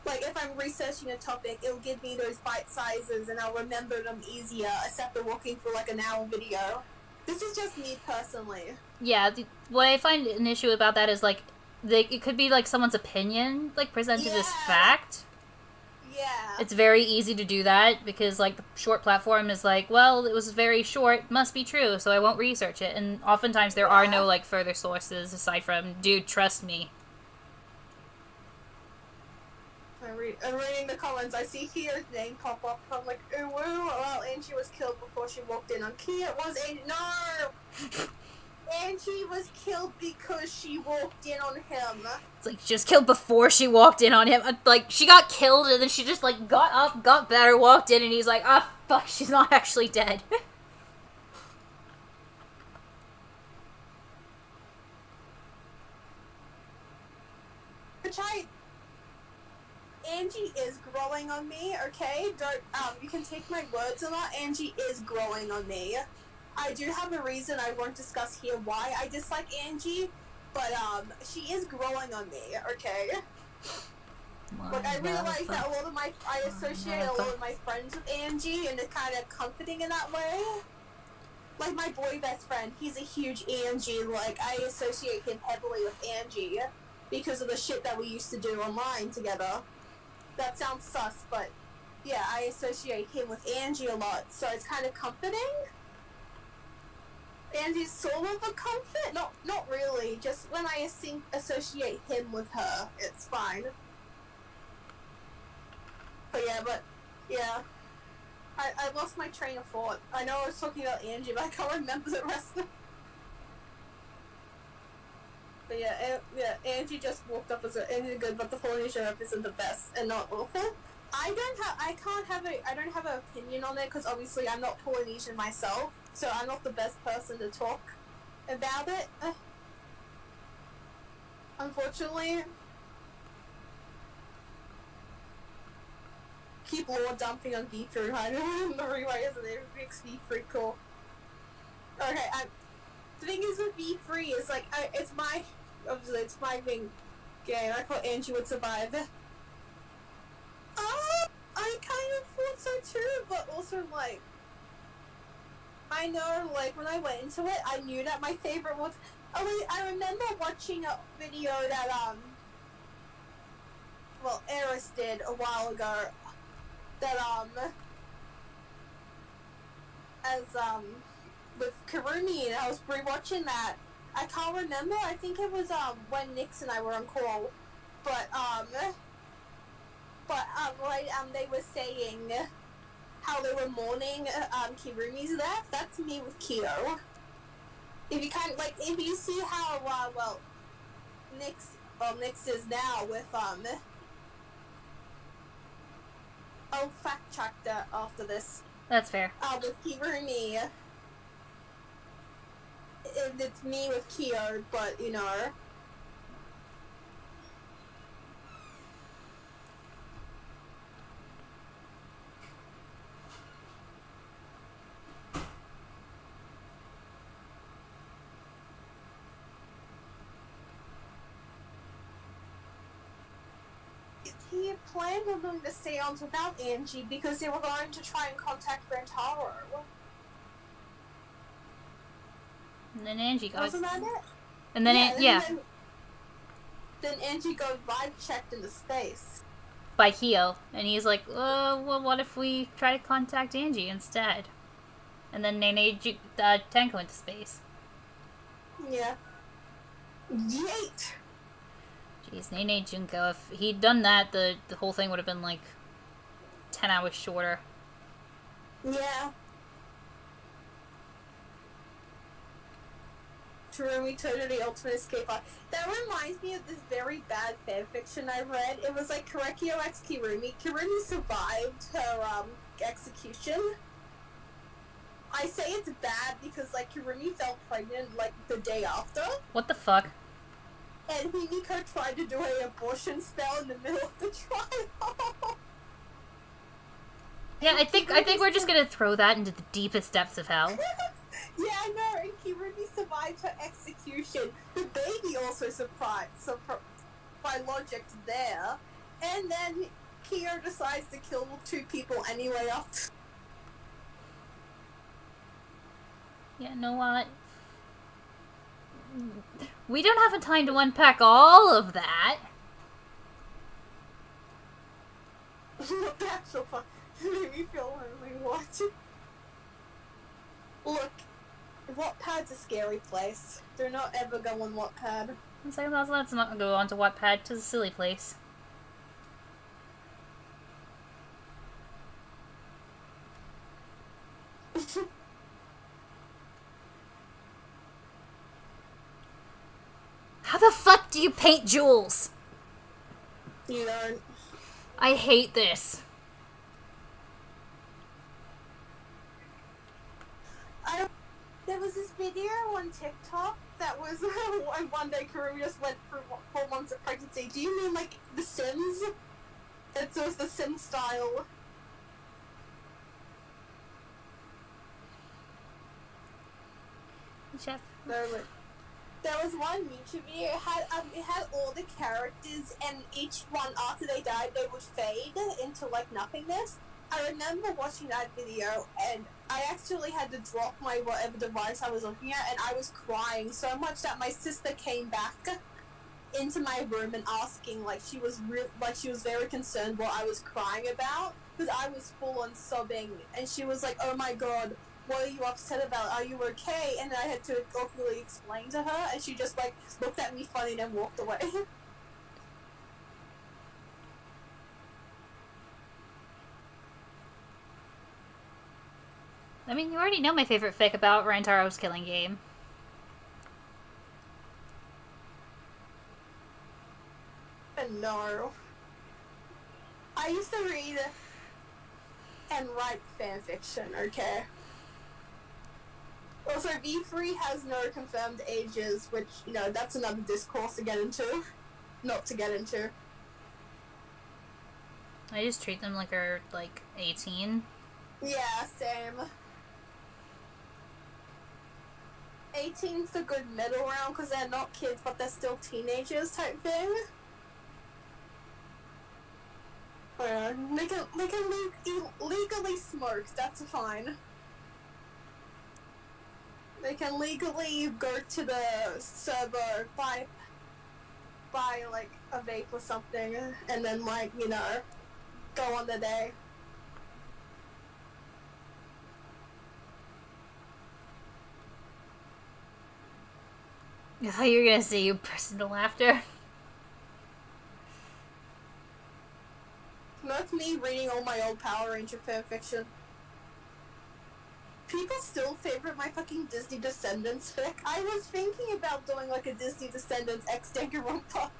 Like, if I'm researching a topic, it'll give me those bite sizes and I'll remember them easier, except for walking for like an hour video. This is just me personally. Yeah, what I find an issue about that is, like, it could be, like, someone's opinion, like, presented as fact. Yeah. It's very easy to do that, because, like, the short platform is like, well, it was very short, must be true, so I won't research it. And oftentimes there are no, like, further sources aside from, dude, trust me. I'm reading the comments. I see Kia's name pop up. I'm like, ooh, woo. Well, Angie was killed before she walked in on Kia. Was Angie? No! Angie was killed because she walked in on him. It's like, she was killed before she walked in on him. Like, she got killed and then she just, like, got up, got better, walked in, and he's like, ah, fuck, she's not actually dead. which Angie is growing on me, okay? Don't, you can take my words or not, Angie is growing on me. I do have a reason I won't discuss here why I dislike Angie, but, she is growing on me, okay? Like, I realize that I associate a lot of my friends with Angie, and it's kind of comforting in that way. Like, my boy best friend, he's a huge Angie, like, I associate him heavily with Angie, because of the shit that we used to do online together. That sounds sus, but, yeah, I associate him with Angie a lot, so it's kind of comforting. Angie's sort of a comfort, not really, just when I associate him with her, it's fine. But yeah. I lost my train of thought. I know I was talking about Angie, but I can't remember the rest of it. But yeah, Angie just walked up as Angie good, but the Polynesian rep isn't the best and not awful. I don't have an opinion on it because obviously I'm not Polynesian myself, so I'm not the best person to talk about it. Unfortunately. Keep lore dumping on V3. I don't know the rewriters and it makes V3 cool. Okay, the thing is with V3 is like, it's my main game. I thought Angie would survive. I kind of thought so too, but also like, I know like when I went into it, I knew that my favorite was, I remember watching a video that, Eris did a while ago. That, with Karumi, and I was rewatching that. I can't remember, I think it was, when Nix and I were on call, but they were saying how they were mourning, Kirumi's death. That's me with Kyo. If you if you see how, Nix is now with, I'll fact check that after this. That's fair. With Kirumi. It's me with Kyo, but, you know. He planned on doing the seance without Angie because they were going to try and contact Rentaro. And then Angie got... Wasn't that it? And then, Then Angie got vibe checked into space. By Kyo. And he's like, well, what if we try to contact Angie instead? And then Nene Tenko into space. Yeah. Yeet! Jeez, Nene Junko, if he'd done that, the whole thing would have been like 10 hours shorter. Yeah. Kirumi totally ultimate escape. That reminds me of this very bad fanfiction I read. It was like Korekio x Kirumi. Kirumi survived her execution. I say it's bad because like Kirumi fell pregnant like the day after. What the fuck? And Himiko tried to do an abortion spell in the middle of the trial. Yeah, I think we're just gonna throw that into the deepest depths of hell. Yeah, I know, and Kirumi survived her execution. The baby also survived, so by logic there. And then Kyo decides to kill 2 people anyway after. Yeah, you know what? We don't have a time to unpack all of that. That's so fun. It made me feel really watching. Look, Wattpad's a scary place. Do not ever go on Wattpad. Let's not go on to Wattpad. 'Tis a silly place. How the fuck do you paint jewels? You don't. I hate this. There there was this video on TikTok that was one day Karumi just went through 4 months of pregnancy. Do you mean like The Sims? It was the Sim style. Chef. There was one YouTube video. It had all the characters, and each one after they died, they would fade into like nothingness. I remember watching that video, and I actually had to drop my whatever device I was looking at, and I was crying so much that my sister came back into my room and asking, like she was very concerned what I was crying about, because I was full on sobbing, and she was like, "Oh my god, what are you upset about? Are you okay?" And I had to awkwardly explain to her, and she just like looked at me funny and then walked away. I mean, you already know my favorite fic about Rantaro's killing game. No. I used to read and write fanfiction, okay? Also, V3 has no confirmed ages, which, you know, that's another discourse to get into. Not to get into. I just treat them like they're, like, 18. Yeah, same. 18's the good middle ground, because they're not kids, but they're still teenagers type thing. They can legally smoke, that's fine. They can legally go to the server, buy like a vape or something, and then like, you know, go on the day. I thought you were gonna say you burst into laughter. That's me reading all my old Power Ranger fanfiction. People still favorite my fucking Disney Descendants fic. I was thinking about doing like a Disney Descendants X Danganronpa.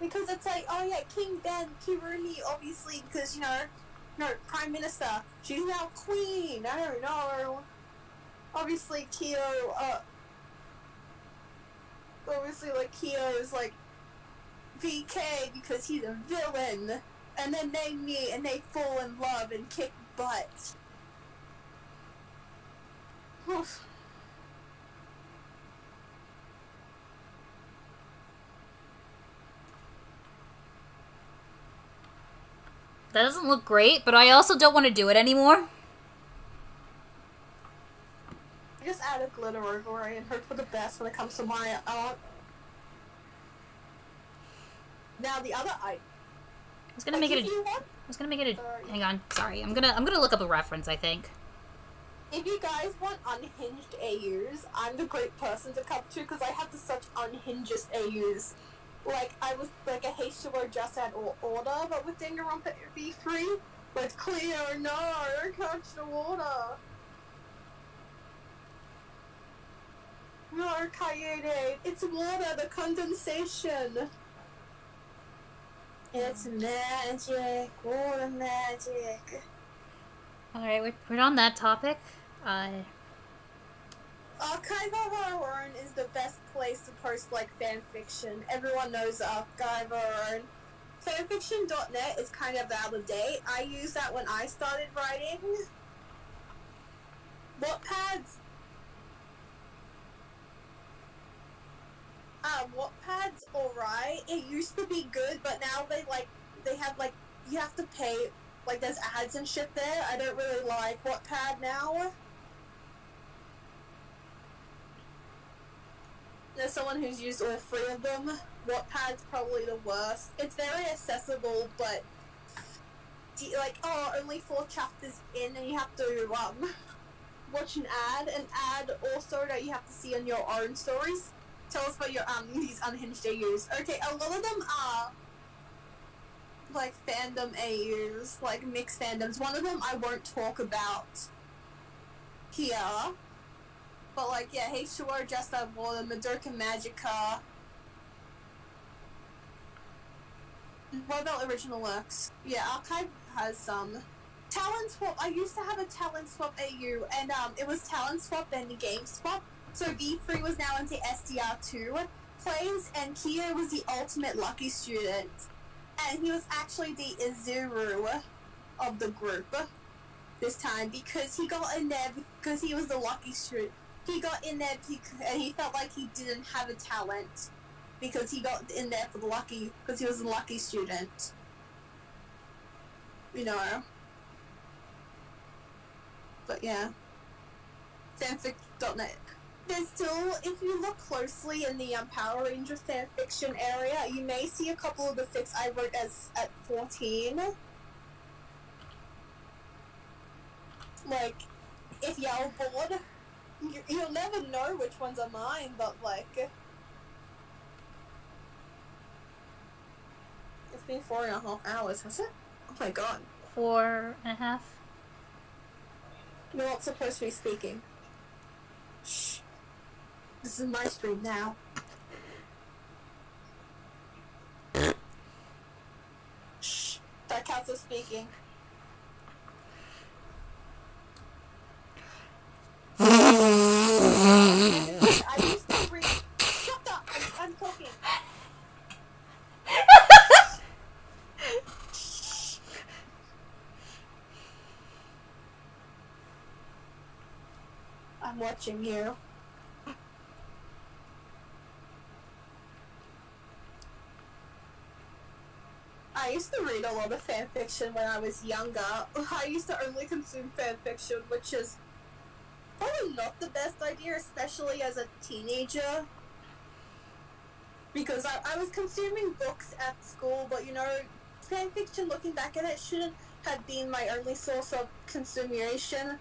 Because it's like, oh yeah, King Ben, Kirumi, obviously, because, you know, Prime Minister, she's now Queen, I don't know. Obviously, obviously, like, Kyo is like VK because he's a villain. And then they meet and they fall in love and kick butt. Oof. That doesn't look great, but I also don't want to do it anymore. I just add a glitter over it and hope for the best when it comes to my art. Now the other I was gonna make it a. Sorry. Hang on, sorry. I'm gonna look up a reference. I think. If you guys want unhinged AUs, I'm the great person to come to because I have such unhinged AUs. Like, I was like a H2O just at order, but with Danganronpa V3, but Cleo, no, don't catch the water. No, Kaede, it's water, the condensation. It's magic, water magic. Alright, we're on that topic. Archive of Our Own is the best place to post, like, fanfiction. Everyone knows Archive of Our Own. Fanfiction.net is kind of out of date. I used that when I started writing. Wattpad's alright. It used to be good, but now they have, like, you have to pay, like, there's ads and shit there. I don't really like Wattpad now. There's someone who's used all three of them. Wattpad's probably the worst. It's very accessible, but like, oh, only 4 chapters in, and you have to watch an ad also that you have to see on your own stories. Tell us about your these unhinged AUs. Okay, a lot of them are like fandom AUs, like mixed fandoms. One of them I won't talk about here. But like, yeah, H2O, Just That Water, Madoka Magica. What about original works? Yeah, Archive has some. Talent Swap. I used to have a Talent Swap AU, and it was Talent Swap and Game Swap. So V3 was now into SDR2 plays, and Kia was the ultimate lucky student, and he was actually the Izuru of the group this time because he got in there because he was the lucky student. He got in there and he felt like he didn't have a talent because he got in there for the lucky because he was a lucky student. You know. But yeah, fanfic.net. There's still, if you look closely in the Power Rangers fanfiction area, you may see a couple of the fics I wrote at 14. Like, if y'all bored, you'll never know which ones are mine, but like, it's been 4.5 hours, has it? Oh my god. 4.5. You're not supposed to be speaking. Shh. This is my stream now. Shh. That counts as speaking. I used to read. Shut up! I'm talking. I'm watching you. I used to read a lot of fanfiction when I was younger. I used to only consume fanfiction, which is probably not the best idea, especially as a teenager. Because I was consuming books at school, but you know, fanfiction, looking back at it, shouldn't have been my only source of consummation.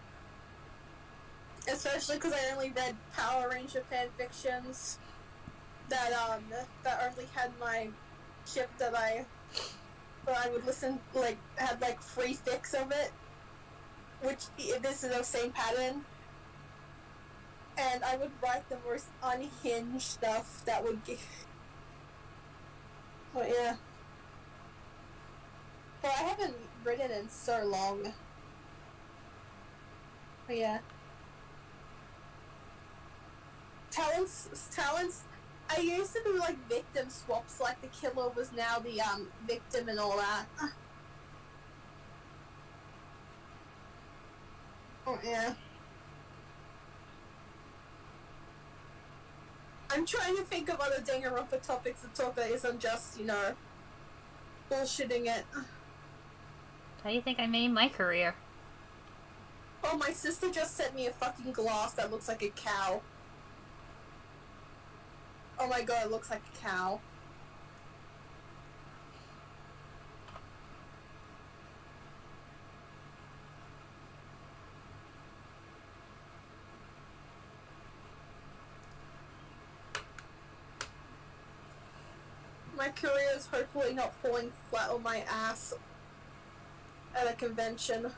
Especially because I only read Power Ranger fanfictions that only had my ship that I would listen, like, had like free fics of it, which this is the same pattern. And I would write the most unhinged stuff that would give. But yeah. Well, I haven't written in so long. But yeah. Talents. I used to do like victim swaps, like the killer was now the victim and all that. Oh yeah. I'm trying to think of other Danganronpa topics to talk that isn't just, you know, bullshitting it. How do you think I made my career? Oh, my sister just sent me a fucking glass that looks like a cow. Oh my god, it looks like a cow. My career is hopefully not falling flat on my ass at a convention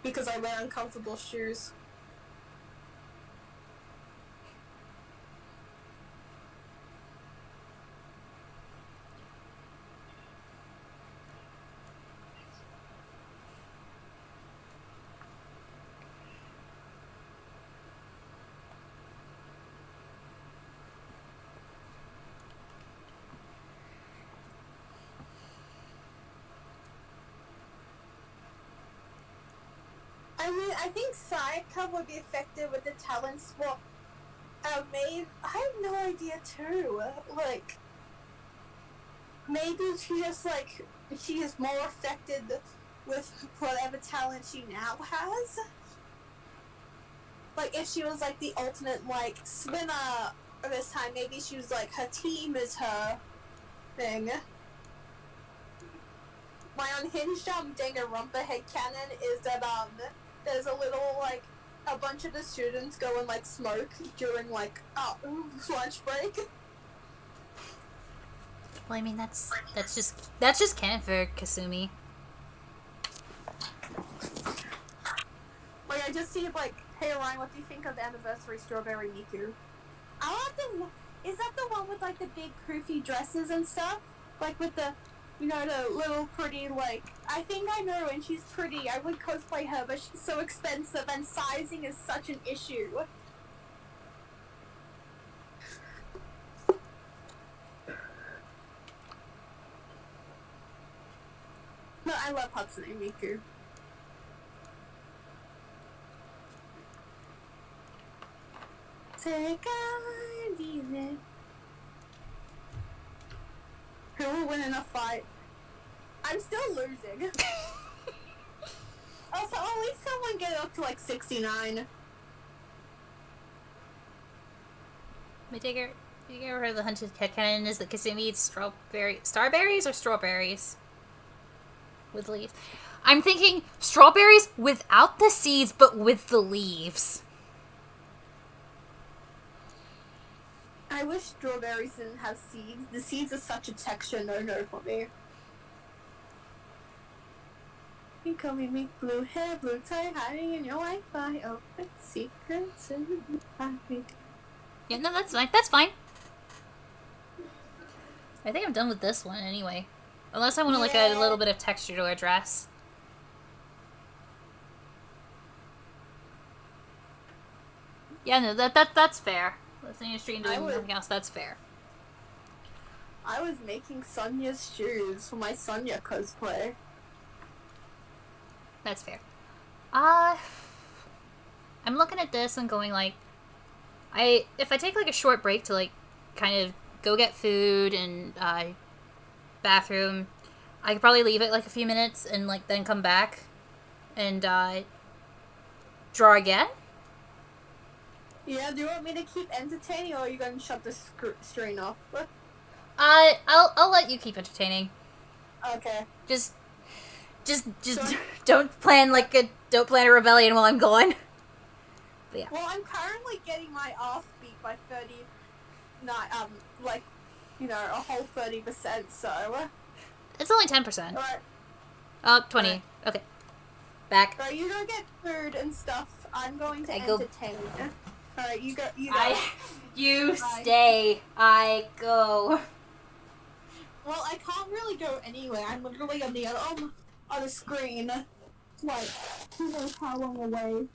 because I wear uncomfortable shoes. I mean, I think Sayaka would be effective with the talent swap. I have no idea too. Like, maybe she is more affected with whatever talent she now has. Like, if she was like the ultimate like swimmer this time, maybe she was like her team is her thing. My unhinged Danganronpa headcanon is that there's a little like a bunch of the students go and like smoke during like lunch break. Well, I mean that's just canon for Kasumi. Like I just see like, hey Ryan, what do you think of the anniversary Strawberry Miku? Is that the one with like the big poofy dresses and stuff? Like with the You know, the little pretty, like, I think I know, and she's pretty. I would cosplay her, but she's so expensive, and sizing is such an issue. No, I love Hatsune Miku. Take a easy. Who will win in a fight? I'm still losing. Also, at least someone get up to like 69. My digger. You ever heard of the hunted headcanon is that Kasumi eats starberries or strawberries? With leaves. I'm thinking strawberries without the seeds, but with the leaves. I wish strawberries didn't have seeds. The seeds are such a texture no-no for me. You call me blue hair, blue tie, hiding in your Wi-Fi. Open secrets in the pocket. Yeah, no, that's fine. That's fine. I think I'm done with this one anyway. Unless I want like a little bit of texture to address. Yeah, no, that's fair. Listening to stream doing something else, that's fair. I was making Sonya's shoes for my Sonya cosplay. That's fair. I'm looking at this and going like, if I take like a short break to like kind of go get food and bathroom, I could probably leave it like a few minutes and like then come back and draw again. Yeah, do you want me to keep entertaining, or are you going to shut the screen off? I'll let you keep entertaining. Okay. Just don't plan a rebellion while I'm gone. But yeah. Well, I'm currently getting my ass beat by 30, like, you know, a whole 30%. So. It's only 10%. Alright. Oh, 20. Right. Okay. Back. Alright, you go get food and stuff. I'm going to entertain. Alright, you go. You stay. I go. Well, I can't really go anywhere. I'm literally on the other screen. Like, who knows how long away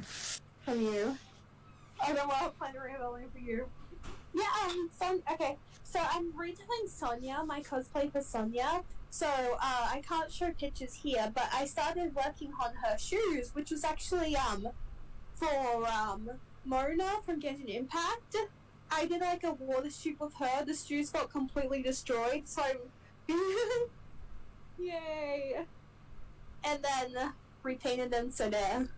from you. I don't want to plan a rebellion for you. Yeah, okay. So I'm retelling Sonya, my cosplay for Sonya. So, I can't show pictures here, but I started working on her shoes, which was actually, for, Mona from Genshin Impact. I did, like, a water shoot with her. The shoes got completely destroyed, so yay! And then repainted them, so there.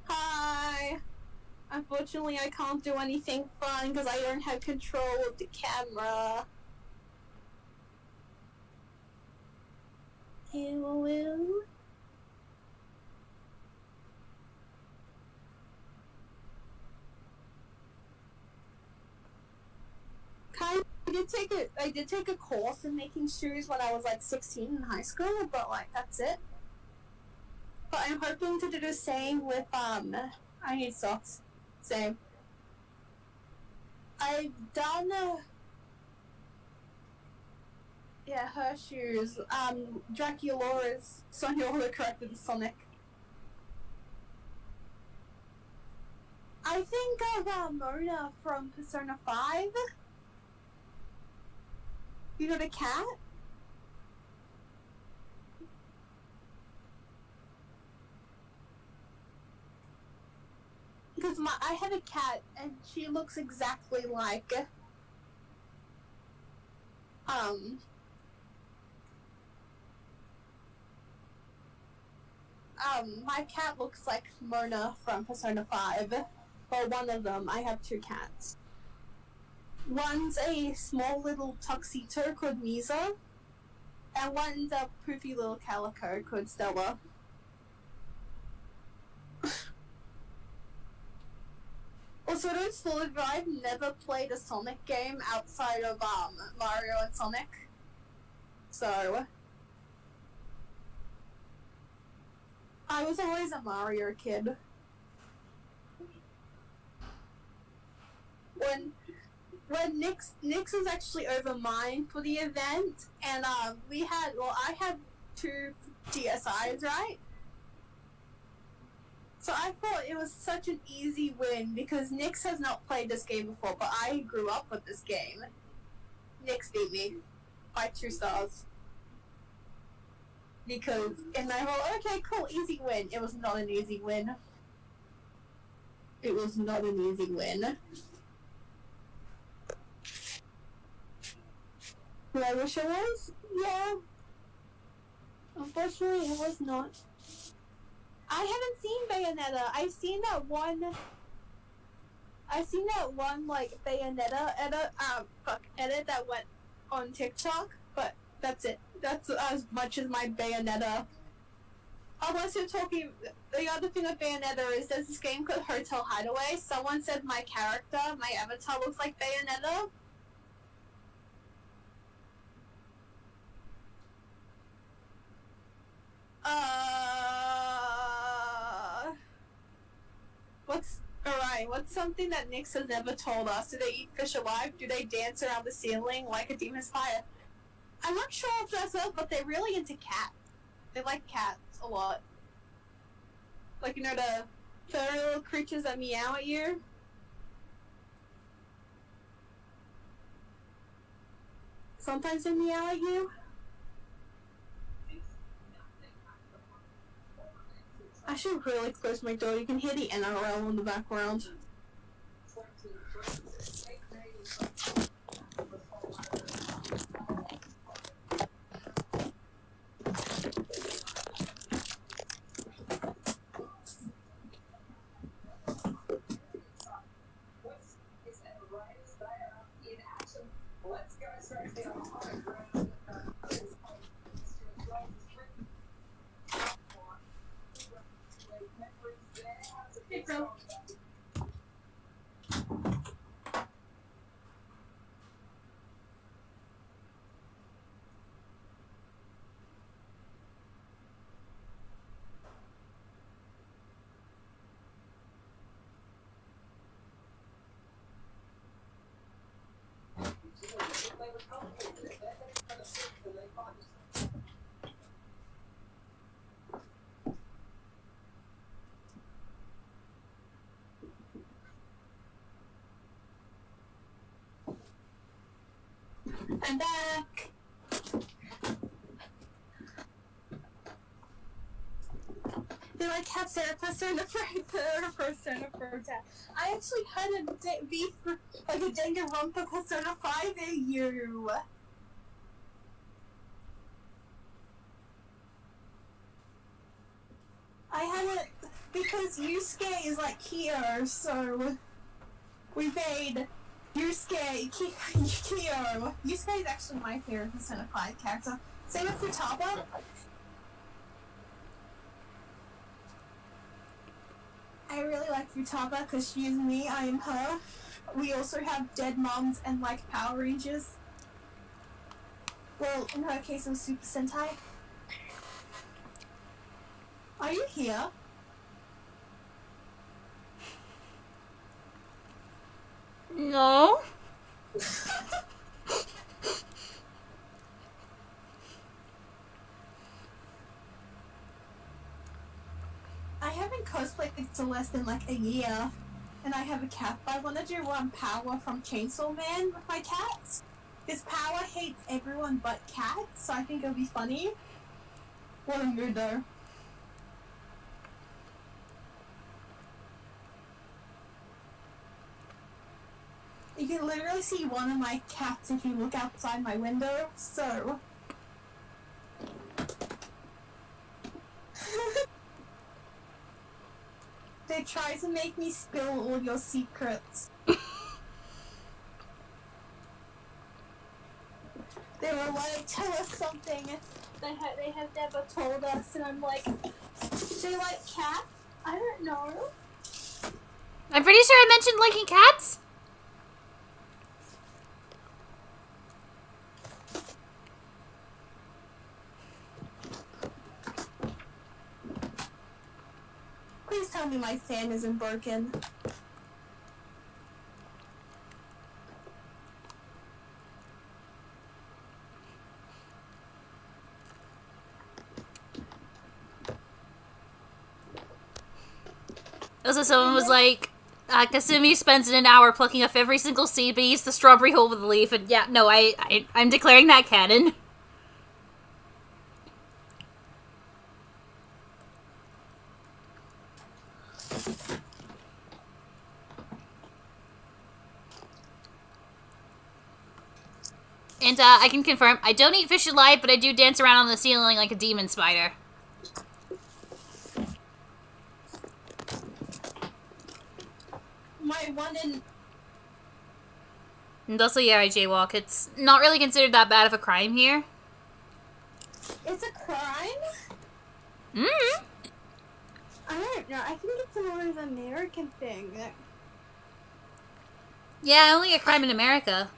Hi! Unfortunately, I can't do anything fun because I don't have control of the camera. Hello? I did take a course in making shoes when I was like 16 in high school, but like that's it. But I'm hoping to do the same with I need socks. Same. I've done her shoes. Draculaura's Sonya corrected Sonic. I think of Mona from Persona 5. You know the cat? Because I have a cat and she looks exactly like my cat looks like Mona from Persona 5. Or one of them. I have two cats. One's a small little tuxedo called Misa, and one's a poofy little calico called Stella. Also, don't spoil it, but I've never played a Sonic game outside of Mario and Sonic. So I was always a Mario kid. when Nix was actually over mine for the event, and I had 2 DSIs, right? So I thought it was such an easy win because Nix has not played this game before, but I grew up with this game. Nix beat me by 2 stars. And I thought, okay, cool, easy win. It was not an easy win. It was not an easy win. But I wish it was? Yeah. Unfortunately, it was not. I haven't seen Bayonetta. I've seen that one like Bayonetta edit that went on TikTok, but that's it. That's as much as my Bayonetta. Unless you're talking, the other thing with Bayonetta is there's this game called Hotel Hideaway. Someone said my character, my avatar looks like Bayonetta. What's something that Nix has never told us? Do they eat fish alive? Do they dance around the ceiling like a demon's fire? I'm not sure if that's up, but they're really into cats. They like cats a lot. Like, you know, the furry little creatures that meow at you? Sometimes they meow at you. I should really close my door. You can hear the NRL in the background. I'm back. They're like cats that are Persona 4 tat. I actually had a Danganronpa Persona 5 AU. I had it because Yusuke is like here, so we made Yusuke Kyo. Yusuke is actually my favorite Persona 5 character. Same with Futaba. I really like Futaba because she is me, I am her. We also have Dead Moms and like Power Rangers. Well, in her case it was Super Sentai. Are you here? No. I haven't cosplayed for less than like a year, and I have a cat. I want to do one Power from Chainsaw Man with my cats. This Power hates everyone but cats, so I think it'll be funny. What a mood though. You can literally see one of my cats if you look outside my window, so... They try to make me spill all your secrets. They were like, tell us something they have never told us, and I'm like, they like cats? I don't know. I'm pretty sure I mentioned liking cats. Please tell me my fan isn't broken. Also, someone was like, Kasumi spends an hour plucking off every single seed, but eats the strawberry whole with the leaf. And yeah, no, I'm declaring that canon. And I can confirm, I don't eat fish alive, but I do dance around on the ceiling like a demon spider. My one in... And also, yeah, I jaywalk. It's not really considered that bad of a crime here. It's a crime? Mm-hmm. I don't know. I think it's more of an American thing. Yeah, only a crime in America.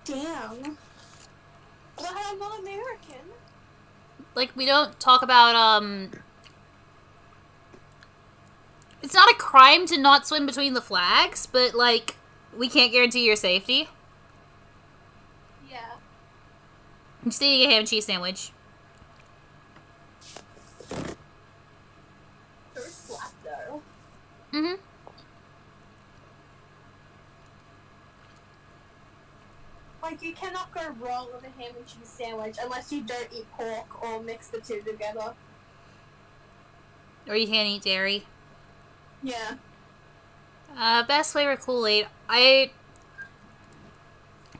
Damn. But I'm not American. Like, we don't talk about, it's not a crime to not swim between the flags, but, like, we can't guarantee your safety. Yeah. I'm just eating a ham and cheese sandwich. They're flat, though. Mm-hmm. Like, you cannot go wrong with a ham and cheese sandwich unless you don't eat pork or mix the two together. Or you can't eat dairy. Yeah. Best flavor Kool-Aid. I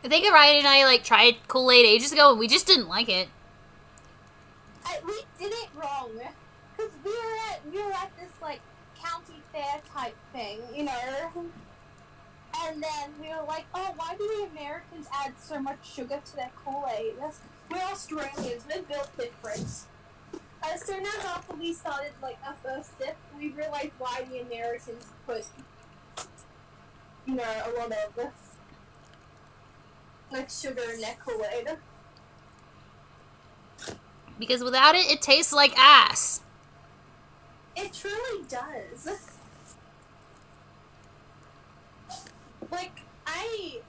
think Ryan and I, like, tried Kool-Aid ages ago, and we just didn't like it. We did it wrong. Because we were at this, like, county fair type thing, you know? And then we were like, oh, why do we Americans add so much sugar to their Kool-Aid? We're Australians, we're built different. As soon as after we started, like, our first sip, we realized why the Americans put, you know, a lot of, like, sugar in their Kool-Aid. Because without it, it tastes like ass. It truly does. Like, I'd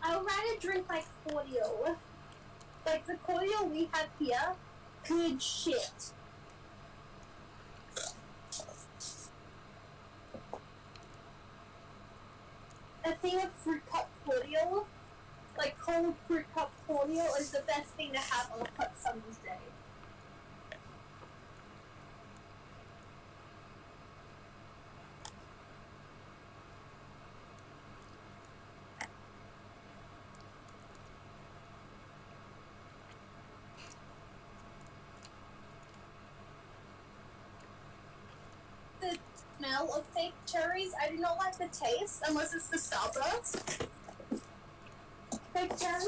rather drink, like, cordial. Like, the cordial we have here, good shit. A thing of fruit cup cordial, like cold fruit cup cordial, is the best thing to have on a hot summer's day. The smell of fake cherries, I do not like the taste unless it's the Starburst. Fake cherry?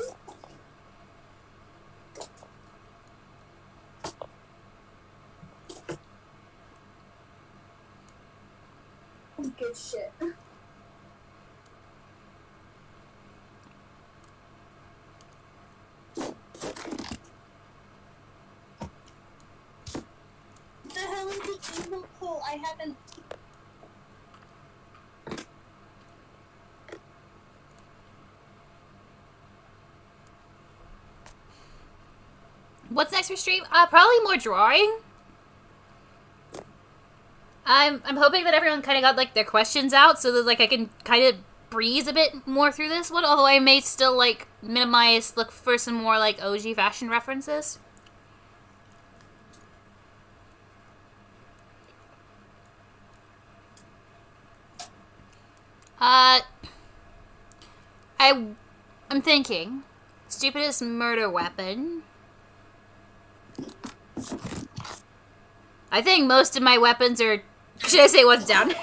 Good shit. The hell is the evil pull? I haven't. What's next for stream? Probably more drawing. I'm hoping that everyone kind of got, like, their questions out so that, like, I can kind of breeze a bit more through this one, although I may still, like, look for some more, like, OG fashion references. I'm thinking, stupidest murder weapon. I think most of my weapons are... Should I say what's down?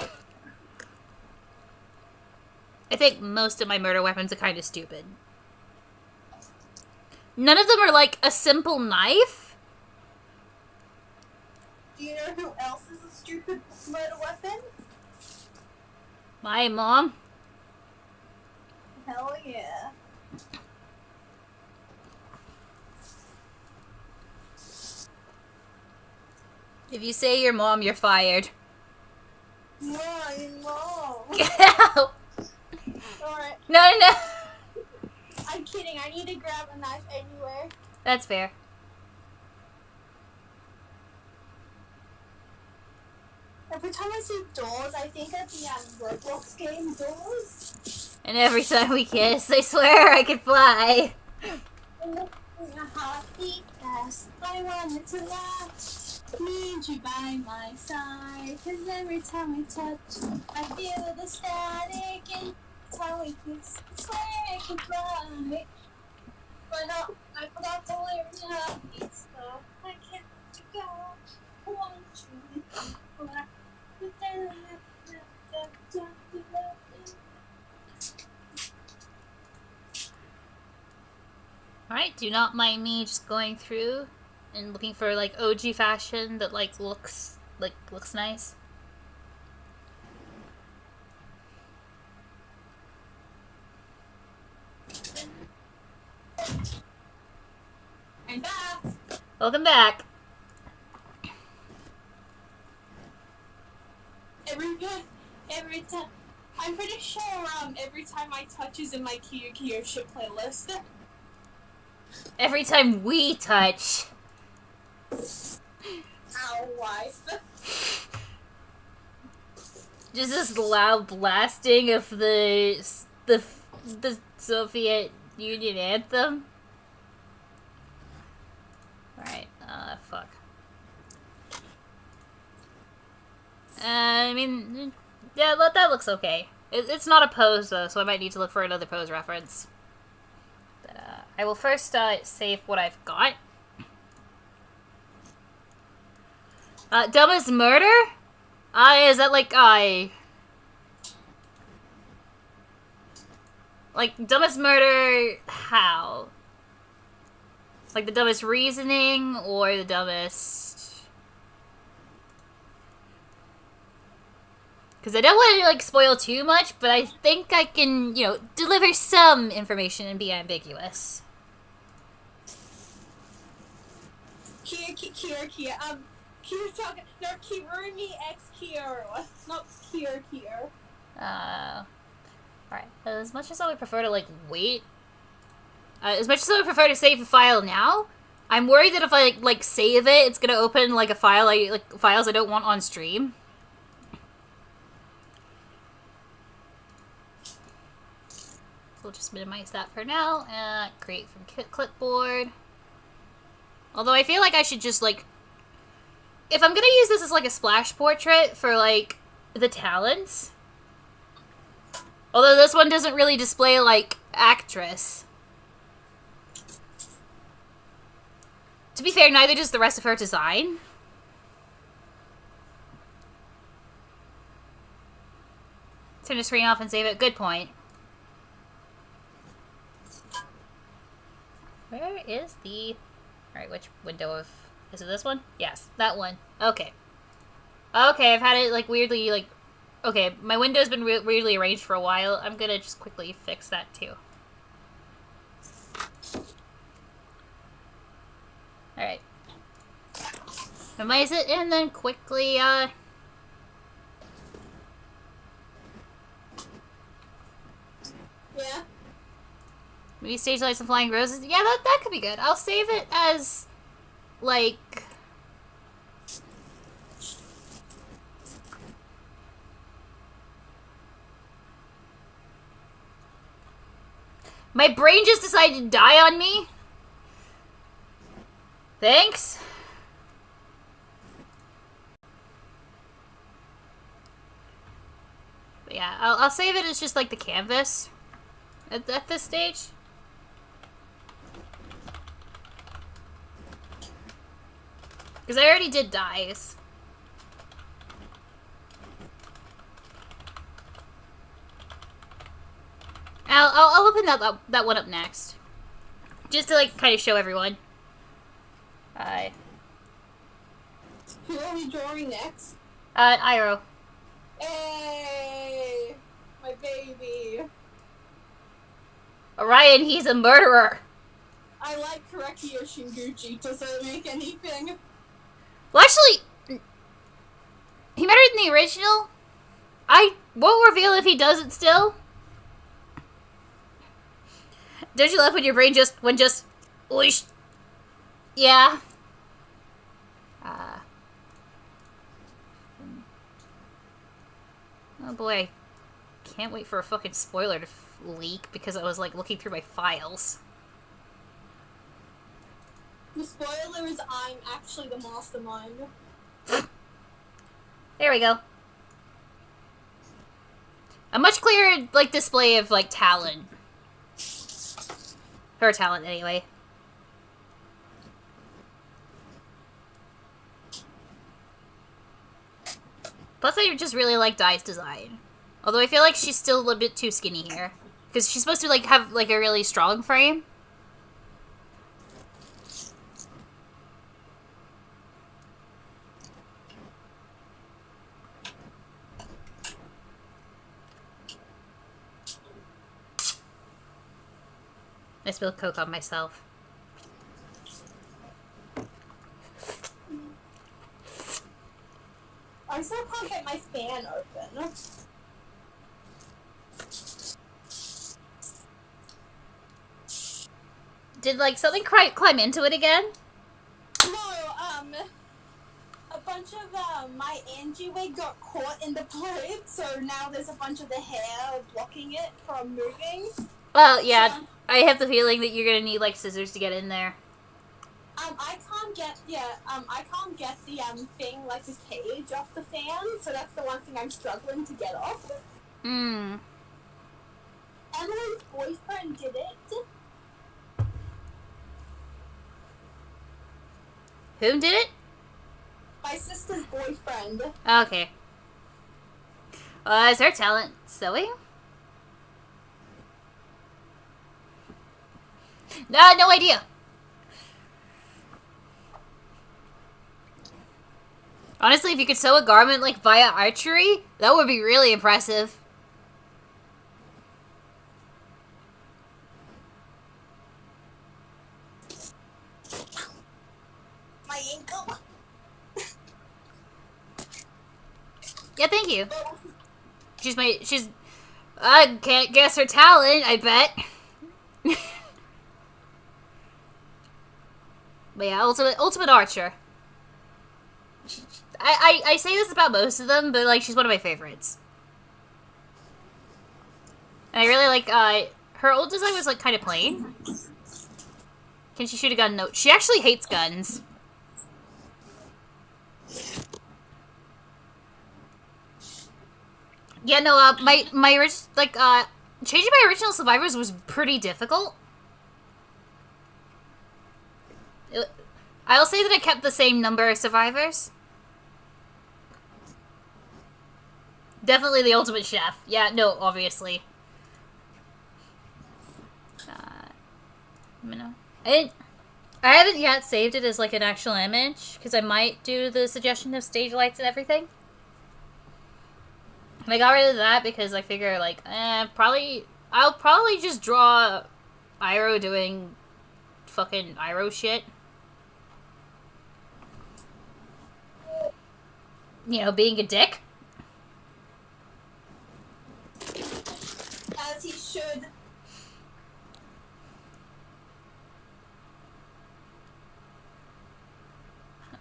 I think most of my murder weapons are kind of stupid. None of them are like a simple knife. Do you know who else is a stupid murder weapon? My mom. Hell yeah. If you say your mom, you're fired. My mom. Get out! Alright. No. I'm kidding, I need to grab a knife anyway. That's fair. Every time I see doors, I think of the Roblox game Doors. And every time we kiss, I swear I could fly. A heartbeat fast, I want it to last. Need you by my side, 'cause every time we touch, I feel the static, and every time we kiss, I swear I can fly. But no, I forgot to learn your heartbeat, so I can't let you go. I want you to fly. Alright, do not mind me just going through and looking for like OG fashion that looks nice. I'm back. Welcome back. Every time, I'm pretty sure every time I touch is in my Kiyo ship playlist. Every time we touch. Ow, wife. Just this loud blasting of the Soviet Union anthem. Alright, fuck. I mean, yeah, that looks okay. It's not a pose, though, so I might need to look for another pose reference. But, I will first save what I've got. Dumb as murder? Is that like dumbest murder, how? Like the dumbest reasoning, or the dumbest... Because I don't want to, like, spoil too much, but I think I can, you know, deliver some information and be ambiguous. Kia, Kia talking, no, Kiruni X Kiara, not Kia. Alright, as much as I would prefer to, like, wait, as much as I would prefer to save a file now, I'm worried that if I, like save it, it's gonna open, like, a file, files I don't want on stream. So we'll just minimize that for now, create from clipboard. Although I feel like I should just, like, if I'm gonna use this as, like, a splash portrait for, like, the talents... Although this one doesn't really display, like, actress. To be fair, neither does the rest of her design. Turn the screen off and save it. Good point. Where is the... Alright, which window of... Is it this one? Yes, that one. Okay. Okay, I've had it, like, weirdly, like... Okay, my window's been weirdly arranged for a while. I'm gonna just quickly fix that, too. Alright. Minimize it, and then quickly, Yeah? Maybe stage lights and flying roses? Yeah, that could be good. I'll save it as, like... My brain just decided to die on me? Thanks? But yeah, I'll save it as just, like, the canvas at this stage. Because I already did dyes. I'll open that one up next. Just to, like, kind of show everyone. Who are we drawing next? Iroh. Hey! My baby. Orion, he's a murderer. I like Korekiyo Shinguchi. Does that make anything? Well, actually, he murdered in the original. I won't reveal if he does it still. Don't you love when your brain just, whoosh? Yeah. Oh boy, can't wait for a fucking spoiler to leak because I was like looking through my files. The spoiler is I'm actually the mastermind. There we go. A much clearer, like, display of, like, talent. Her talent, anyway. Plus, I just really like Dai's design. Although I feel like she's still a little bit too skinny here. Because she's supposed to, like, have, like, a really strong frame. I spilled Coke on myself. I still can't get my fan open. Did, like, something climb into it again? No, a bunch of, my Angie wig got caught in the plate, so now there's a bunch of the hair blocking it from moving. Well, yeah, So, I have the feeling that you're gonna need, like, scissors to get in there. I can't get, I can't get the, thing, like the cage off the fan, so that's the one thing I'm struggling to get off. Hmm. Emily's boyfriend did it. Whom did it? My sister's boyfriend. Okay. Is her talent sewing? No idea. Honestly, if you could sew a garment, like, via archery, that would be really impressive. My ankle. Yeah, thank you. I can't guess her talent, I bet. But yeah, ultimate archer. I say this about most of them, but, like, she's one of my favorites. And I really like, her old design was, like, kind of plain. Can she shoot a gun? No. She actually hates guns. Yeah, no, changing my original survivors was pretty difficult. I'll say that I kept the same number of survivors. Definitely the ultimate chef. Yeah, no, obviously. I haven't yet saved it as, like, an actual image, because I might do the suggestion of stage lights and everything. And I got rid of that because I figure, like, I'll probably just draw Iroh doing fucking Iroh shit. You know, being a dick. As he should.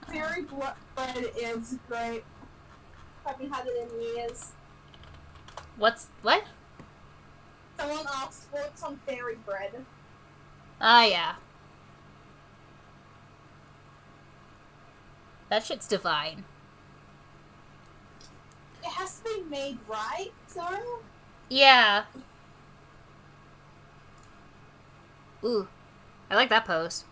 Fairy blood is great. Haven't had it in years. What? Someone asked what's on fairy bread. Ah, yeah. That shit's divine. It has to be made right, sorry? Yeah. Ooh. I like that pose.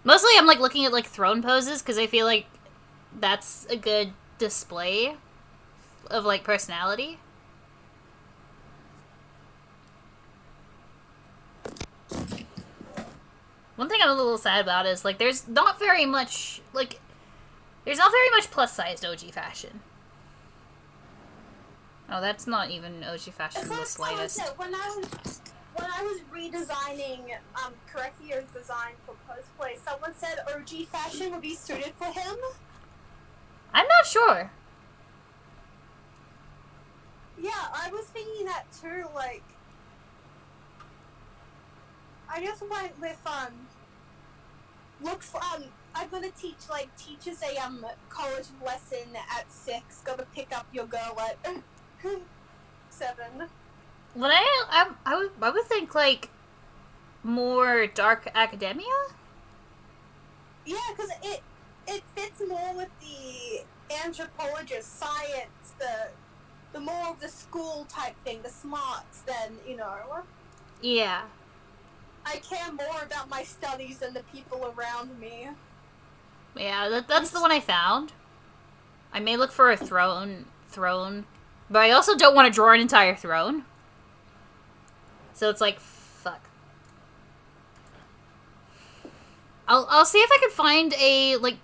Mostly I'm, like, looking at, like, throne poses, because I feel like that's a good display of, like, personality. One thing I'm a little sad about is, like, there's not very much plus-sized OG fashion. Oh, that's not even OG fashion in the slightest. When I was redesigning Correct Year's design for cosplay, someone said OG fashion would be suited for him. I'm not sure. Yeah, I was thinking that too, like, I just went with, look for I'm gonna teach us a college lesson at 6. Gonna pick up your girl at 7. When I would think like more dark academia. Yeah, because it fits more with the anthropologist science, the more of the school type thing, the smarts than, you know. Yeah. I care more about my studies than the people around me. Yeah, that's the one I found. I may look for a throne, but I also don't want to draw an entire throne. So it's like, fuck. I'll see if I can find a, like,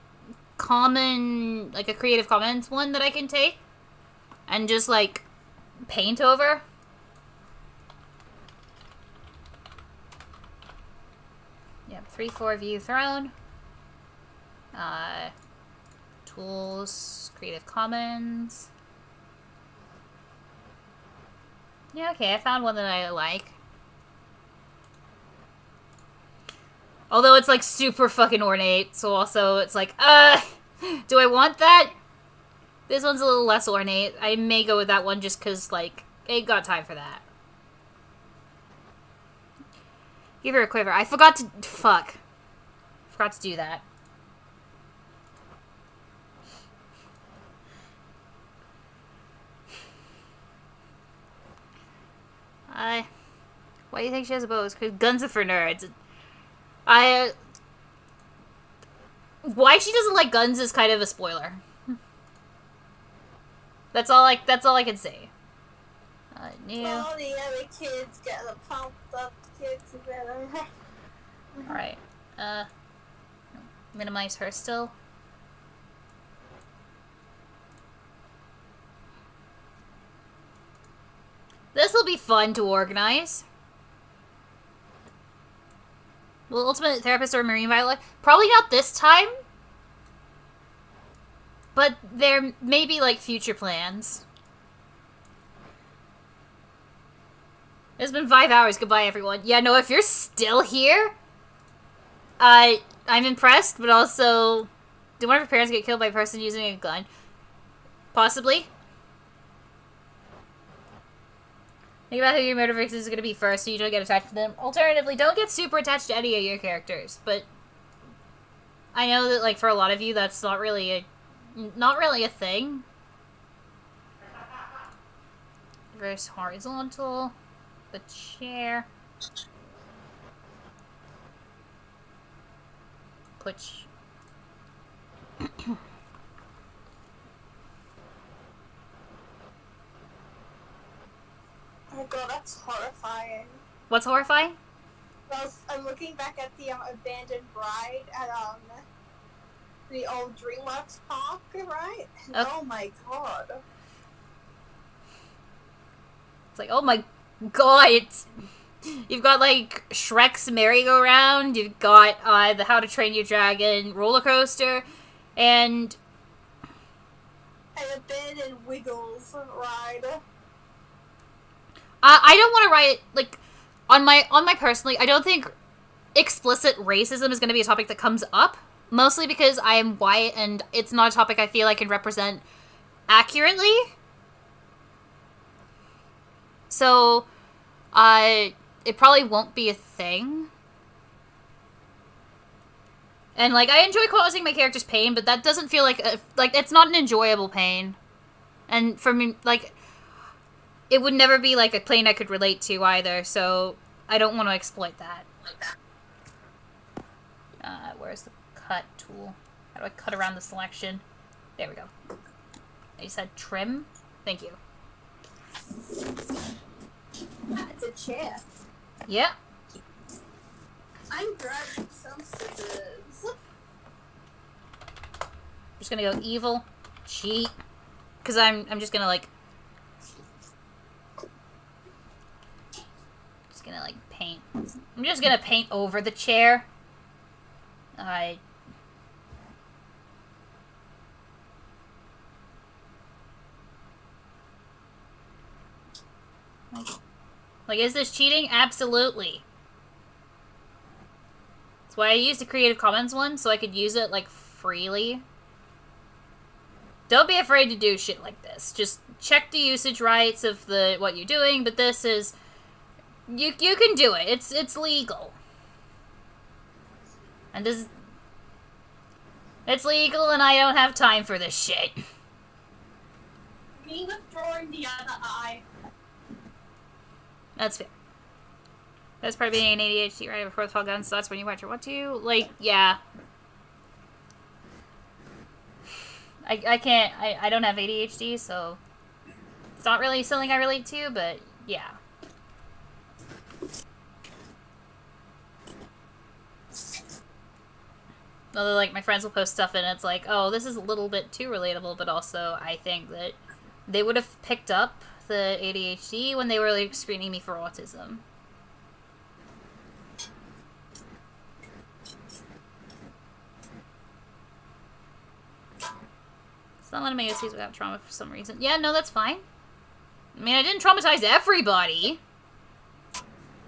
common, like a Creative Commons one that I can take and just, like, paint over. Yep, 3-4 view throne. Tools, Creative Commons. Yeah, okay, I found one that I like. Although it's like super fucking ornate, so also it's like, do I want that? This one's a little less ornate. I may go with that one just because, like, ain't got time for that. Give her a quiver. I forgot to... Fuck. Forgot to do that. Why do you think she has a bow? It's because guns are for nerds. Why she doesn't like guns is kind of a spoiler. That's all I can say. New. All the other kids get the pumped up kids together. Alright. Minimize her still. This will be fun to organize. Will Ultimate Therapist or Marine Violet? Probably not this time. But there may be, like, future plans. It's been 5 hours. Goodbye, everyone. Yeah, no, if you're still here, I'm impressed, but also... Did one of your parents get killed by a person using a gun? Possibly. Think about who your murder victim is going to be first so you don't get attached to them. Alternatively, don't get super attached to any of your characters. But I know that, like, for a lot of you, that's not really a thing. Reverse horizontal. The chair. Push. Oh god, that's horrifying. What's horrifying? I'm looking back at the abandoned bride at the old DreamWorks park, right? Okay. Oh my god. It's like, oh my god, you've got, like, Shrek's merry-go-round, you've got, the How to Train Your Dragon roller coaster, and... An abandoned Wiggles ride. I don't want to write, like, on my personally, I don't think explicit racism is going to be a topic that comes up, mostly because I am white, and it's not a topic I feel I can represent accurately. So, it probably won't be a thing. And, like, I enjoy causing my characters pain, but that doesn't feel like, it's not an enjoyable pain. And for me, like, it would never be, like, a pain I could relate to either, so I don't want to exploit that. Where's the cut tool? How do I cut around the selection? There we go. I said trim? Thank you. It's a chair. Yeah. I'm grabbing some scissors. Just gonna go evil, cheat, because I'm just gonna, like, paint. I'm just gonna paint over the chair. Like, is this cheating? Absolutely. That's why I used the Creative Commons one, so I could use it, like, freely. Don't be afraid to do shit like this. Just check the usage rights of what you're doing, but this is... You can do it. It's legal. And this... It's legal, and I don't have time for this shit. Me withdrawing the other eye. That's fair. That's part of being an ADHD right before the fall guns, so that's when you watch or what to. Like, yeah. I can't, I don't have ADHD, so it's not really something I relate to, but yeah. Although, like, my friends will post stuff and it's like, oh, this is a little bit too relatable, but also I think that they would have picked up the ADHD when they were, like, screening me for autism. It's not letting me use these without trauma for some reason. Yeah, no, that's fine. I mean, I didn't traumatize everybody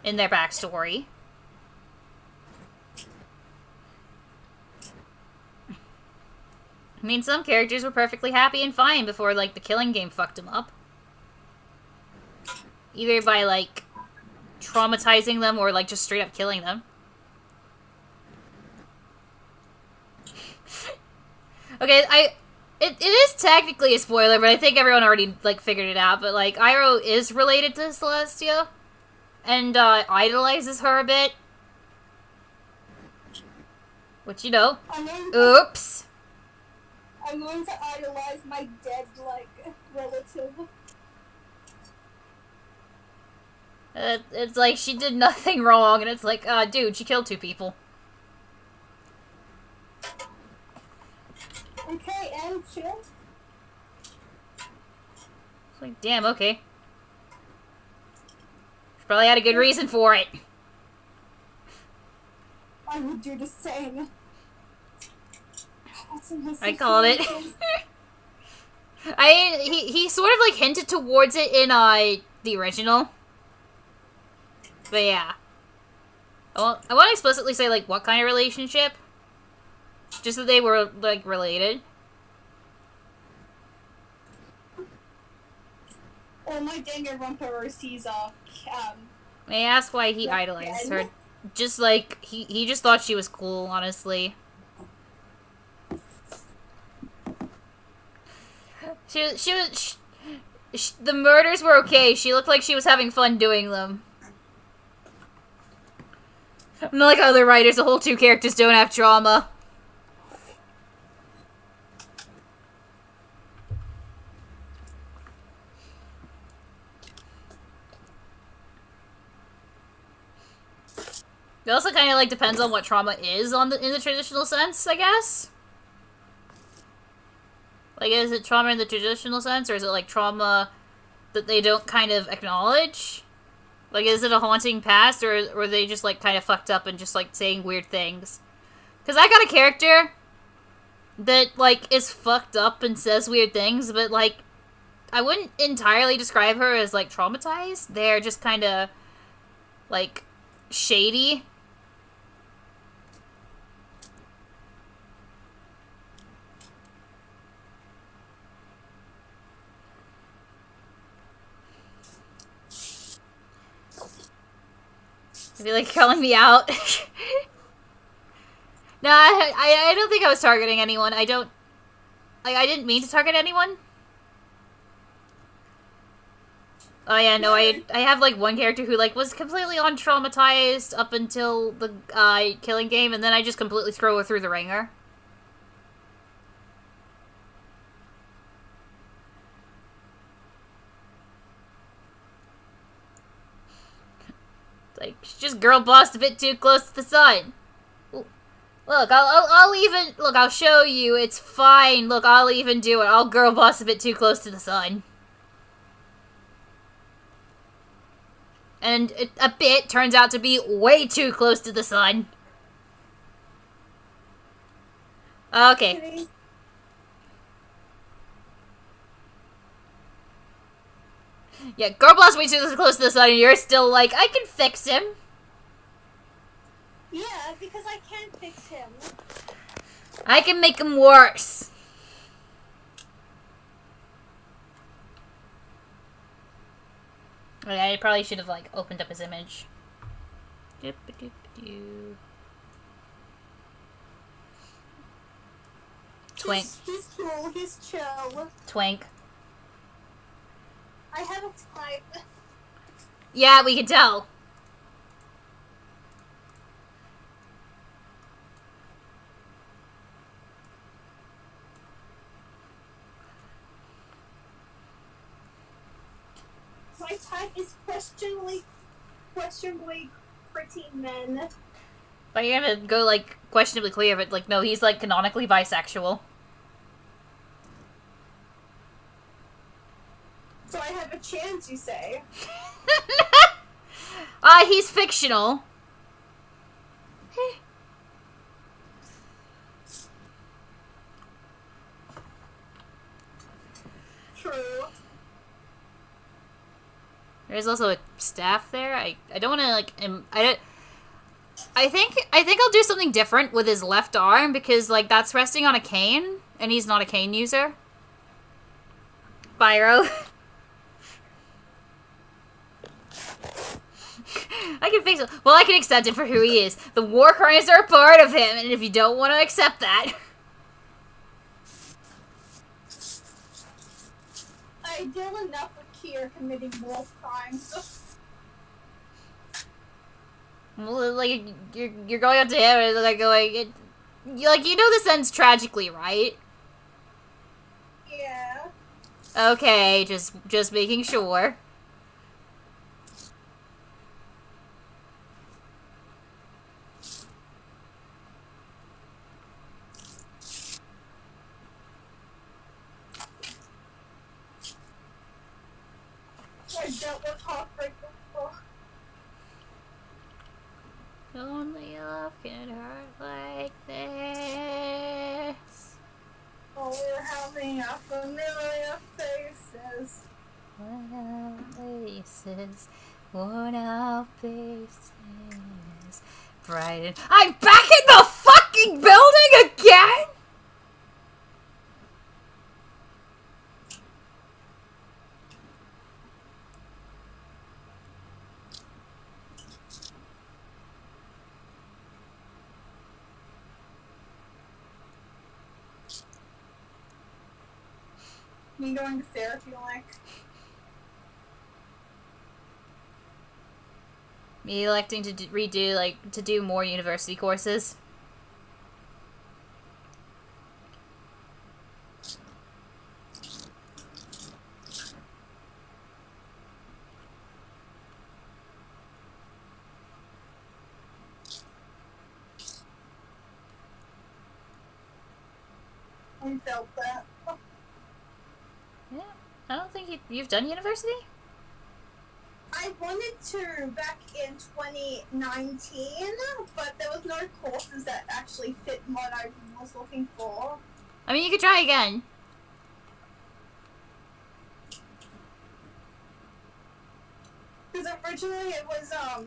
in their backstory. I mean, some characters were perfectly happy and fine before, like, the killing game fucked them up. Either by, like, traumatizing them or, like, just straight up killing them. Okay, It is technically a spoiler, but I think everyone already, like, figured it out. But, like, Iroh is related to Celestia. And, idolizes her a bit. Which, you know. Oops. I'm going to idolize my dead, like, relative. It's like, she did nothing wrong, and it's like, dude, she killed 2 people. Okay, and chill. It's like, damn, okay. She probably had a good reason for it. I would do the same. I called it. He sort of, like, hinted towards it in, the original. But yeah. Well, I want to explicitly say, like, what kind of relationship. Just that they were, like, related. Oh my Danganronpa sees May I ask why he idolizes her? Just, like, he just thought she was cool, honestly. The murders were okay. She looked like she was having fun doing them. Unlike other writers, the whole 2 characters don't have trauma. It also kind of, like, depends on what trauma is in the traditional sense, I guess. Like, is it trauma in the traditional sense, or is it, like, trauma that they don't kind of acknowledge? Like, is it a haunting past, or are they just, like, kind of fucked up and just, like, saying weird things? Because I got a character that, like, is fucked up and says weird things, but, like, I wouldn't entirely describe her as, like, traumatized. They're just kind of, like, shady. I feel like calling me out. No, I don't think I was targeting anyone. I didn't mean to target anyone. Oh yeah, no, I have, like, one character who, like, was completely untraumatized up until the killing game, and then I just completely throw her through the ringer. Like, she just girl bossed a bit too close to the sun. Look, I'll show you. It's fine. Look, I'll even do it. I'll girl boss a bit too close to the sun. And a bit turns out to be way too close to the sun. Okay. Yeah, girl boss way too close to the sun, and you're still like, I can fix him. Yeah, because because I can't fix him. I can make him worse. Okay, I probably should have, like, opened up his image. Doop-a-doop-a-doo. Twink. He's cool, he's chill. Twink. I have a type. Yeah, we can tell. My type is questionably pretty men. But you're gonna go, like, questionably clear, but, like, no, he's, like, canonically bisexual. So I have a chance, you say? He's fictional. True. There's also a staff there. I don't want to, like, I think I'll do something different with his left arm because, like, that's resting on a cane, and he's not a cane user. Byro. I can fix it. Well, I can accept it for who he is. The war crimes are a part of him, and if you don't want to accept that... I deal enough with Kier committing war crimes. Well, like, you're going up to him and, like, going... you know this ends tragically, right? Yeah. Okay, just making sure. I dealt with heartbreak before. Only love can hurt like this. Oh, we're having a familiar faces. Worn out faces, worn out faces, brighten. I'm back in the fucking building again! Me going to therapy, like. Me electing to redo, like, to do more university courses. I felt that. Yeah, I don't think you've done university? I wanted to back in 2019, but there was no courses that actually fit what I was looking for. I mean, you could try again. Because originally it was, I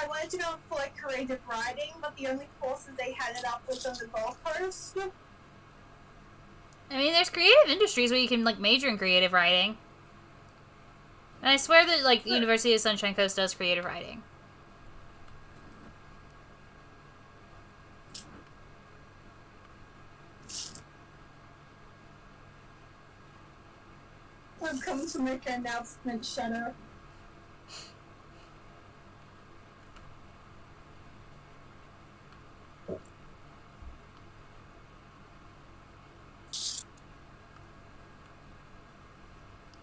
wanted to go for, like, creative writing, but the only courses they had it up was on the Gold Coast. I mean, there's creative industries where you can, like, major in creative writing. And I swear that, like, University of Sunshine Coast does creative writing. I've come to make an announcement, shut up.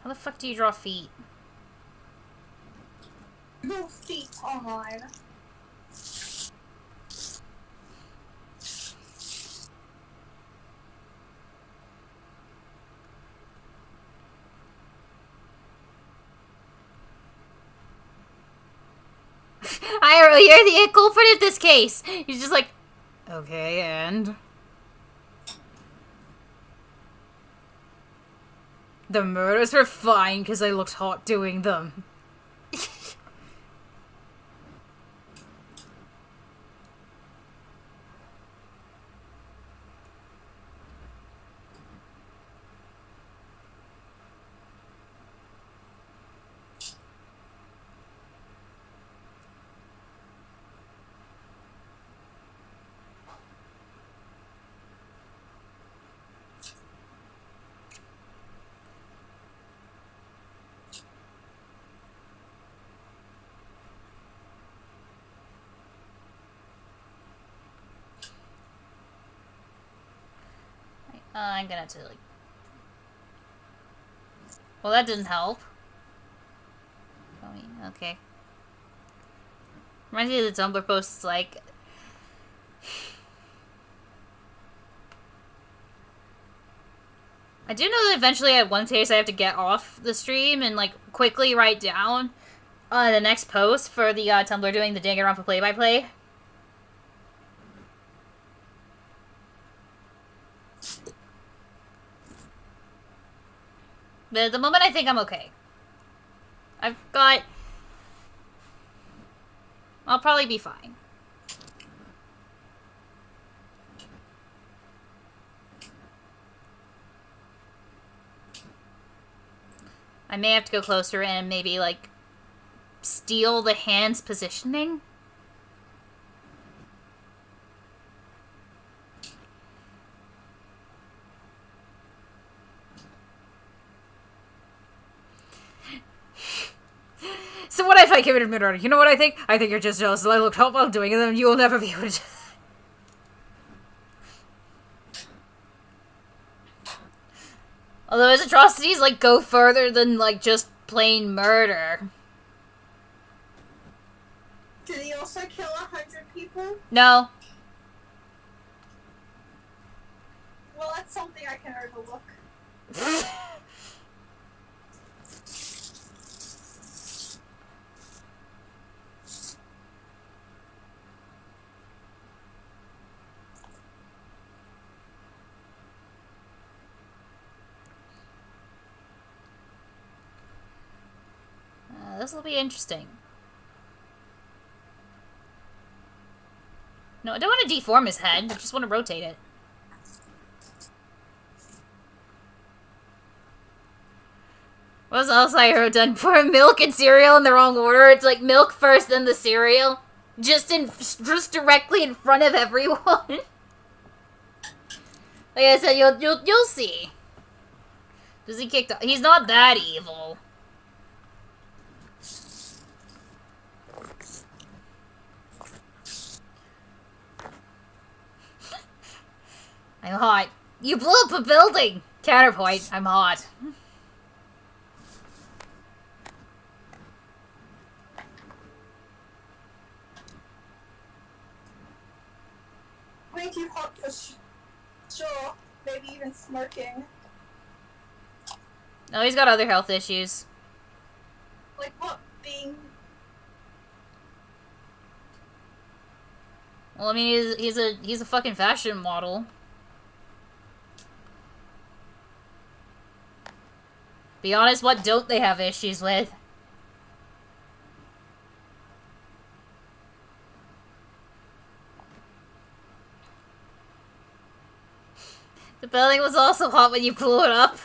How the fuck do you draw feet? Google feet online. Iro, you're the culprit of this case. He's just like, okay, and? The murders were fine because I looked hot doing them. I'm gonna have to, like... Well, that didn't help. Oh, okay. Reminds me of the Tumblr posts, like... I do know that eventually at one case I have to get off the stream and, like, quickly write down the next post for the Tumblr doing the Danganronpa play-by-play. But at the moment, I think I'm okay. I've got... I'll probably be fine. I may have to go closer and maybe, like, steal the hand's positioning. So what if I committed murder? You know what I think? I think you're just jealous that I looked hot while doing it, and you will never be able to... Although his atrocities, like, go further than, like, just plain murder. Did he also kill 100 people? No. Well, that's something I can overlook. This will be interesting. No, I don't want to deform his head. I just want to rotate it. What was else I wrote done for milk and cereal in the wrong order? It's like milk first, then the cereal. Just directly in front of everyone. Like I said, you'll see. Does he kick? He's not that evil. I'm hot. You blew up a building! Counterpoint, I'm hot. Way too hot for sure. Maybe even smirking. No, he's got other health issues. Like what? Being... Well, I mean, he's a fucking fashion model. Be honest, what don't they have issues with? The building was also hot when you blew it up.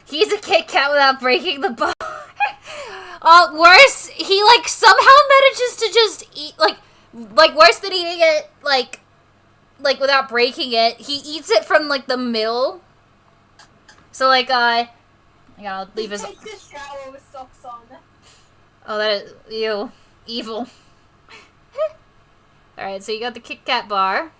He's a Kit Kat without breaking the bar. Worse, he, like, somehow manages to just eat, like, worse than eating it, like, without breaking it, he eats it from, like, the middle. So, like, I gotta leave his... Take this shower with socks on. Oh, that is... Ew. Evil. Alright, so you got the Kit Kat bar.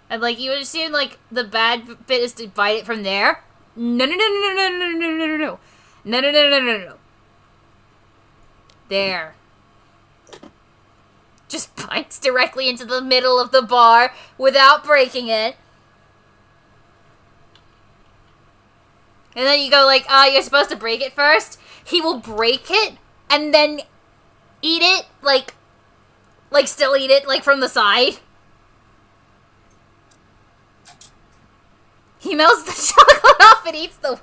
And, like, you would assume, like, the bad bit is to bite it from there. No, no, no, no, no, no, no, no, no, no. No, no, no, no, no, no. There. Just bites directly into the middle of the bar without breaking it. And then you go like, you're supposed to break it first. He will break it and then eat it, like still eat it, like, from the side. He melts the chocolate off and eats the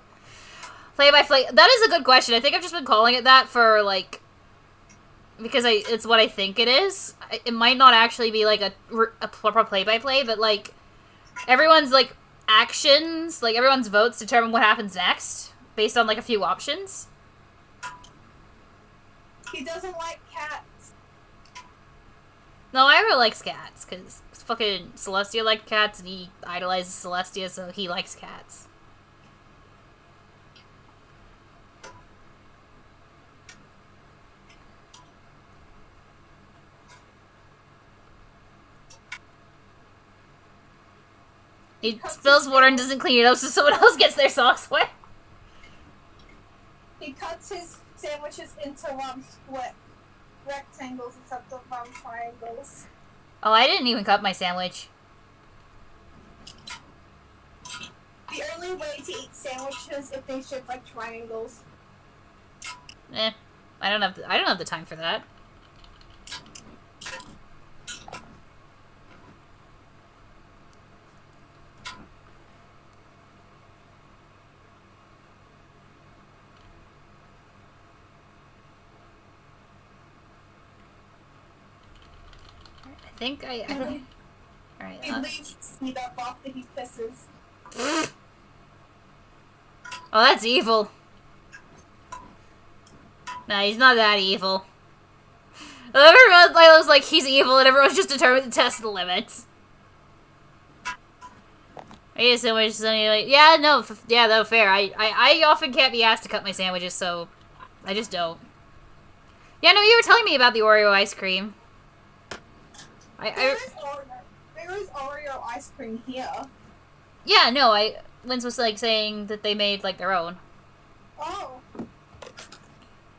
play-by-play. That is a good question. I think I've just been calling it that for, like, because it's what I think it is. It might not actually be, like, a proper play-by-play, but, like, everyone's, like, actions, like, everyone's votes determine what happens next, based on, like, a few options. He doesn't like cats. No, Ira likes cats, because fucking Celestia liked cats, and he idolizes Celestia, so he likes cats. He spills water and doesn't clean it up so someone else gets their socks wet. He cuts his sandwiches into split rectangles instead of triangles. Oh, I didn't even cut my sandwich. The only way to eat sandwiches if they shape like triangles. I don't have the time for that. I think I don't... Alright, He leaves his feet up after he pisses. Oh, that's evil. Nah, he's not that evil. Everyone looks like he's evil and everyone's just determined to test the limits. I eat a sandwich, yeah, no, fair. I often can't be asked to cut my sandwiches, so I just don't. Yeah, no, you were telling me about the Oreo ice cream. There is Oreo ice cream here. Yeah, no, Linz was, like, saying that they made, like, their own. Oh.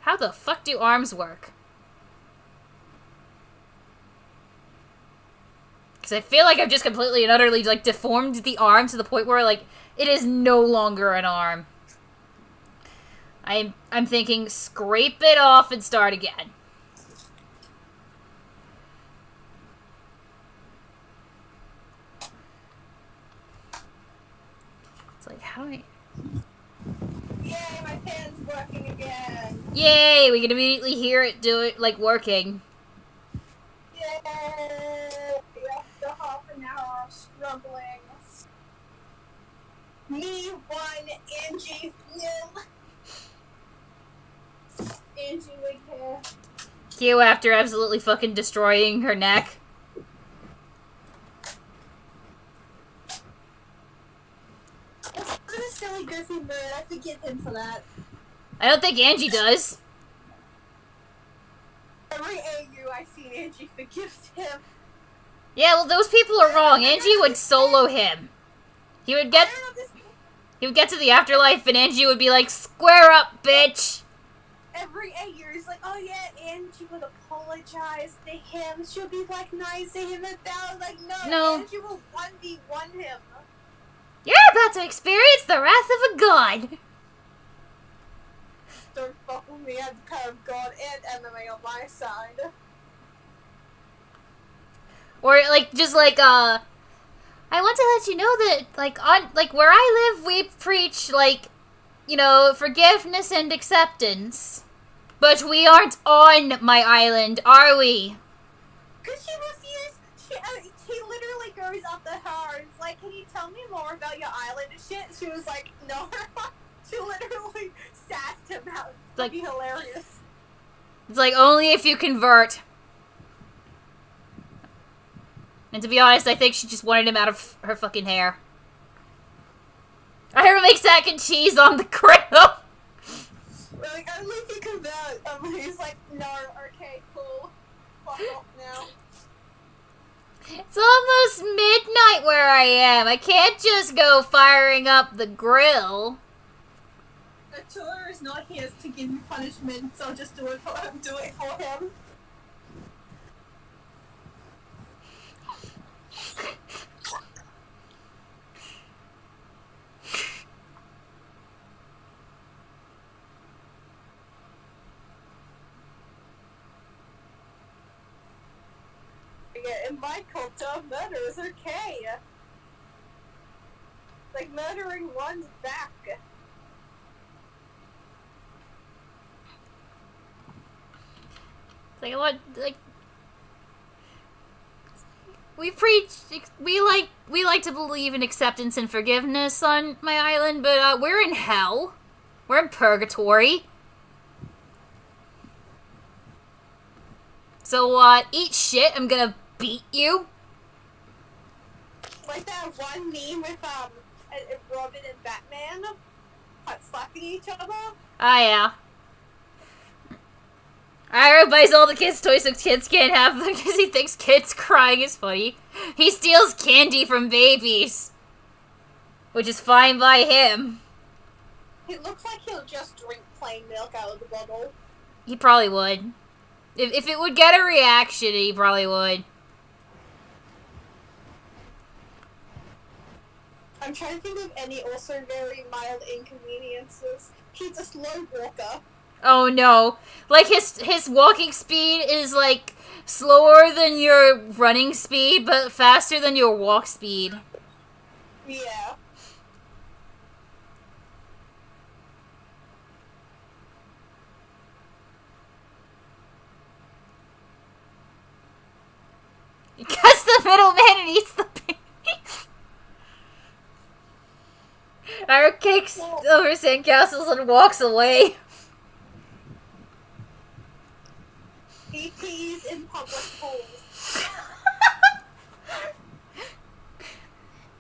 How the fuck do arms work? Because I feel like I've just completely and utterly, like, deformed the arm to the point where, like, it is no longer an arm. I'm thinking, scrape it off and start again. It's like, how do I... Yay, my fan's working again. Yay, we can immediately hear it do it, like, working. Yay! After half an hour of struggling. Me won, Angie nil. Angie wig hair. Q after absolutely fucking destroying her neck. That's a silly goofy bird. I forgive him for that. I don't think Angie does. Every AU I've seen, Angie forgives him. Yeah, well, those people are wrong. Angie would solo him. He would get to the afterlife, and Angie would be like, "Square up, bitch." Every AU is like, "Oh yeah, Angie would apologize to him. She'll be like nice to him about like no. Angie will 1v1 him." You're about to experience the wrath of a god. Don't fuck with me. I have the power of God and enemy on my side. Or like, just like, I want to let you know that, like where I live, we preach, like, you know, forgiveness and acceptance. But we aren't on my island, are we? Cause she refused. He literally goes up to her and is like, "Can you tell me more about your island and shit?" She was like, "No." She literally sassed him out. It's like hilarious. It's like, only if you convert. And to be honest, I think she just wanted him out of her fucking hair. I heard him make sack and cheese on the grill. Like, only if you convert. He's like, "No, okay, cool. Fuck off now." It's almost midnight where I am. I can't just go firing up the grill. The tour is not here to give you punishment, so I'll just do it for him. Yeah, in my culture, murder is okay. Like, murdering one's back. Like, what, like, we preach, we like to believe in acceptance and forgiveness on my island, but, we're in hell. We're in purgatory. So, eat shit, I'm gonna beat you. Like that one meme with, Robin and Batman slapping each other. Ah, yeah. Ira buys all the kids' toys so kids can't have them because he thinks kids crying is funny. He steals candy from babies. Which is fine by him. He looks like he'll just drink plain milk out of the bottle. He probably would. If it would get a reaction, he probably would. I'm trying to think of any also very mild inconveniences. He's a slow walker. Oh no. Like, his walking speed is, like, slower than your running speed, but faster than your walk speed. Yeah. Because the middleman eats the baby. Ira kicks over sandcastles and walks away. He pees in public pools.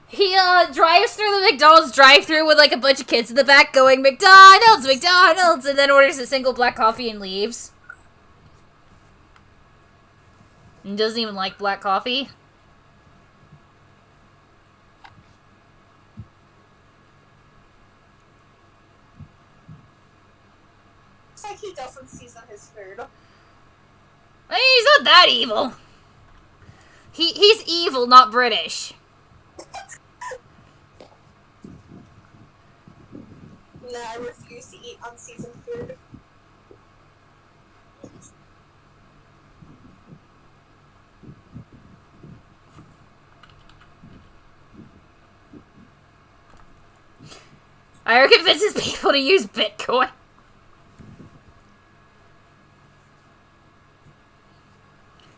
He drives through the McDonald's drive-thru with like a bunch of kids in the back going, McDonald's, McDonald's, and then orders a single black coffee and leaves. And doesn't even like black coffee. It's like he doesn't season his food. I mean, he's not that evil. He's evil, not British. No, I refuse to eat unseasoned food. Ira convinces people to use Bitcoin.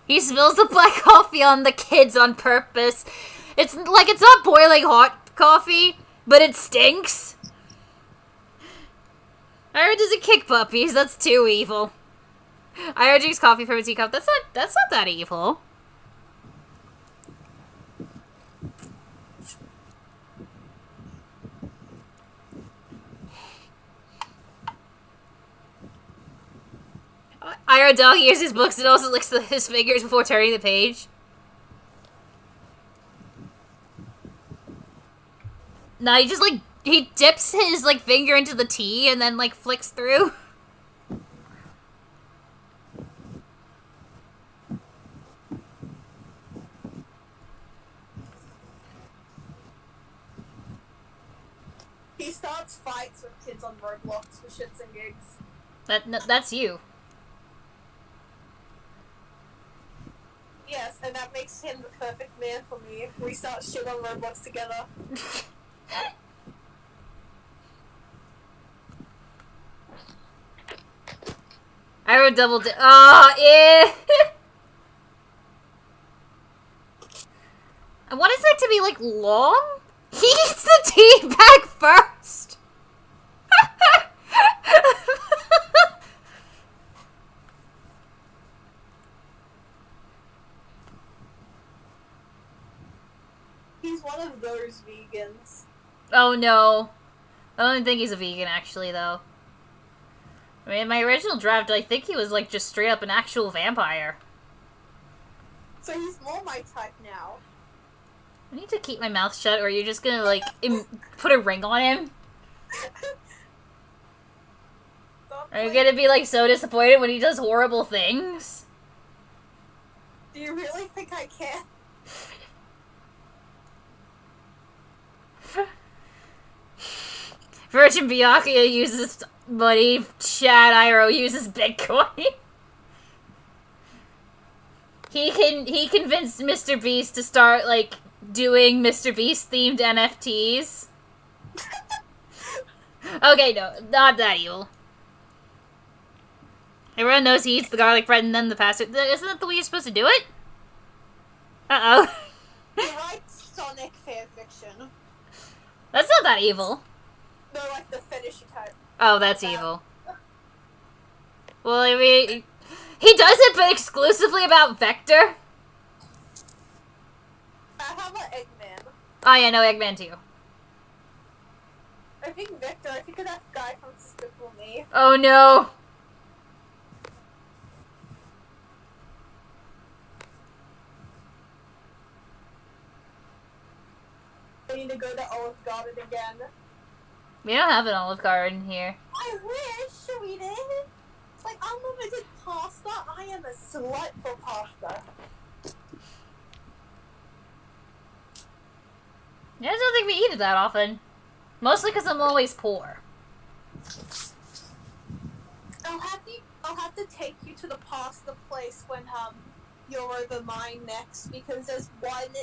He spills the black coffee on the kids on purpose. It's like it's not boiling hot coffee, but it stinks. Ira doesn't kick puppies. That's too evil. Ira drinks coffee from a teacup. That's not that evil. Ira dog hears his books and also licks his fingers before turning the page. No, he just like he dips his like finger into the tea and then like flicks through. He starts fights with kids on Roblox for shits and gigs. That's you. Yes, and that makes him the perfect man for me. We start shit on Roblox together. I would double dip. Oh, yeah. I want his neck to be like long. He eats the tea bag first. He's one of those vegans. Oh no. I don't think he's a vegan actually though. I mean, in my original draft, I think he was like just straight up an actual vampire. So he's more my type now. I need to keep my mouth shut, or you're just gonna like put a ring on him. Are you gonna be like so disappointed when he does horrible things? Do you really think I can? Virgin Bianca uses money. Chad Iro uses Bitcoin. He convinced Mr. Beast to start like doing Mr. Beast themed NFTs. Okay, no, not that evil. Everyone knows he eats the garlic bread and then the pasta. Isn't that the way you're supposed to do it? Uh oh. He writes Sonic fanfiction. That's not that evil. No, like the fetishy type. Oh, that's evil. Well, I mean, he does it, but exclusively about Vector. How about Eggman? Oh yeah, no, Eggman too. I think Victor. I think of that guy from Despicable Me. Oh no. need to go to Olive Garden again. We don't have an Olive Garden here. I wish we did. Like, unlimited pasta. I am a slut for pasta. Yeah, I don't think we eat it that often. Mostly because I'm always poor. I'll have to take you to the pasta place when you're over mine next, because there's one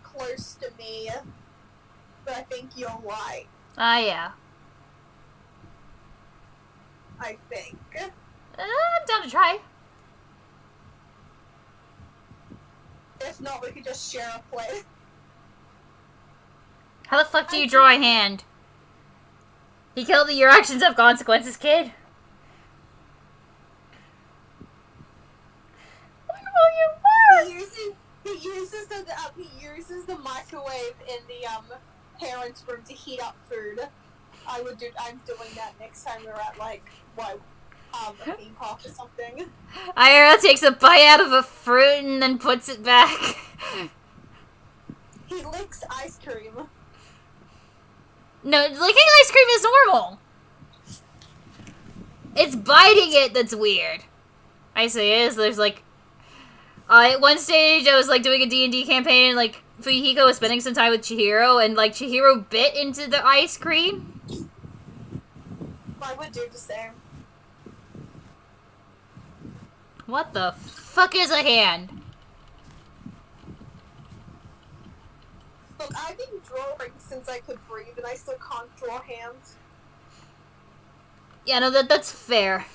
close to me that I think you'll like. Ah, yeah. I think. I'm down to try. If not, we could just share a plate. How the fuck do you draw a hand? He killed the Your Actions Have Consequences kid. What will you want? He uses the microwave in the parents' room to heat up food. I'm doing that next time we're at a theme park or something. IRL takes a bite out of a fruit and then puts it back. He licks ice cream. No, licking ice cream is normal. It's biting it that's weird. I say is, there's like... at one stage, I was like doing a D&D campaign and like Fuyuhiko was spending some time with Chihiro and like Chihiro bit into the ice cream. I would do the same. What the fuck is a hand? Look, I've been drawing since I could breathe, and I still can't draw hands. Yeah, no, that's fair.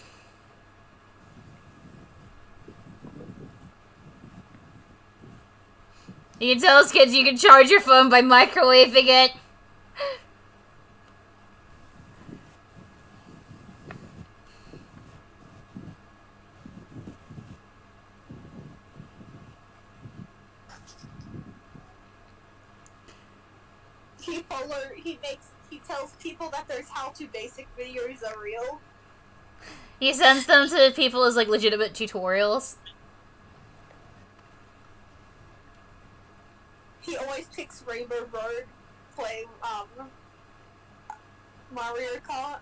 You can tell those kids you can charge your phone by microwaving it. He tells people that there's how-to basic videos are real. He sends them to people as like legitimate tutorials. He always picks Rainbow Road playing Mario Kart.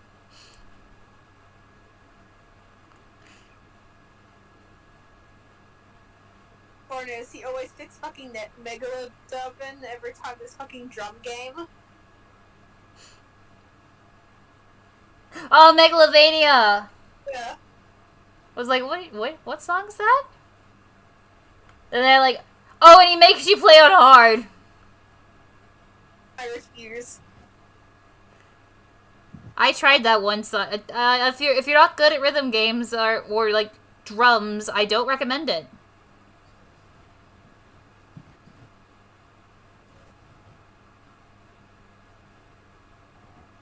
Or knows, he always picks fucking Megalodon every time there's fucking drum game. Oh, Megalovania! Yeah. I was like, what song's that? And they're like, oh, and he makes you play on hard. I refuse. I tried that once. If you're not good at rhythm games or like drums, I don't recommend it.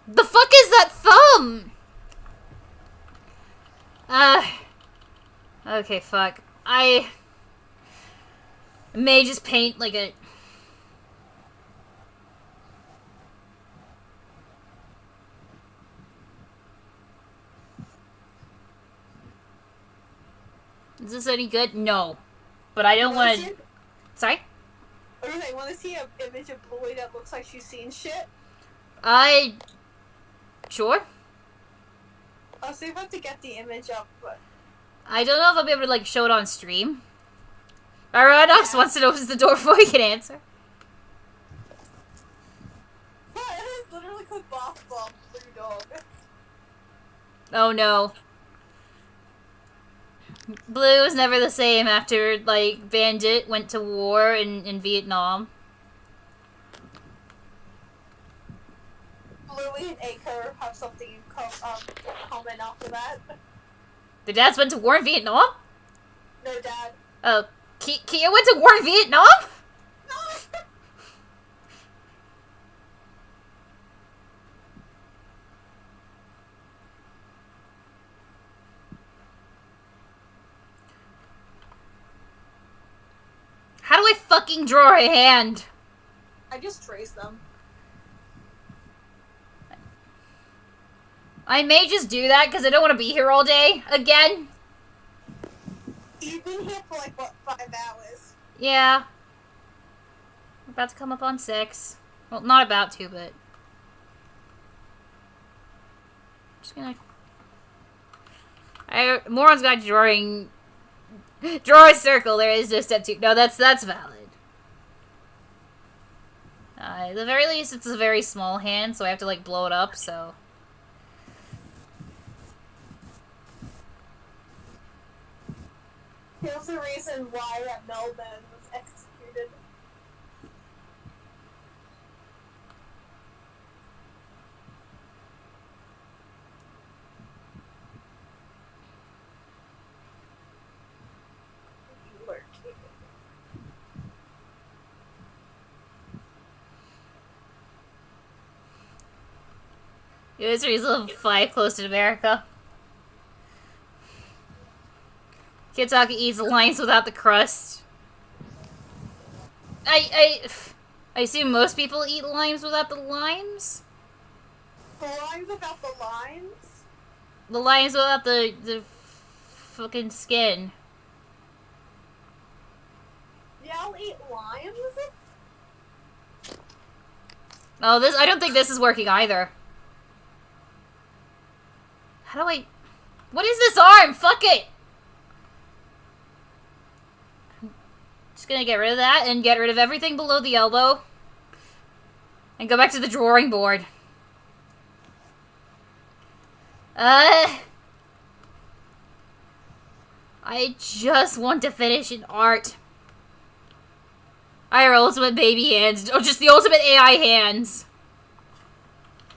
The fuck is that thumb? Okay, fuck. I may just paint like a... Is this any good? No. But I don't want to... Sorry? I want to see an image of Bluey that looks like she's seen shit. Sure. I'll see if I have to get the image up, but... I don't know if I'll be able to, like, show it on stream. Aranox wants to open the door before we can answer. It's literally called Bath Bomb Blue Dog. Oh no. Blue was never the same after, like, Bandit went to war in Vietnam. Bluey and Acre have something in common after that. The dads went to war in Vietnam? No, Dad. Oh, Kia went to war in Vietnam? How do I fucking draw a hand? I just trace them. I may just do that because I don't want to be here all day again. You've been here for like, what, 5 hours? Yeah. We're about to come up on 6. Well, not about to, but... Just gonna... Moron's got drawing... Draw a circle, there is no step 2. No, that's valid. At the very least, it's a very small hand, so I have to, like, blow it up, so... Here's the reason why Melbourne was executed. It was reason to fly close to America. Kentucky eats limes without the crust. I assume most people eat limes without the limes? The limes without the limes? The limes without the fucking skin. Y'all eat limes? Oh, I don't think this is working either. How do I... What is this arm? Fuck it! Just gonna get rid of that and get rid of everything below the elbow. And go back to the drawing board. I just want to finish an art. Our ultimate baby hands. Oh, just the ultimate AI hands.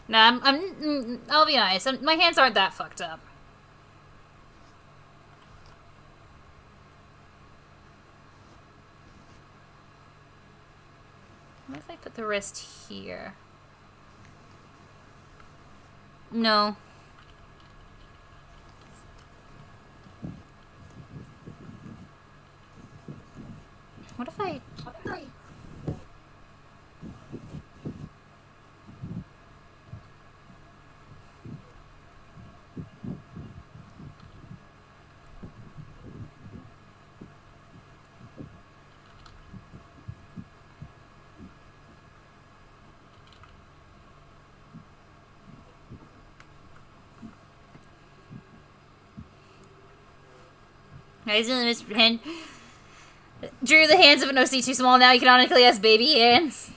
Nah, I'll be nice. My hands aren't that fucked up. What if I put the wrist here? No. What if I... Drew the hands of an OC too small, now he canonically has baby hands.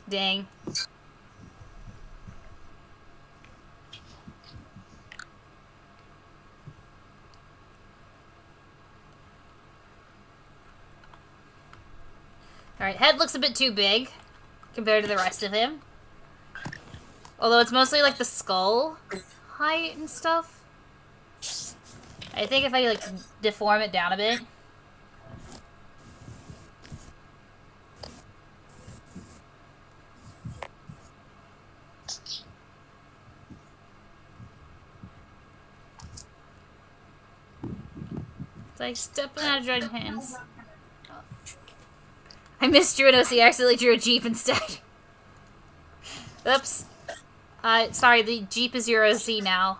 Dang. Alright, head looks a bit too big compared to the rest of him. Although it's mostly like the skull height and stuff. I think if I like deform it down a bit. It's like stepping out of dragon hands. I missed Drew and OC. I accidentally drew a Jeep instead. Oops. Sorry, the Jeep is your OC now.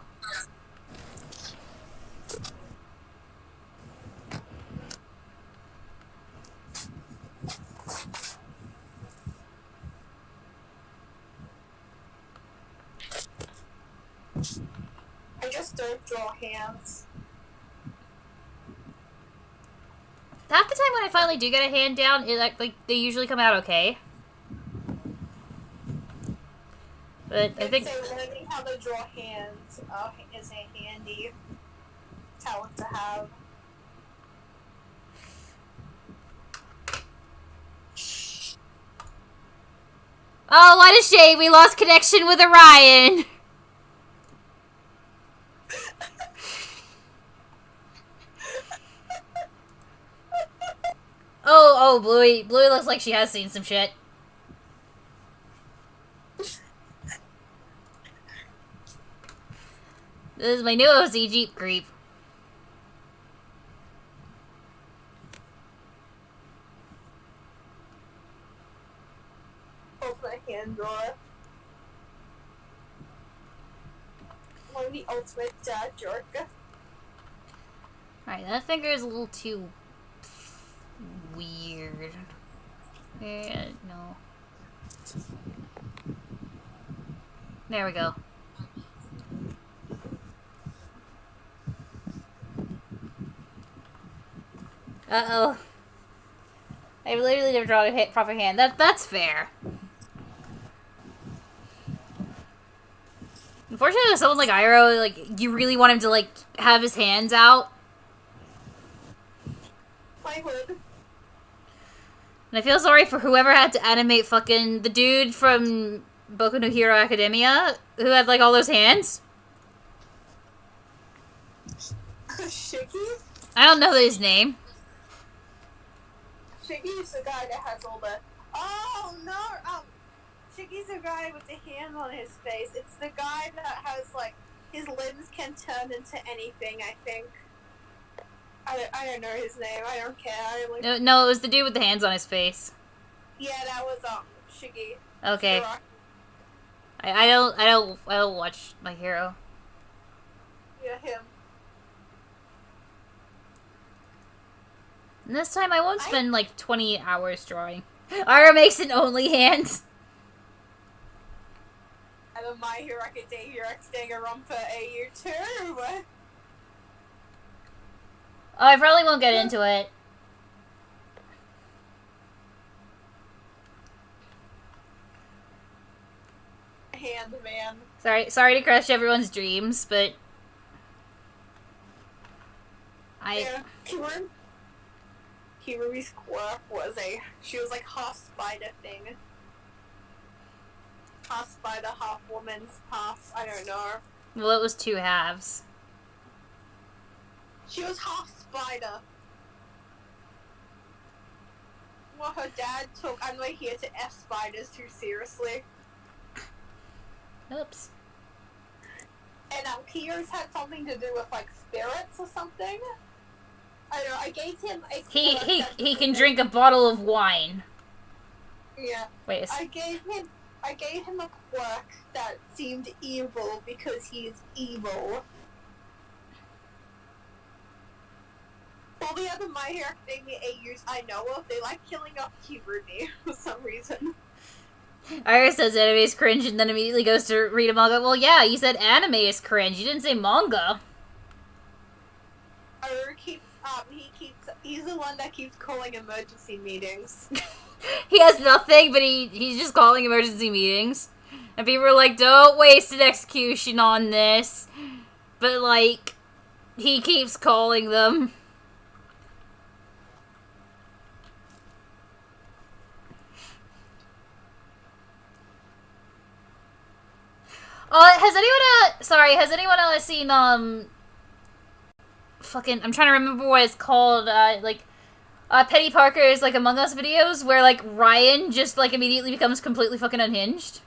I just don't draw hands. Half the time when I finally do get a hand down, like they usually come out okay. But I think learning how to draw hands is a handy talent to have. oh, what a shame! We lost connection with Orion. Oh, Bluey. Bluey looks like she has seen some shit. This is my new OC Jeep creep. Hold my hand drawer. I'm the ultimate dad jerk. Alright, that finger is a little too weird. Yeah, no. There we go. Uh-oh. I literally never drawn a proper hand. That's fair. Unfortunately, with someone like Iroh, like, you really want him to, like, have his hands out. I would. And I feel sorry for whoever had to animate fucking the dude from Boku no Hero Academia who had, like, all those hands. Shiggy? I don't know his name. Shiggy's the guy that has all the... Oh, no! Shiggy's the guy with the hand on his face. It's the guy that has, like, his limbs can turn into anything, I think. I don't know his name. I don't care. No, it was the dude with the hands on his face. Yeah, that was, Shiggy. Okay. Shiggy. I don't watch My Hero. Yeah, him. And this time I won't spend like 20 hours drawing. Ira makes an only hand. And then My Hero Academia X Danganronpa AU too. Oh, I probably won't get into it. Hand man. Sorry to crush everyone's dreams, but Yeah, Kirumi's quirk was she was like half spider thing. Half spider, half woman, half, I don't know. Well, it was two halves. She was half spider. Well, her dad took I'm right here to F spiders too seriously. Oops. And Kiyo's had something to do with like spirits or something. I don't know, I gave him a He can drink a bottle of wine. Yeah. Wait. I gave him a quirk that seemed evil because he is evil. All the other My Hero Academia AUs I know of, they like killing off Kirumi for some reason. Iris says anime is cringe and then immediately goes to read a manga. Well, yeah, you said anime is cringe. You didn't say manga. He's the one that keeps calling emergency meetings. He has nothing, but he's just calling emergency meetings. And people are like, don't waste an execution on this. But, like, he keeps calling them. Has anyone else seen, fucking, I'm trying to remember what it's called, Penny Parker's, like, Among Us videos, where, like, Ryan just, like, immediately becomes completely fucking unhinged?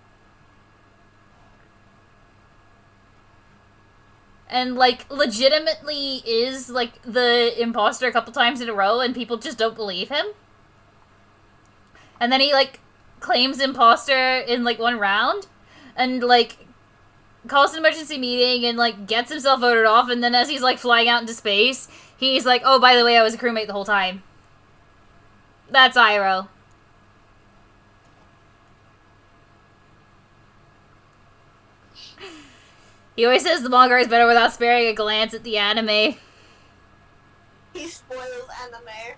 And, like, legitimately is, like, the imposter a couple times in a row, and people just don't believe him? And then he, like, claims imposter in, like, one round, and, like, calls an emergency meeting and, like, gets himself voted off, and then as he's, like, flying out into space, he's like, oh, by the way, I was a crewmate the whole time. That's Iroh. He always says the manga is better without sparing a glance at the anime. He spoils anime.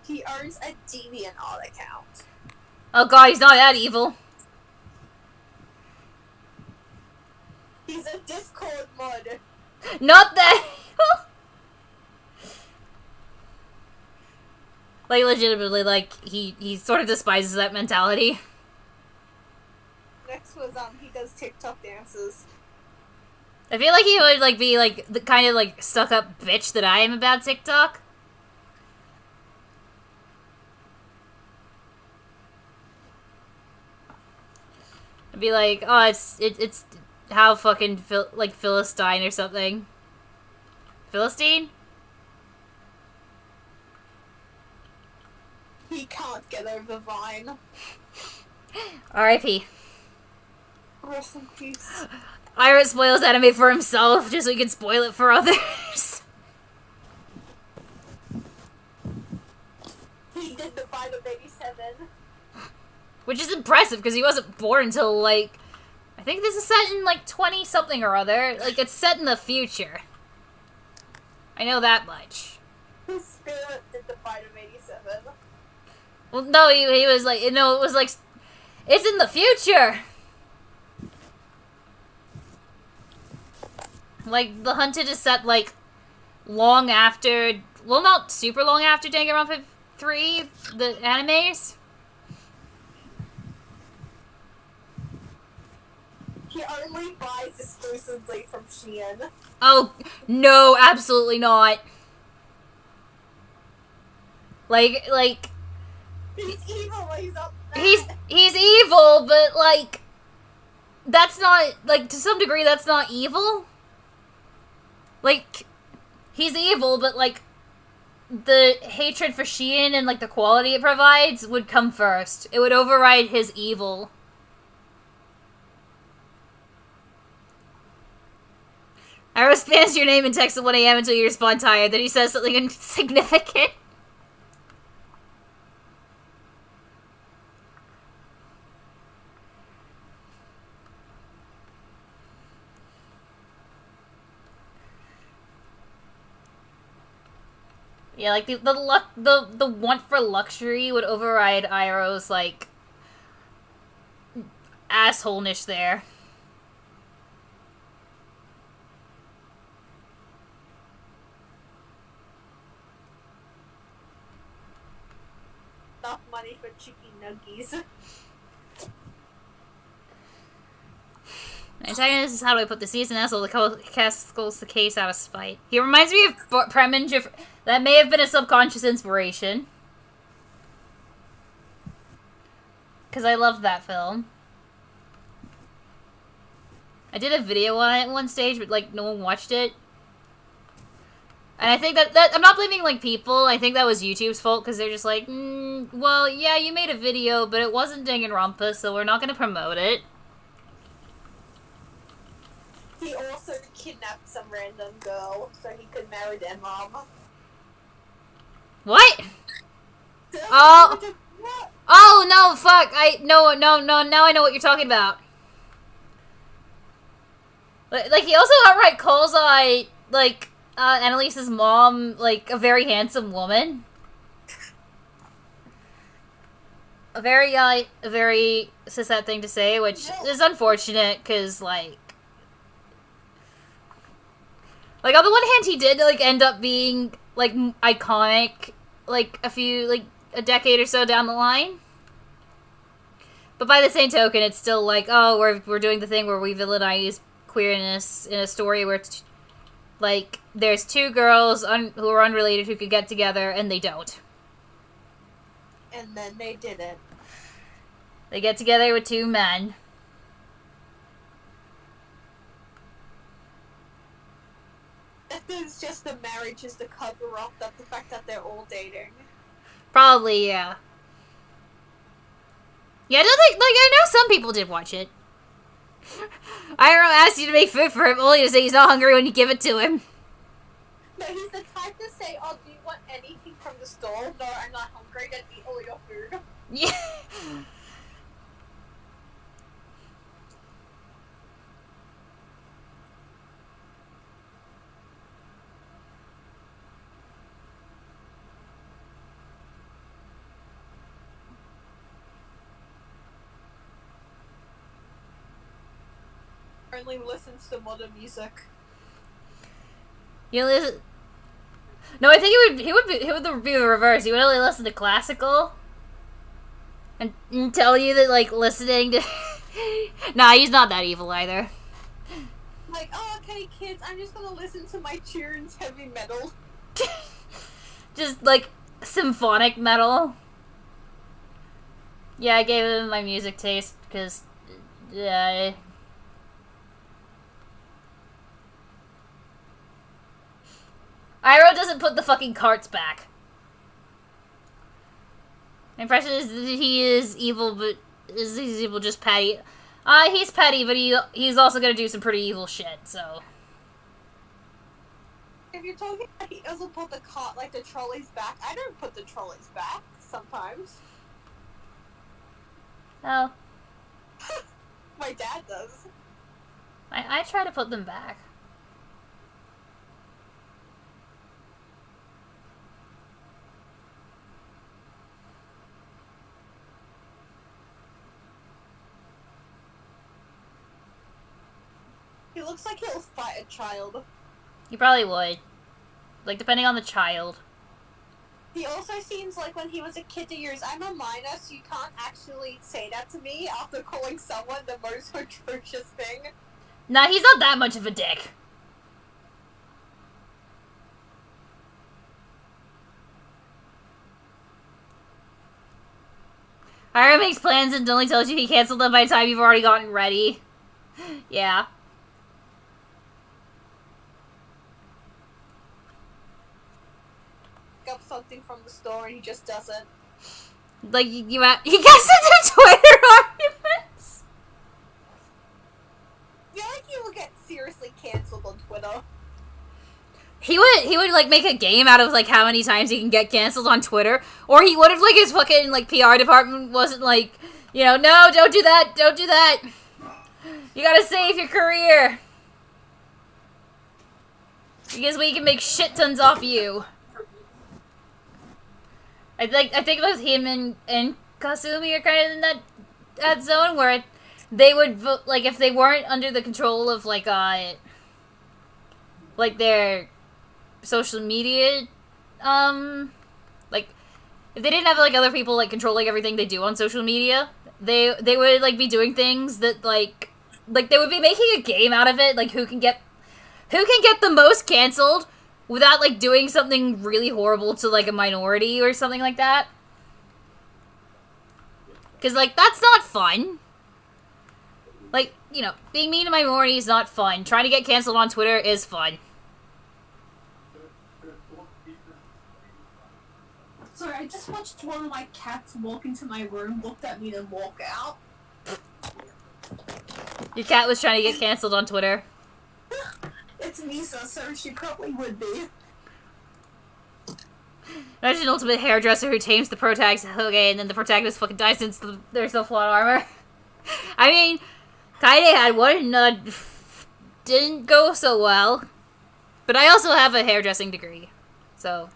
He owns a DeviantArt account. Oh god, he's not that evil. He's a Discord mod. Not that evil! Like, legitimately, like, he sort of despises that mentality. Next was, he does TikTok dances. I feel like he would, like, be, like, the kind of, like, stuck-up bitch that I am about TikTok. I'd be like, oh, it's how fucking Philistine or something. Philistine? He can't get over Vine. R.I.P. Rest in peace. Ira spoils anime for himself just so he can spoil it for others. He did the Vine of 87. Which is impressive because he wasn't born until like, I think this is set in like 20 something or other. Like it's set in the future. I know that much. His spirit did the Vine of 87. Well, no, he was like, it was like, it's in the future. Like, The Hunted is set, like, long after... Well, not super long after Danganronpa 3, the animes. He only buys exclusively from Shein. Oh, no, absolutely not. Like... He's evil, he's up there. He's evil, but, like... That's not... Like, to some degree, that's not evil. Like, he's evil, but, like, the hatred for Shein and, like, the quality it provides would come first. It would override his evil. Arrow spams your name and texts at 1 a.m. until you respond tired, then he says something insignificant. Yeah, like the want for luxury would override Iroh's like assholeness there. Enough money for chicken nuggies. Antagonist is how do I put this? He's an asshole that casts the case out of spite. He reminds me of Preminger. That may have been a subconscious inspiration. Because I loved that film. I did a video on it at one stage, but like no one watched it. And I think that I'm not blaming like people. I think that was YouTube's fault because they're just like, well, yeah, you made a video, but it wasn't Danganronpa, so we're not going to promote it. He also kidnapped some random girl so he could marry their mom. What? Oh. Oh, no, fuck. No, now I know what you're talking about. Like, he also outright calls, like, Annalise's mom, like, a very handsome woman. A very sad thing to say, which is unfortunate, because, like, on the one hand, he did, like, end up being, like, iconic, like, a decade or so down the line. But by the same token, it's still like, oh, we're doing the thing where we villainize queerness in a story where, like, there's two girls who are unrelated who could get together, and they don't. And then they didn't. They get together with two men. It's just the marriage is the cover up that the fact that they're all dating. Probably, yeah. Yeah, I don't think, like, I know some people did watch it. Iroh asked you to make food for him, only to say he's not hungry when you give it to him. No, he's the type to say, oh, do you want anything from the store? No, I'm not hungry, then eat all your food. Yeah. Only listens to modern music. You listen. No, I think he would be the reverse. He would only listen to classical, and tell you that like listening to. Nah, he's not that evil either. Like, oh, okay, kids, I'm just gonna listen to my tunes, heavy metal. Just like symphonic metal. Yeah, I gave him my music taste because, yeah. Iroh doesn't put the fucking carts back. My impression is that he is evil, but he's evil just petty. He's petty, but he's also gonna do some pretty evil shit, so. If you're talking about he doesn't put the cart, like, the trolleys back, I don't put the trolleys back, sometimes. Oh. My dad does. I try to put them back. He looks like he'll fight a child. You probably would. Like, depending on the child. He also seems like when he was a kid to yours, I'm a minor, so you can't actually say that to me after calling someone the most atrocious thing. Nah, he's not that much of a dick. Ira makes plans and only tells you he canceled them by the time you've already gotten ready. Yeah. Up something from the store and he just doesn't. Like, he gets into Twitter arguments. I feel like he will get seriously cancelled on Twitter. He would like make a game out of like how many times he can get canceled on Twitter, or he would have like his fucking like PR department wasn't like, you know, no, don't do that, you gotta save your career because we can make shit tons off you. I think both him and Kasumi are kind of in that zone where they would vote, like, if they weren't under the control of like their social media, like if they didn't have like other people like controlling everything they do on social media, they would like be doing things that like they would be making a game out of it, like who can get the most canceled without, like, doing something really horrible to, like, a minority or something like that. Because, like, that's not fun. Like, you know, being mean to minority is not fun. Trying to get canceled on Twitter is fun. Sorry, I just watched one of my cats walk into my room, looked at me, then walk out. Your cat was trying to get canceled on Twitter. It's Misa, so she probably would be. Imagine an ultimate hairdresser who tames the protagonist, okay, and then the protagonist fucking dies since there's no plot armor. I mean, Kaide had one, didn't go so well. But I also have a hairdressing degree, so.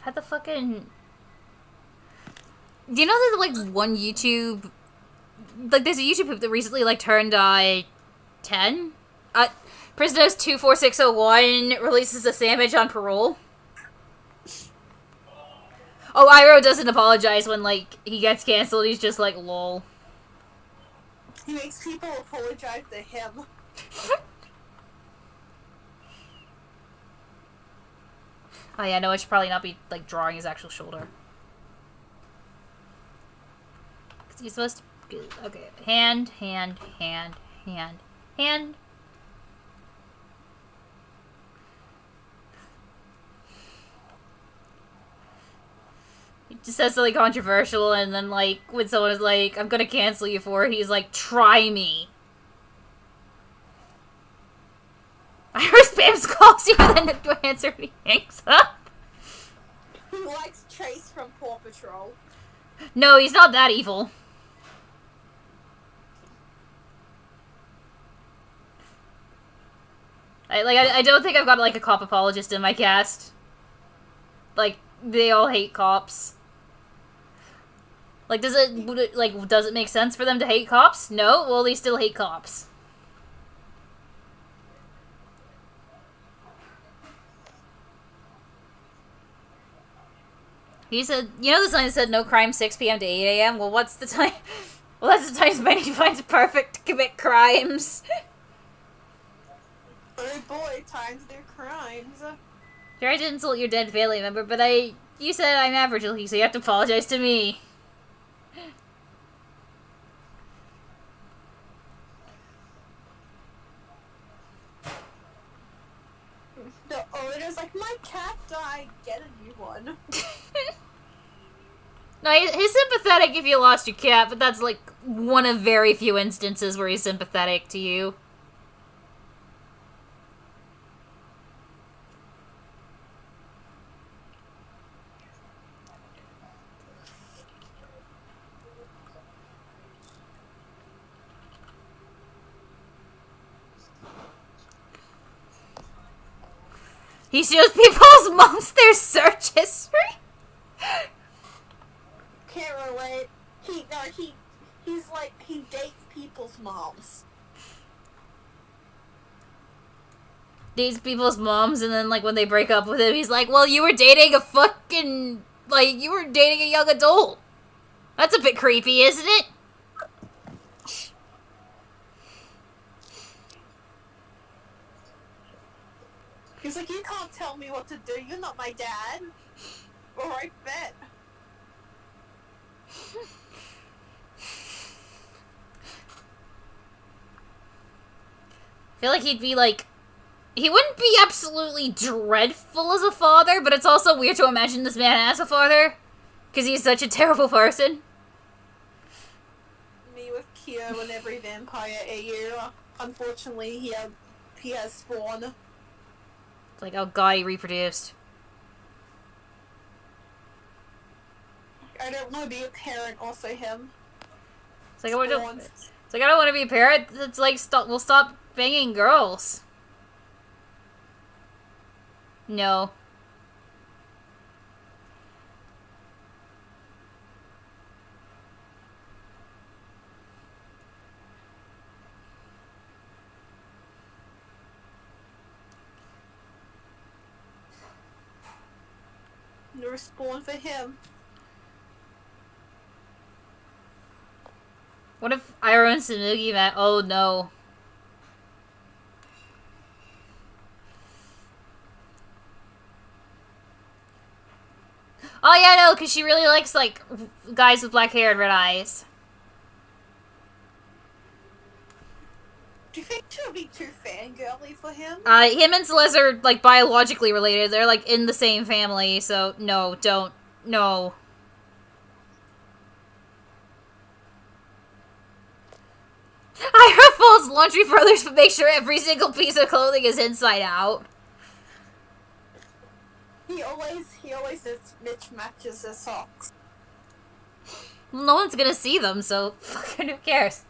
Had the fucking... Do you know that, like, one YouTube... Like, there's a YouTube poop that recently, like, turned, 10? Prisoners 24601 releases a sandwich on parole. Oh, Iroh doesn't apologize when, like, he gets canceled. He's just like, lol. He makes people apologize to him. Oh yeah, no, I should probably not be, like, drawing his actual shoulder. Because he's supposed to... Okay, hand. He just says something controversial, and then, like, when someone is like, I'm gonna cancel you for it, he's like, try me. Iris spams calls you and then to answer and he hangs up. He likes Chase from Paw Patrol. No, he's not that evil. I don't think I've got, like, a cop apologist in my cast. Like, they all hate cops. Like, does it make sense for them to hate cops? No? Well, they still hate cops. He said, you know the sign that said no crime 6 p.m. to 8 a.m.? Well, what's the time? Well, that's the time Spidey finds it perfect to commit crimes. Oh boy, time to do crimes. Sure, I did insult your dead family member, but you said I'm Aboriginal, so you have to apologize to me. it is like, my cat died, get a new one. No, he's sympathetic if you lost your cat, but that's like one of very few instances where he's sympathetic to you. He shows people's moms their search history. Can't relate. He's like, he dates people's moms. Dates people's moms, and then, like, when they break up with him, he's like, well, you were dating a fucking, like, you were dating a young adult. That's a bit creepy, isn't it? He's like, you can't tell me what to do, you're not my dad. Alright, bet. I feel like he'd be like, he wouldn't be absolutely dreadful as a father, but it's also weird to imagine this man as a father, because he's such a terrible person. Me with Kyo and every vampire AU. Unfortunately, he has spawn. It's like, oh god, he reproduced. I don't want to be a parent, also him. It's like, I don't want to be a parent. It's like, we'll stop banging girls. No. No spawn for him. What if Iroh and Tsunugi met? Oh no. Oh yeah, no, because she really likes, like, guys with black hair and red eyes. Do you think she'll be too fangirly for him? Him and Celeste are, like, biologically related. They're, like, in the same family, so no, don't. No. Iroh folds laundry for others, but make sure every single piece of clothing is inside out. He always does mismatches his socks. Well, no one's gonna see them, so fucking who cares?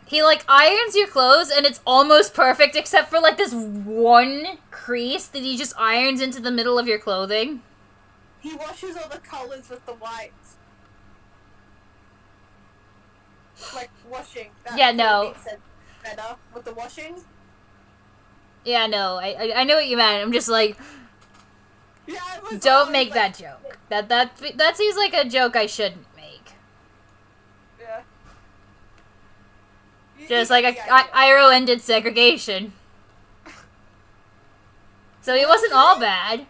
He, like, irons your clothes, and it's almost perfect, except for, like, this one crease that he just irons into the middle of your clothing. He washes all the colors with the whites. Like, washing. That Yeah, no. makes it better with the washing. Yeah, no, I know what you meant. I'm just like, Yeah, don't make that joke. That seems like a joke I shouldn't make. Yeah. Just like Iroh ended segregation. So he wasn't all bad.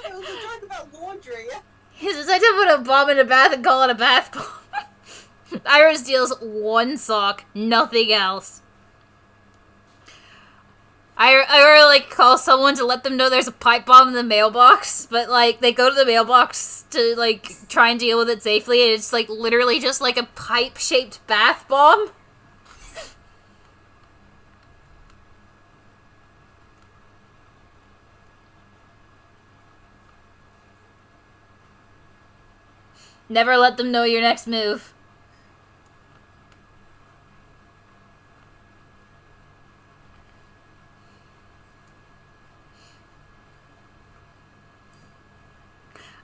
It was a joke about laundry. He's decided to put a bomb in a bath and call it a bath bomb. Iroh steals one sock, nothing else. Iroh, like, calls someone to let them know there's a pipe bomb in the mailbox, but, like, they go to the mailbox to, like, try and deal with it safely, and it's, like, literally just, like, a pipe-shaped bath bomb. Never let them know your next move.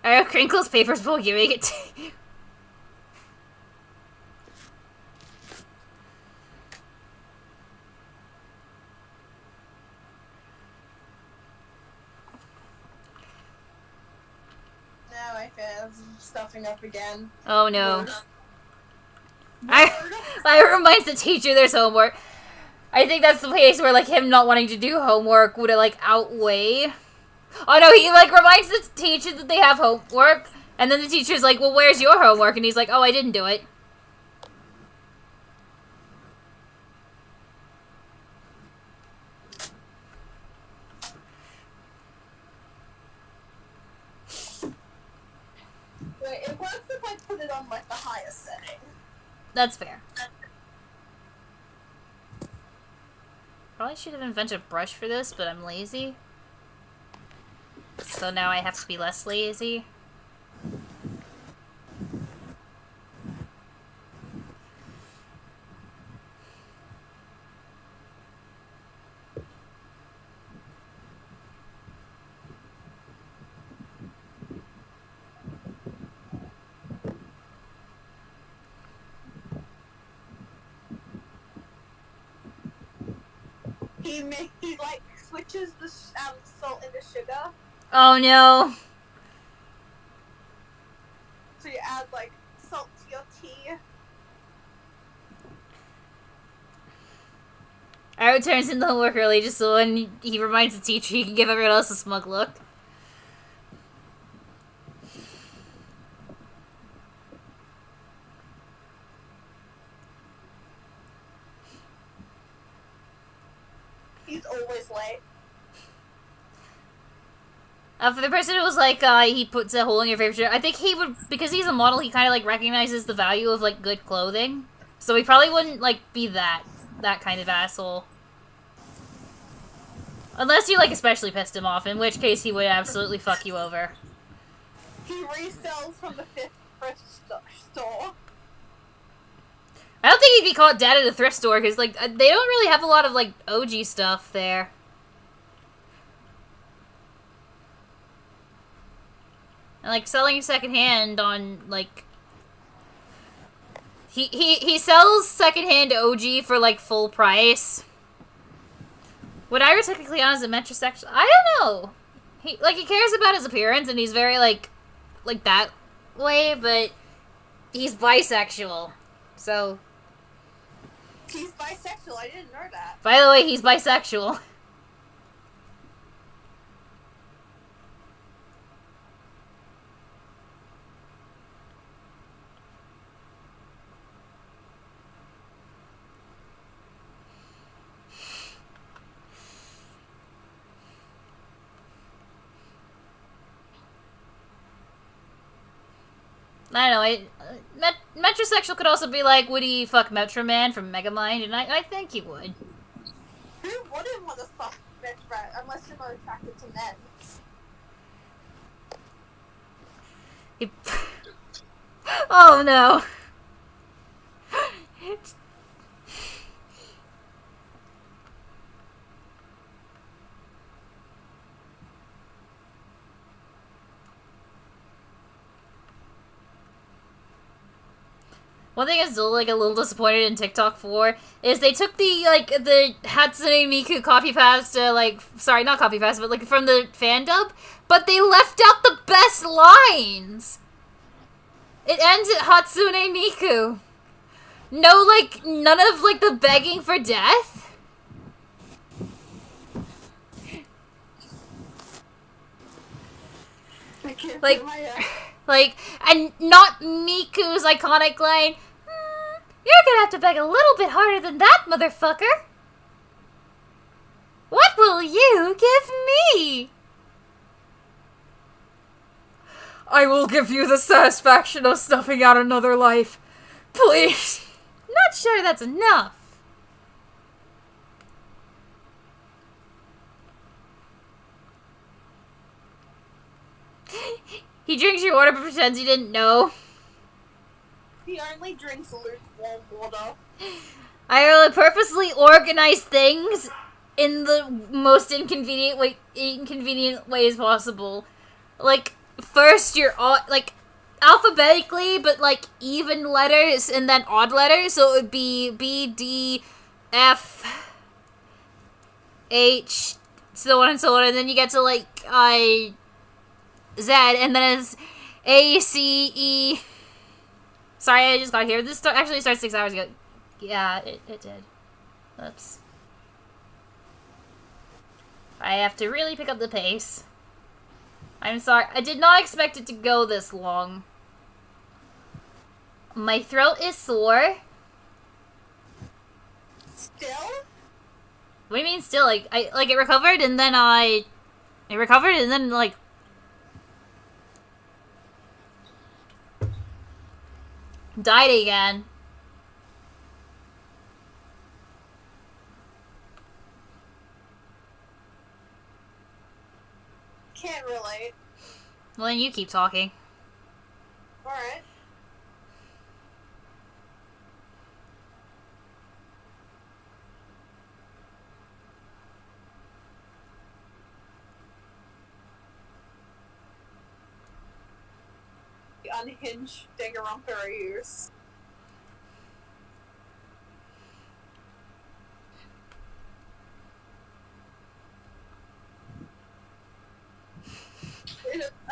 Iroh crinkles papers before giving it to you. Now I feel stuffing up again. Oh no. I reminds the teacher there's homework. I think that's the place where, like, him not wanting to do homework would, like, outweigh. Oh no, he, like, reminds the teacher that they have homework, and then the teacher's like, well, where's your homework? And he's like, oh, I didn't do it. put it on like the highest setting. That's fair. Probably should have invented a brush for this, but I'm lazy. So now I have to be less lazy. He like switches the salt into sugar. Oh no. So you add like salt to your tea. Arrow turns into homework early just so when he reminds the teacher he can give everyone else a smug look. He's always late. For the person who was like, he puts a hole in your favorite shirt, I think he would, because he's a model, he kind of like recognizes the value of like good clothing. So he probably wouldn't like be that kind of asshole. Unless you like especially pissed him off, in which case he would absolutely fuck you over. He resells from the thrift store. I don't think he'd be caught dead at a thrift store, because, like, they don't really have a lot of, like, OG stuff there. And, like, selling secondhand on, like... He sells secondhand OG for, like, full price. Would Ira technically count as a metrosexual? I don't know. He cares about his appearance, and he's very, like that way, but he's bisexual. So... He's bisexual, I didn't know that. By the way, he's bisexual. I don't know, metrosexual could also be like, would he fuck Metro Man from Megamind? And I think he would. Who wouldn't want to fuck Metro unless you're not attracted to men? Oh no. One thing I'm still, like, a little disappointed in TikTok for is they took the Hatsune Miku copy pasta, like, sorry, not copy pasta, but, like, from the fan dub, but they left out the best lines! It ends at Hatsune Miku. No, like, none of, like, the begging for death? I can't Like... feel my Like, and not Miku's iconic line, you're gonna have to beg a little bit harder than that, motherfucker. What will you give me? I will give you the satisfaction of snuffing out another life. Please. Not sure that's enough. He drinks your water but pretends he didn't know. He only drinks lukewarm water. I will purposely organize things in the most inconvenient ways possible. Like, first you're like alphabetically, but like even letters and then odd letters. So it would be B, D, F, H, so on and so on, and then you get to like Z, and then it's A, C, E. Sorry, I just got here. This actually started 6 hours ago. Yeah, it did. Oops. I have to really pick up the pace. I'm sorry. I did not expect it to go this long. My throat is sore. Still? What do you mean still? Like, it recovered and then it recovered and then, like... Died again. Can't relate. Well, then you keep talking. Alright. The unhinged Danganronpa-ryus.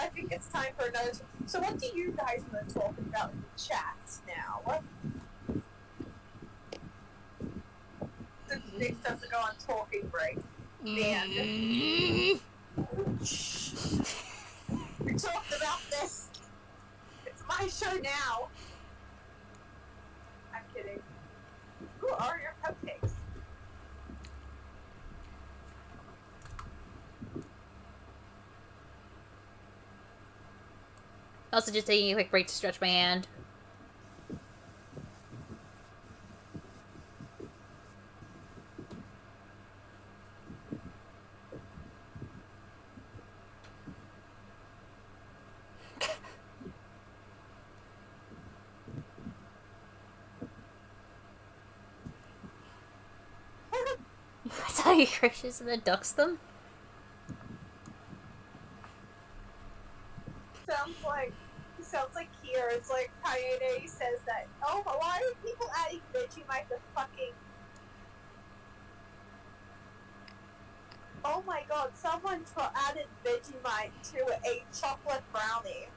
I think it's time for another. So, what do you guys want to talk about in the chat now? Since Nick has to go on talking break. And we talked about this. It's my show now. I'm kidding. Who are your cupcakes? Also, just taking a quick break to stretch my hand. That's how he crashes and then ducks them? Sounds like here. It's like Kaede says that, oh, why are people adding Vegemite to fucking... Oh my god, someone added Vegemite to a chocolate brownie.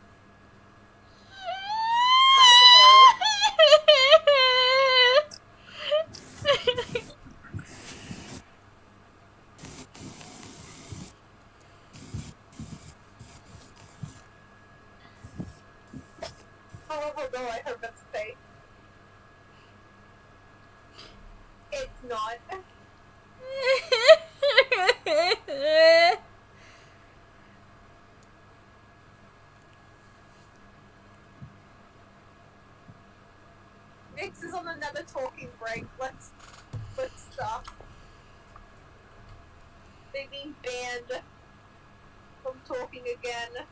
Oh no, I heard that say. It's not. Nix is on another talking break. Let's stop. They're being banned from talking again.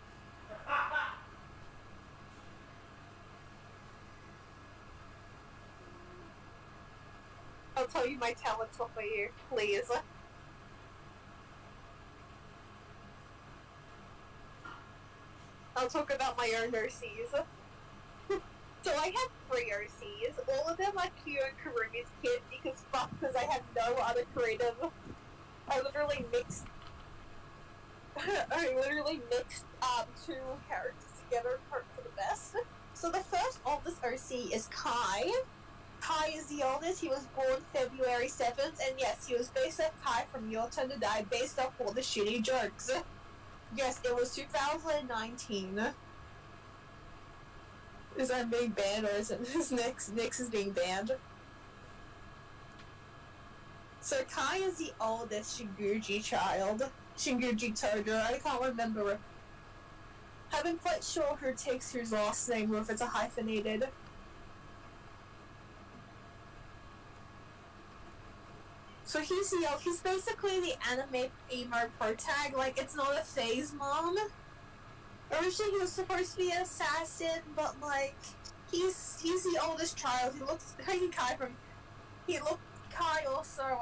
I'll tell you my talents off of you, please. I'll talk about my own OCs. So I had 3 OCs. All of them are Kyo and Kurumi's kids because I had no other creative. I literally mixed 2 characters together and hope for the best. So the first oldest OC is Kai. Kai is the oldest. He was born February 7th, and yes, he was based off Kai from Your Turn to Die, based off all the shitty jokes. Yes, it was 2019. Is that being banned, or is it Nyx is being banned? So Kai is the oldest Shinguji child. Shinguji Tojo, I can't remember if... I'm quite sure who takes whose last name, or if it's a hyphenated. So he's basically the anime emo protag, like, it's not a phase mom. Originally he was supposed to be an assassin, but, like, he's the oldest child. Kai also,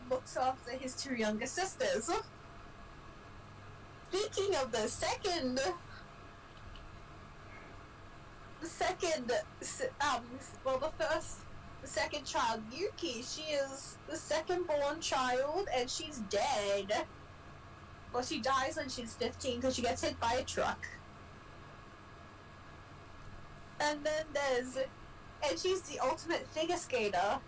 looks after his 2 younger sisters. Speaking of the second child, Yuki, she is the second born child, and she's dead. Well, she dies when she's 15 because she gets hit by a truck. And then and she's the ultimate figure skater.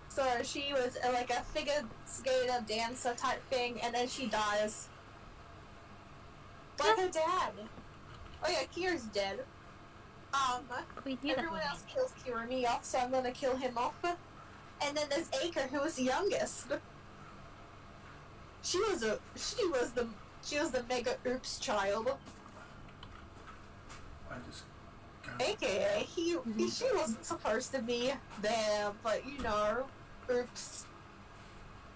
So she was like a figure skater, dancer type thing, and then she dies. Like her dad. Oh yeah, Kira's dead. Everyone else kills Kirumi off, so I'm gonna kill him off. And then there's Aker, who was the youngest. She was the mega oops child. AKA, she wasn't supposed to be there, but you know, oops.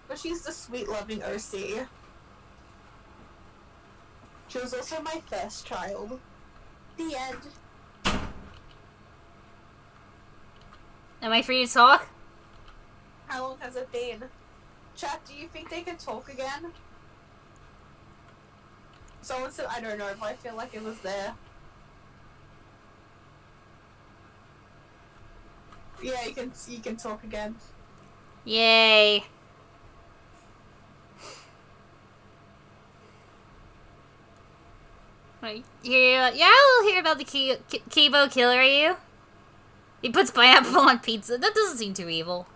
But she's the sweet, loving OC. She was also my first child. The end. Am I free to talk? How long has it been? Chat, do you think they can talk again? Someone said, I don't know, but I feel like it was there. Yeah, you can talk again. Yay. Right. Yeah, I'll hear about the Kibo killer you. He puts pineapple on pizza. That doesn't seem too evil.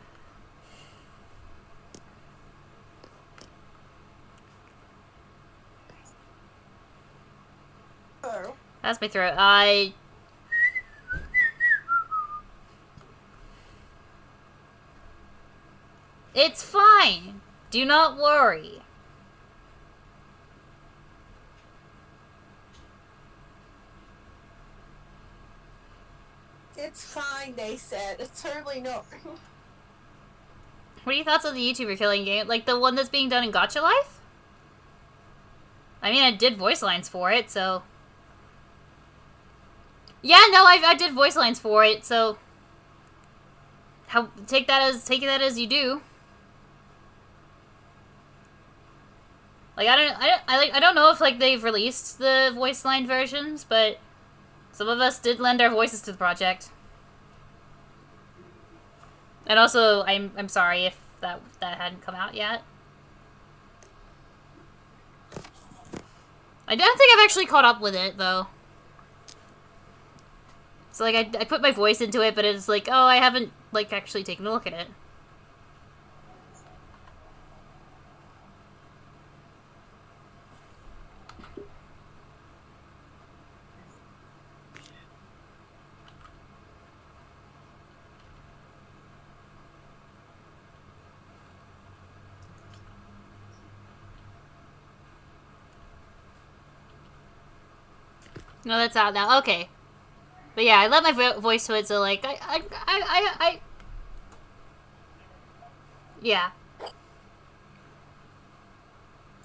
Oh. That's my throat. It's fine. Do not worry. It's fine, they said. It's totally not. What are your thoughts on the YouTuber killing game? Like the one that's being done in Gacha Life? I mean, I did voice lines for it, so... Yeah, no, I did voice lines for it, so... Take that as you do. Like, I don't know if, like, they've released the voice line versions, but... Some of us did lend our voices to the project. And also, I'm sorry if that hadn't come out yet. I don't think I've actually caught up with it, though. So, like, I put my voice into it, but it's like, oh, I haven't, like, actually taken a look at it. No, that's out now. Okay. But yeah, I let my voice to it, so like, yeah.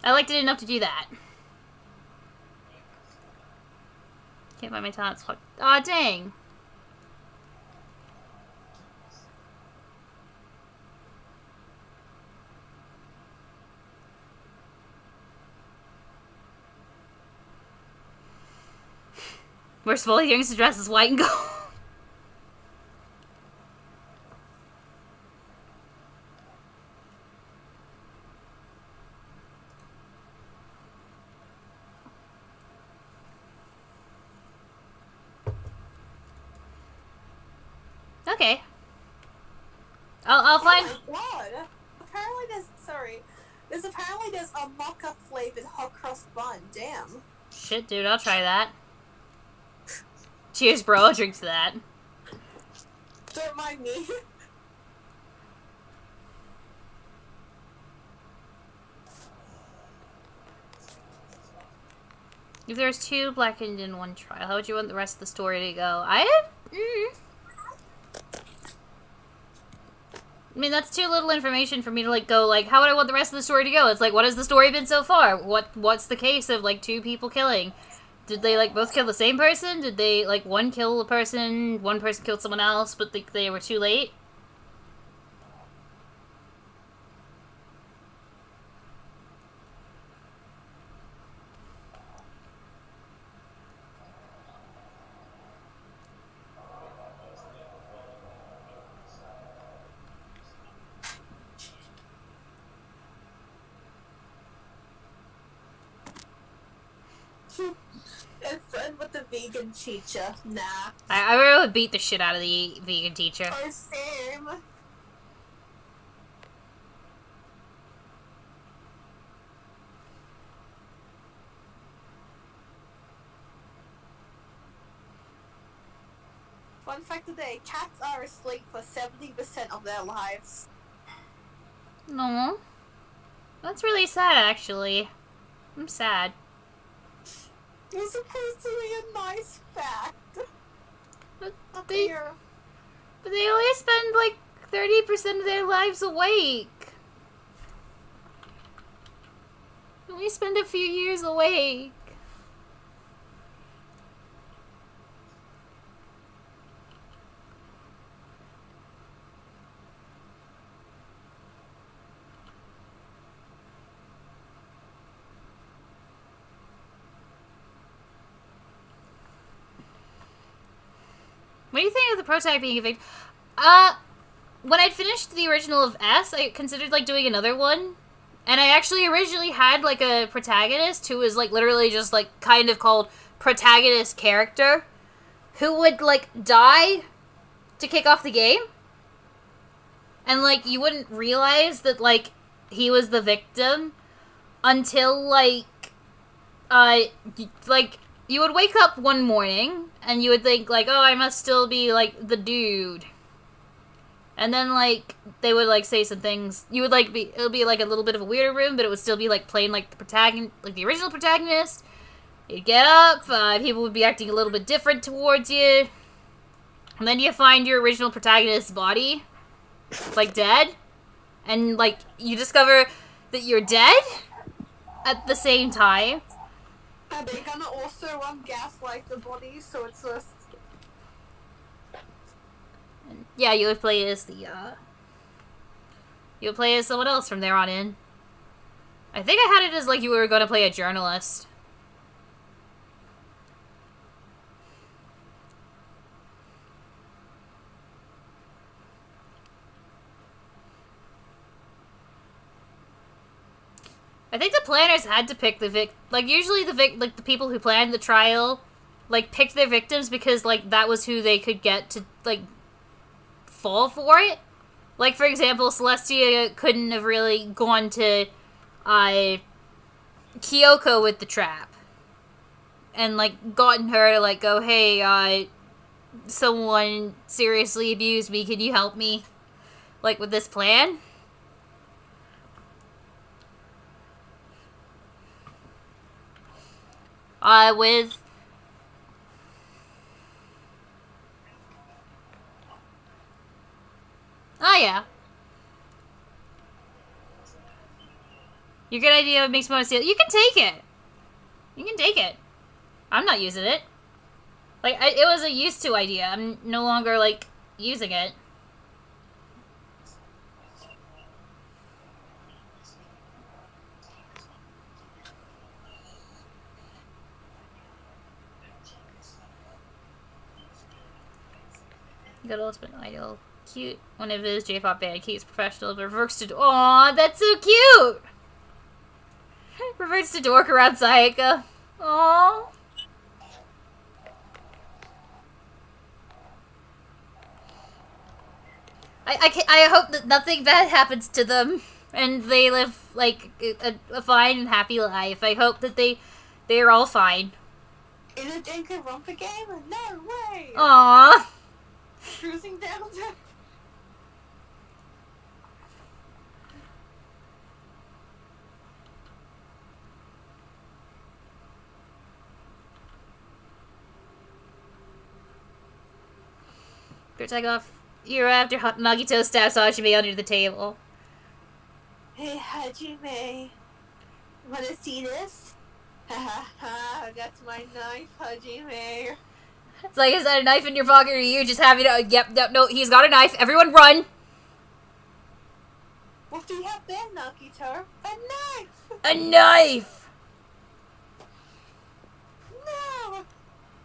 I liked it enough to do that. Can't find my talents. Aw, dang. We're supposed hearing to dress as white and gold. Okay. I'll find. Oh my god! Apparently there's a mocha flavored hot cross bun. Damn. Shit, dude, I'll try that. Cheers, bro. I'll drink to that. Don't mind me. If there's 2 blackened in 1 trial, how would you want the rest of the story to go? I mean, that's too little information for me to, like, go, like, how would I want the rest of the story to go? It's like, what has the story been so far? What's the case of, like, 2 people killing? Did they, like, both kill the same person? Did they, like, one kill a person, one person killed someone else, but they were too late? And friend with the vegan teacher. Nah. I really would beat the shit out of the vegan teacher. Oh, same. Fun fact today, cats are asleep for 70% of their lives. No. That's really sad, actually. I'm sad. It's supposed to be a nice fact. But Up they, here. but they only spend like 30% of their lives awake. They only spend a few years awake. What do you think of the prototype being evicted? When I'd finished the original of S, I considered, like, doing another one. And I actually originally had, like, a protagonist who was, like, literally just, like, kind of called protagonist character. Who would, like, die to kick off the game. And, like, you wouldn't realize that, like, he was the victim until, like, you would wake up one morning, and you would think, like, oh, I must still be, like, the dude. And then, like, they would, like, say some things. You would, like, it would be, like, a little bit of a weirder room, but it would still be, like, playing, like, the protagonist, like, the original protagonist. You'd get up, people would be acting a little bit different towards you. And then you find your original protagonist's body, like, dead. And, like, you discover that you're dead at the same time. And they're gonna also gaslight the body, so it's just... Yeah, you would play as you would play as someone else from there on in. I think I had it as, like, you were going to play a journalist. I think the planners had to pick the usually the people who planned the trial, like, picked their victims because, like, that was who they could get to, like, fall for it. Like, for example, Celestia couldn't have really gone to, Kyoko with the trap. And, like, gotten her to, like, go, hey, someone seriously abused me, can you help me? Like, with this plan? With... Oh, yeah. Your good idea makes more sense. You can take it. You can take it. I'm not using it. Like, it was a used to idea. I'm no longer, like, using it. Good ultimate idol. Cute. One of his J-pop band. Cute, professional, but reverts to... Aw, that's so cute! Reverts to dork around Sayaka. Aw. I hope that nothing bad happens to them. And they live, like, a fine and happy life. I hope that they're all fine. Is it Danganronpa game? No way! Aww. Cruising down to... Take off. You're after Nagito stabs Hajime under the table. Hey, Hajime. Wanna see this? Ha ha, that's my knife, Hajime. It's like, is that a knife in your pocket or you just having a... Yep, no, he's got a knife. Everyone run! What do you have there, Nagito? A knife! A knife! No!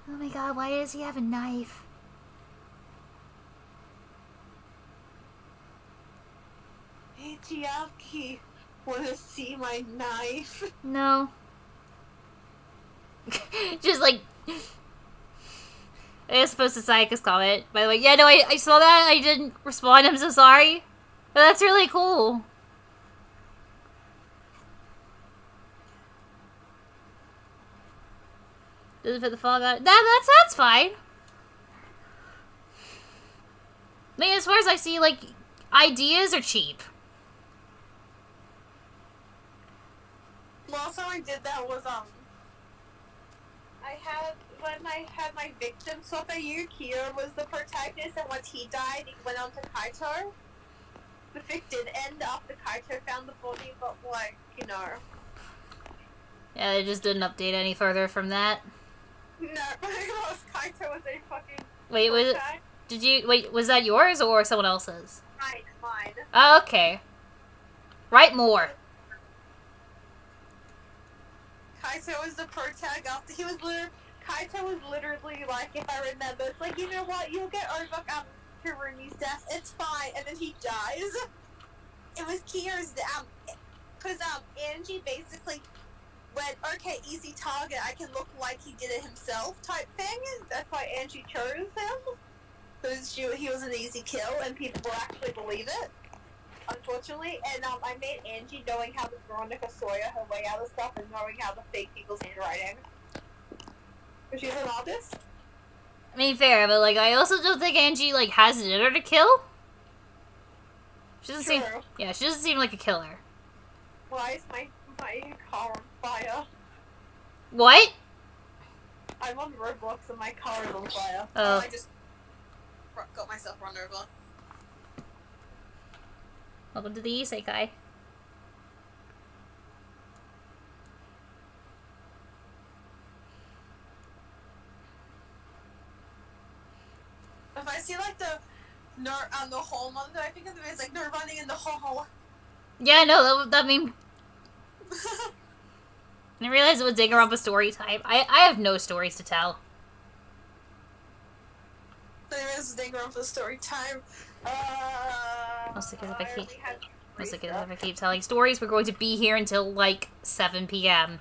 Oh my god, why does he have a knife? Hey, Chiaki. Wanna see my knife? No. Just like... I supposed to Sayaka's comment. By the way, yeah, no, I saw that. I didn't respond. I'm so sorry. But that's really cool. Doesn't fit the fog on. That's fine. I mean, as far as I see, like, ideas are cheap. Last time I did that was, I had when I had my victim swap AU, Kira was the protagonist, and once he died, he went on to Kaito. The fic did end after Kaito found the body, but like, you know. Yeah, they just didn't update any further from that. No, because Kaito was a fucking. Wait, was that yours or someone else's? Mine. Oh, okay. Write more. Kaito was the protag after Kaito was literally like, if I remember, it's like, you know what, you'll get over Hirumi's death, it's fine, and then he dies. It was Kira's because Angie basically went, okay, easy target, I can look like he did it himself type thing. That's why Angie chose him. Because he was an easy kill, and people will actually believe it. Unfortunately, and I made Angie knowing how to Veronica Sawyer her way out of stuff and knowing how to fake people's handwriting. Because she's an artist. I mean, fair, but like, I also don't think Angie like has it in her to kill. She doesn't seem. Yeah, she doesn't seem like a killer. Why is my car on fire? What? I'm on Roblox and my car is on fire. Oh. I just got myself run over. Welcome to the Isekai. If I see like the hall monitor, I think of it as like no running in the hall. Yeah, no, that mean. I didn't realize it was Danganronpa story time. I have no stories to tell. There is Danganronpa story time. Mostly because if I keep telling stories, we're going to be here until like 7 p.m.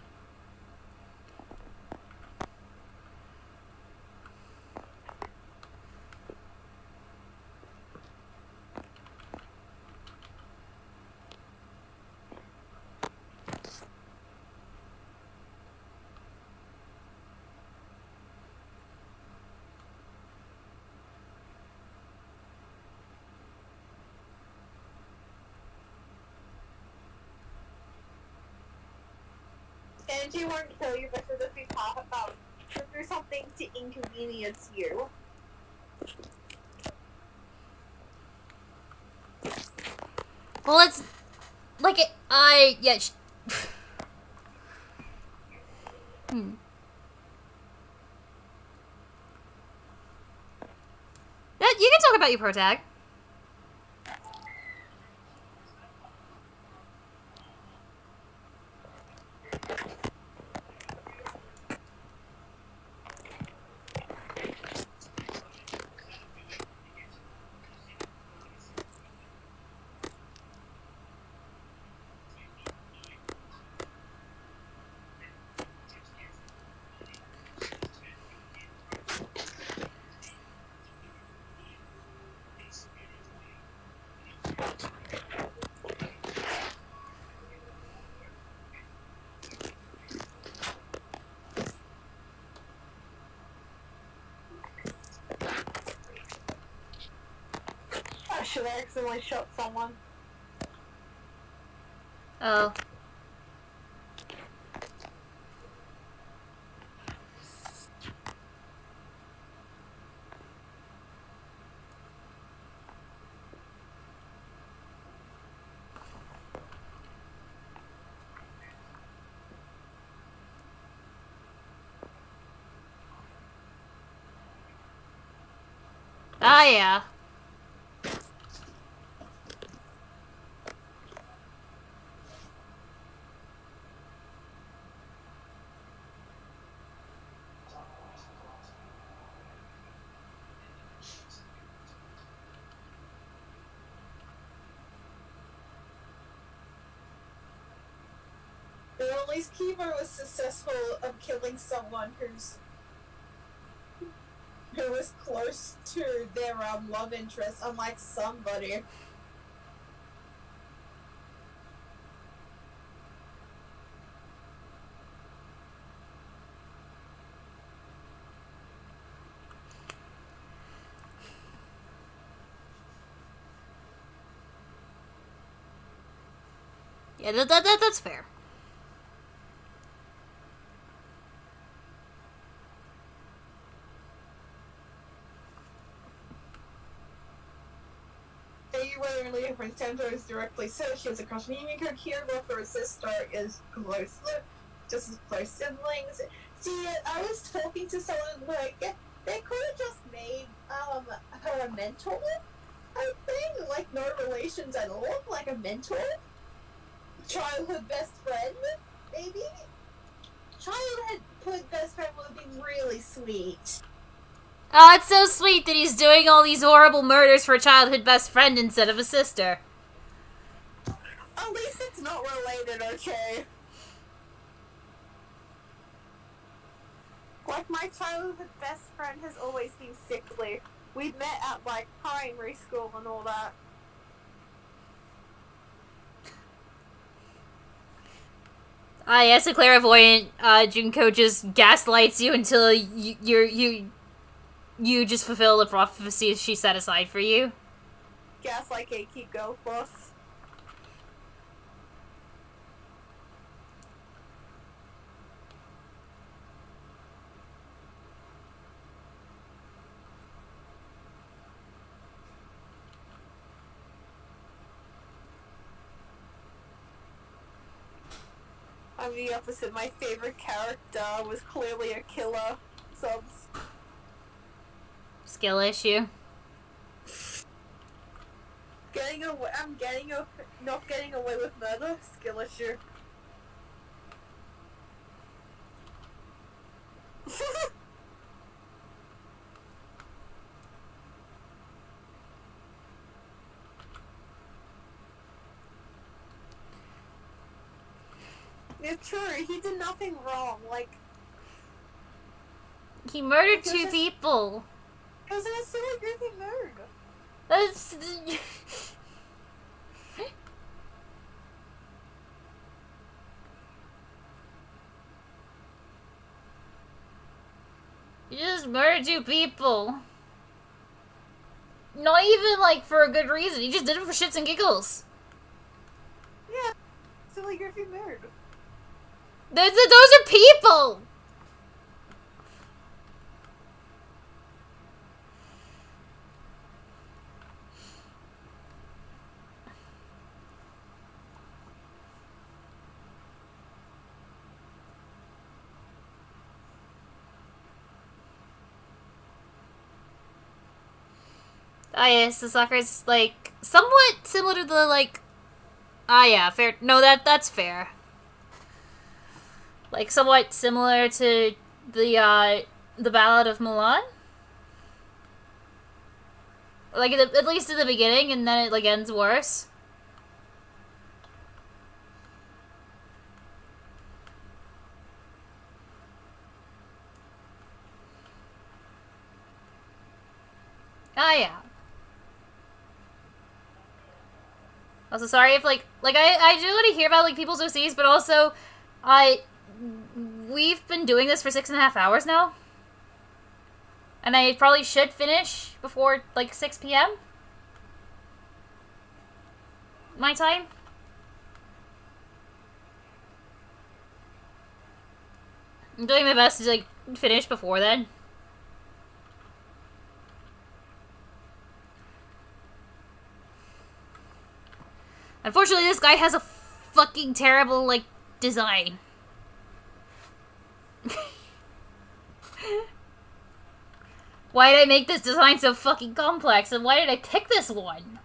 Angie won't kill you, but if we talk about if there's something to inconvenience you. Well, it's like it. Yeah. Yeah, you can talk about your protag. I should have accidentally shot someone. Oh. Ah, yeah. Well, at least Kiva was successful of killing someone who was close to their love interest, unlike somebody. Yeah, that's fair. you were only her center is directly so she has a crush on you. Her hero for her sister is close, just as close siblings. See, I was talking to someone like they could have just made her a mentor. I think like no relations at all, like a mentor, childhood best friend, maybe. Childhood best friend would have been really sweet. Oh, it's so sweet that he's doing all these horrible murders for a childhood best friend instead of a sister. At least it's not related, okay? Like, my childhood best friend has always been sickly. We met at, like, primary school and all that. Yes, a clairvoyant, Junko just gaslights you until you just fulfill the prophecy she set aside for you. Gaslight gatekeep go, boss. I'm the opposite. My favorite character was clearly a killer. Subs. Skill issue. Not getting away with murder. Skill issue. It's true, he did nothing wrong, like... He murdered two people. It was in a silly, goofy mood. That's... You just murdered two people. Not even, like, for a good reason. You just did it for shits and giggles. Yeah, silly, goofy mood. Those are people! Ah, yes, the soccer's, like, somewhat similar to the, like... Ah, yeah, fair. No, that's fair. Like, somewhat similar to the Ballad of Mulan? Like, at least in the beginning, and then it, like, ends worse. Ah, yeah. Also, sorry if, like I do want to hear about, like, people's OCs, but also, we've been doing this for 6.5 hours now. And I probably should finish before, like, 6 p.m. my time. I'm doing my best to, like, finish before then. Unfortunately, this guy has a fucking terrible, like, design. Why did I make this design so fucking complex, and why did I pick this one?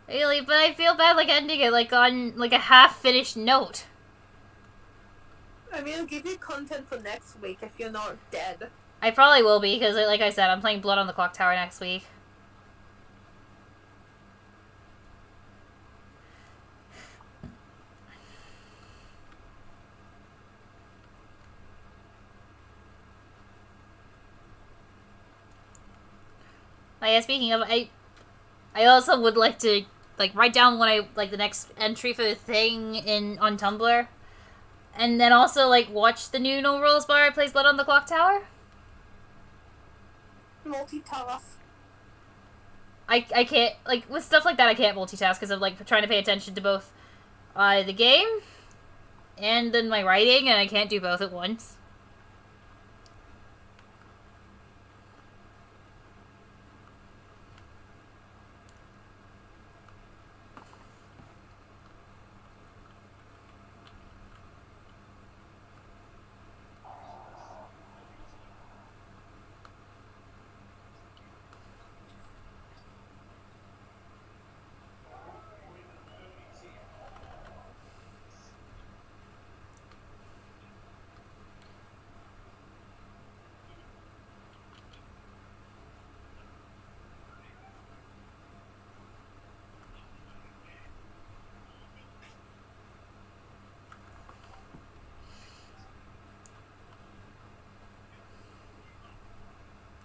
Really, but I feel bad, like, ending it, like, on, like, a half-finished note. I mean, I'll give you content for next week if you're not dead. I probably will be, because, like I said, I'm playing Blood on the Clock Tower next week. Oh, yeah, speaking of, I also would like to, like, write down when I, like, the next entry for the thing on Tumblr. And then also, like, watch the new No Rules Bar plays Blood on the Clock Tower. Multitask. I can't, like, with stuff like that, I can't multitask because of, like, trying to pay attention to both the game and then my writing, and I can't do both at once.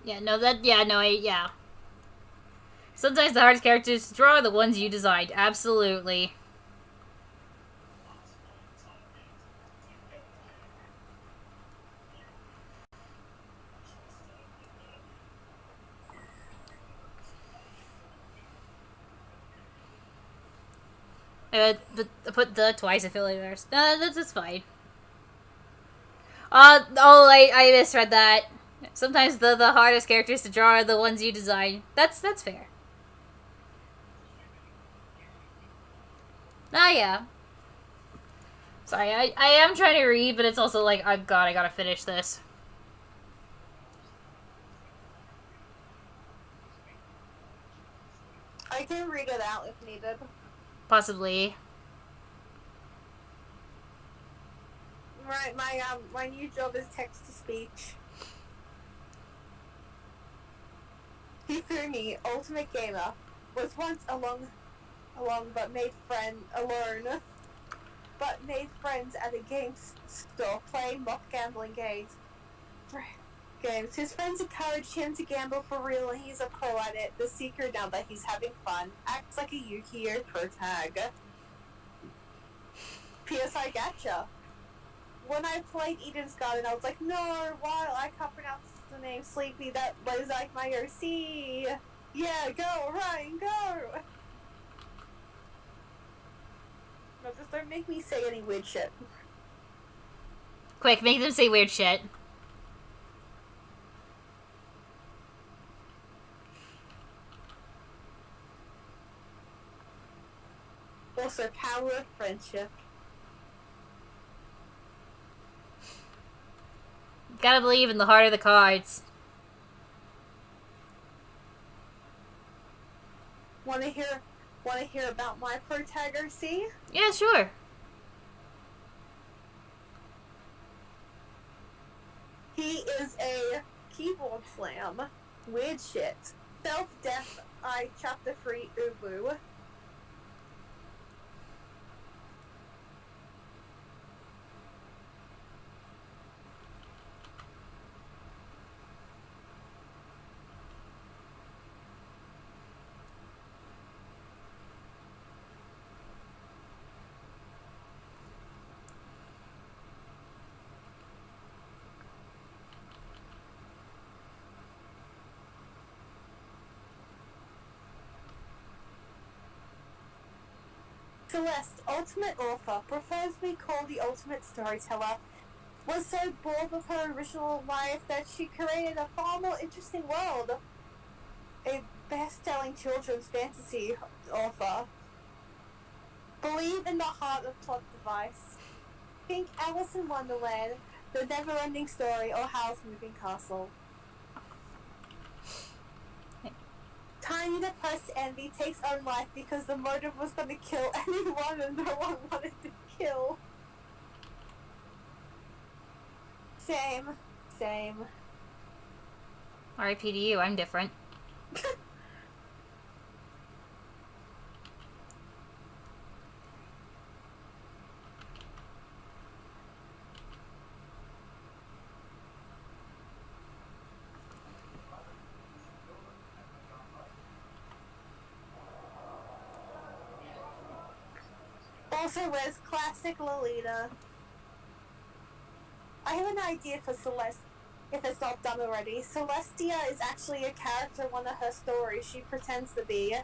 Yeah. Sometimes the hardest characters to draw are the ones you designed. Absolutely. But I put the twice, I feel like there's... that's fine. I misread that. Sometimes the hardest characters to draw are the ones you design. That's fair. Ah, yeah. Sorry, I am trying to read, but it's also like, oh god, I gotta finish this. I can read it out if needed. Possibly. Right, my new job is text to speech. Hifumi, ultimate gamer, was once alone but made friends at a game store playing mock gambling games. His friends encouraged him to gamble for real, and he's a pro at it. The secret, now that he's having fun, acts like a Yu-Gi-Oh pro tag. P.S. I gotcha. When I played Eden's Garden, I was like, no, while I can't pronounce the name Sleepy, that was like my OC. Yeah, go, Ryan, go! No, just don't make me say any weird shit. Quick, make them say weird shit. Also, power of friendship. Gotta believe in the heart of the cards. Wanna hear about my protagonist? Yeah, sure. He is a keyboard slam. Weird shit. Self-Death I Chapter 3 Ubu. Celeste, ultimate author, prefers to be called the ultimate storyteller, was so bored with her original life that she created a far more interesting world. A best-selling children's fantasy author. Believe in the heart of plot device. Think Alice in Wonderland, The Never-Ending Story, or Howl's Moving Castle. Tiny depressed Envy takes own life because the motive was going to kill anyone and no one wanted to kill. Same. R.I.P. to you, I'm different. Also wears classic Lolita. I have an idea for Celeste, if it's not done already. Celestia is actually a character in one of her stories. She pretends to be.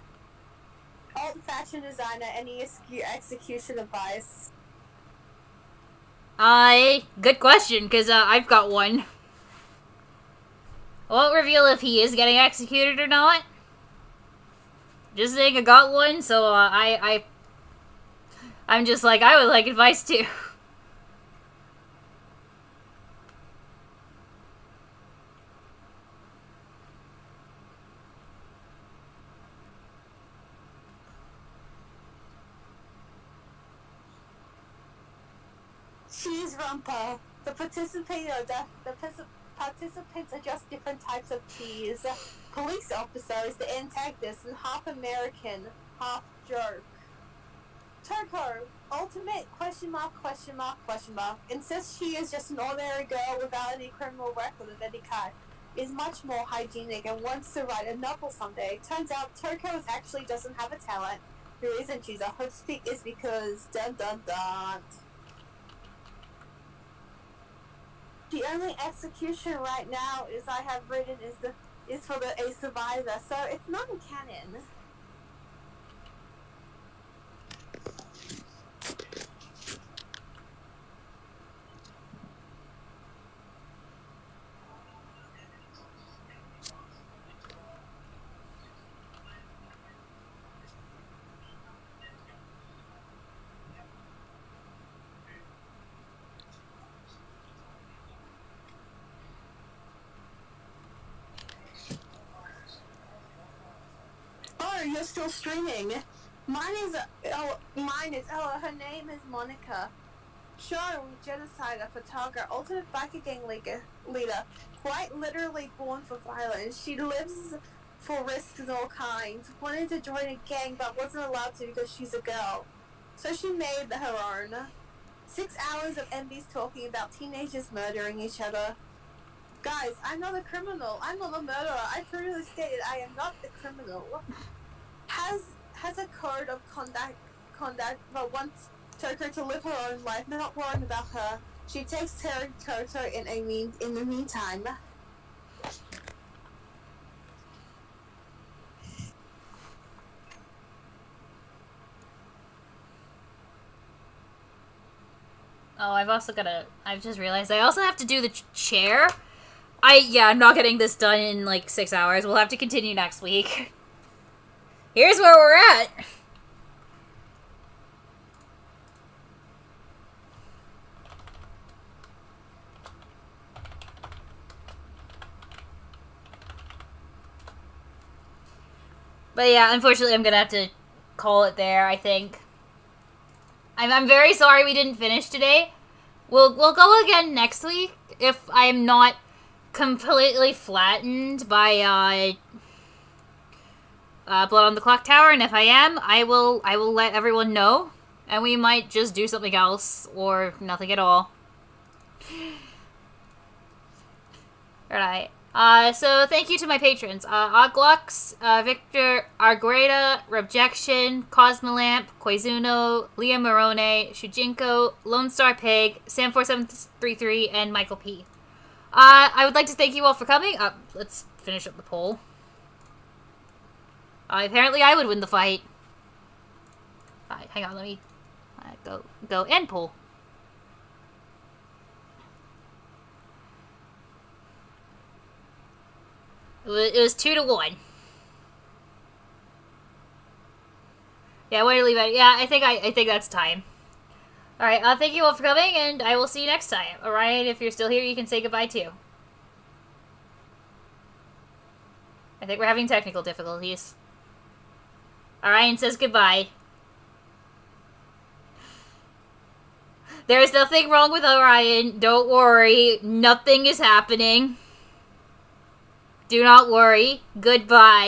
Alt fashion designer, any execution advice. Good question, because, I've got one. I won't reveal if he is getting executed or not. Just saying I got one, so, I'm just like, I would like advice too. Cheese rumper. The participants are just different types of cheese. Police officers, the antagonists, and half American, half jerk. Turco, ultimate question mark, insists she is just an ordinary girl without any criminal record of any kind. Is much more hygienic and wants to write a novel someday. Turns out Turco actually doesn't have a talent. The reason she's a host speak is because dun dun dun. The only execution right now is I have written is for a survivor, so it's not in canon. Oh, you're still streaming. Mine is her name is Monica. Sure, genocide, photographer, ultimate biker gang leader, quite literally born for violence. She lives for risks of all kinds. Wanted to join a gang but wasn't allowed to because she's a girl. So she made her own. 6 hours of MBs talking about teenagers murdering each other. Guys, I'm not a criminal. I'm not a murderer. I clearly stated I am not the criminal. Has a code of conduct, but wants Toto to live her own life, not worrying about her. She takes care of Toto in the meantime. Oh, I've just realized I also have to do the chair. I'm not getting this done in, like, 6 hours. We'll have to continue next week. Here's where we're at. But yeah, unfortunately I'm gonna have to call it there, I think. I'm very sorry we didn't finish today. We'll go again next week if I'm not completely flattened by Blood on the Clock Tower, and if I am, I will let everyone know, and we might just do something else or nothing at all. Alright. So thank you to my patrons. Oglux, Victor Argueta, Rejection, Cosmolamp, Koizuno, Leah Morone, Shujinko, Lone Star Pig, Sam4733, and Michael P. I would like to thank you all for coming. Let's finish up the poll. Apparently I would win the fight. Hang on, let me go end poll. It was 2-1. Yeah, way to leave it. Yeah, I think that's time. Alright, thank you all for coming, and I will see you next time. Alright, if you're still here, you can say goodbye too. I think we're having technical difficulties. Orion says goodbye. There is nothing wrong with Orion. Don't worry. Nothing is happening. Do not worry. Goodbye.